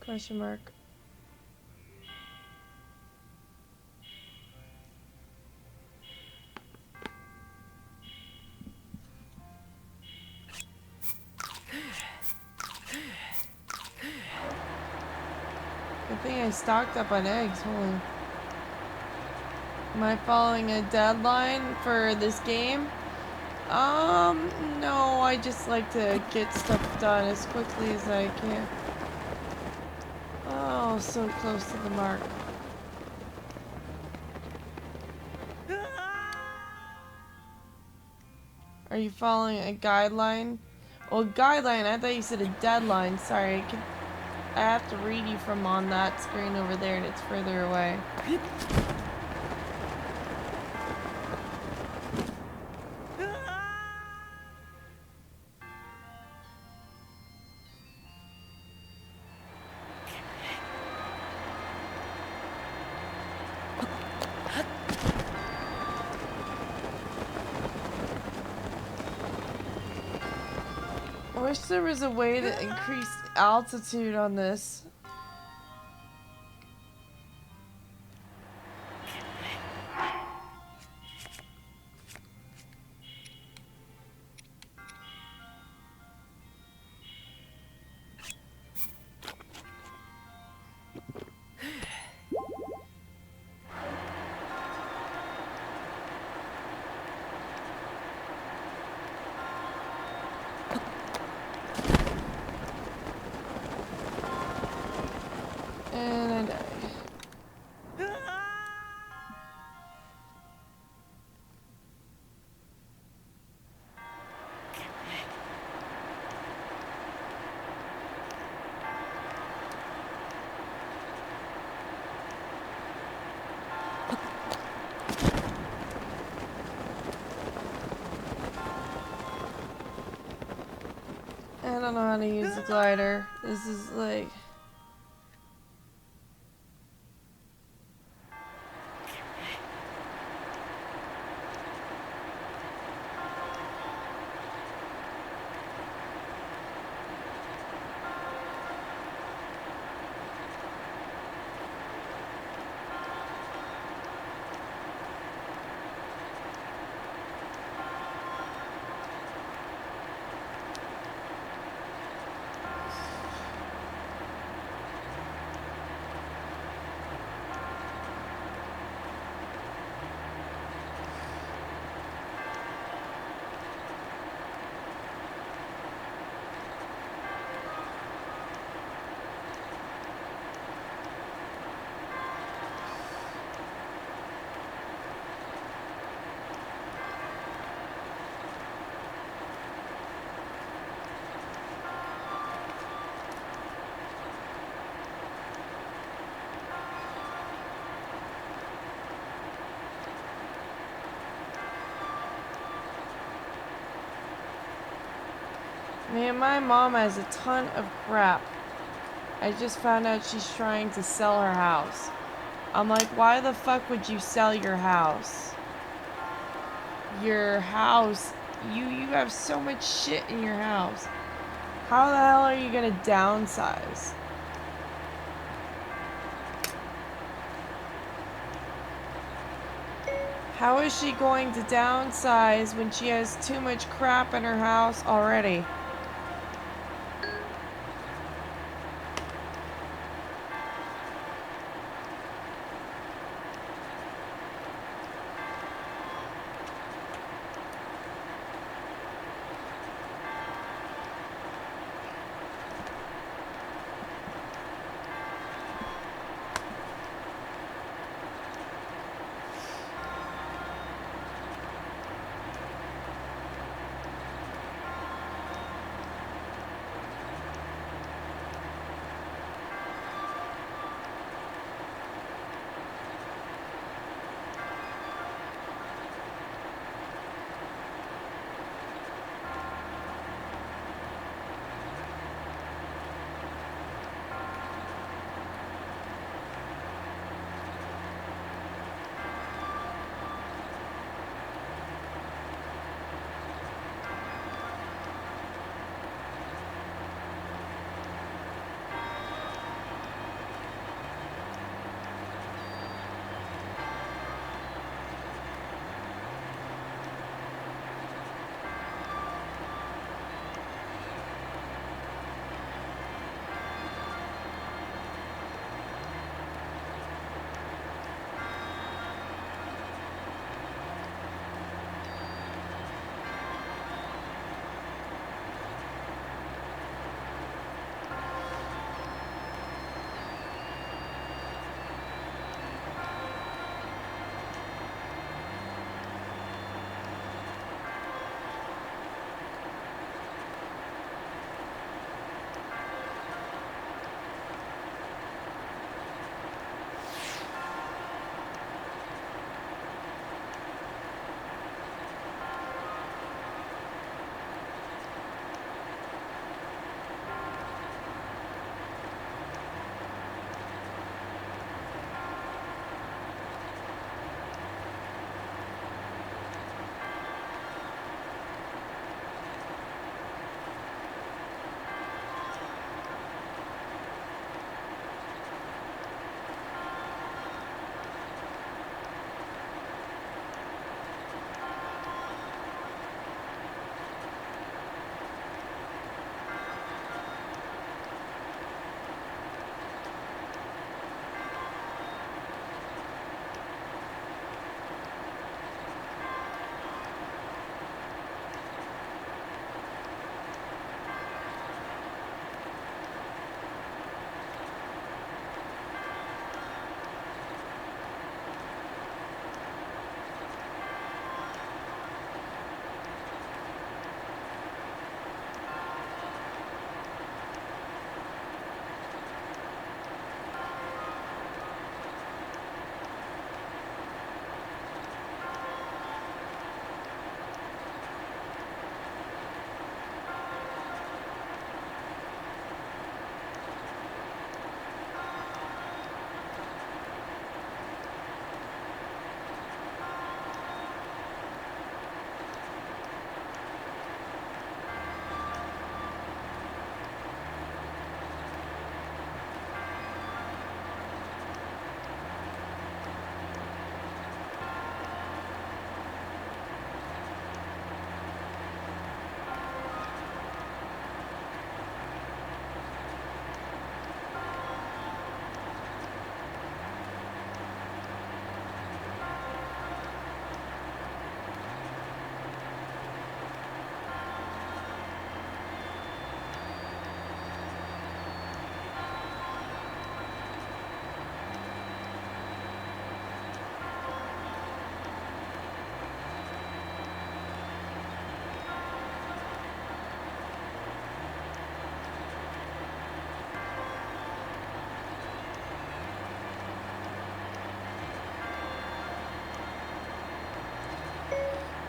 Question mark. Good thing I stocked up on eggs. Holy. Am I following a deadline for this game? No, I just like to get stuff done as quickly as I can. Oh, so close to the mark. Are you following a guideline? Oh, guideline, I thought you said a deadline. Sorry, I have to read you from on that screen over there and it's further away. I wish there was a way to increase altitude on this. And I die. I don't know how to use the glider. This is like... Man, my mom has a ton of crap. I just found out she's trying to sell her house. I'm like, why the fuck would you sell your house? Your house, you have so much shit in your house. How the hell are you gonna downsize? How is she going to downsize when she has too much crap in her house already?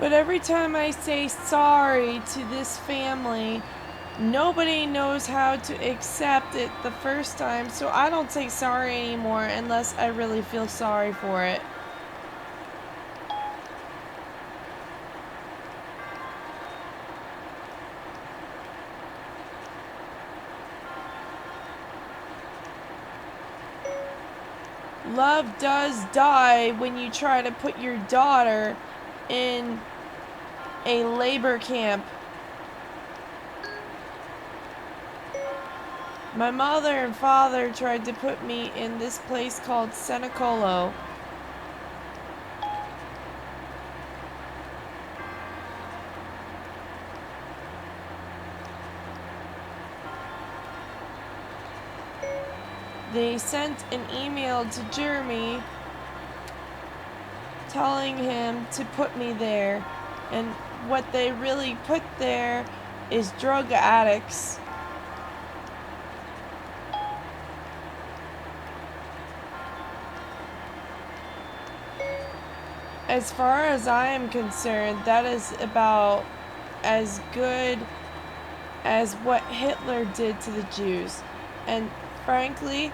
But every time I say sorry to this family, nobody knows how to accept it the first time, so I don't say sorry anymore unless I really feel sorry for it. Love does die when you try to put your daughter in a labor camp. My mother and father tried to put me in this place called Senecolo. They sent an email to Jeremy telling him to put me there, and what they really put there is drug addicts. As far as I am concerned, that is about as good as what Hitler did to the Jews. And frankly,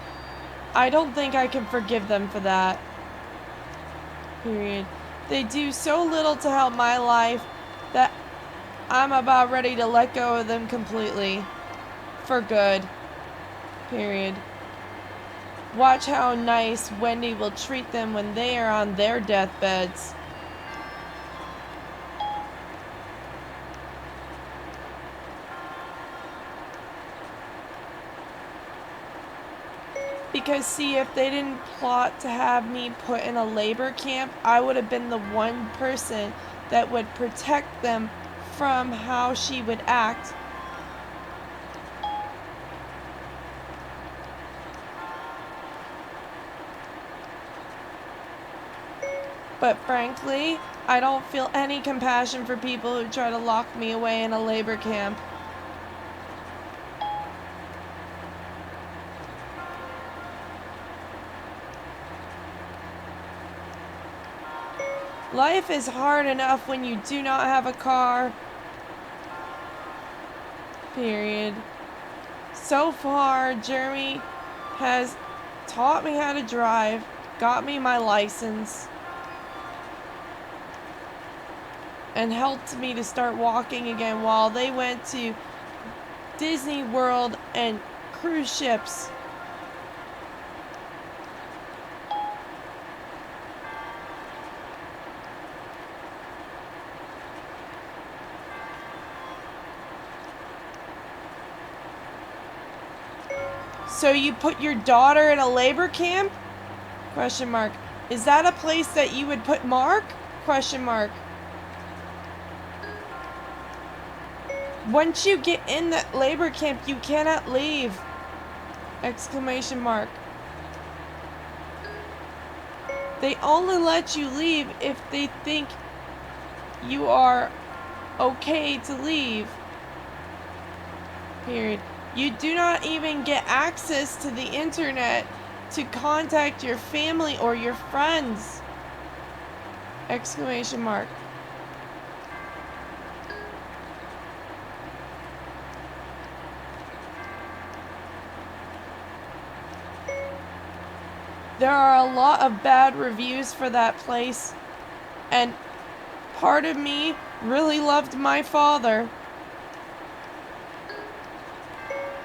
I don't think I can forgive them for that. Period. They do so little to help my life that I'm about ready to let go of them completely. For good. Period. Watch how nice Wendy will treat them when they are on their deathbeds. Because see, if they didn't plot to have me put in a labor camp, I would have been the one person that would protect them from how she would act. But frankly, I don't feel any compassion for people who try to lock me away in a labor camp. Life is hard enough when you do not have a car. Period. So far, Jeremy has taught me how to drive, got me my license, and helped me to start walking again while they went to Disney World and cruise ships. So you put your daughter in a labor camp? Question mark. Is that a place that you would put Mark? Question mark. Once you get in the labor camp, you cannot leave. Exclamation mark. They only let you leave if they think you are okay to leave. Period. You do not even get access to the internet to contact your family or your friends. Exclamation mark. There are a lot of bad reviews for that place, and part of me really loved my father.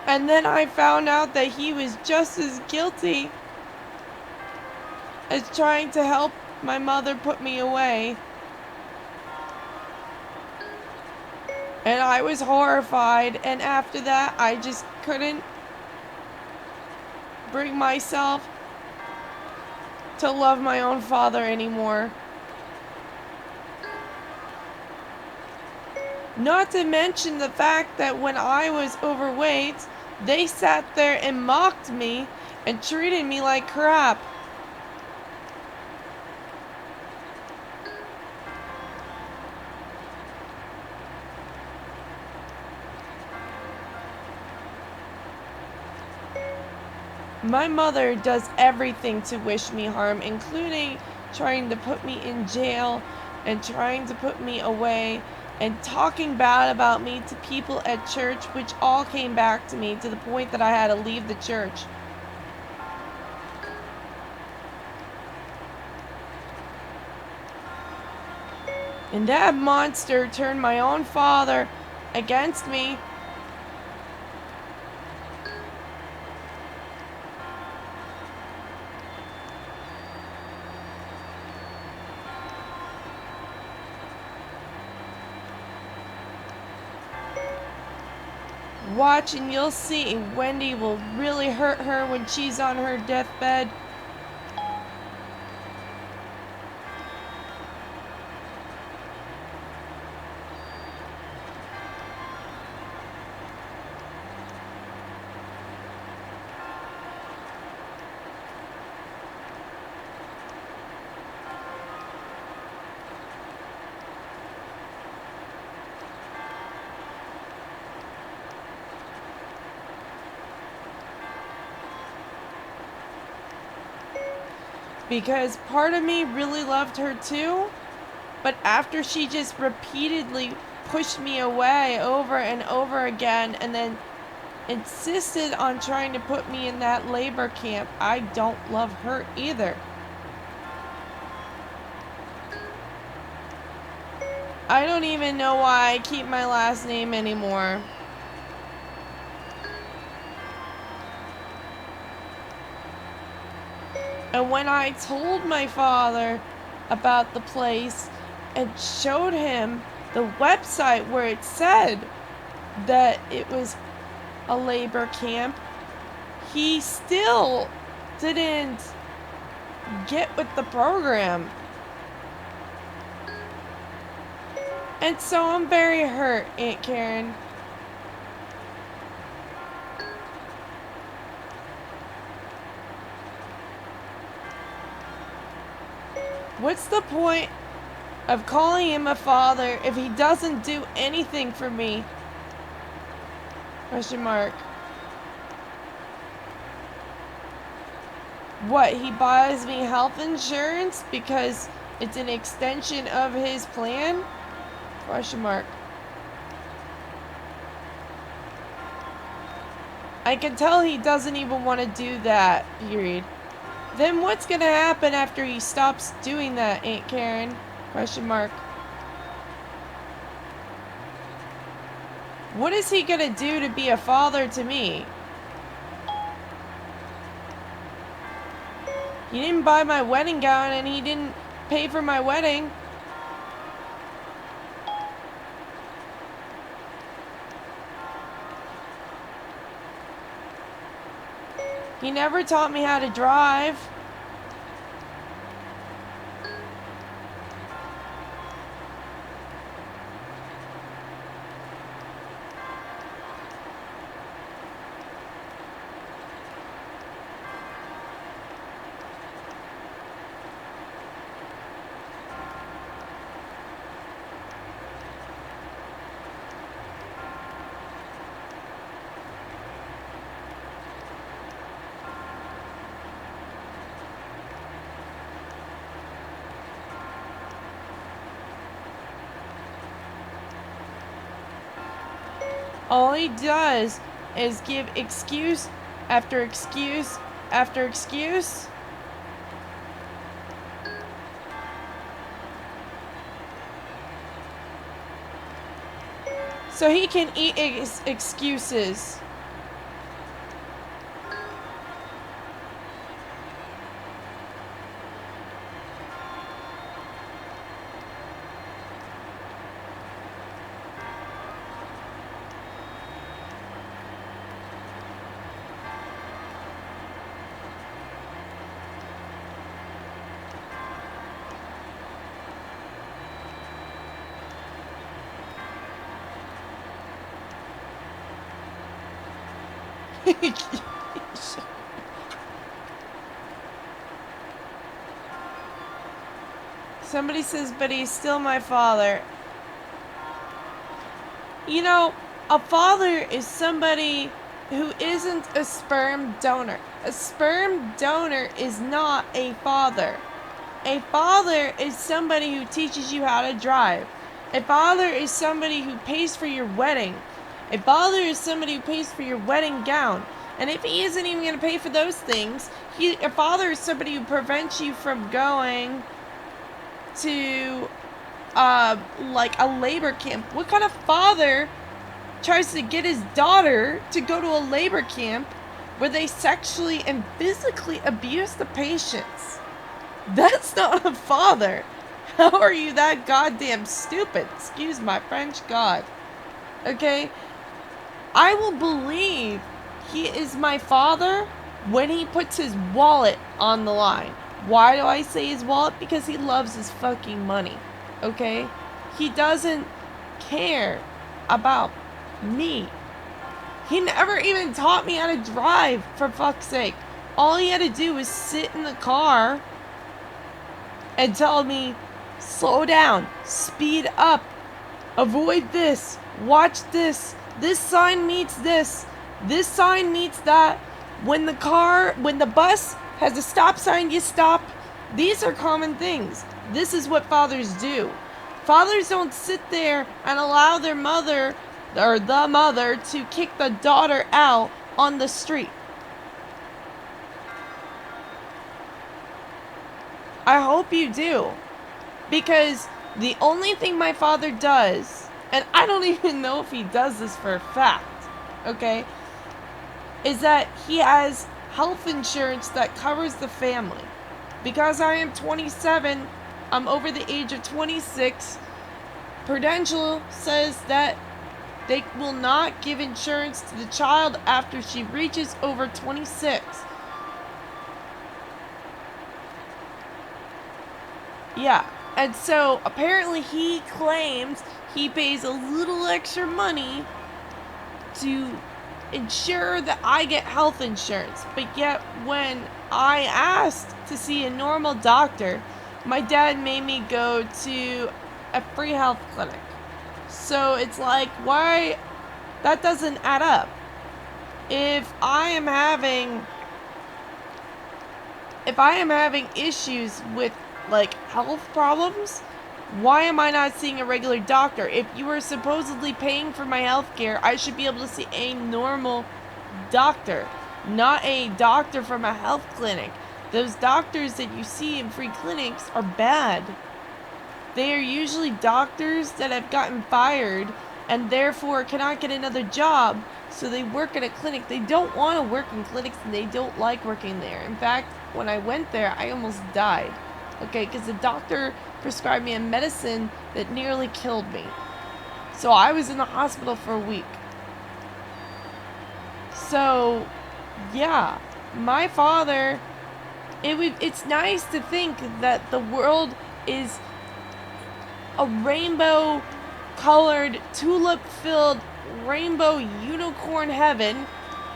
And then I found out that he was just as guilty as trying to help my mother put me away. And I was horrified, and after that I just couldn't bring myself to love my own father anymore. Not to mention the fact that when I was overweight, they sat there and mocked me and treated me like crap. My mother does everything to wish me harm, including trying to put me in jail and trying to put me away and talking bad about me to people at church, which all came back to me to the point that I had to leave the church. And that monster turned my own father against me. Watch and you'll see. Wendy will really hurt her when she's on her deathbed. Because part of me really loved her too, but after she just repeatedly pushed me away over and over again and then insisted on trying to put me in that labor camp, I don't love her either. I don't even know why I keep my last name anymore. And when I told my father about the place and showed him the website where it said that it was a labor camp, he still didn't get with the program. And so I'm very hurt, Aunt Karen. What's the point of calling him a father if he doesn't do anything for me? Question mark. What, he buys me health insurance because it's an extension of his plan? Question mark. I can tell he doesn't even want to do that, period. Then what's gonna happen after he stops doing that, Aunt Karen? Question mark. What is he gonna do to be a father to me? He didn't buy my wedding gown and he didn't pay for my wedding. He never taught me how to drive. All he does is give excuse after excuse after excuse. So he can eat excuses. Somebody says, but he's still my father. You know, a father is somebody who isn't a sperm donor. A sperm donor is not a father. A father is somebody who teaches you how to drive. A father is somebody who pays for your wedding. A father is somebody who pays for your wedding gown. And if he isn't even going to pay for those things, a father is somebody who prevents you from going to, like a labor camp. What kind of father tries to get his daughter to go to a labor camp where they sexually and physically abuse the patients? That's not a father. How are you that goddamn stupid? Excuse my French, God. Okay? I will believe he is my father when he puts his wallet on the line. Why do I say his wallet? Because he loves his fucking money. Okay? He doesn't care about me. He never even taught me how to drive, for fuck's sake. All he had to do was sit in the car and tell me, slow down, speed up, avoid this, watch this, this sign meets this sign meets that. When the bus has a stop sign, you stop. These are common things. This is what fathers do. Fathers don't sit there and allow their mother, or the mother, to kick the daughter out on the street. I hope you do. Because the only thing my father does, and I don't even know if he does this for a fact, okay, is that he has health insurance that covers the family. Because I am 27, I'm over the age of 26, Prudential says that they will not give insurance to the child after she reaches over 26. Yeah, and so apparently he claims he pays a little extra money to ensure that I get health insurance. But yet when I asked to see a normal doctor, my dad made me go to a free health clinic. So it's like, why? That doesn't add up. If I am having issues with like health problems, why am I not seeing a regular doctor? If you are supposedly paying for my health care, I should be able to see a normal doctor, not a doctor from a health clinic. Those doctors that you see in free clinics are bad. They are usually doctors that have gotten fired and therefore cannot get another job, so they work at a clinic. They don't want to work in clinics and they don't like working there. In fact, when I went there, I almost died. Okay, because the doctor prescribed me a medicine that nearly killed me. So I was in the hospital for a week. So, yeah, my father, it's nice to think that the world is a rainbow colored, tulip filled rainbow unicorn heaven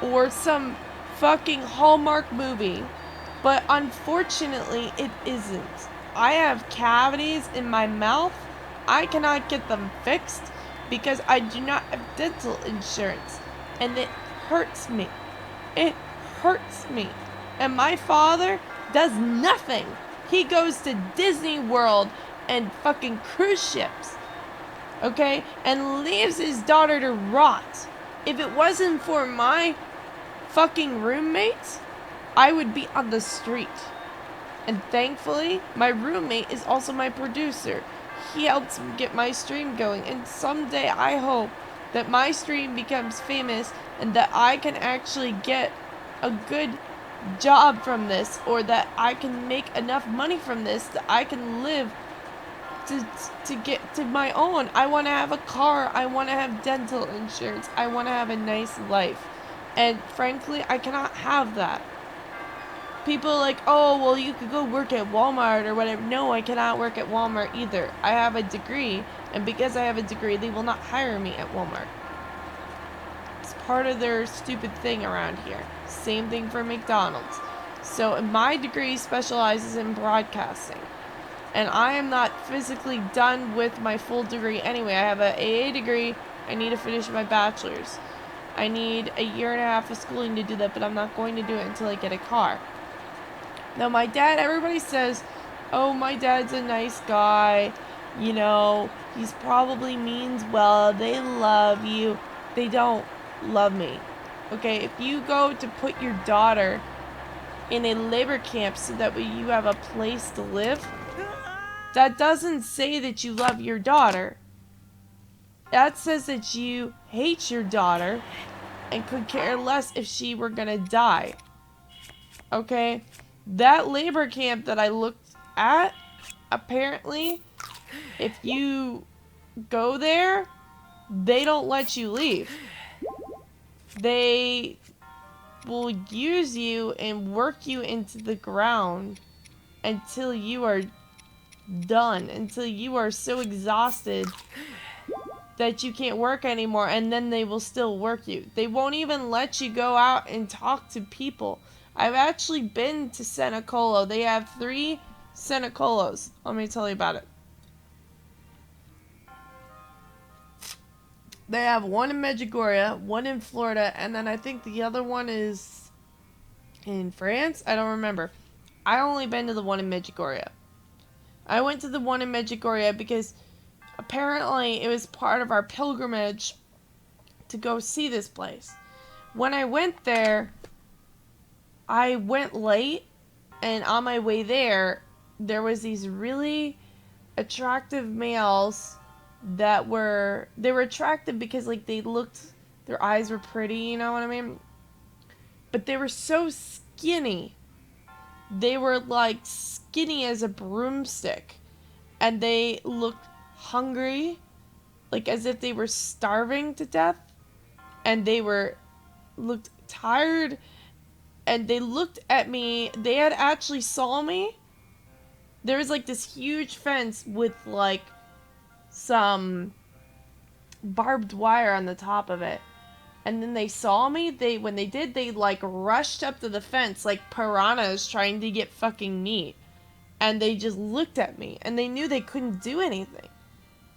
or some fucking Hallmark movie. But unfortunately, it isn't. I have cavities in my mouth. I cannot get them fixed because I do not have dental insurance. And it hurts me. It hurts me. And my father does nothing. He goes to Disney World and fucking cruise ships. Okay? And leaves his daughter to rot. If it wasn't for my fucking roommates, I would be on the street. And thankfully, my roommate is also my producer. He helps get my stream going. And someday I hope that my stream becomes famous and that I can actually get a good job from this, or that I can make enough money from this that I can live to get to my own. I want to have a car. I want to have dental insurance. I want to have a nice life. And frankly, I cannot have that. People are like, oh, well, you could go work at Walmart or whatever. No, I cannot work at Walmart either. I have a degree, and because I have a degree, they will not hire me at Walmart. It's part of their stupid thing around here. Same thing for McDonald's. So my degree specializes in broadcasting. And I am not physically done with my full degree anyway. I have an AA degree. I need to finish my bachelor's. I need a year and a half of schooling to do that, but I'm not going to do it until I get a car. Now, my dad, everybody says oh, my dad's a nice guy. You know, he's probably means well. They love you. They don't love me. Okay, if you go to put your daughter in a labor camp so that way you have a place to live, that doesn't say that you love your daughter. That says that you hate your daughter and could care less if she were gonna die. Okay? That labor camp that I looked at, apparently, if you go there, they don't let you leave. They will use you and work you into the ground until you are done, until you are so exhausted that you can't work anymore, and then they will still work you. They won't even let you go out and talk to people. I've actually been to Senecolo. They have 3 Senecolos. Let me tell you about it. They have one in Medjugorje, one in Florida, and then I think the other one is in France? I don't remember. I only been to the one in Medjugorje. I went to the one in Medjugorje because apparently it was part of our pilgrimage to go see this place. When I went there, I went late, and on my way there, there was these really attractive males that they were attractive because like their eyes were pretty, you know what I mean? But they were so skinny. They were like skinny as a broomstick, and they looked hungry, like as if they were starving to death, and they looked tired, and they looked at me. They had actually saw me. There was like this huge fence with like some barbed wire on the top of it. And then they saw me. When they did, they like rushed up to the fence like piranhas trying to get fucking meat. And they just looked at me, and they knew they couldn't do anything.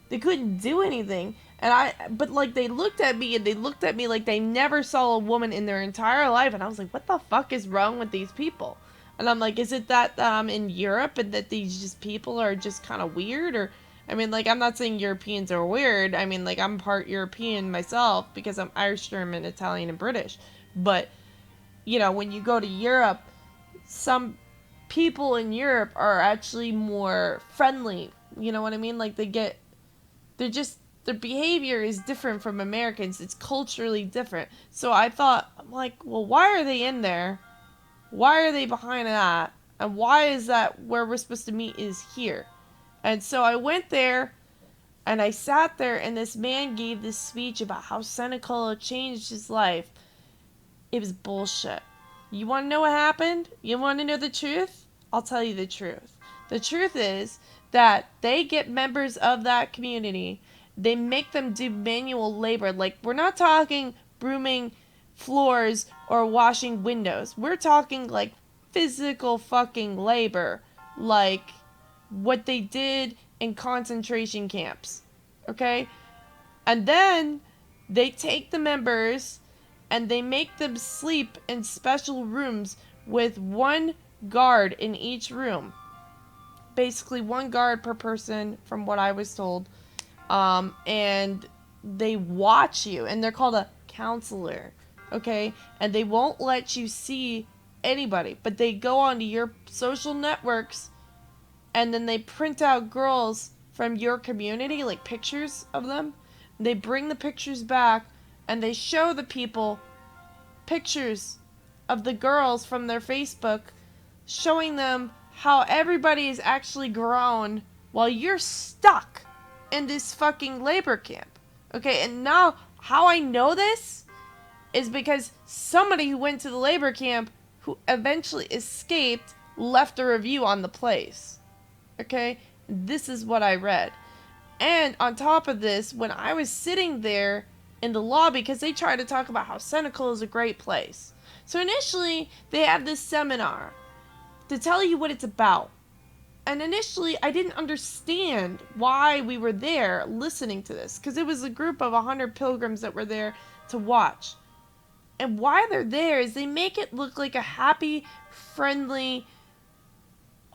They couldn't do anything. But like they looked at me, and they looked at me like they never saw a woman in their entire life. And I was like, what the fuck is wrong with these people? And I'm like, is it that I'm in Europe and that these just people are just kind of weird? Or, I mean, like, I'm not saying Europeans are weird. I mean, like, I'm part European myself because I'm Irish, German, Italian, and British. But, you know, when you go to Europe, some people in Europe are actually more friendly. You know what I mean? Like, their behavior is different from Americans. It's culturally different. So I'm like, well, why are they in there? Why are they behind that? And why is that where we're supposed to meet is here? And so I went there, and I sat there, and this man gave this speech about how Seneca changed his life. It was bullshit. You want to know what happened? You want to know the truth? I'll tell you the truth. The truth is that they get members of that community. They make them do manual labor. Like, we're not talking brooming floors or washing windows. We're talking like physical fucking labor, like what they did in concentration camps. Okay? And then they take the members and they make them sleep in special rooms with one guard in each room. Basically 1 guard per person from what I was told. And they watch you, and they're called a counselor. Okay, and they won't let you see anybody, but they go onto your social networks, and then they print out girls from your community, like pictures of them. They bring the pictures back, and they show the people pictures of the girls from their Facebook, showing them how everybody is actually grown while you're stuck in this fucking labor camp. Okay, and now how I know this is because somebody who went to the labor camp who eventually escaped left a review on the place. Okay? This is what I read. And on top of this, when I was sitting there in the lobby, because they try to talk about how Seneca is a great place. So initially, they have this seminar to tell you what it's about. And initially, I didn't understand why we were there listening to this, because it was a group of 100 pilgrims that were there to watch. And why they're there is they make it look like a happy, friendly,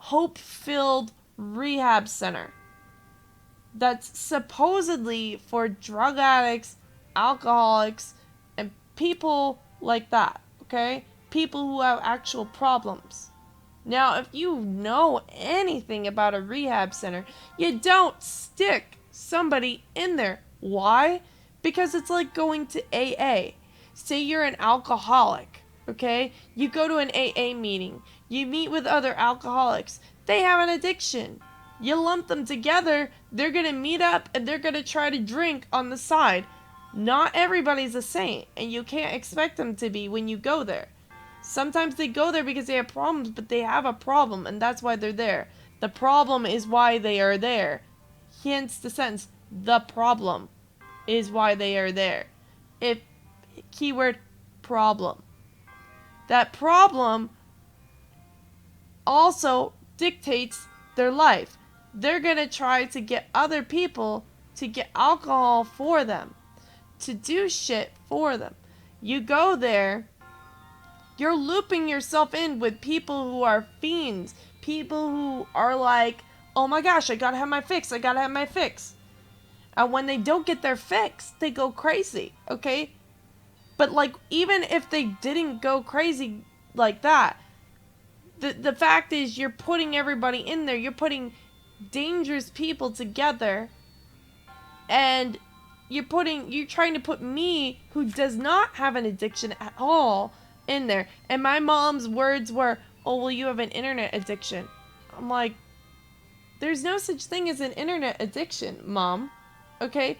hope-filled rehab center that's supposedly for drug addicts, alcoholics, and people like that, okay? People who have actual problems. Now, if you know anything about a rehab center, you don't stick somebody in there. Why? Because it's like going to AA. Say you're an alcoholic, okay? You go to an AA meeting. You meet with other alcoholics. They have an addiction. You lump them together, they're going to meet up and they're going to try to drink on the side. Not everybody's a saint, and you can't expect them to be when you go there. Sometimes they go there because they have problems, but they have a problem, and that's why they're there. The problem is why they are there. Hence the sentence, the problem is why they are there. If keyword problem. That problem also dictates their life. They're going to try to get other people to get alcohol for them, to do shit for them. You go there, you're looping yourself in with people who are fiends, people who are like, oh my gosh, I gotta have my fix, I gotta have my fix. And when they don't get their fix, they go crazy, okay? But like, even if they didn't go crazy like that, the fact is you're putting everybody in there, you're putting dangerous people together, and you're trying to put me, who does not have an addiction at all, in there. And my mom's words were, oh, well, you have an internet addiction. I'm like, there's no such thing as an internet addiction, Mom. Okay?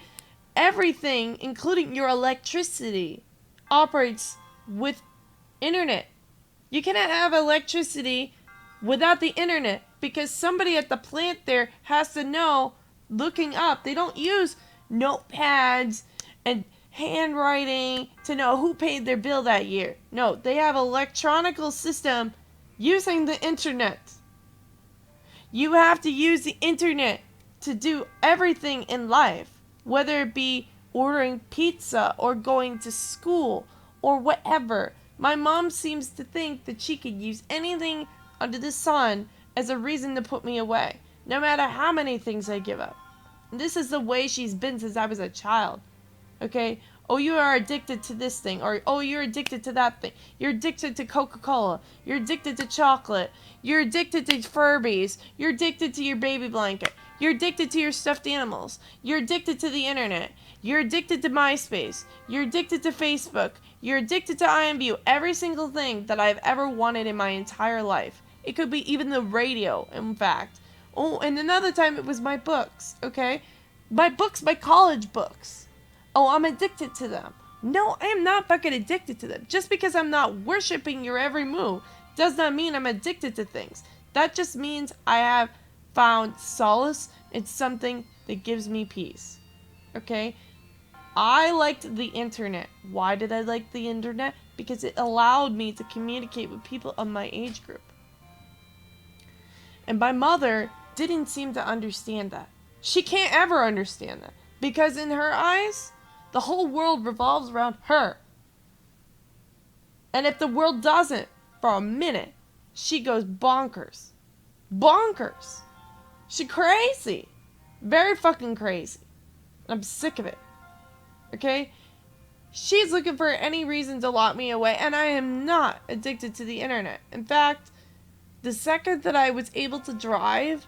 Everything, including your electricity, operates with internet. You cannot have electricity without the internet, because somebody at the plant there has to know, looking up. They don't use notepads and handwriting to know who paid their bill that year. No, they have an electronical system using the internet. You have to use the internet to do everything in life, whether it be ordering pizza or going to school or whatever. My mom seems to think that she could use anything under the sun as a reason to put me away, no matter how many things I give up. And this is the way she's been since I was a child. Okay? Oh, you are addicted to this thing. Or, oh, you're addicted to that thing. You're addicted to Coca-Cola. You're addicted to chocolate. You're addicted to Furbies. You're addicted to your baby blanket. You're addicted to your stuffed animals. You're addicted to the internet. You're addicted to MySpace. You're addicted to Facebook. You're addicted to IMView. Every single thing that I've ever wanted in my entire life. It could be even the radio, in fact. Oh, and another time it was my books, okay? My books, my college books. Oh, I'm addicted to them. No, I am not fucking addicted to them. Just because I'm not worshiping your every move does not mean I'm addicted to things. That just means I have found solace in something that gives me peace. Okay? I liked the internet. Why did I like the internet? Because it allowed me to communicate with people of my age group. And my mother didn't seem to understand that. She can't ever understand that. Because in her eyes, the whole world revolves around her. And if the world doesn't, for a minute, she goes bonkers. Bonkers. She's crazy. Very fucking crazy. I'm sick of it. Okay? She's looking for any reason to lock me away, and I am not addicted to the internet. In fact, the second that I was able to drive,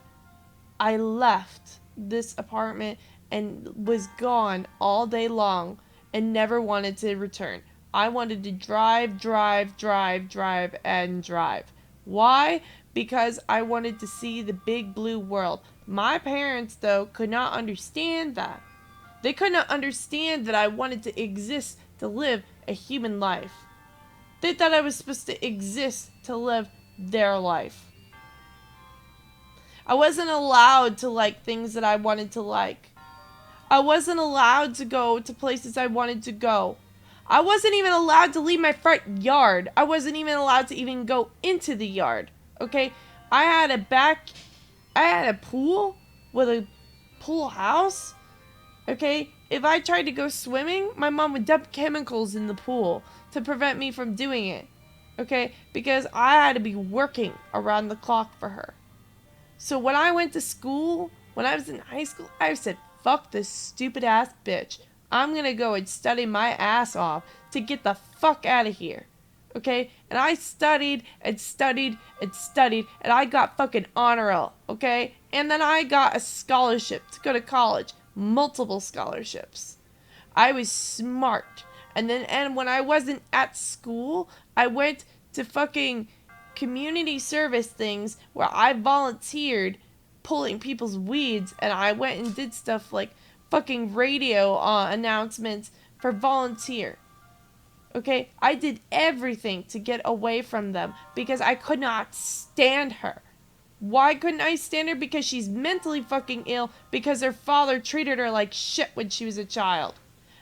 I left this apartment and was gone all day long and never wanted to return. I wanted to drive, and drive. Why? Because I wanted to see the big blue world. My parents, though, could not understand that. They could not understand that I wanted to exist to live a human life. They thought I was supposed to exist to live their life. I wasn't allowed to like things that I wanted to like. I wasn't allowed to go to places I wanted to go. I wasn't even allowed to leave my front yard. I wasn't even allowed to even go into the yard. Okay? I had a pool with a pool house. Okay? If I tried to go swimming, my mom would dump chemicals in the pool to prevent me from doing it. Okay? Because I had to be working around the clock for her. So when I went to school, when I was in high school, I said, fuck this stupid ass bitch. I'm gonna go and study my ass off to get the fuck out of here. Okay? And I studied and studied and studied, and I got fucking honor roll. Okay? And then I got a scholarship to go to college. Multiple scholarships. I was smart. And when I wasn't at school, I went to fucking community service things where I volunteered pulling people's weeds, and I went and did stuff like fucking radio announcements for volunteer. Okay? I did everything to get away from them because I could not stand her. Why couldn't I stand her? Because she's mentally fucking ill because her father treated her like shit when she was a child.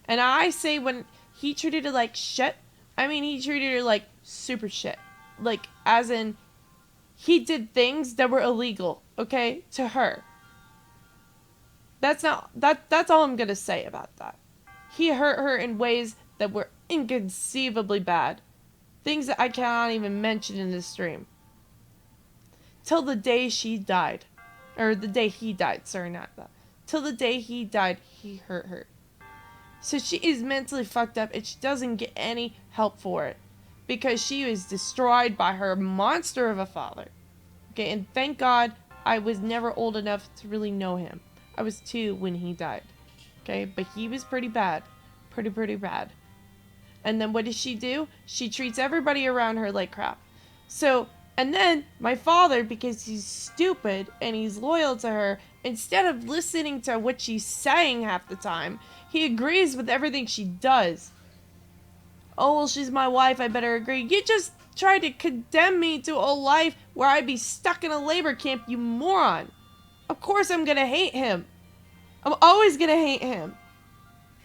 And I say when he treated her like shit, I mean he treated her like super shit. Like, as in, he did things that were illegal, okay, to her. That's all I'm gonna say about that. He hurt her in ways that were inconceivably bad. Things that I cannot even mention in this stream. Till the day she died. Or the day he died, sorry, not that. Till the day he died, he hurt her. So she is mentally fucked up and she doesn't get any help for it. Because she was destroyed by her monster of a father. Okay, and thank God I was never old enough to really know him. I was 2 when he died. Okay, but he was pretty bad. Pretty bad. And then what does she do? She treats everybody around her like crap. So, and then my father, because he's stupid and he's loyal to her, instead of listening to what she's saying half the time, he agrees with everything she does. Oh, well, she's my wife, I better agree. You just tried to condemn me to a life where I'd be stuck in a labor camp, you moron. Of course I'm gonna hate him. I'm always gonna hate him.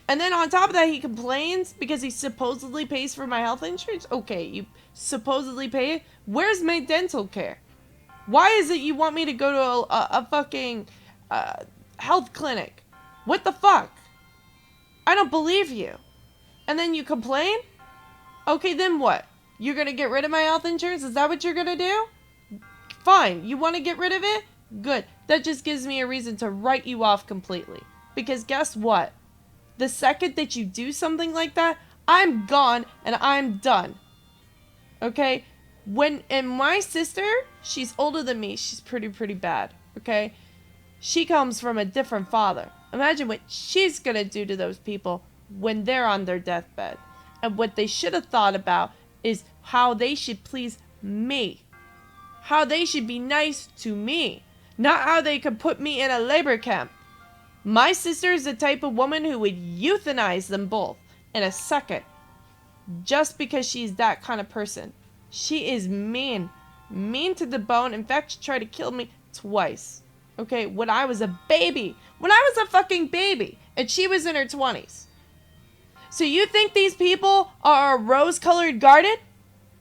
And then on top of that, he complains because he supposedly pays for my health insurance. Okay, you supposedly pay it. Where's my dental care? Why is it you want me to go to a fucking health clinic? What the fuck? I don't believe you. And then you complain? Okay, then what? You're gonna get rid of my health insurance? Is that what you're gonna do? Fine. You want to get rid of it? Good. That just gives me a reason to write you off completely. Because guess what? The second that you do something like that, I'm gone and I'm done. Okay? And my sister, she's older than me. She's pretty bad. Okay? She comes from a different father. Imagine what she's gonna do to those people when they're on their deathbed. And what they should have thought about is how they should please me. How they should be nice to me. Not how they could put me in a labor camp. My sister is the type of woman who would euthanize them both in a second. Just because she's that kind of person. She is mean. Mean to the bone. In fact, she tried to kill me twice. Okay, when I was a baby. When I was a fucking baby. And she was in her 20s. So you think these people are a rose-colored garden?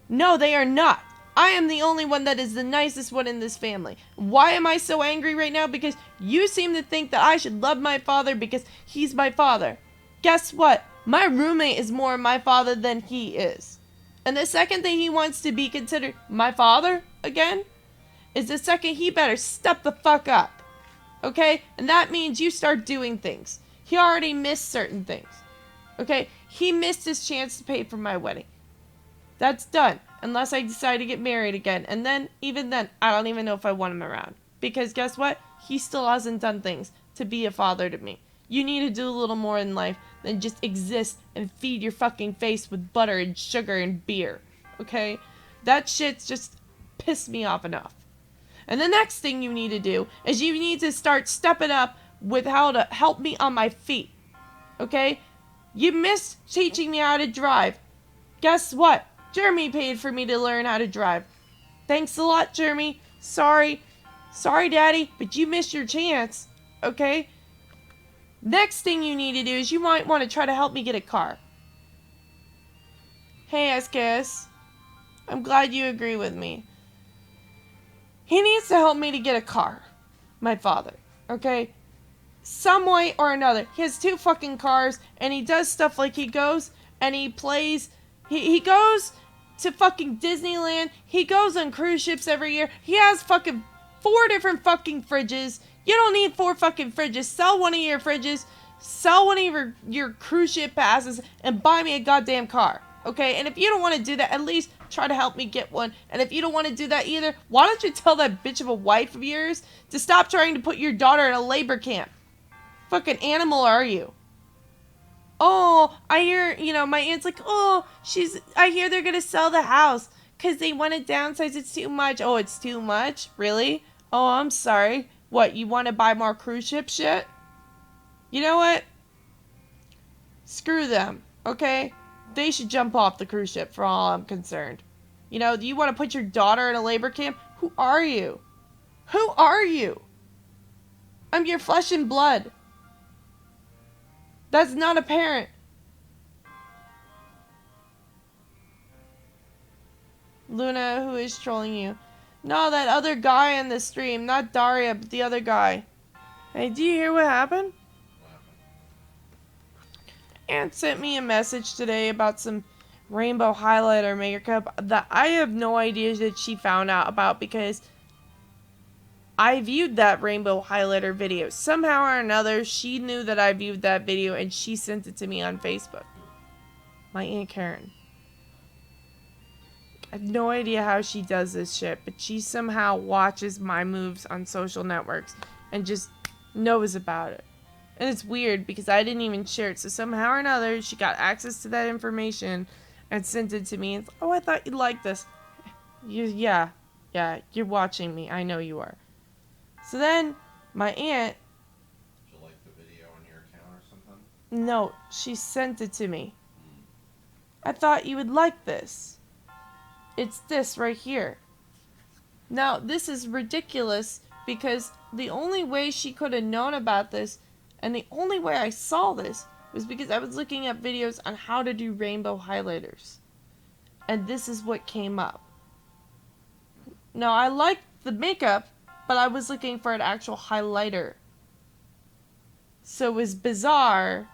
No, they are not. I am the only one that is the nicest one in this family. Why am I so angry right now? Because you seem to think that I should love my father because he's my father. Guess what? My roommate is more my father than he is. And the second that he wants to be considered my father again, is the second he better step the fuck up. Okay? And that means you start doing things. He already missed certain things. Okay? He missed his chance to pay for my wedding. That's done. Unless I decide to get married again. And then, even then, I don't even know if I want him around. Because guess what? He still hasn't done things to be a father to me. You need to do a little more in life than just exist and feed your fucking face with butter and sugar and beer. Okay? That shit's just pissed me off enough. And the next thing you need to do is you need to start stepping up with how to help me on my feet. Okay? You missed teaching me how to drive. Guess what? Jeremy paid for me to learn how to drive. Thanks a lot, Jeremy. Sorry, Daddy, but you missed your chance. Okay? Next thing you need to do is you might want to try to help me get a car. Hey, SKS. I'm glad you agree with me. He needs to help me to get a car. My father. Okay? Some way or another. He has 2 fucking cars, and he does stuff like he goes and he plays. He goes to fucking Disneyland. He goes on cruise ships every year. He has fucking 4 different fucking fridges. You don't need 4 fucking fridges. Sell one of your fridges, sell one of your cruise ship passes, and buy me a goddamn car. Okay? And if you don't want to do that, at least try to help me get one. And if you don't want to do that either, why don't you tell that bitch of a wife of yours to stop trying to put your daughter in a labor camp? Fucking animal are you? Oh, I hear, my aunt's like, oh, I hear they're gonna sell the house because they want to downsize. It's too much. Oh, it's too much? Really? Oh, I'm sorry. What, you want to buy more cruise ship shit? You know what? Screw them, okay? They should jump off the cruise ship for all I'm concerned. Do you want to put your daughter in a labor camp? Who are you? Who are you? I'm your flesh and blood. That's not a parent. Luna, who is trolling you? No, that other guy in the stream. Not Daria, but the other guy. Hey, do you hear what happened? Aunt sent me a message today about some rainbow highlighter makeup that I have no idea that she found out about because I viewed that rainbow highlighter video. Somehow or another, she knew that I viewed that video and she sent it to me on Facebook. My Aunt Karen. I have no idea how she does this shit, but she somehow watches my moves on social networks and just knows about it. And it's weird because I didn't even share it. So somehow or another, she got access to that information and sent it to me. And oh, I thought you'd like this. Yeah, you're watching me. I know you are. So then, my aunt... Did you like the video on your account or something? No, she sent it to me. I thought you would like this. It's this right here. Now, this is ridiculous because the only way she could have known about this and the only way I saw this was because I was looking at videos on how to do rainbow highlighters. And this is what came up. Now, I liked the makeup, but I was looking for an actual highlighter. So it was bizarre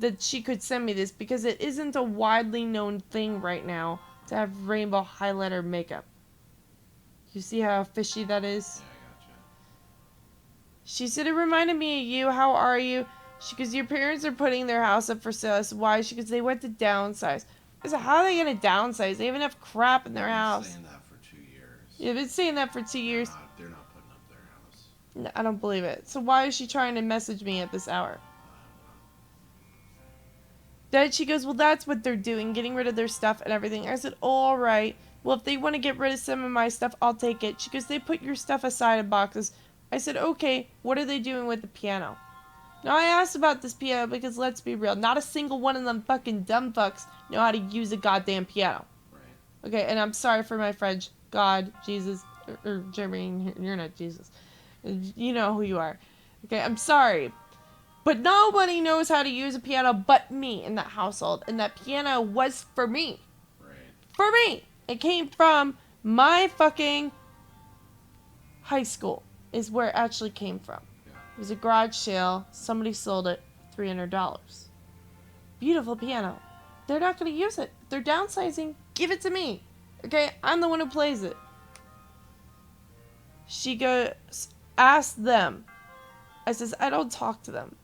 that she could send me this because it isn't a widely known thing right now to have rainbow highlighter makeup. You see how fishy that is? Yeah, I gotcha. She said it reminded me of you. How are you? She goes, your parents are putting their house up for sale. I said, why? She goes, they went to downsize. I said, how are they going to downsize? They have enough crap in their house. Saying that for 2 years. You've been saying that for 2 years. They're not putting up their house. No, I don't believe it. So why is she trying to message me at this hour? Then she goes, well, that's what they're doing, getting rid of their stuff and everything. I said, all right. Well, if they want to get rid of some of my stuff, I'll take it. She goes, they put your stuff aside in boxes. I said, okay, what are they doing with the piano? Now, I asked about this piano because, let's be real, not a single one of them fucking dumb fucks know how to use a goddamn piano. Right. Okay, and I'm sorry for my French. God, Jesus, or Jeremy, you're not Jesus. You know who you are. Okay, I'm sorry. But nobody knows how to use a piano but me in that household. And that piano was for me. Right. For me! It came from my fucking high school is where it actually came from. Yeah. It was a garage sale. Somebody sold it $300. Beautiful piano. They're not going to use it. They're downsizing. Give it to me. Okay? I'm the one who plays it. She goes, ask them. I says, I don't talk to them.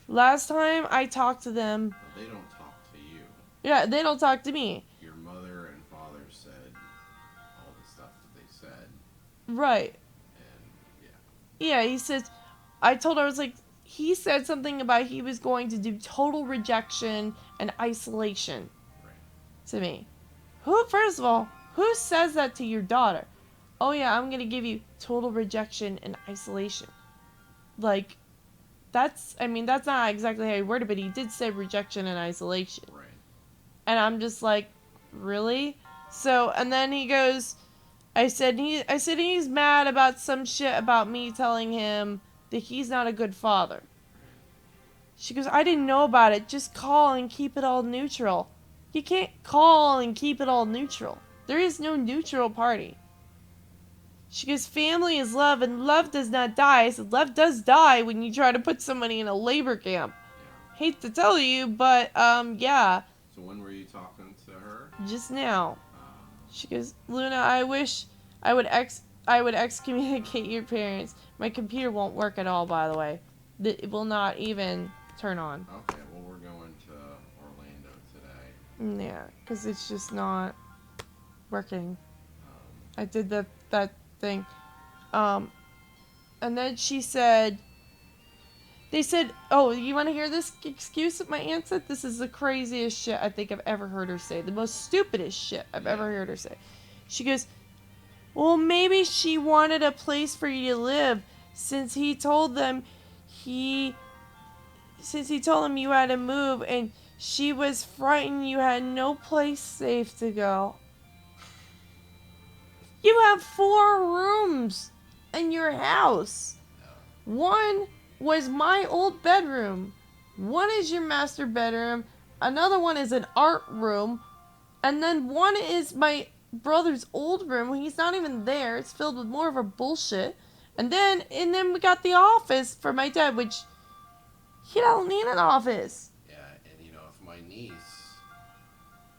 Last time I talked to them... Well, they don't talk to you. Yeah, they don't talk to me. Your mother and father said all the stuff that they said. Right. And, yeah. Yeah, he says... I told her, I was like... He said something about he was going to do total rejection and isolation. Right. To me. First of all, who says that to your daughter? Oh yeah, I'm going to give you total rejection and isolation. Like... that's not exactly how he worded it, but he did say rejection and isolation. Right. And I'm just like, really? So, and then he goes, I said he's mad about some shit about me telling him that he's not a good father. She goes, I didn't know about it. Just call and keep it all neutral. You can't call and keep it all neutral. There is no neutral party. She goes, family is love, and love does not die. I said, love does die when you try to put somebody in a labor camp. Yeah. Hate to tell you, but, yeah. So when were you talking to her? Just now. She goes, Luna, I wish I would I would excommunicate your parents. My computer won't work at all, by the way. It will not even turn on. Okay, well, we're going to Orlando today. Yeah, because it's just not working. Um, I did that thing. And then she said, they said, oh, you want to hear this excuse that my aunt said? This is the craziest shit I think I've ever heard her say. The most stupidest shit I've ever heard her say. She goes, well, maybe she wanted a place for you to live since he told them you had to move and she was frightened you had no place safe to go. You have 4 rooms in your house. One was my old bedroom. One is your master bedroom. Another one is an art room. And then one is my brother's old room. He's not even there. It's filled with more of a bullshit. And then we got the office for my dad, which he don't need an office. yeah, and you know,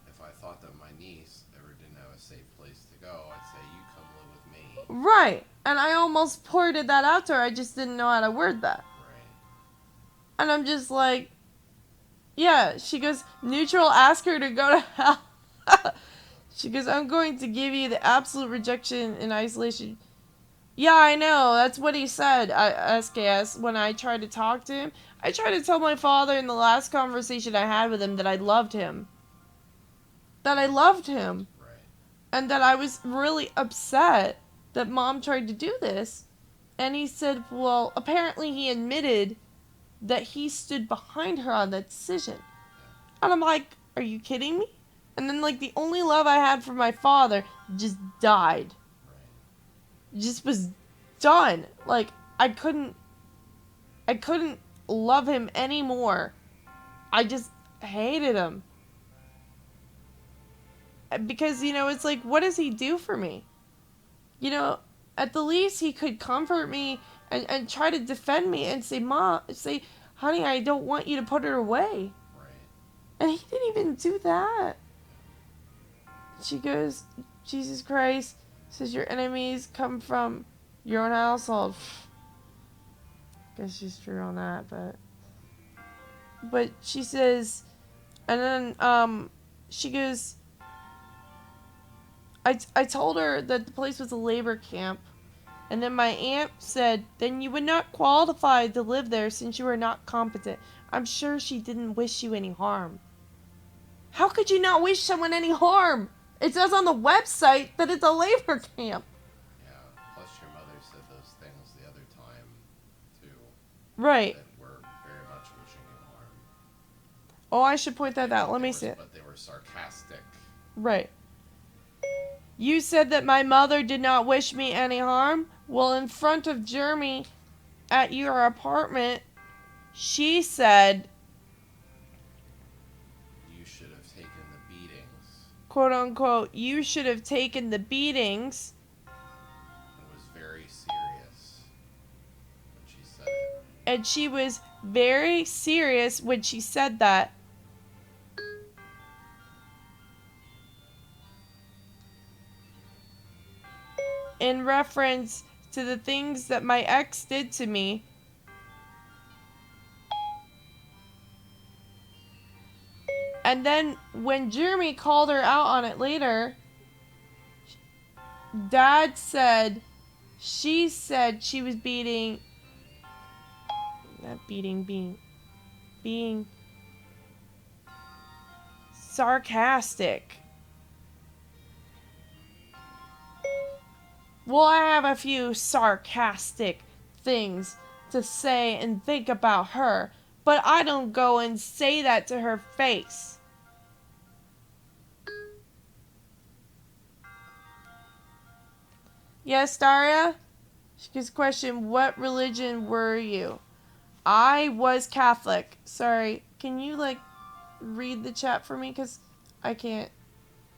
if I thought that my niece ever didn't have a safe place to go, I'd say, you come live with me. Right. And I almost pointed that out to her. I just didn't know how to word that. Right. And I'm just like, yeah. She goes, neutral, ask her to go to hell. She goes, I'm going to give you the absolute rejection and isolation. Yeah, I know. That's what he said, SKS, when I tried to talk to him. I tried to tell my father in the last conversation I had with him that I loved him. That I loved him. Right. And that I was really upset that Mom tried to do this. And he said, well, apparently he admitted that he stood behind her on that decision. And I'm like, are you kidding me? And then, like, the only love I had for my father just died. Right. Just was done. Like, I couldn't love him anymore. I just hated him. Because, you know, it's like, what does he do for me? You know, at the least he could comfort me and try to defend me and say, honey, I don't want you to put her away. Right. And he didn't even do that. She goes, Jesus Christ, says your enemies come from your own household. Guess she's true on that, but she says, and then she goes, I told her that the place was a labor camp, and then my aunt said, then you would not qualify to live there since you are not competent. I'm sure she didn't wish you any harm. How could you not wish someone any harm? It says on the website that it's a labor camp. Yeah, plus your mother said those things the other time, too. Right. That were very much wishing you harm. Oh, I should point that out. Let me see it. But they were sarcastic. Right. You said that my mother did not wish me any harm? Well, in front of Jeremy at your apartment, she said, You should have taken the beatings. quote unquote, you should have taken the beatings. It was very serious when she said it. And she was very serious when she said that. In reference to the things that my ex did to me. And then when Jeremy called her out on it later, Dad said she said she was being sarcastic. Well, I have a few sarcastic things to say and think about her, but I don't go and say that to her face. Yes, Daria? She gets question, what religion were you? I was Catholic. Sorry, can you, like, read the chat for me? Because I can't.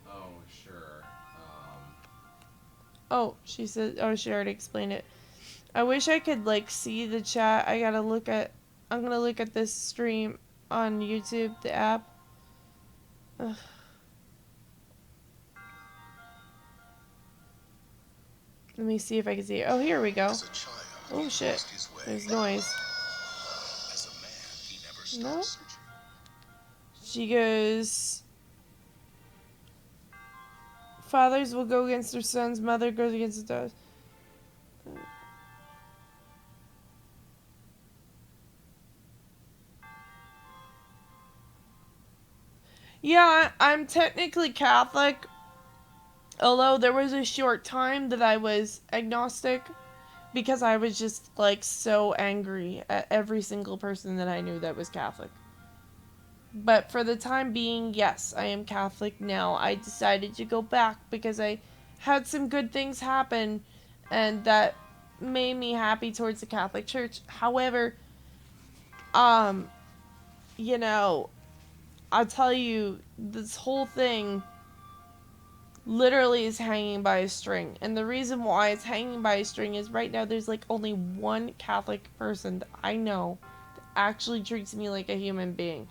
Oh, sure. Oh, she said, oh, she already explained it. I wish I could, like, see the chat. I'm gonna look at this stream on YouTube, the app. Ugh. Let me see if I can see it. Oh, here we go. As a child, Oh, he shit. lost his way. There's noise. As a man, he never No. stopped searching. She goes... Fathers will go against their sons. Mother goes against the daughters. Yeah, I'm technically Catholic. Although there was a short time that I was agnostic. Because I was just, like, so angry at every single person that I knew that was Catholic. But for the time being, yes, I am Catholic now. I decided to go back because I had some good things happen. And that made me happy towards the Catholic Church. However, you know, I'll tell you, this whole thing literally is hanging by a string. And the reason why it's hanging by a string is right now there's like only one Catholic person that I know that actually treats me like a human being.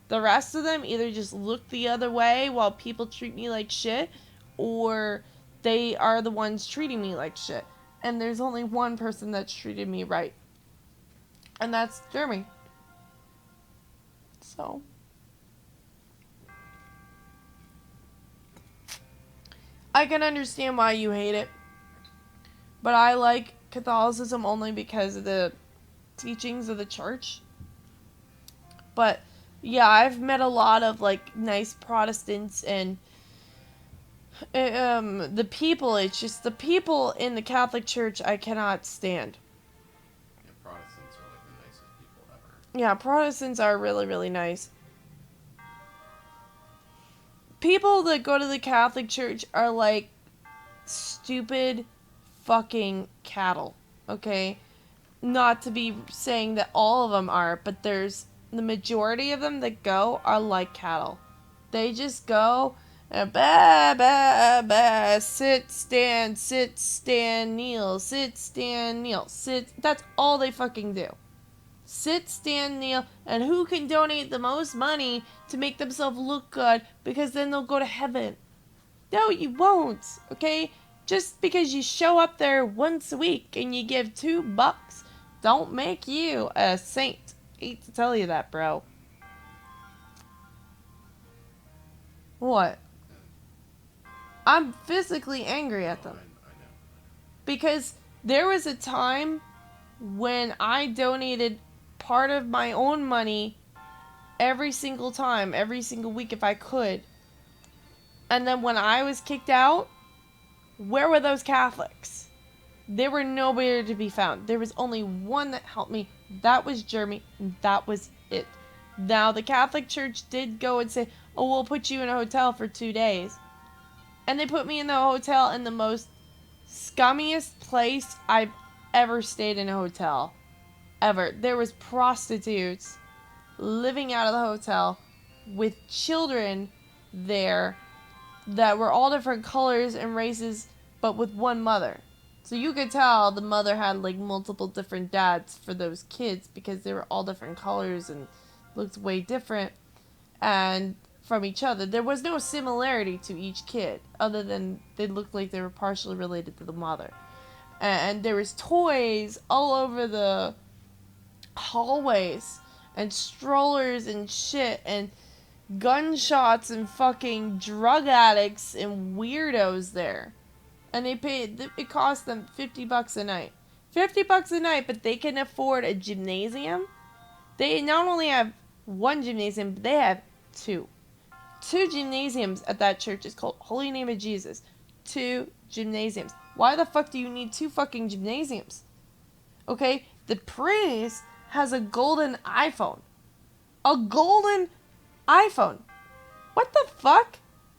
The rest of them either just look the other way while people treat me like shit, or they are the ones treating me like shit. And there's only one person that's treated me right. And that's Jeremy. So... I can understand why you hate it, but I like Catholicism only because of the teachings of the church. But yeah, I've met a lot of like nice Protestants, and the people, it's just the people in the Catholic Church I cannot stand. Yeah, Protestants are like the nicest people ever. Yeah, Protestants are really, really nice. People that go to the Catholic Church are like stupid fucking cattle, okay? Not to be saying that all of them are, but there's the majority of them that go are like cattle. They just go and bah, bah, bah, sit, stand, kneel, sit, stand, kneel, sit. That's all they fucking do. Sit, stand, kneel, and who can donate the most money to make themselves look good, because then they'll go to heaven. No, you won't, okay? Just because you show up there once a week and you give $2 don't make you a saint. Hate to tell you that, bro. What? I'm physically angry at them. I know. Because there was a time when I donated part of my own money every single time, every single week if I could. And then when I was kicked out, where were those Catholics? They were nowhere to be found. There was only one that helped me. That was Jeremy, and that was it. Now, the Catholic Church did go and say, oh, we'll put you in a hotel for 2 days. And they put me in the hotel in the most scummiest place I've ever stayed in a hotel. Ever. There was prostitutes living out of the hotel with children there that were all different colors and races, but with one mother. So you could tell the mother had like multiple different dads for those kids because they were all different colors and looked way different and from each other. There was no similarity to each kid other than they looked like they were partially related to the mother. And there was toys all over the hallways and strollers and shit and gunshots and fucking drug addicts and weirdos there. And it cost them $50 a night. $50 a night, but they can afford a gymnasium. They not only have one gymnasium, but they have two. 2 gymnasiums at that church. It's called Holy Name of Jesus. 2 gymnasiums. Why the fuck do you need 2 fucking gymnasiums? Okay? The priest has a golden iPhone. A golden iPhone. What the fuck?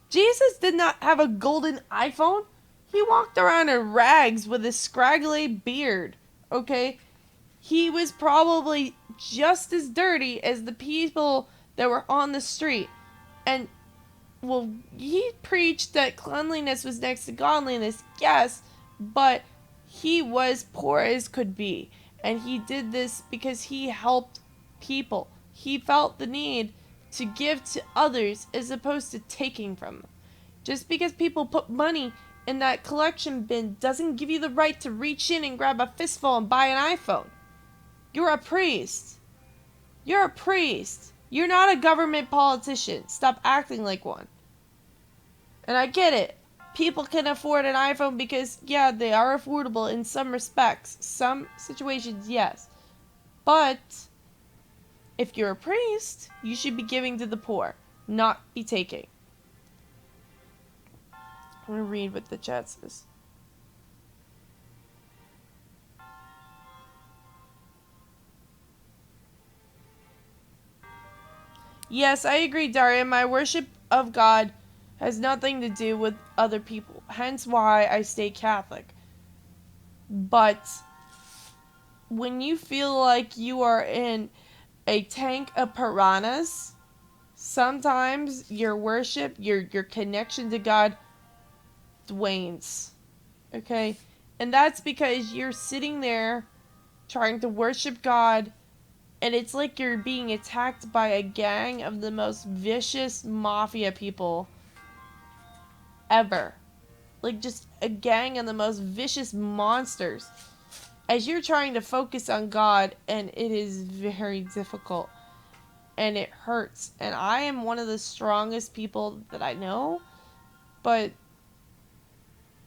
Jesus did not have a golden iPhone. He walked around in rags with a scraggly beard. Okay? He was probably just as dirty as the people that were on the street. And, well, he preached that cleanliness was next to godliness, yes, but he was poor as could be. And he did this because he helped people. He felt the need to give to others as opposed to taking from them. Just because people put money in that collection bin doesn't give you the right to reach in and grab a fistful and buy an iPhone. You're a priest. You're a priest. You're not a government politician. Stop acting like one. And I get it. People can afford an iPhone because, yeah, they are affordable in some respects. Some situations, yes. But if you're a priest, you should be giving to the poor, not be taking. I'm going to read what the chat says. Yes, I agree, Daria. My worship of God has nothing to do with other people. Hence why I stay Catholic. But when you feel like you are in a tank of piranhas, sometimes your worship, your connection to God wanes. Okay? And that's because you're sitting there trying to worship God, and it's like you're being attacked by a gang of the most vicious mafia people ever. Like, just a gang of the most vicious monsters. As you're trying to focus on God, and it is very difficult. And it hurts. And I am one of the strongest people that I know. But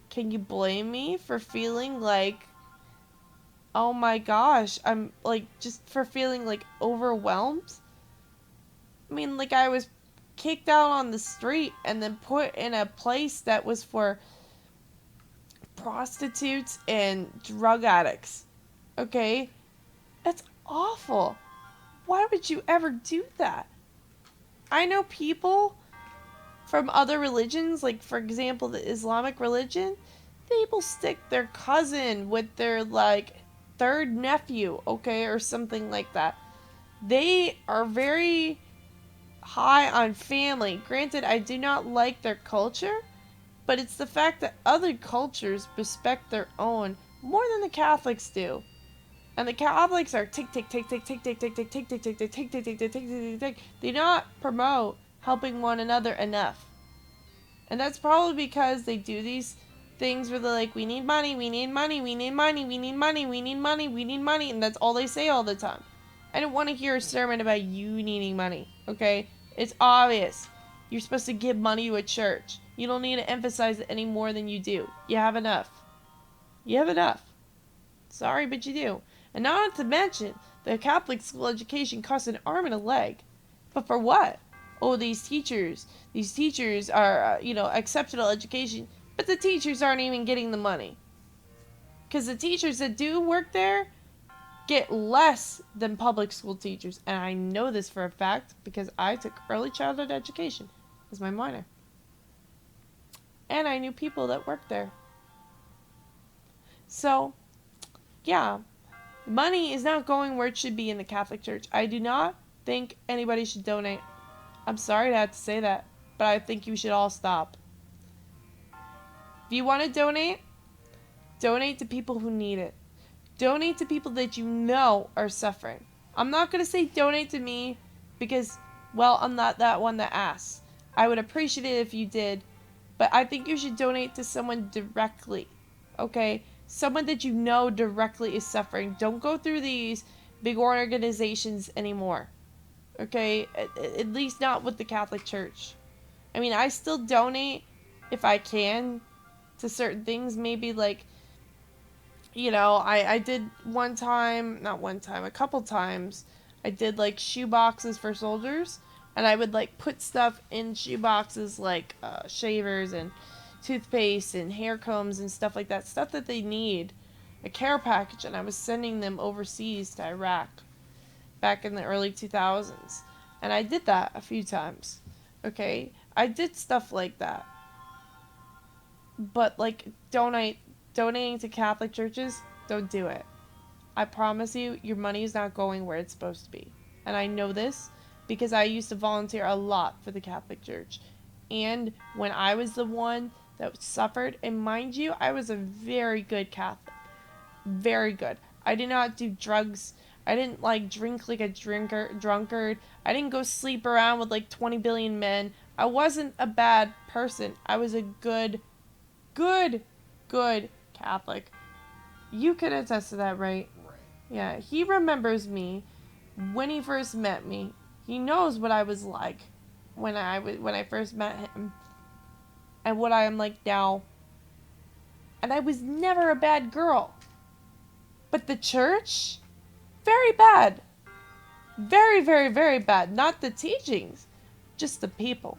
can you blame me for feeling like, oh my gosh, I'm like, just for feeling like overwhelmed? I mean, like, I was kicked out on the street and then put in a place that was for prostitutes and drug addicts. Okay? That's awful. Why would you ever do that? I know people from other religions, like, for example, the Islamic religion, they will stick their cousin with their, like, third nephew, okay, or something like that. They are very high on family. Granted, I do not like their culture, but it's the fact that other cultures respect their own more than the Catholics do. And the Catholics are tick tick tick tick tick tick tick tick tick tick tick tick tick tick tick tick tick tick tick. They do not promote helping one another enough. And that's probably because they do these things where they're like, we need money, we need money, we need money, we need money, we need money, we need money, and that's all they say all the time. I don't want to hear a sermon about you needing money, okay? It's obvious. You're supposed to give money to a church. You don't need to emphasize it any more than you do. You have enough. You have enough. Sorry, but you do. And not to mention, the Catholic school education costs an arm and a leg. But for what? Oh, these teachers are, exceptional education. But the teachers aren't even getting the money. Because the teachers that do work there get less than public school teachers. And I know this for a fact because I took early childhood education as my minor. And I knew people that worked there. So, yeah. Money is not going where it should be in the Catholic Church. I do not think anybody should donate. I'm sorry to have to say that, but I think you should all stop. If you want to donate to people who need it. Donate to people that you know are suffering. I'm not going to say donate to me because, well, I'm not that one that asks. I would appreciate it if you did, but I think you should donate to someone directly, okay? Someone that you know directly is suffering. Don't go through these big organizations anymore. Okay? At least not with the Catholic Church. I mean, I still donate if I can to certain things. Maybe like, I did a couple times. I did like shoe boxes for soldiers. And I would like put stuff in shoe boxes like shavers and toothpaste and hair combs and stuff like that. Stuff that they need. A care package. And I was sending them overseas to Iraq. Back in the early 2000s. And I did that a few times. Okay? I did stuff like that. But like donating to Catholic churches, don't do it. I promise you, your money is not going where it's supposed to be. And I know this because I used to volunteer a lot for the Catholic Church. And when I was the one that suffered, and mind you, I was a very good Catholic. Very good. I did not do drugs. I didn't drink like a drunkard. I didn't go sleep around with like 20 billion men. I wasn't a bad person. I was a good good Catholic. You can attest to that, right? Right. Yeah, he remembers me when he first met me. He knows what I was like when I first met him and what I am like now. And I was never a bad girl. But the church, very bad. Very, very, very bad. Not the teachings, just the people.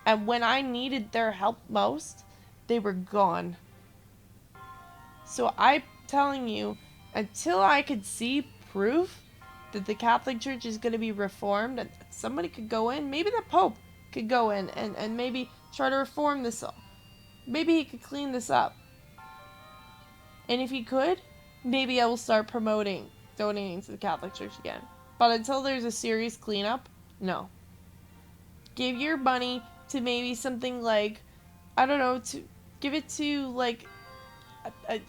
And when I needed their help most, they were gone. So I'm telling you, until I could see proof that the Catholic Church is going to be reformed and somebody could go in, maybe the Pope could go in and maybe try to reform this all. Maybe he could clean this up. And if he could, maybe I will start donating to the Catholic Church again. But until there's a serious cleanup, no. Give your money to maybe something like, I don't know, to give it to like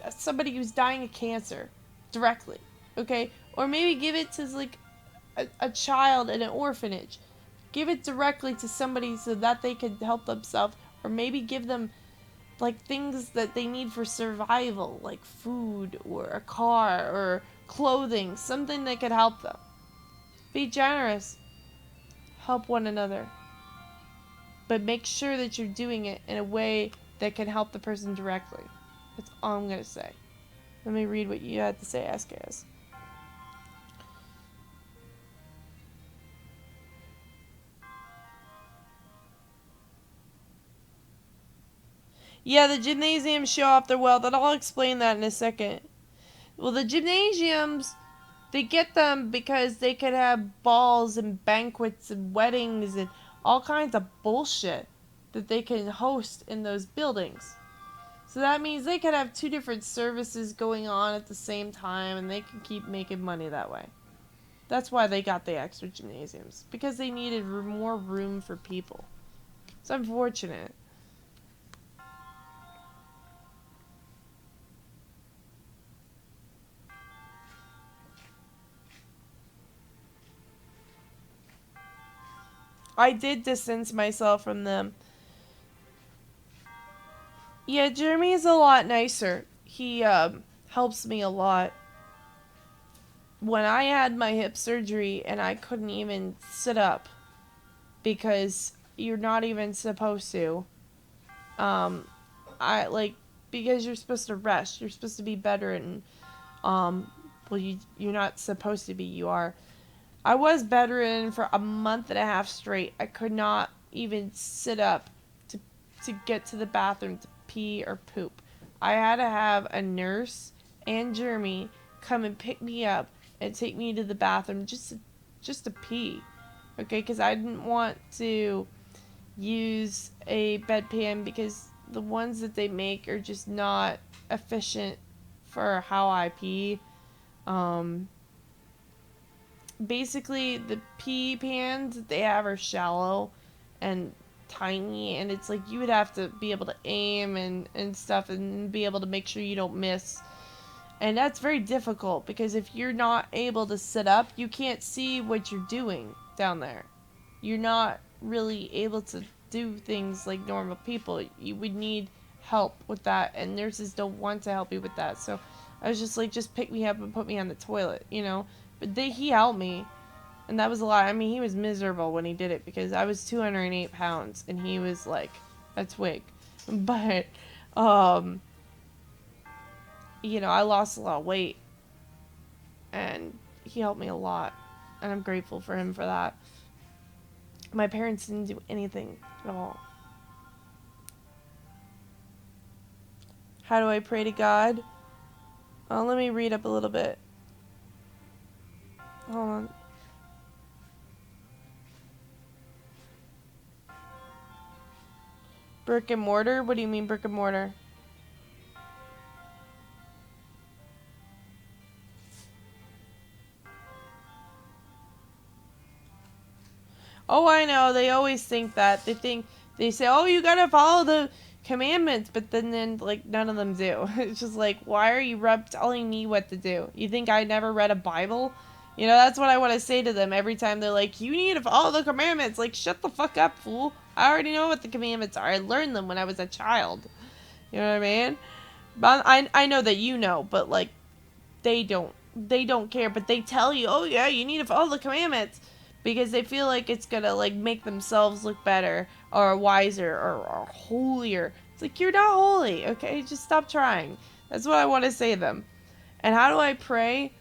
somebody who's dying of cancer directly, okay? Or maybe give it to like a child in an orphanage. Give it directly to somebody so that they can help themselves. Or maybe give them like things that they need for survival, like food or a car or clothing, something that could help them. Be generous. Help one another. But make sure that you're doing it in a way that can help the person directly. That's all I'm going to say. Let me read what you had to say, Ascas. Yeah, the gymnasiums show off their wealth, and I'll explain that in a second. Well, the gymnasiums, they get them because they could have balls and banquets and weddings and all kinds of bullshit that they can host in those buildings. So that means they could have two different services going on at the same time, and they can keep making money that way. That's why they got the extra gymnasiums, because they needed more room for people. It's unfortunate. I did distance myself from them. Yeah, Jeremy is a lot nicer. He helps me a lot. When I had my hip surgery and I couldn't even sit up because you're not even supposed to. I like because you're supposed to rest. You're supposed to be better and well you're not supposed to be. You are. I was bedridden for a month and a half straight. I could not even sit up to get to the bathroom to pee or poop. I had to have a nurse and Jeremy come and pick me up and take me to the bathroom just to pee. Okay, because I didn't want to use a bedpan because the ones that they make are just not efficient for how I pee. Basically the pee pans that they have are shallow and tiny, and it's like you would have to be able to aim and stuff and be able to make sure you don't miss, and that's very difficult because if you're not able to sit up, you can't see what you're doing down there. You're not really able to do things like normal people. You would need help with that, and nurses don't want to help you with that. So I was just like, just pick me up and put me on the toilet, you know. But he helped me, and that was a lot. I mean, he was miserable when he did it because I was 208 pounds and he was like a twig. But, you know, I lost a lot of weight, and he helped me a lot, and I'm grateful for him for that. My parents didn't do anything at all. How do I pray to God? Let me read up a little bit. Hold on. Brick and mortar? What do you mean brick and mortar? Oh, I know. They always think that. They say, oh, you gotta follow the commandments, but then like, none of them do. It's just like, why are you telling me what to do? You think I never read a Bible? You know, that's what I want to say to them every time they're like, you need to follow the commandments. Like, shut the fuck up, fool. I already know what the commandments are. I learned them when I was a child. You know what I mean? But I know that you know, but like they don't care, but they tell you, oh yeah, you need to follow the commandments because they feel like it's gonna like make themselves look better or wiser or holier. It's like you're not holy, okay? Just stop trying. That's what I want to say to them. And how do I pray?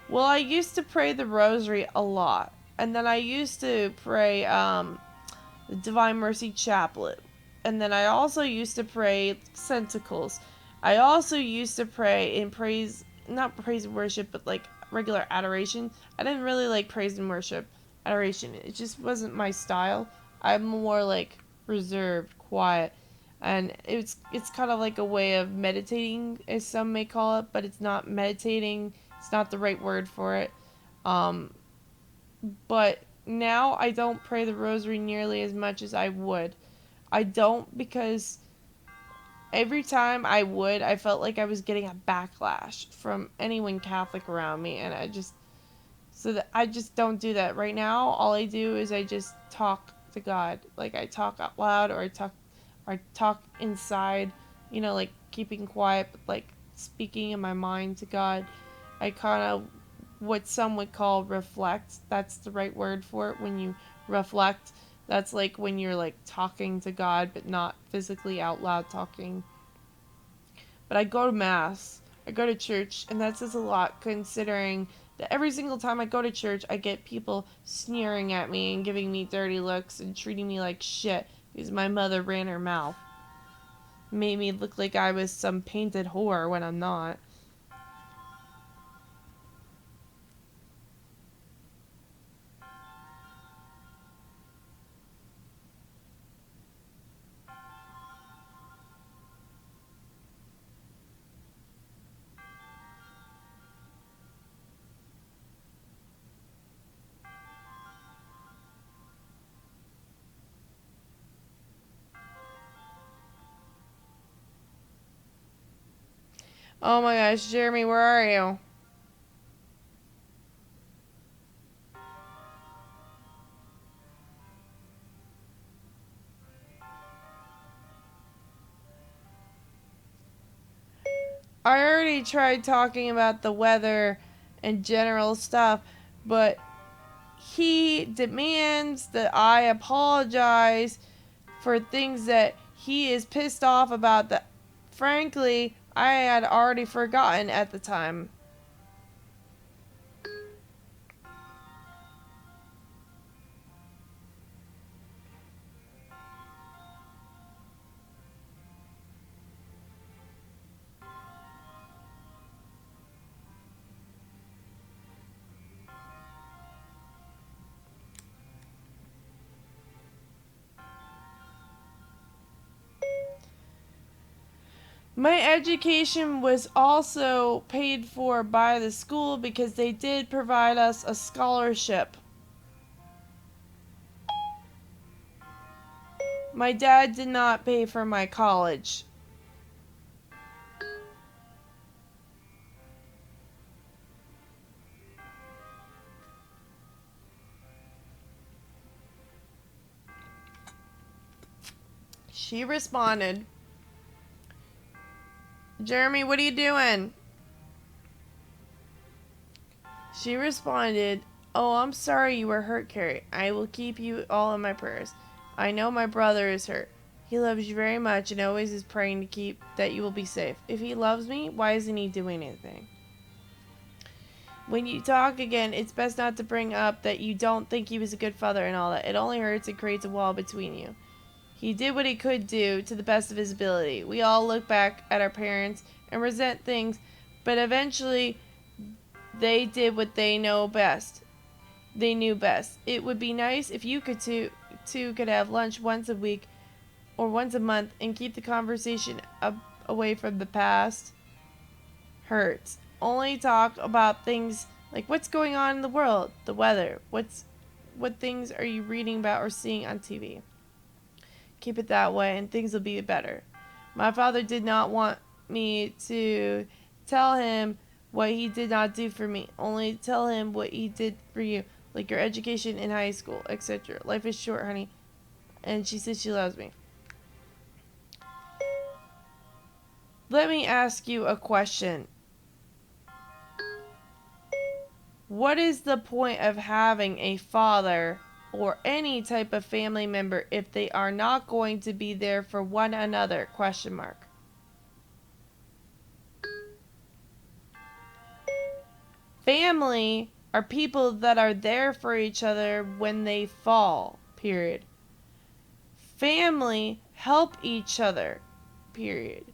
Well, I used to pray the rosary a lot. And then I used to pray the Divine Mercy Chaplet. And then I also used to pray Centicles. I also used to pray in praise, not praise and worship, but like regular adoration. I didn't really like praise and worship adoration. It just wasn't my style. I'm more like reserved, quiet. And it's kind of like a way of meditating, as some may call it, but it's not meditating. It's not the right word for it. Um, but now I don't pray the rosary nearly as much as I would. I don't because every time I would, I felt like I was getting a backlash from anyone Catholic around me, and I just don't do that right now. All I do is I just talk to God, like I talk out loud or I talk inside, like keeping quiet, but like speaking in my mind to God. I kind of what some would call reflect. That's the right word for it. When you reflect, that's like when you're like talking to God, but not physically out loud talking. But I go to mass, I go to church, and that says a lot considering that every single time I go to church, I get people sneering at me and giving me dirty looks and treating me like shit because my mother ran her mouth. Made me look like I was some painted whore when I'm not. Oh my gosh, Jeremy, where are you? I already tried talking about the weather and general stuff, but he demands that I apologize for things that he is pissed off about that frankly I had already forgotten at the time. My education was also paid for by the school because they did provide us a scholarship. My dad did not pay for my college. She responded, Jeremy, what are you doing? She responded, oh, I'm sorry you were hurt, Carrie. I will keep you all in my prayers. I know my brother is hurt. He loves you very much and always is praying to keep that you will be safe. If he loves me, why isn't he doing anything? When you talk again, it's best not to bring up that you don't think he was a good father and all that. It only hurts and creates a wall between you. He did what he could do to the best of his ability. We all look back at our parents and resent things, but eventually they did what they know best. They knew best. It would be nice if you could two could have lunch once a week or once a month and keep the conversation away from the past. Hurts. Only talk about things like what's going on in the world, the weather, what things are you reading about or seeing on TV. Keep it that way and things will be better. My father did not want me to tell him what he did not do for me. Only tell him what he did for you, like your education in high school, etc. Life is short, honey. And she said she loves me. let me ask you a question. What is the point of having a father or any type of family member if they are not going to be there for one another? Question mark. Family are people that are there for each other when they fall. Period. Family help each other. Period.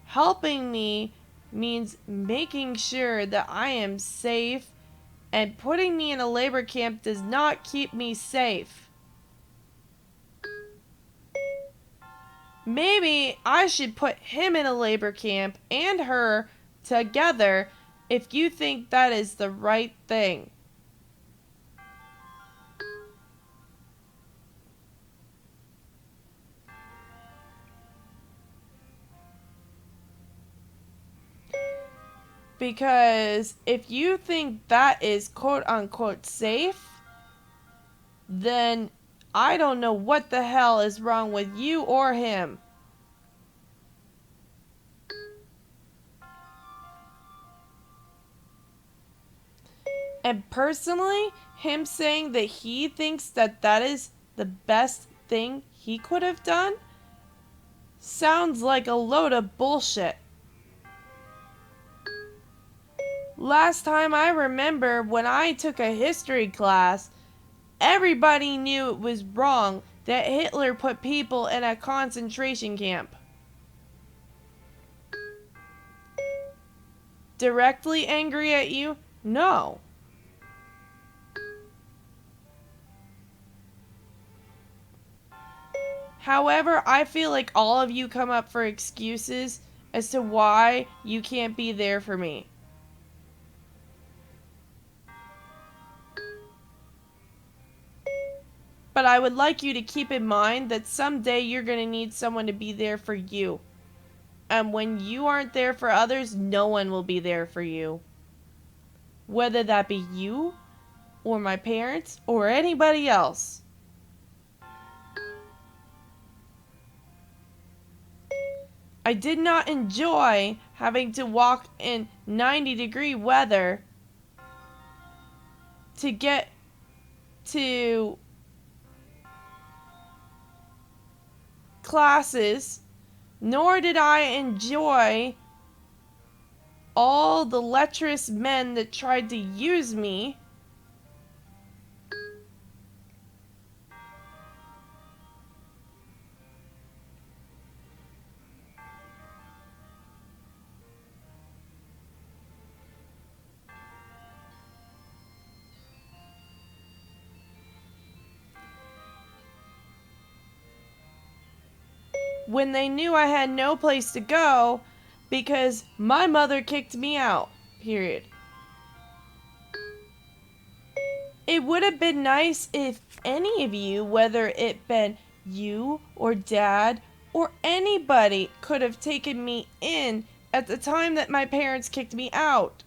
Helping me means making sure that I am safe, and putting me in a labor camp does not keep me safe. Maybe I should put him in a labor camp and her together if you think that is the right thing. Because if you think that is quote unquote safe, then I don't know what the hell is wrong with you or him. And personally, him saying that he thinks that that is the best thing he could have done sounds like a load of bullshit. Last time I remember when I took a history class, everybody knew it was wrong that Hitler put people in a concentration camp. Directly angry at you? No. However, I feel like all of you come up for excuses as to why you can't be there for me. But I would like you to keep in mind that someday you're going to need someone to be there for you. And when you aren't there for others, no one will be there for you. Whether that be you, or my parents, or anybody else. I did not enjoy having to walk in 90-degree weather to get to classes, nor did I enjoy all the lecherous men that tried to use me. When they knew I had no place to go because my mother kicked me out. Period. It would have been nice if any of you, whether it been you or dad or anybody, could have taken me in at the time that my parents kicked me out.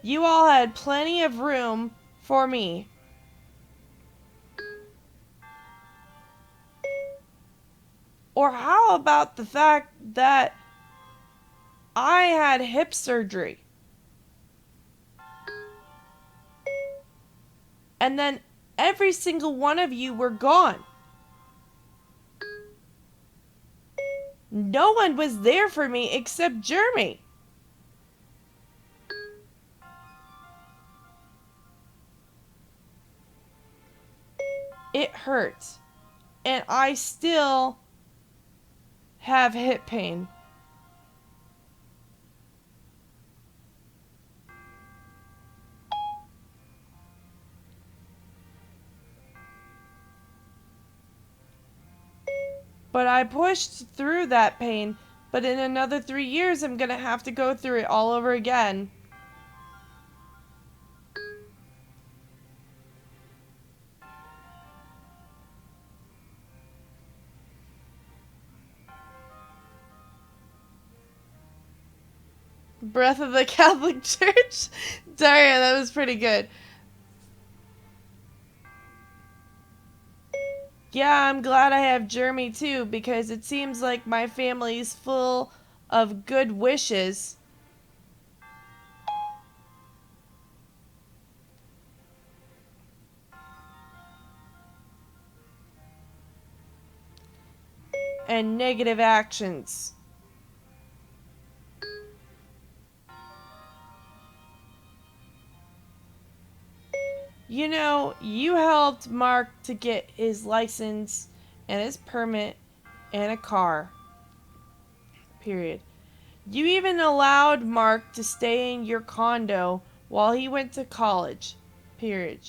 You all had plenty of room for me. Or how about the fact that I had hip surgery? And then every single one of you were gone. No one was there for me except Jeremy. It hurt. And I still have hip pain. But I pushed through that pain, but in another 3 years I'm gonna have to go through it all over again. Breath of the Catholic Church? Daria, that was pretty good. Yeah, I'm glad I have Jeremy too, because it seems like my family's full of good wishes. And negative actions. You know, you helped Mark to get his license and his permit and a car. Period. You even allowed Mark to stay in your condo while he went to college. Period.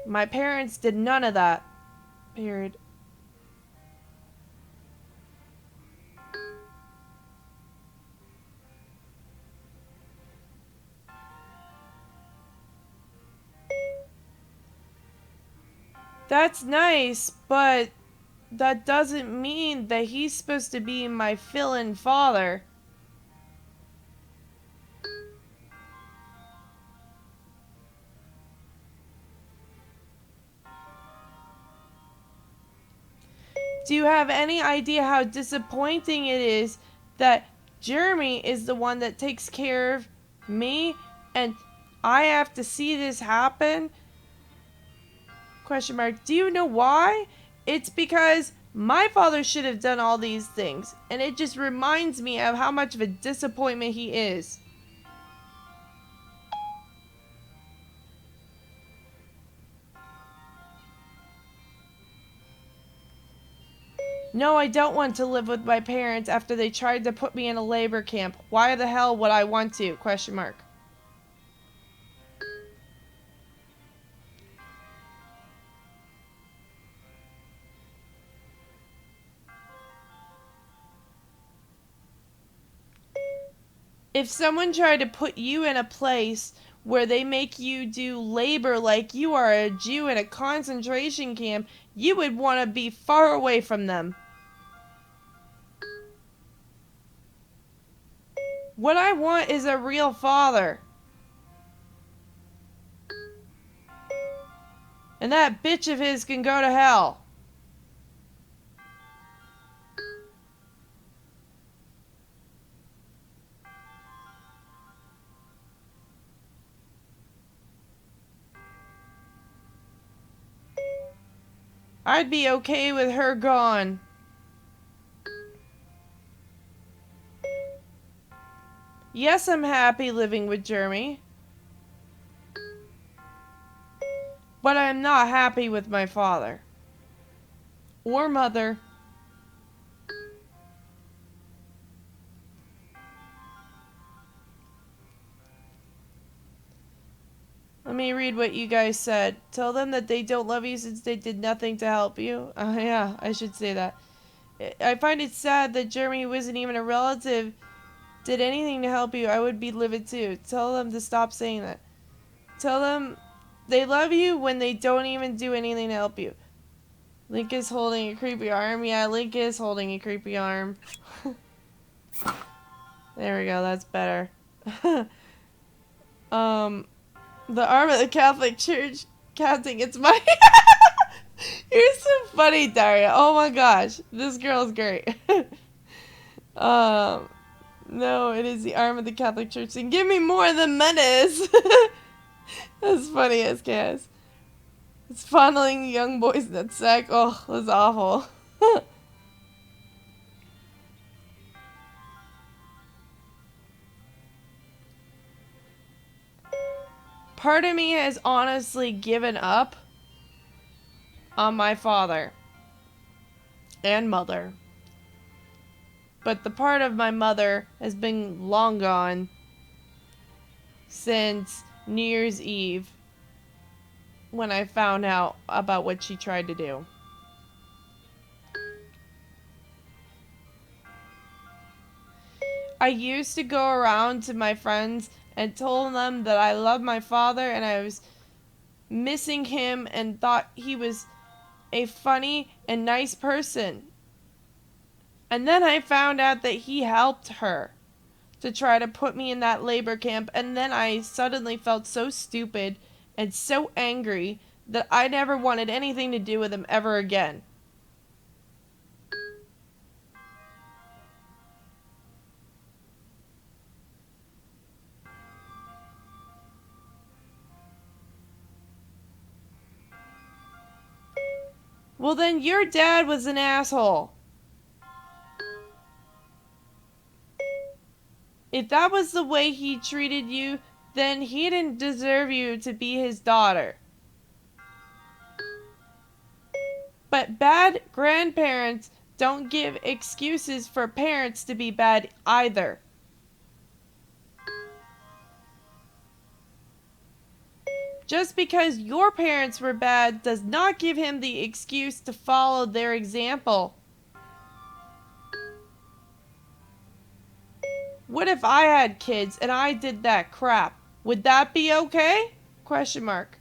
My parents did none of that. Period. That's nice, but that doesn't mean that he's supposed to be my fill-in father. Do you have any idea how disappointing it is that Jeremy is the one that takes care of me and I have to see this happen? Question mark. Do you know why? It's because my father should have done all these things, and it just reminds me of how much of a disappointment he is. No, I don't want to live with my parents after they tried to put me in a labor camp. Why the hell would I want to? Question mark. If someone tried to put you in a place where they make you do labor like you are a Jew in a concentration camp, you would want to be far away from them. What I want is a real father. And that bitch of his can go to hell. I'd be okay with her gone. Yes, I'm happy living with Jeremy. But I'm not happy with my father. Or mother. Let me read what you guys said. Tell them that they don't love you since they did nothing to help you. Yeah, I should say that. I find it sad that Jeremy, who isn't even a relative, did anything to help you. I would be livid too. Tell them to stop saying that. Tell them they love you when they don't even do anything to help you. Link is holding a creepy arm. Yeah, Link is holding a creepy arm. There we go, that's better. The arm of the Catholic Church counting its money. You're so funny, Daria. Oh my gosh, this girl's great. No, it is the arm of the Catholic Church. And give me more than menace. That's funny as gas. It's fondling young boys in that sack. Oh, that's awful. Part of me has honestly given up on my father and mother. But the part of my mother has been long gone since New Year's Eve when I found out about what she tried to do. I used to go around to my friends and told them that I loved my father and I was missing him and thought he was a funny and nice person. And then I found out that he helped her to try to put me in that labor camp, and then I suddenly felt so stupid and so angry that I never wanted anything to do with him ever again. Well, then your dad was an asshole. If that was the way he treated you, then he didn't deserve you to be his daughter. But bad grandparents don't give excuses for parents to be bad either. Just because your parents were bad does not give him the excuse to follow their example. What if I had kids and I did that crap? Would that be okay? Question mark.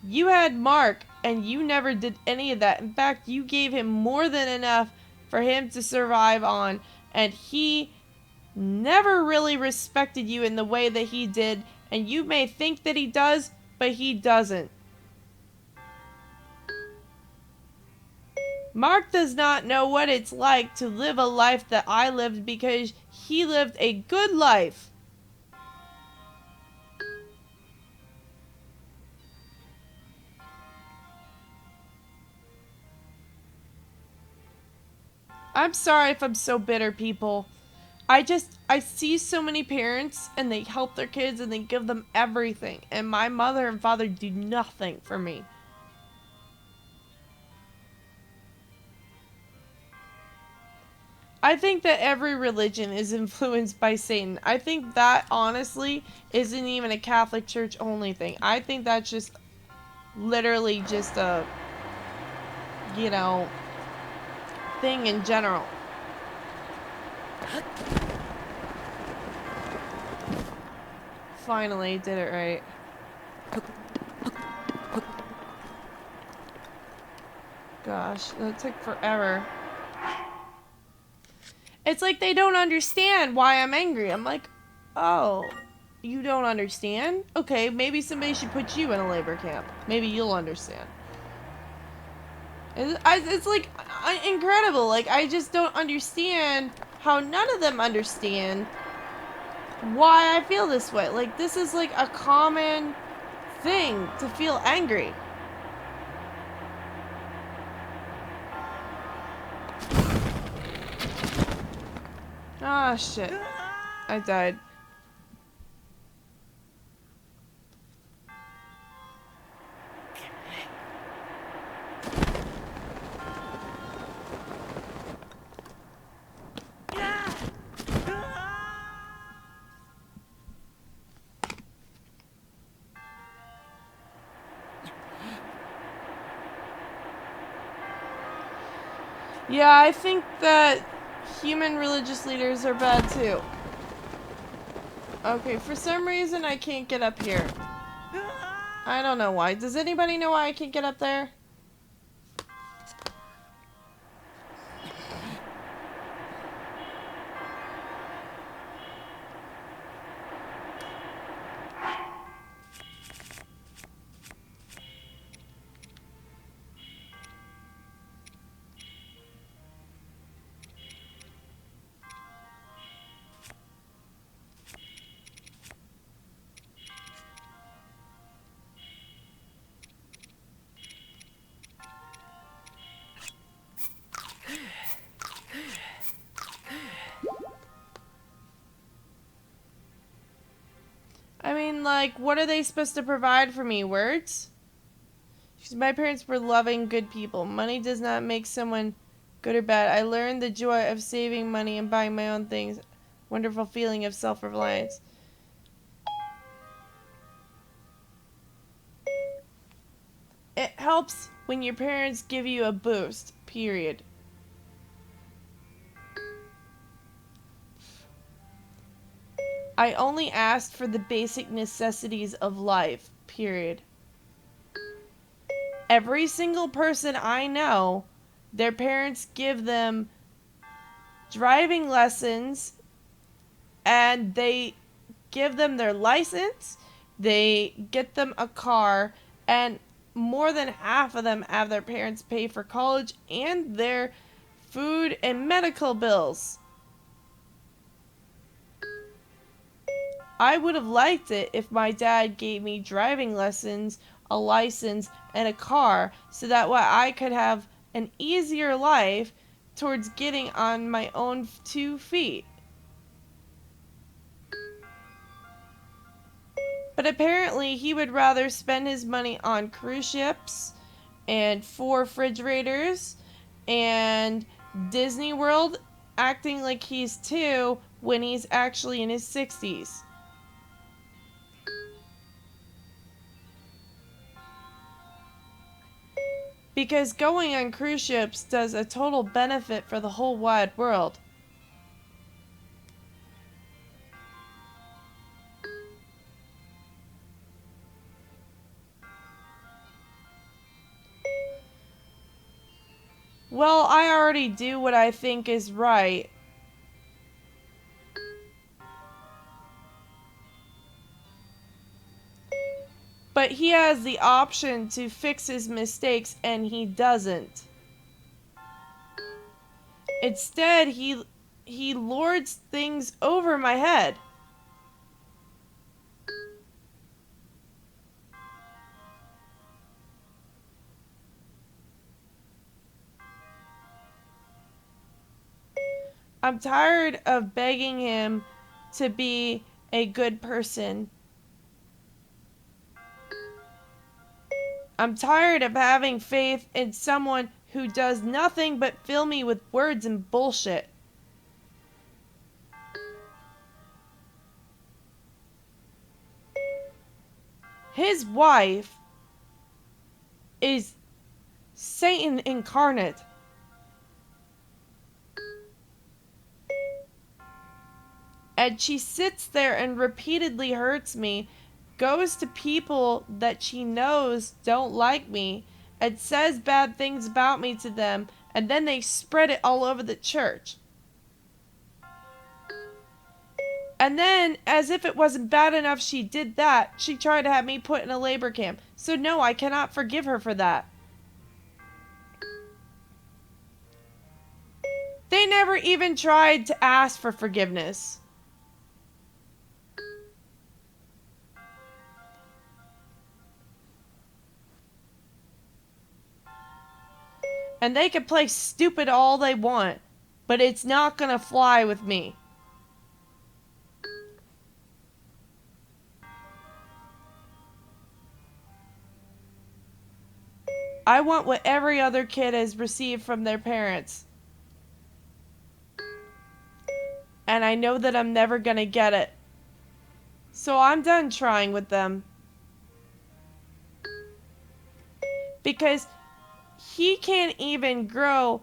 You had Mark and you never did any of that. In fact, you gave him more than enough for him to survive on, and he never really respected you in the way that he did, and you may think that he does, but he doesn't. Mark does not know what it's like to live a life that I lived because he lived a good life. I'm sorry if I'm so bitter, people. I see so many parents and they help their kids and they give them everything. And my mother and father do nothing for me. I think that every religion is influenced by Satan. I think that honestly isn't even a Catholic Church only thing. I think that's just literally just a, you know, thing in general. Finally did it right. Gosh, that took forever. It's like they don't understand why I'm angry. I'm like, oh, you don't understand? Okay, maybe somebody should put you in a labor camp. Maybe you'll understand. It's like incredible. Like, I just don't understand how none of them understand why I feel this way. Like, this is like a common thing to feel angry. Ah, shit. I died. Yeah, I think that human religious leaders are bad too. Okay, for some reason I can't get up here. I don't know why. Does anybody know why I can't get up there? I mean, like, what are they supposed to provide for me? Words? My parents were loving, good people. Money does not make someone good or bad. I learned the joy of saving money and buying my own things. Wonderful feeling of self-reliance. It helps when your parents give you a boost, period. I only asked for the basic necessities of life, period. Every single person I know, their parents give them driving lessons, and they give them their license, they get them a car, and more than half of them have their parents pay for college and their food and medical bills. I would have liked it if my dad gave me driving lessons, a license, and a car so that way I could have an easier life towards getting on my own 2 feet. But apparently he would rather spend his money on cruise ships and 4 refrigerators and Disney World, acting like he's 2 when he's actually in his 60s. Because going on cruise ships does a total benefit for the whole wide world. Well, I already do what I think is right. But he has the option to fix his mistakes, and he doesn't. Instead, he lords things over my head. I'm tired of begging him to be a good person. I'm tired of having faith in someone who does nothing but fill me with words and bullshit. His wife is Satan incarnate. And she sits there and repeatedly hurts me, goes to people that she knows don't like me, and says bad things about me to them, and then they spread it all over the church. And then, as if it wasn't bad enough she did that, she tried to have me put in a labor camp. So no, I cannot forgive her for that. They never even tried to ask for forgiveness. And they can play stupid all they want, but it's not gonna fly with me. I want what every other kid has received from their parents. And I know that I'm never gonna get it. So I'm done trying with them. Because he can't even grow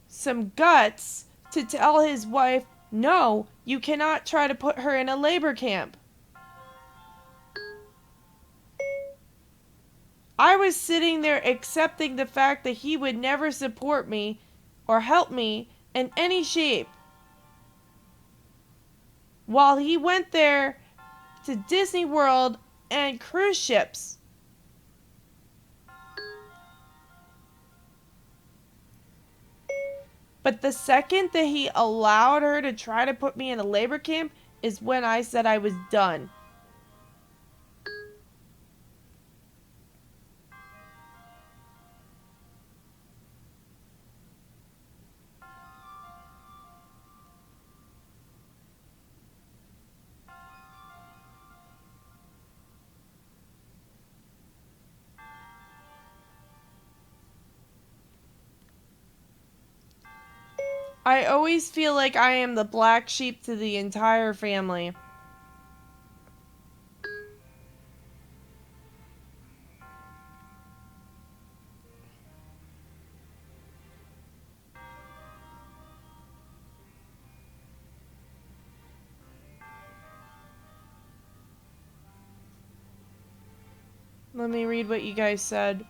some guts to tell his wife, no, you cannot try to put her in a labor camp. I was sitting there accepting the fact that he would never support me or help me in any shape. While he went there to Disney World and cruise ships. But the second that he allowed her to try to put me in a labor camp is when I said I was done. I always feel like I am the black sheep to the entire family. Let me read what you guys said.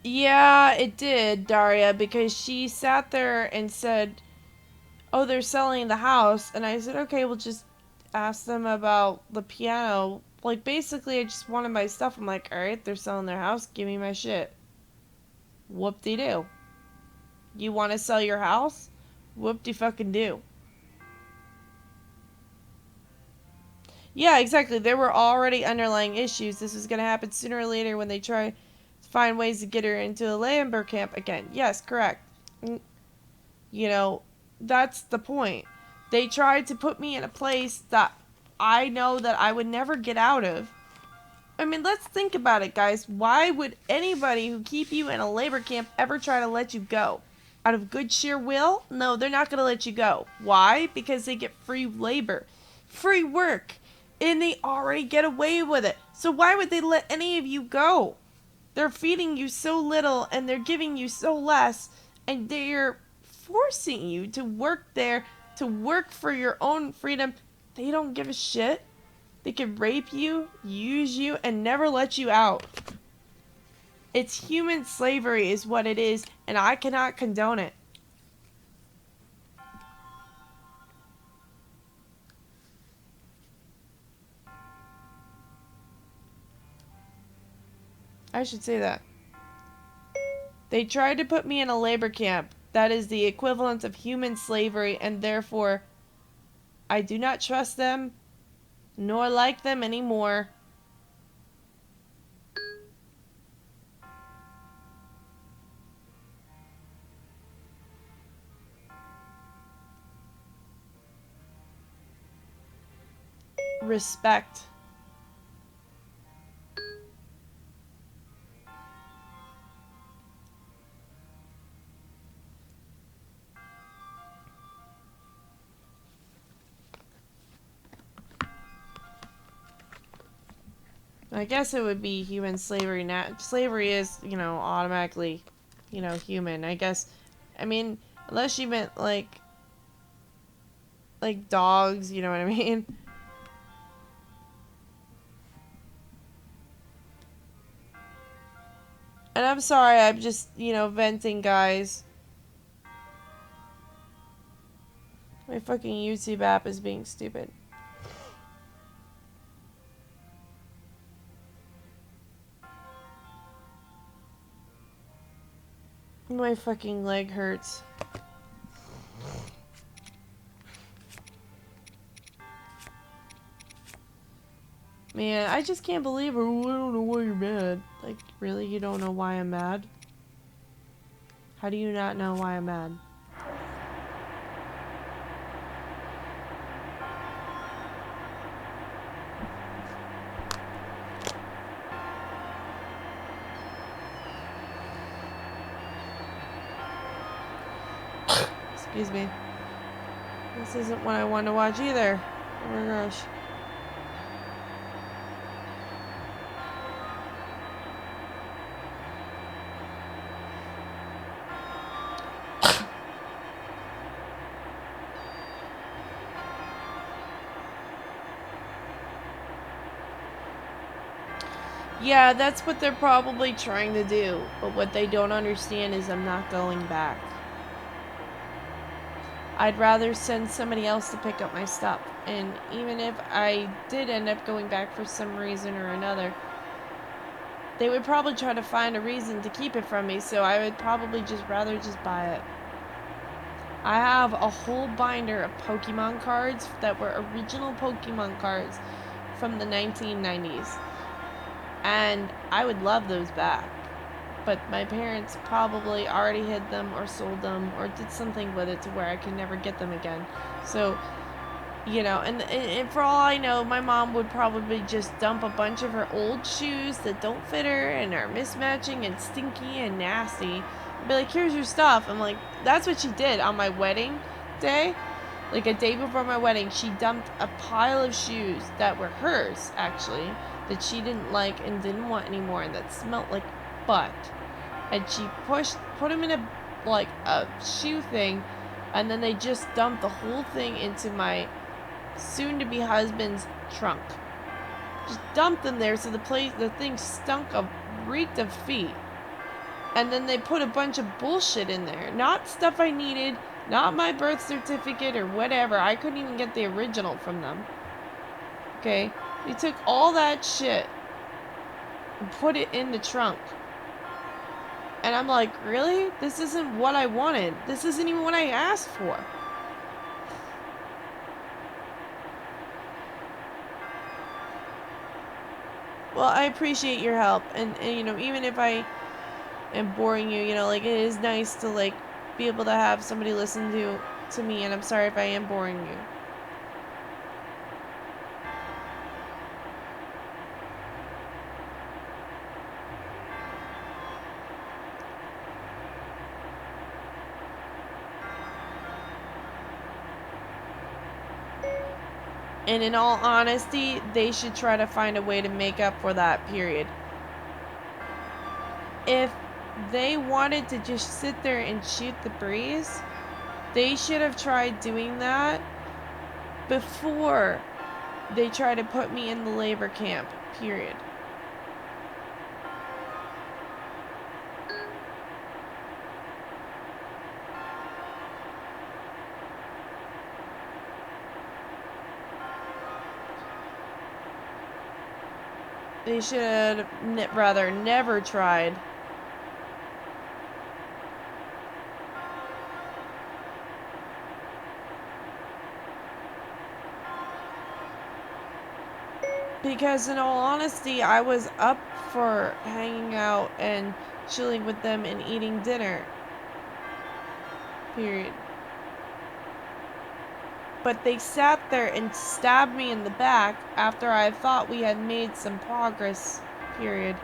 Yeah, it did, Daria, because she sat there and said, oh, they're selling the house. And I said, okay, we'll just ask them about the piano. Like, basically, I just wanted my stuff. I'm like, alright, they're selling their house. Give me my shit. Whoop-de-doo. You want to sell your house? Whoop-de-fucking-do. Yeah, exactly. There were already underlying issues. This was going to happen sooner or later when they try to find ways to get her into a labor camp again. Yes, correct. You know, that's the point. They tried to put me in a place that I know that I would never get out of. I mean, let's think about it, guys. Why would anybody who keep you in a labor camp ever try to let you go? Out of good sheer will? No, they're not going to let you go. Why? Because they get free labor, free work, and they already get away with it. So why would they let any of you go? They're feeding you so little and they're giving you so less, and they're forcing you to work there, to work for your own freedom. They don't give a shit. They could rape you, use you, and never let you out. It's human slavery is what it is, and I cannot condone it. I should say that. They tried to put me in a labor camp. That is the equivalent of human slavery, and therefore, I do not trust them, nor like them anymore. Respect. I guess it would be human slavery. Slavery is, automatically, human. I guess. I mean, unless you meant like dogs, you know what I mean? And I'm sorry, I'm just, venting, guys. My fucking YouTube app is being stupid. My fucking leg hurts. Man, I just can't believe it. Oh, I don't know why you're mad. Like, really? You don't know why I'm mad? How do you not know why I'm mad? Excuse me. This isn't what I want to watch either. Oh my gosh. Yeah, that's what they're probably trying to do. But what they don't understand is I'm not going back. I'd rather send somebody else to pick up my stuff. And even if I did end up going back for some reason or another, they would probably try to find a reason to keep it from me, so I would probably just rather just buy it. I have a whole binder of Pokemon cards that were original Pokemon cards from the 1990s. And I would love those back. But my parents probably already hid them or sold them or did something with it to where I can never get them again. So, and for all I know, my mom would probably just dump a bunch of her old shoes that don't fit her and are mismatching and stinky and nasty. And be like, here's your stuff. I'm like, that's what she did on my wedding day. Like a day before my wedding, she dumped a pile of shoes that were hers, actually, that she didn't like and didn't want anymore and that smelled like butt. And she put them in a shoe thing, and then they just dumped the whole thing into my soon-to-be husband's trunk. Just dumped them there so the thing stunk of reeked of feet. And then they put a bunch of bullshit in there. Not stuff I needed, not my birth certificate or whatever. I couldn't even get the original from them. Okay? They took all that shit and put it in the trunk. And I'm like, really? This isn't what I wanted. This isn't even what I asked for. Well, I appreciate your help. And you know, even if I am boring you, you know, like, it is nice to, like, be able to have somebody listen to me. And I'm sorry if I am boring you. And in all honesty, they should try to find a way to make up for that period. If they wanted to just sit there and shoot the breeze, they should have tried doing that before they try to put me in the labor camp, period. They should rather never tried. Because in all honesty, I was up for hanging out and chilling with them and eating dinner. Period. But they sat there and stabbed me in the back after I thought we had made some progress. Period.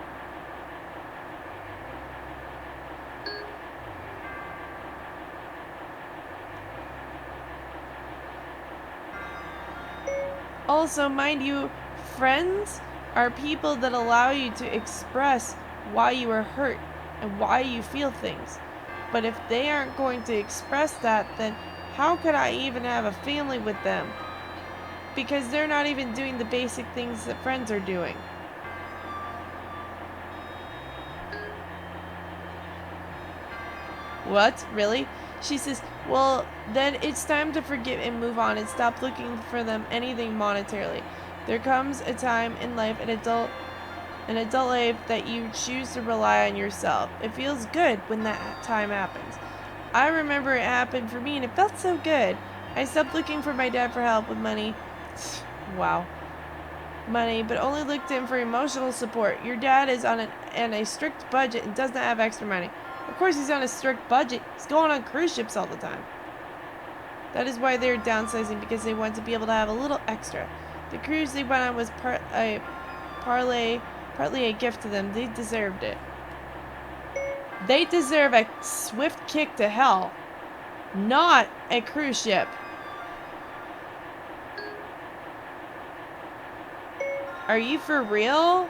Also, mind you, friends are people that allow you to express why you are hurt and why you feel things. But if they aren't going to express that, then how could I even have a family with them? Because they're not even doing the basic things that friends are doing. What? Really? She says, well, then it's time to forgive and move on and stop looking for them anything monetarily. There comes a time in life, an adult life, that you choose to rely on yourself. It feels good when that time happens. I remember it happened for me and it felt so good. I stopped looking for my dad for help with money. Wow. Money, but only looked to him for emotional support. Your dad is on a strict budget and does not have extra money. Of course he's on a strict budget. He's going on cruise ships all the time. That is why they're downsizing, because they want to be able to have a little extra. The cruise they went on was partly a gift to them. They deserved it. They deserve a swift kick to hell, not a cruise ship. Are you for real?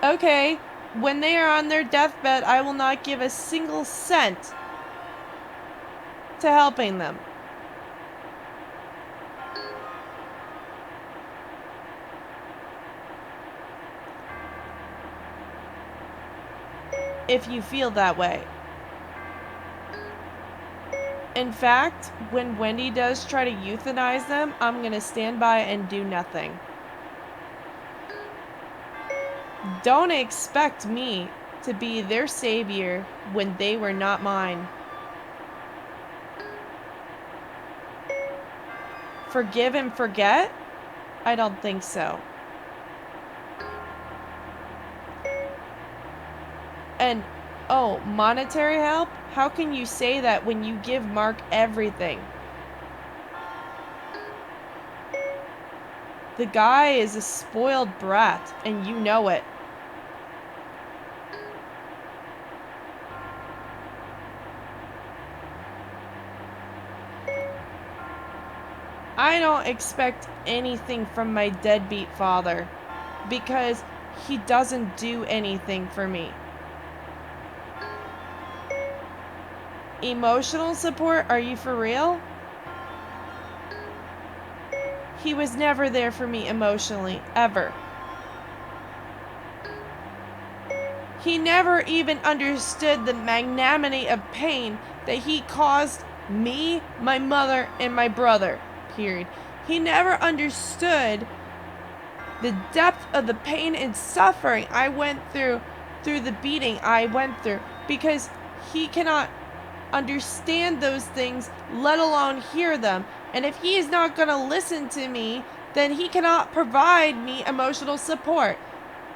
Okay, when they are on their deathbed, I will not give a single cent to helping them. If you feel that way. In fact, when Wendy does try to euthanize them, I'm gonna stand by and do nothing. Don't expect me to be their savior when they were not mine. Forgive and forget? I don't think so. And, oh, monetary help? How can you say that when you give Mark everything? The guy is a spoiled brat, and you know it. I don't expect anything from my deadbeat father, because he doesn't do anything for me. Emotional support? Are you for real? He was never there for me emotionally, ever. He never even understood the magnanimity of pain that he caused me, my mother, and my brother. Period. He never understood the depth of the pain and suffering I went through the beating I went through, because he cannot understand those things, let alone hear them. And if he is not going to listen to me, then he cannot provide me emotional support.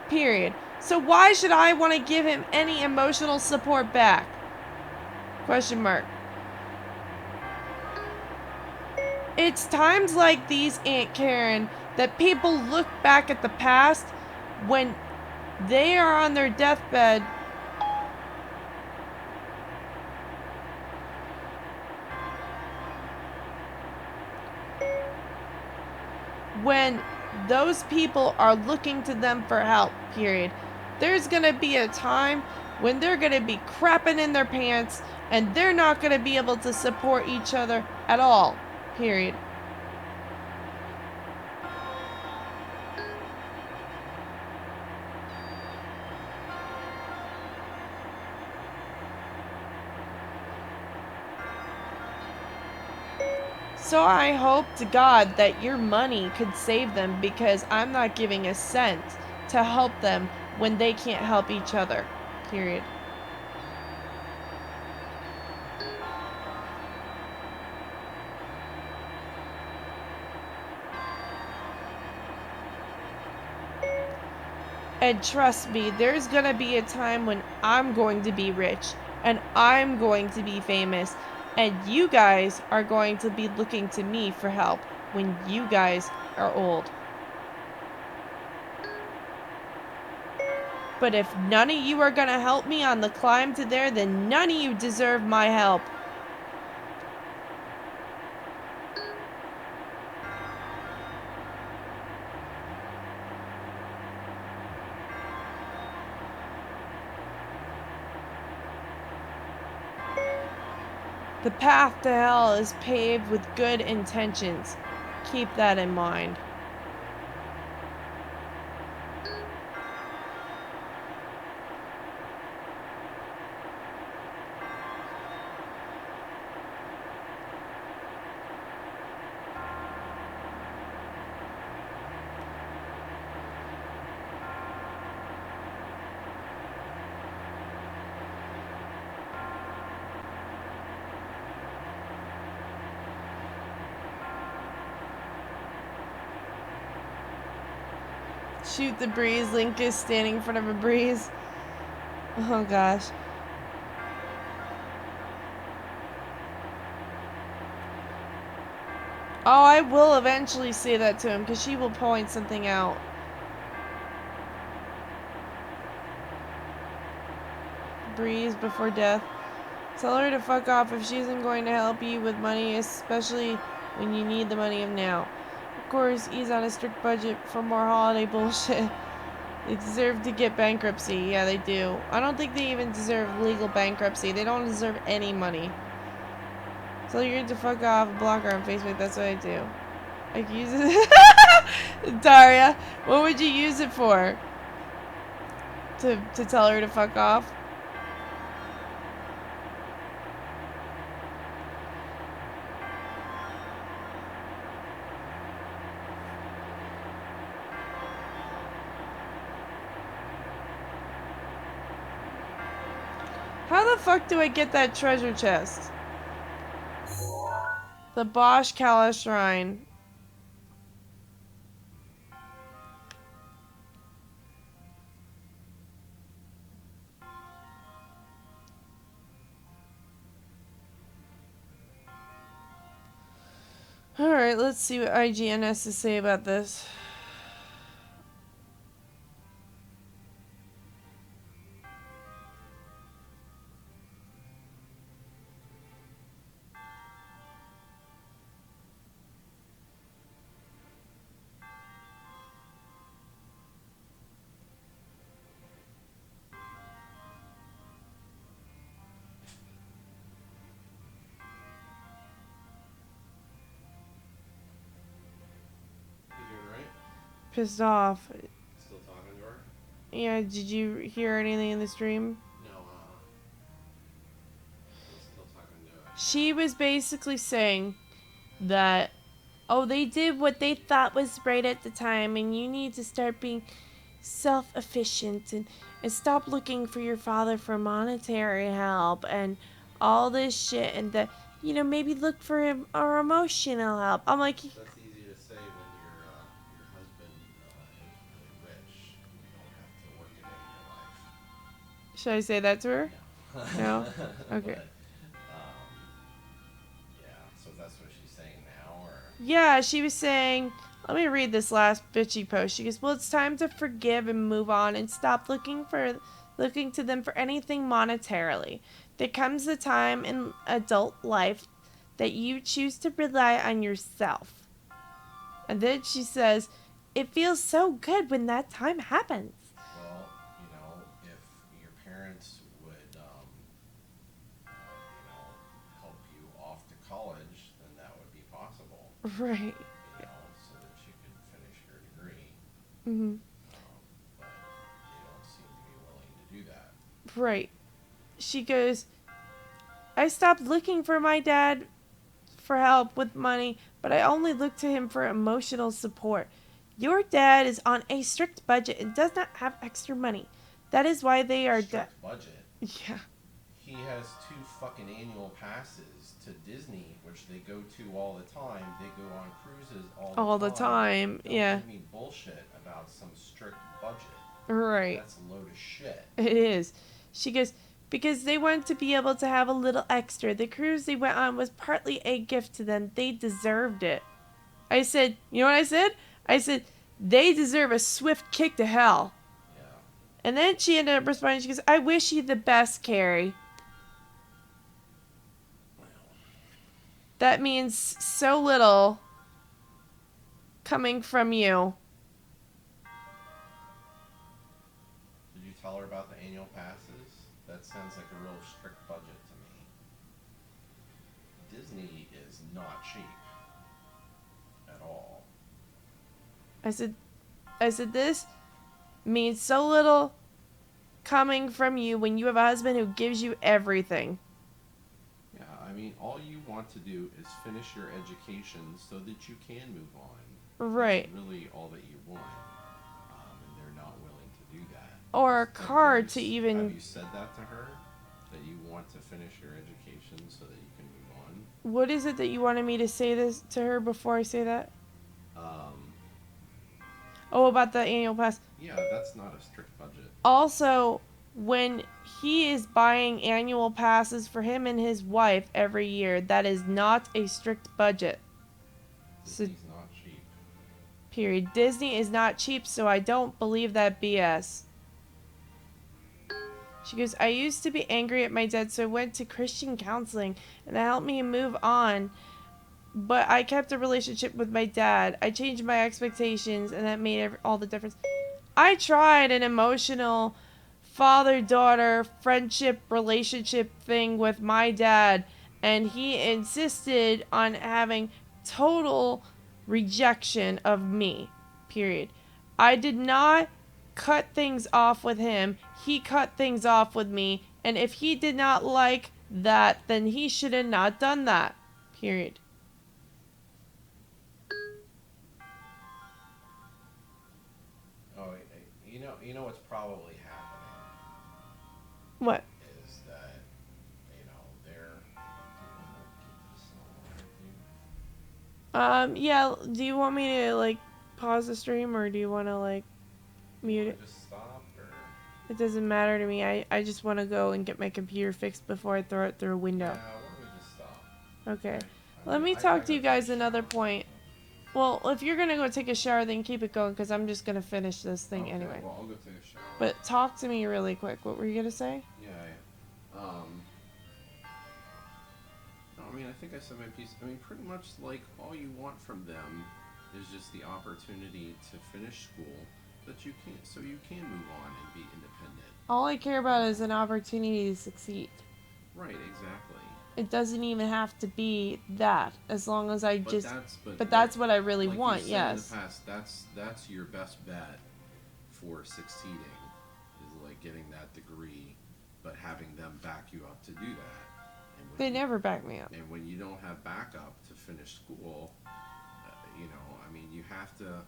Period. So why should I want to give him any emotional support back? Question mark. It's times like these, Aunt Karen, that people look back at the past when they are on their deathbed. When those people are looking to them for help, period. There's gonna be a time when they're gonna be crapping in their pants and they're not gonna be able to support each other at all, period. So I hope to God that your money could save them, because I'm not giving a cent to help them when they can't help each other. Period. And trust me, there's gonna be a time when I'm going to be rich and I'm going to be famous, and you guys are going to be looking to me for help when you guys are old. But if none of you are gonna help me on the climb to there, then none of you deserve my help. The path to hell is paved with good intentions. Keep that in mind. Shoot the breeze. Link is standing in front of a breeze. Oh gosh. Oh, I will eventually say that to him, because she will point something out. Breeze before death. Tell her to fuck off if she isn't going to help you with money, especially when you need the money of now. Of course, he's on a strict budget for more holiday bullshit. They deserve to get bankruptcy. Yeah, they do. I don't think they even deserve legal bankruptcy. They don't deserve any money. Tell her to fuck off. Block her on Facebook. That's what I do. I can use it. Daria, what would you use it for? To tell her to fuck off? How the fuck do I get that treasure chest? The Bosch Kala Shrine. Alright, let's see what IGN has to say about this. You doing right? Pissed off. Still talking to her? Yeah, did you hear anything in the stream? No, still talking to it. She was basically saying that, oh, they did what they thought was right at the time, and you need to start being self-efficient and stop looking for your father for monetary help and all this shit, and that, you know, maybe look for him or emotional help. I'm like, That's easy to say when your husband is really rich. You don't have to work a day in your life. should I say that to her? No? Okay. But, yeah. So that's what she's saying now, or Yeah, she was saying, let me read this last bitchy post. She goes, well, it's time to forgive and move on and stop looking to them for anything monetarily. There comes a time in adult life that you choose to rely on yourself. And then she says, it feels so good when that time happens. well, if your parents would, help you off to college, then that would be possible. Right. So that you could finish your degree. Mm-hmm. But they don't seem to be willing to do that. Right. She goes, I stopped looking for my dad for help with money, but I only look to him for emotional support. Your dad is on a strict budget and does not have extra money. That is why they are Strict budget. Yeah. He has 2 fucking annual passes to Disney, which they go to all the time. They go on cruises all the time. Don't Yeah. give me bullshit about some strict budget. Right. That's a load of shit. It is. She goes, because they want to be able to have a little extra. The cruise they went on was partly a gift to them. They deserved it. I said, you know what I said? I said, they deserve a swift kick to hell. Yeah. And then she ended up responding. She goes, I wish you the best, Carrie. That means so little coming from you. Did you tell her about the annual passes? That sounds like a real strict budget to me. Disney is not cheap at all. I said, this means so little coming from you when you have a husband who gives you everything. Yeah, I mean, all you want to do is finish your education so that you can move on. Right. That's really all that you want. And they're not willing to do that. Or a Have car you to Have even... you said that to her? That you want to finish your education so that you can move on? What is it that you wanted me to say this to her before I say that? Oh, about the annual pass. Yeah, that's not a strict budget. Also, when he is buying annual passes for him and his wife every year, that is not a strict budget. So, Disney's not cheap. period. Disney is not cheap, so I don't believe that BS. She goes, I used to be angry at my dad, so I went to Christian counseling, and that helped me move on. But I kept a relationship with my dad. I changed my expectations, and that made all the difference. I tried an emotional father-daughter friendship relationship thing with my dad, and he insisted on having total rejection of me, period. I did not cut things off with him. He cut things off with me, and if he did not like that, then he should have not done that, period. Oh, you know what's probably happening What? is that, they're. Yeah, do you want me to, like, pause the stream, or do you want to, like, mute it? Just stop, or It doesn't matter to me. I just want to go and get my computer fixed before I throw it through a window. yeah, why don't we just stop? Okay. Okay. Let me talk to you guys another point. Well, if you're gonna go take a shower, then keep it going, because I'm just gonna finish this thing Okay, anyway. Well, I'll go take a shower. But talk to me really quick. What were you gonna say? Yeah. I mean, I think I said my piece. I mean, pretty much like all you want from them is just the opportunity to finish school, so you can move on and be independent. All I care about is an opportunity to succeed. Right. Exactly. It doesn't even have to be that, as long as I But just. that's But that's what I really like want. you said Yes. In the past, that's your best bet for succeeding. getting that degree, but having them back you up to do that. And when They you, never back me up. and when you don't have backup to finish school, you know, I mean, you have to.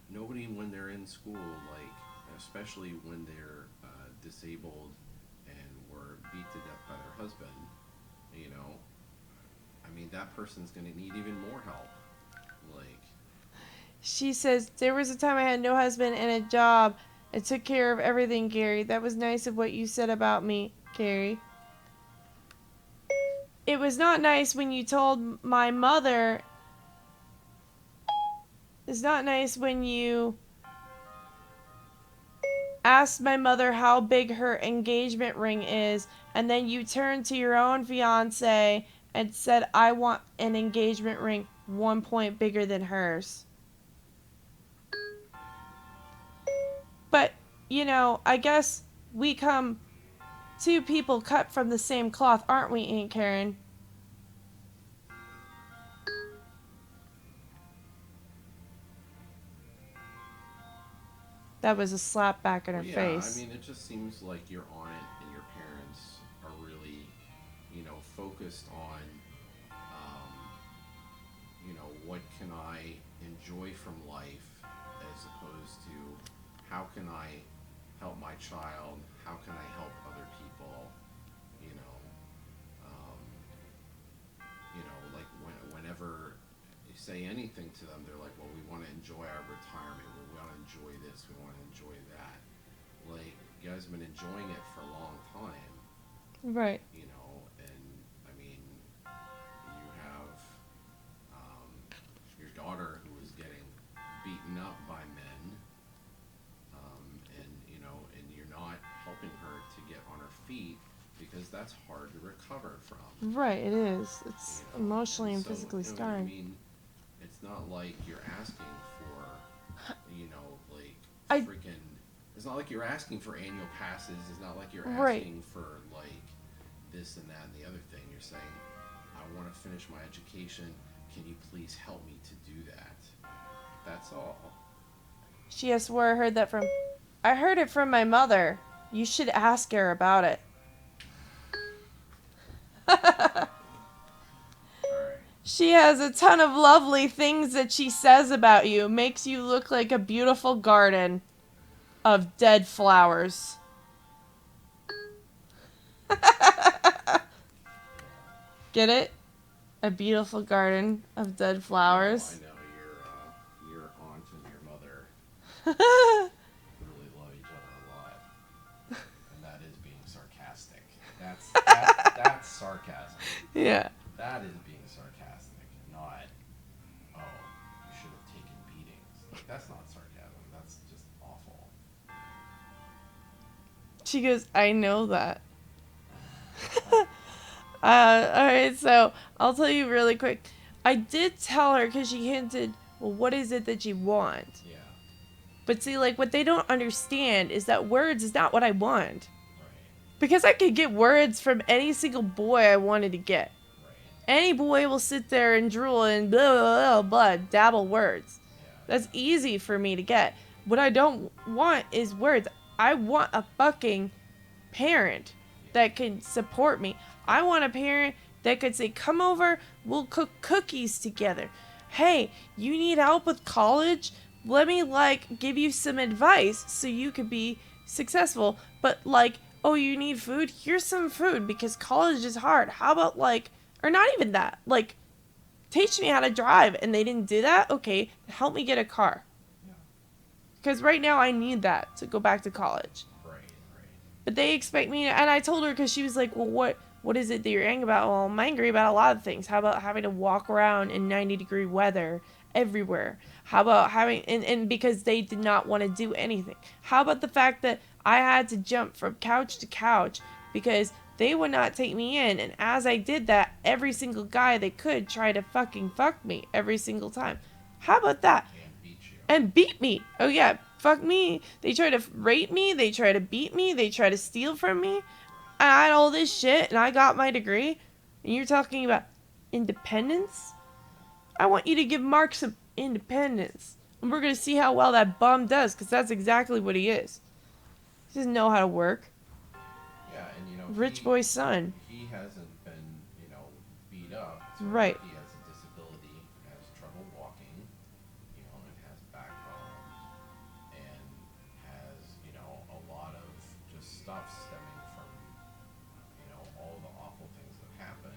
Nobody, when they're in school, like especially when they're disabled and were beat to death by their husband, you know, I mean, that person's going to need even more help. Like, She says, there was a time I had no husband and a job. I took care of everything, Gary. That was nice of what you said about me, Gary. It was not nice when you told my mother. It's not nice when you asked my mother how big her engagement ring is, and then you turned to your own fiance and said, I want an engagement ring 1 point bigger than hers. But, you know, I guess we come two people cut from the same cloth, aren't we, Aunt Karen? That was a slap back in her yeah, face. I mean, it just seems like your aunt and your parents are really, you know, focused on, you know, what can I enjoy from life as opposed to how can I help my child, how can I help other people, you know, like whenever you say anything to them, they're like, well, we want to enjoy our retirement, we want to enjoy this, we want to enjoy that. Like, you guys have been enjoying it for a long time, Right. you know, and I mean, you have your daughter who is getting beaten up by men, and you know, and you're not helping her to get on her feet because that's hard to recover from. Right, it is. It's You know? emotionally and so, physically you know, I scarring. mean, it's not like you're asking for, you know, like I- freaking. It's not like you're asking for annual passes. It's not like you're Right. asking for like this and that and the other thing. You're saying, I want to finish my education. Can you please help me to do that? That's all. She asked where I heard that from. I heard it from my mother. You should ask her about it. All right. She has a ton of lovely things that she says about you. Makes you look like a beautiful garden of dead flowers. Get it? A beautiful garden of dead flowers. I know your aunt and your mother really love each other a lot, and that is being sarcastic. That's sarcasm. Yeah. That is being sarcastic, not, oh, you should have taken beatings. Like, that's not sarcasm. That's just awful. She goes, I know that. Alright, so I'll tell you really quick. I did tell her because she hinted, well, what is it that you want? Yeah. But see, like, what they don't understand is that words is not what I want. Right. Because I could get words from any single boy I wanted to get. Right. Any boy will sit there and drool and blah, blah, blah, blah, dabble words. Yeah. That's easy for me to get. What I don't want is words. I want a fucking parent that can support me. I want a parent that could say, come over, we'll cook cookies together. Hey, you need help with college? Let me, like, give you some advice so you could be successful. But, like, oh, you need food? Here's some food because college is hard. How about, like, or not even that, like, teach me how to drive. And they didn't do that? Okay, help me get a car. Yeah. Because right now I need that to go back to college. Right. But they expect me to, and I told her because she was like, well, what is it that you're angry about? Well, I'm angry about a lot of things. How about having to walk around in 90-degree weather everywhere? How about having, and because they did not want to do anything. How about the fact that I had to jump from couch to couch because they would not take me in. And as I did that, every single guy they could try to fucking fuck me every single time. How about that? And beat you. And beat me. Oh yeah, fuck me. They try to rape me. They try to beat me. They try to steal from me. And I had all this shit, and I got my degree. And you're talking about independence? I want you to give Mark some independence. And we're going to see how well that bum does, because that's exactly what he is. He doesn't know how to work. Yeah, and Rich boy's son. he hasn't been, beat up. So Right. he has a disability, has trouble walking, and has back problems, and has, a lot of just stuff stemming from, all the awful things that happen.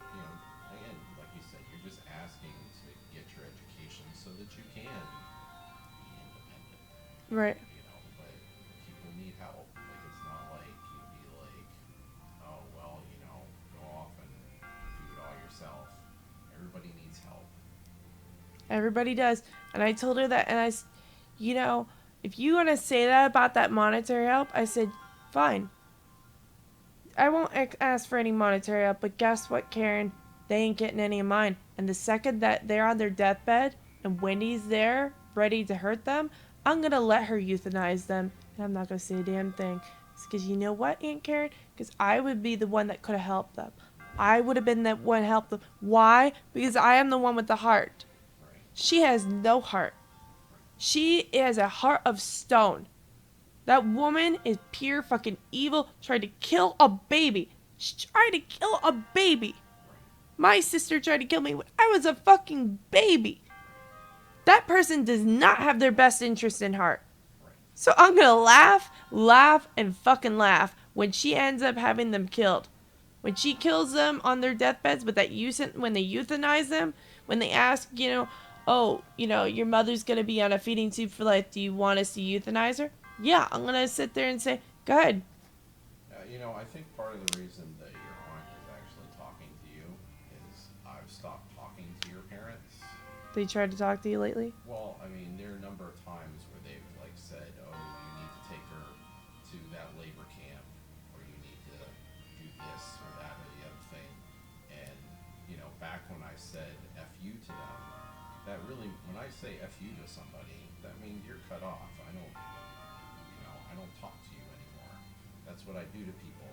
Again, like you said, you're just asking to get your education so that you can be independent. Right. But people need help. Like, it's not like you'd be like, oh, well, go off and do it all yourself. Everybody needs help. Everybody does. And I told her that, and if you want to say that about that monetary help, I said, fine. I won't ask for any monetary help, but guess what, Karen? They ain't getting any of mine. And the second that they're on their deathbed and Wendy's there, ready to hurt them, I'm going to let her euthanize them. And I'm not going to say a damn thing. It's because you know what, Aunt Karen? Because I would be the one that could have helped them. I would have been that one help them. Why? Because I am the one with the heart. Right. She has no heart. She has a heart of stone. That woman is pure fucking evil, tried to kill a baby. She tried to kill a baby. My sister tried to kill me when I was a fucking baby. That person does not have their best interest in heart. So I'm gonna laugh, and fucking laugh when she ends up having them killed. When she kills them on their deathbeds, but when they euthanize them, when they ask, oh, your mother's gonna be on a feeding tube for life, do you want us to euthanize her? Yeah, I'm gonna sit there and say, go ahead. I think part of the reason that your aunt is actually talking to you is I've stopped talking to your parents. They tried to talk to you lately? Well, I mean, there are a number of times where they've said, "Oh, you need to take her to that labor camp, or you need to do this or that or the other thing." And back when I said "f you" to them, that really, when I say "f you" to somebody, that means you're cut off. I don't talk to you anymore. That's what I do to people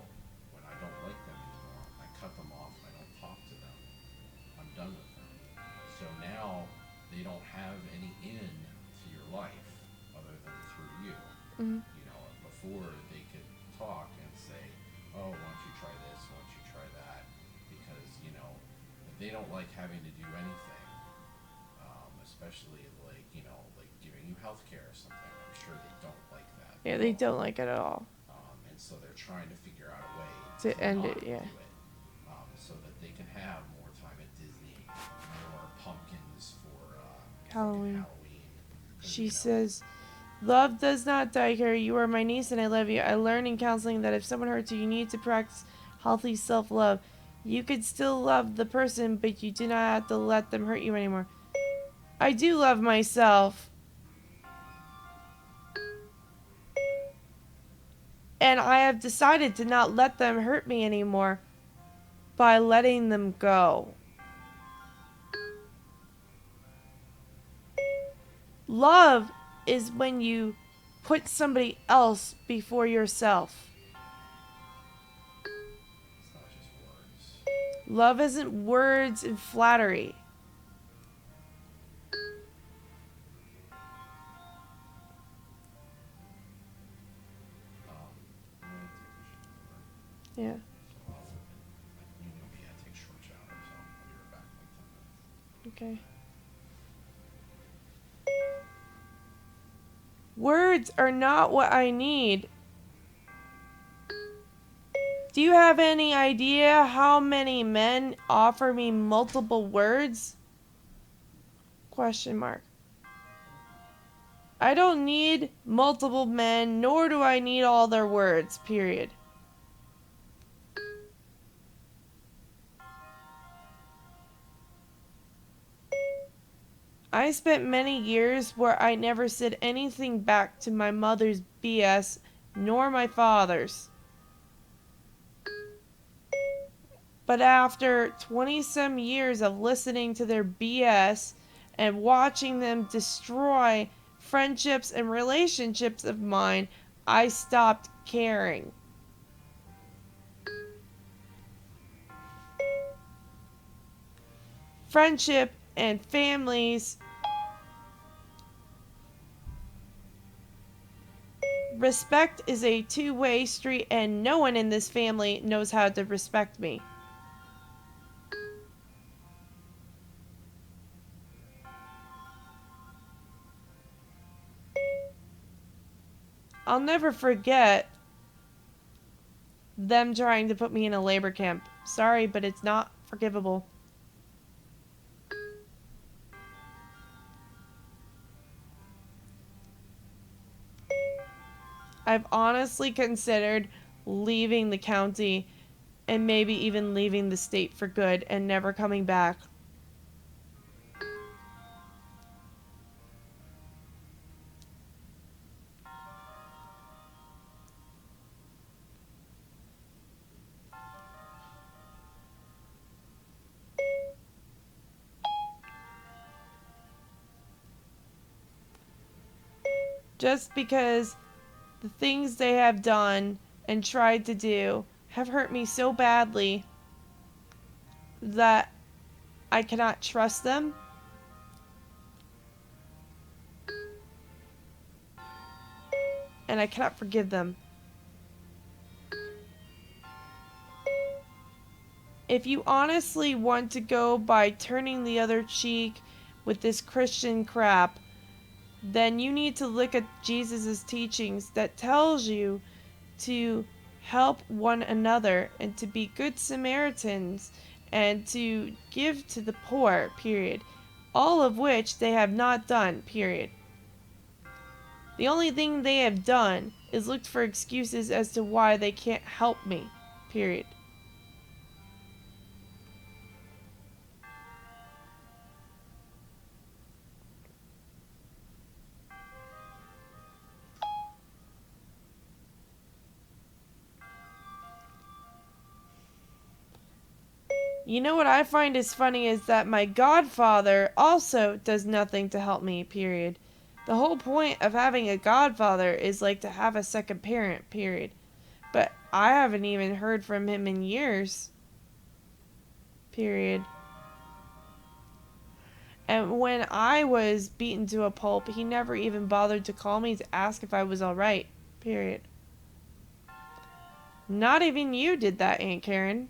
when I don't like them anymore. I cut them off. I don't talk to them. I'm done with them. So now they don't have any in to your life other than through you. Mm-hmm. Before they could talk and say, "Oh, why don't you try this? Why don't you try that?" Because they don't like having to do anything, especially like giving you health care or something. I'm sure they don't like that. Yeah, they don't like it at all. And so they're trying to figure out a way To end not it, yeah. do it, so that they can have more time at Disney, more pumpkins for Halloween. Halloween. She says, love does not die, Carrie. You are my niece and I love you. I learned in counseling that if someone hurts you, you need to practice healthy self-love. You could still love the person, but you do not have to let them hurt you anymore. I do love myself. And I have decided to not let them hurt me anymore by letting them go. Love is when you put somebody else before yourself. It's not just words. Love isn't words and flattery. I'm gonna take a shit. Yeah. You know me, I take short showers, so I'll be right back in like 10 minutes. Okay. Words are not what I need. Do you have any idea how many men offer me multiple words? Question mark. I don't need multiple men, nor do I need all their words, period. I spent many years where I never said anything back to my mother's BS, nor my father's. But after 20-some years of listening to their BS and watching them destroy friendships and relationships of mine, I stopped caring. Friendship and families Respect is a two-way street, and no one in this family knows how to respect me. I'll never forget them trying to put me in a labor camp. Sorry, but it's not forgivable. I've honestly considered leaving the county and maybe even leaving the state for good and never coming back. Just because the things they have done and tried to do have hurt me so badly that I cannot trust them. And I cannot forgive them. If you honestly want to go by turning the other cheek with this Christian crap, then you need to look at Jesus' teachings that tells you to help one another and to be good Samaritans and to give to the poor, period. All of which they have not done, period. The only thing they have done is looked for excuses as to why they can't help me, period. You know what I find is funny is that my godfather also does nothing to help me, period. The whole point of having a godfather is like to have a second parent, period. But I haven't even heard from him in years, period. And when I was beaten to a pulp, he never even bothered to call me to ask if I was alright, period. Not even you did that, Aunt Karen.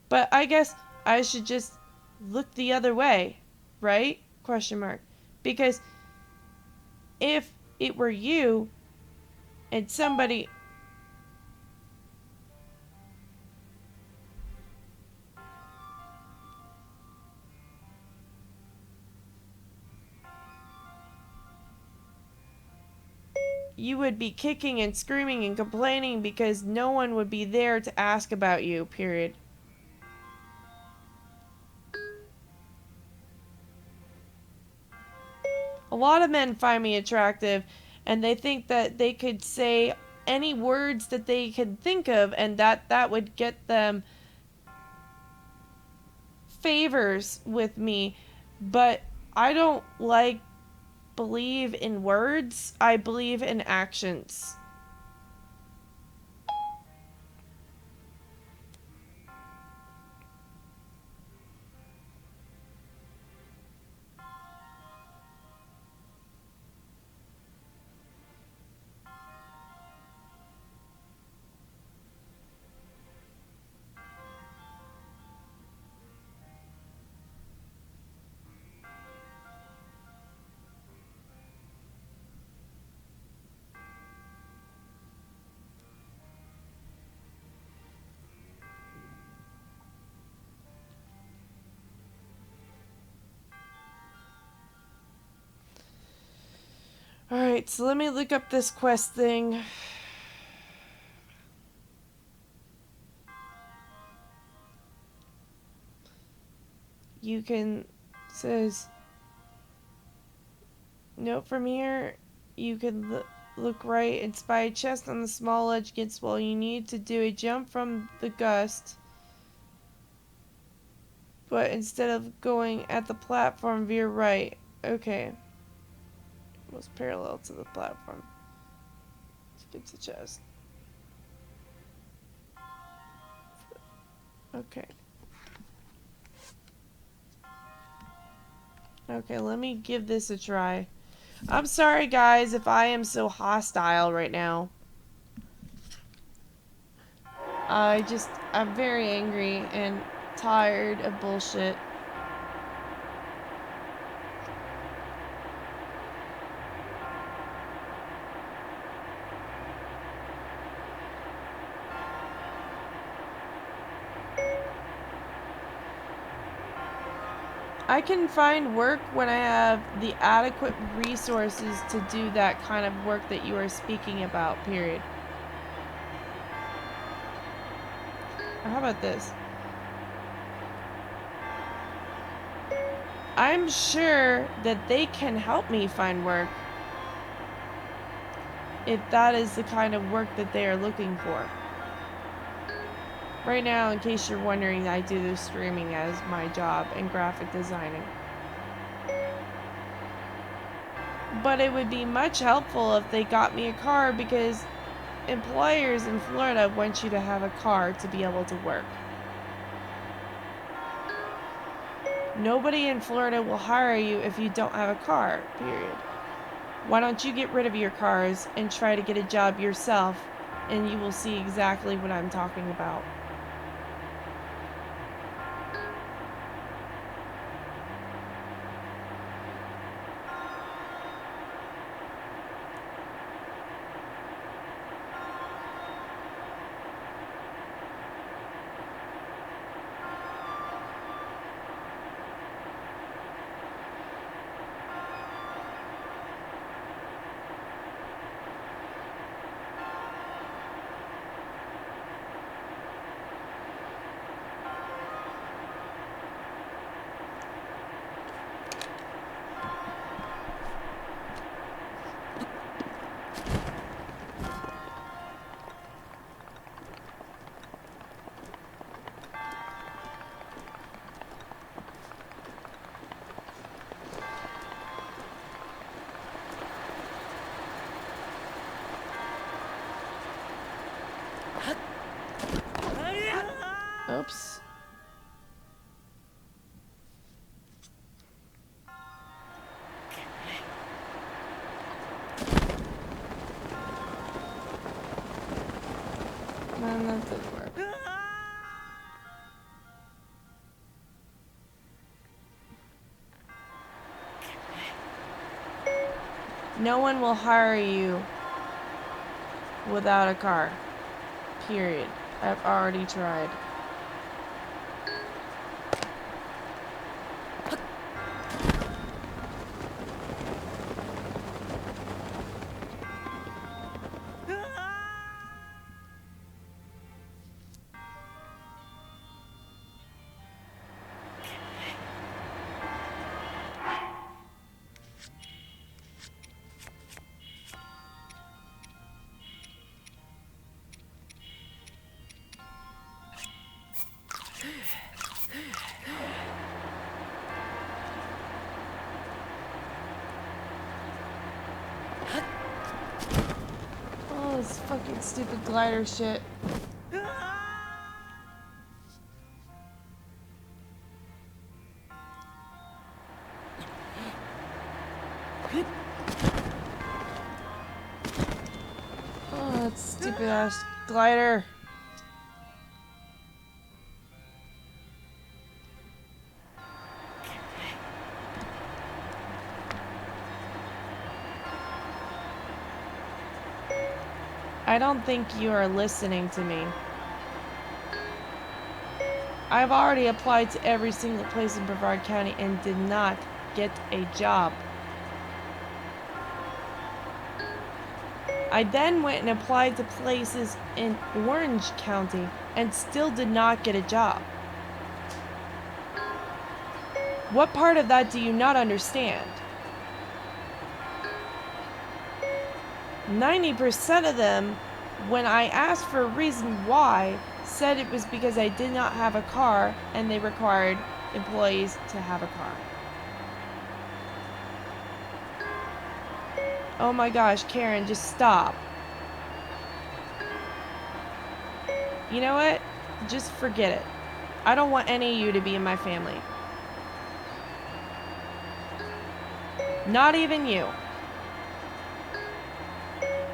But I guess I should just look the other way, right? Question mark. Because if it were you and somebody... you would be kicking and screaming and complaining because no one would be there to ask about you, period. A lot of men find me attractive, and they think that they could say any words that they could think of, and that would get them favors with me. But I don't believe in words. I believe in actions. Alright, so let me look up this quest thing. You can... says... note from here. You can look right and spy a chest on the small ledge against wall. You need to do a jump from the gust. But instead of going at the platform, veer right. Okay. Most parallel to the platform. Skip the chest. Okay. Okay, let me give this a try. I'm sorry, guys, if I am so hostile right now. I'm very angry and tired of bullshit. I can find work when I have the adequate resources to do that kind of work that you are speaking about, period. Or how about this? I'm sure that they can help me find work if that is the kind of work that they are looking for. Right now, in case you're wondering, I do this streaming as my job and graphic designing. But it would be much helpful if they got me a car because employers in Florida want you to have a car to be able to work. Nobody in Florida will hire you if you don't have a car, period. Why don't you get rid of your cars and try to get a job yourself, and you will see exactly what I'm talking about. Oops. Man, that didn't work. No one will hire you without a car. Period. I've already tried. Oh, this fucking stupid glider shit. Oh, that stupid ass glider. I don't think you are listening to me. I've already applied to every single place in Brevard County and did not get a job. I then went and applied to places in Orange County and still did not get a job. What part of that do you not understand? 90% of them, when I asked for a reason why, said it was because I did not have a car and they required employees to have a car. Oh my gosh, Karen, just stop. You know what? Just forget it. I don't want any of you to be in my family. Not even you.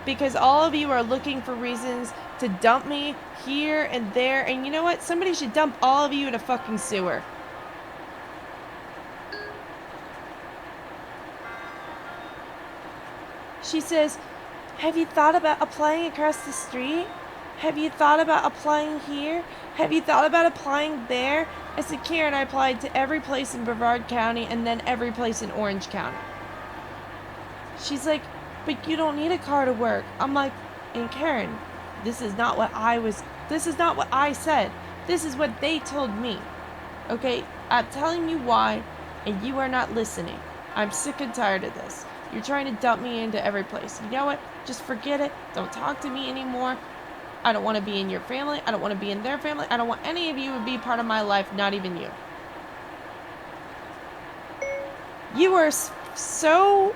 because all of you are looking for reasons to dump me here and there. And you know what? Somebody should dump all of you in a fucking sewer. She says, have you thought about applying across the street? Have you thought about applying here? Have you thought about applying there? I said, Karen, I applied to every place in Brevard County and then every place in Orange County. She's like, but you don't need a car to work. I'm like, and Karen, this is not what I said. This is what they told me. Okay, I'm telling you why, and you are not listening. I'm sick and tired of this. You're trying to dump me into every place. You know what? Just forget it. Don't talk to me anymore. I don't want to be in your family. I don't want to be in their family. I don't want any of you to be part of my life, not even you. You are so...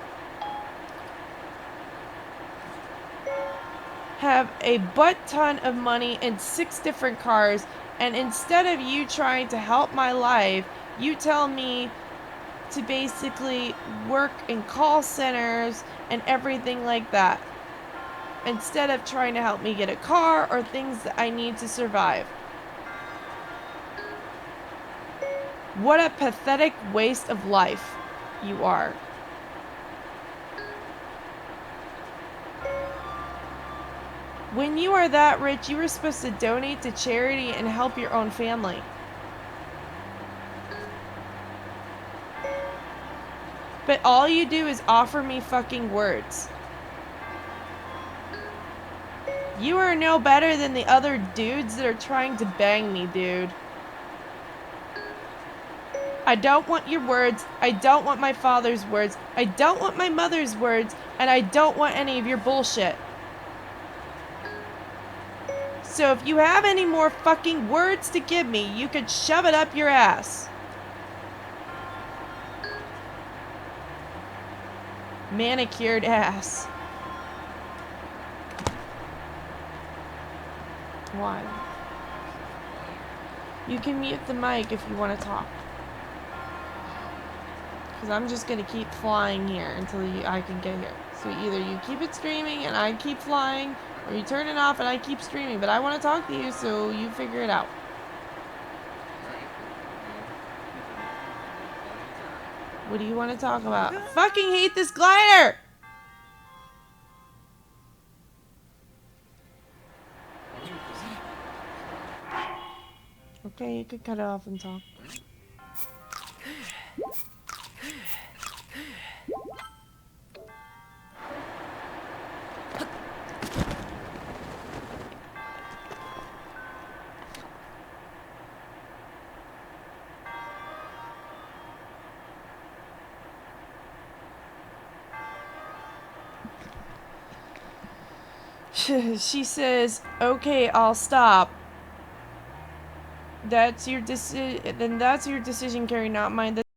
have a butt ton of money and 6 different cars, and instead of you trying to help my life, you tell me to basically work in call centers and everything like that, instead of trying to help me get a car or things that I need to survive. What a pathetic waste of life you are. When you are that rich, you were supposed to donate to charity and help your own family. But all you do is offer me fucking words. You are no better than the other dudes that are trying to bang me, dude. I don't want your words. I don't want my father's words. I don't want my mother's words. And I don't want any of your bullshit. So if you have any more fucking words to give me, you could shove it up your ass. Manicured ass. Why? You can mute the mic if you want to talk. Because I'm just going to keep flying here until I can get here. So either you keep it streaming and I keep flying, or you turn it off and I keep streaming. But I want to talk to you, so you figure it out. What do you want to talk about? I fucking hate this glider! Okay, you could cut it off and talk. She says, okay, I'll stop. That's your decision, Carrie, not mine.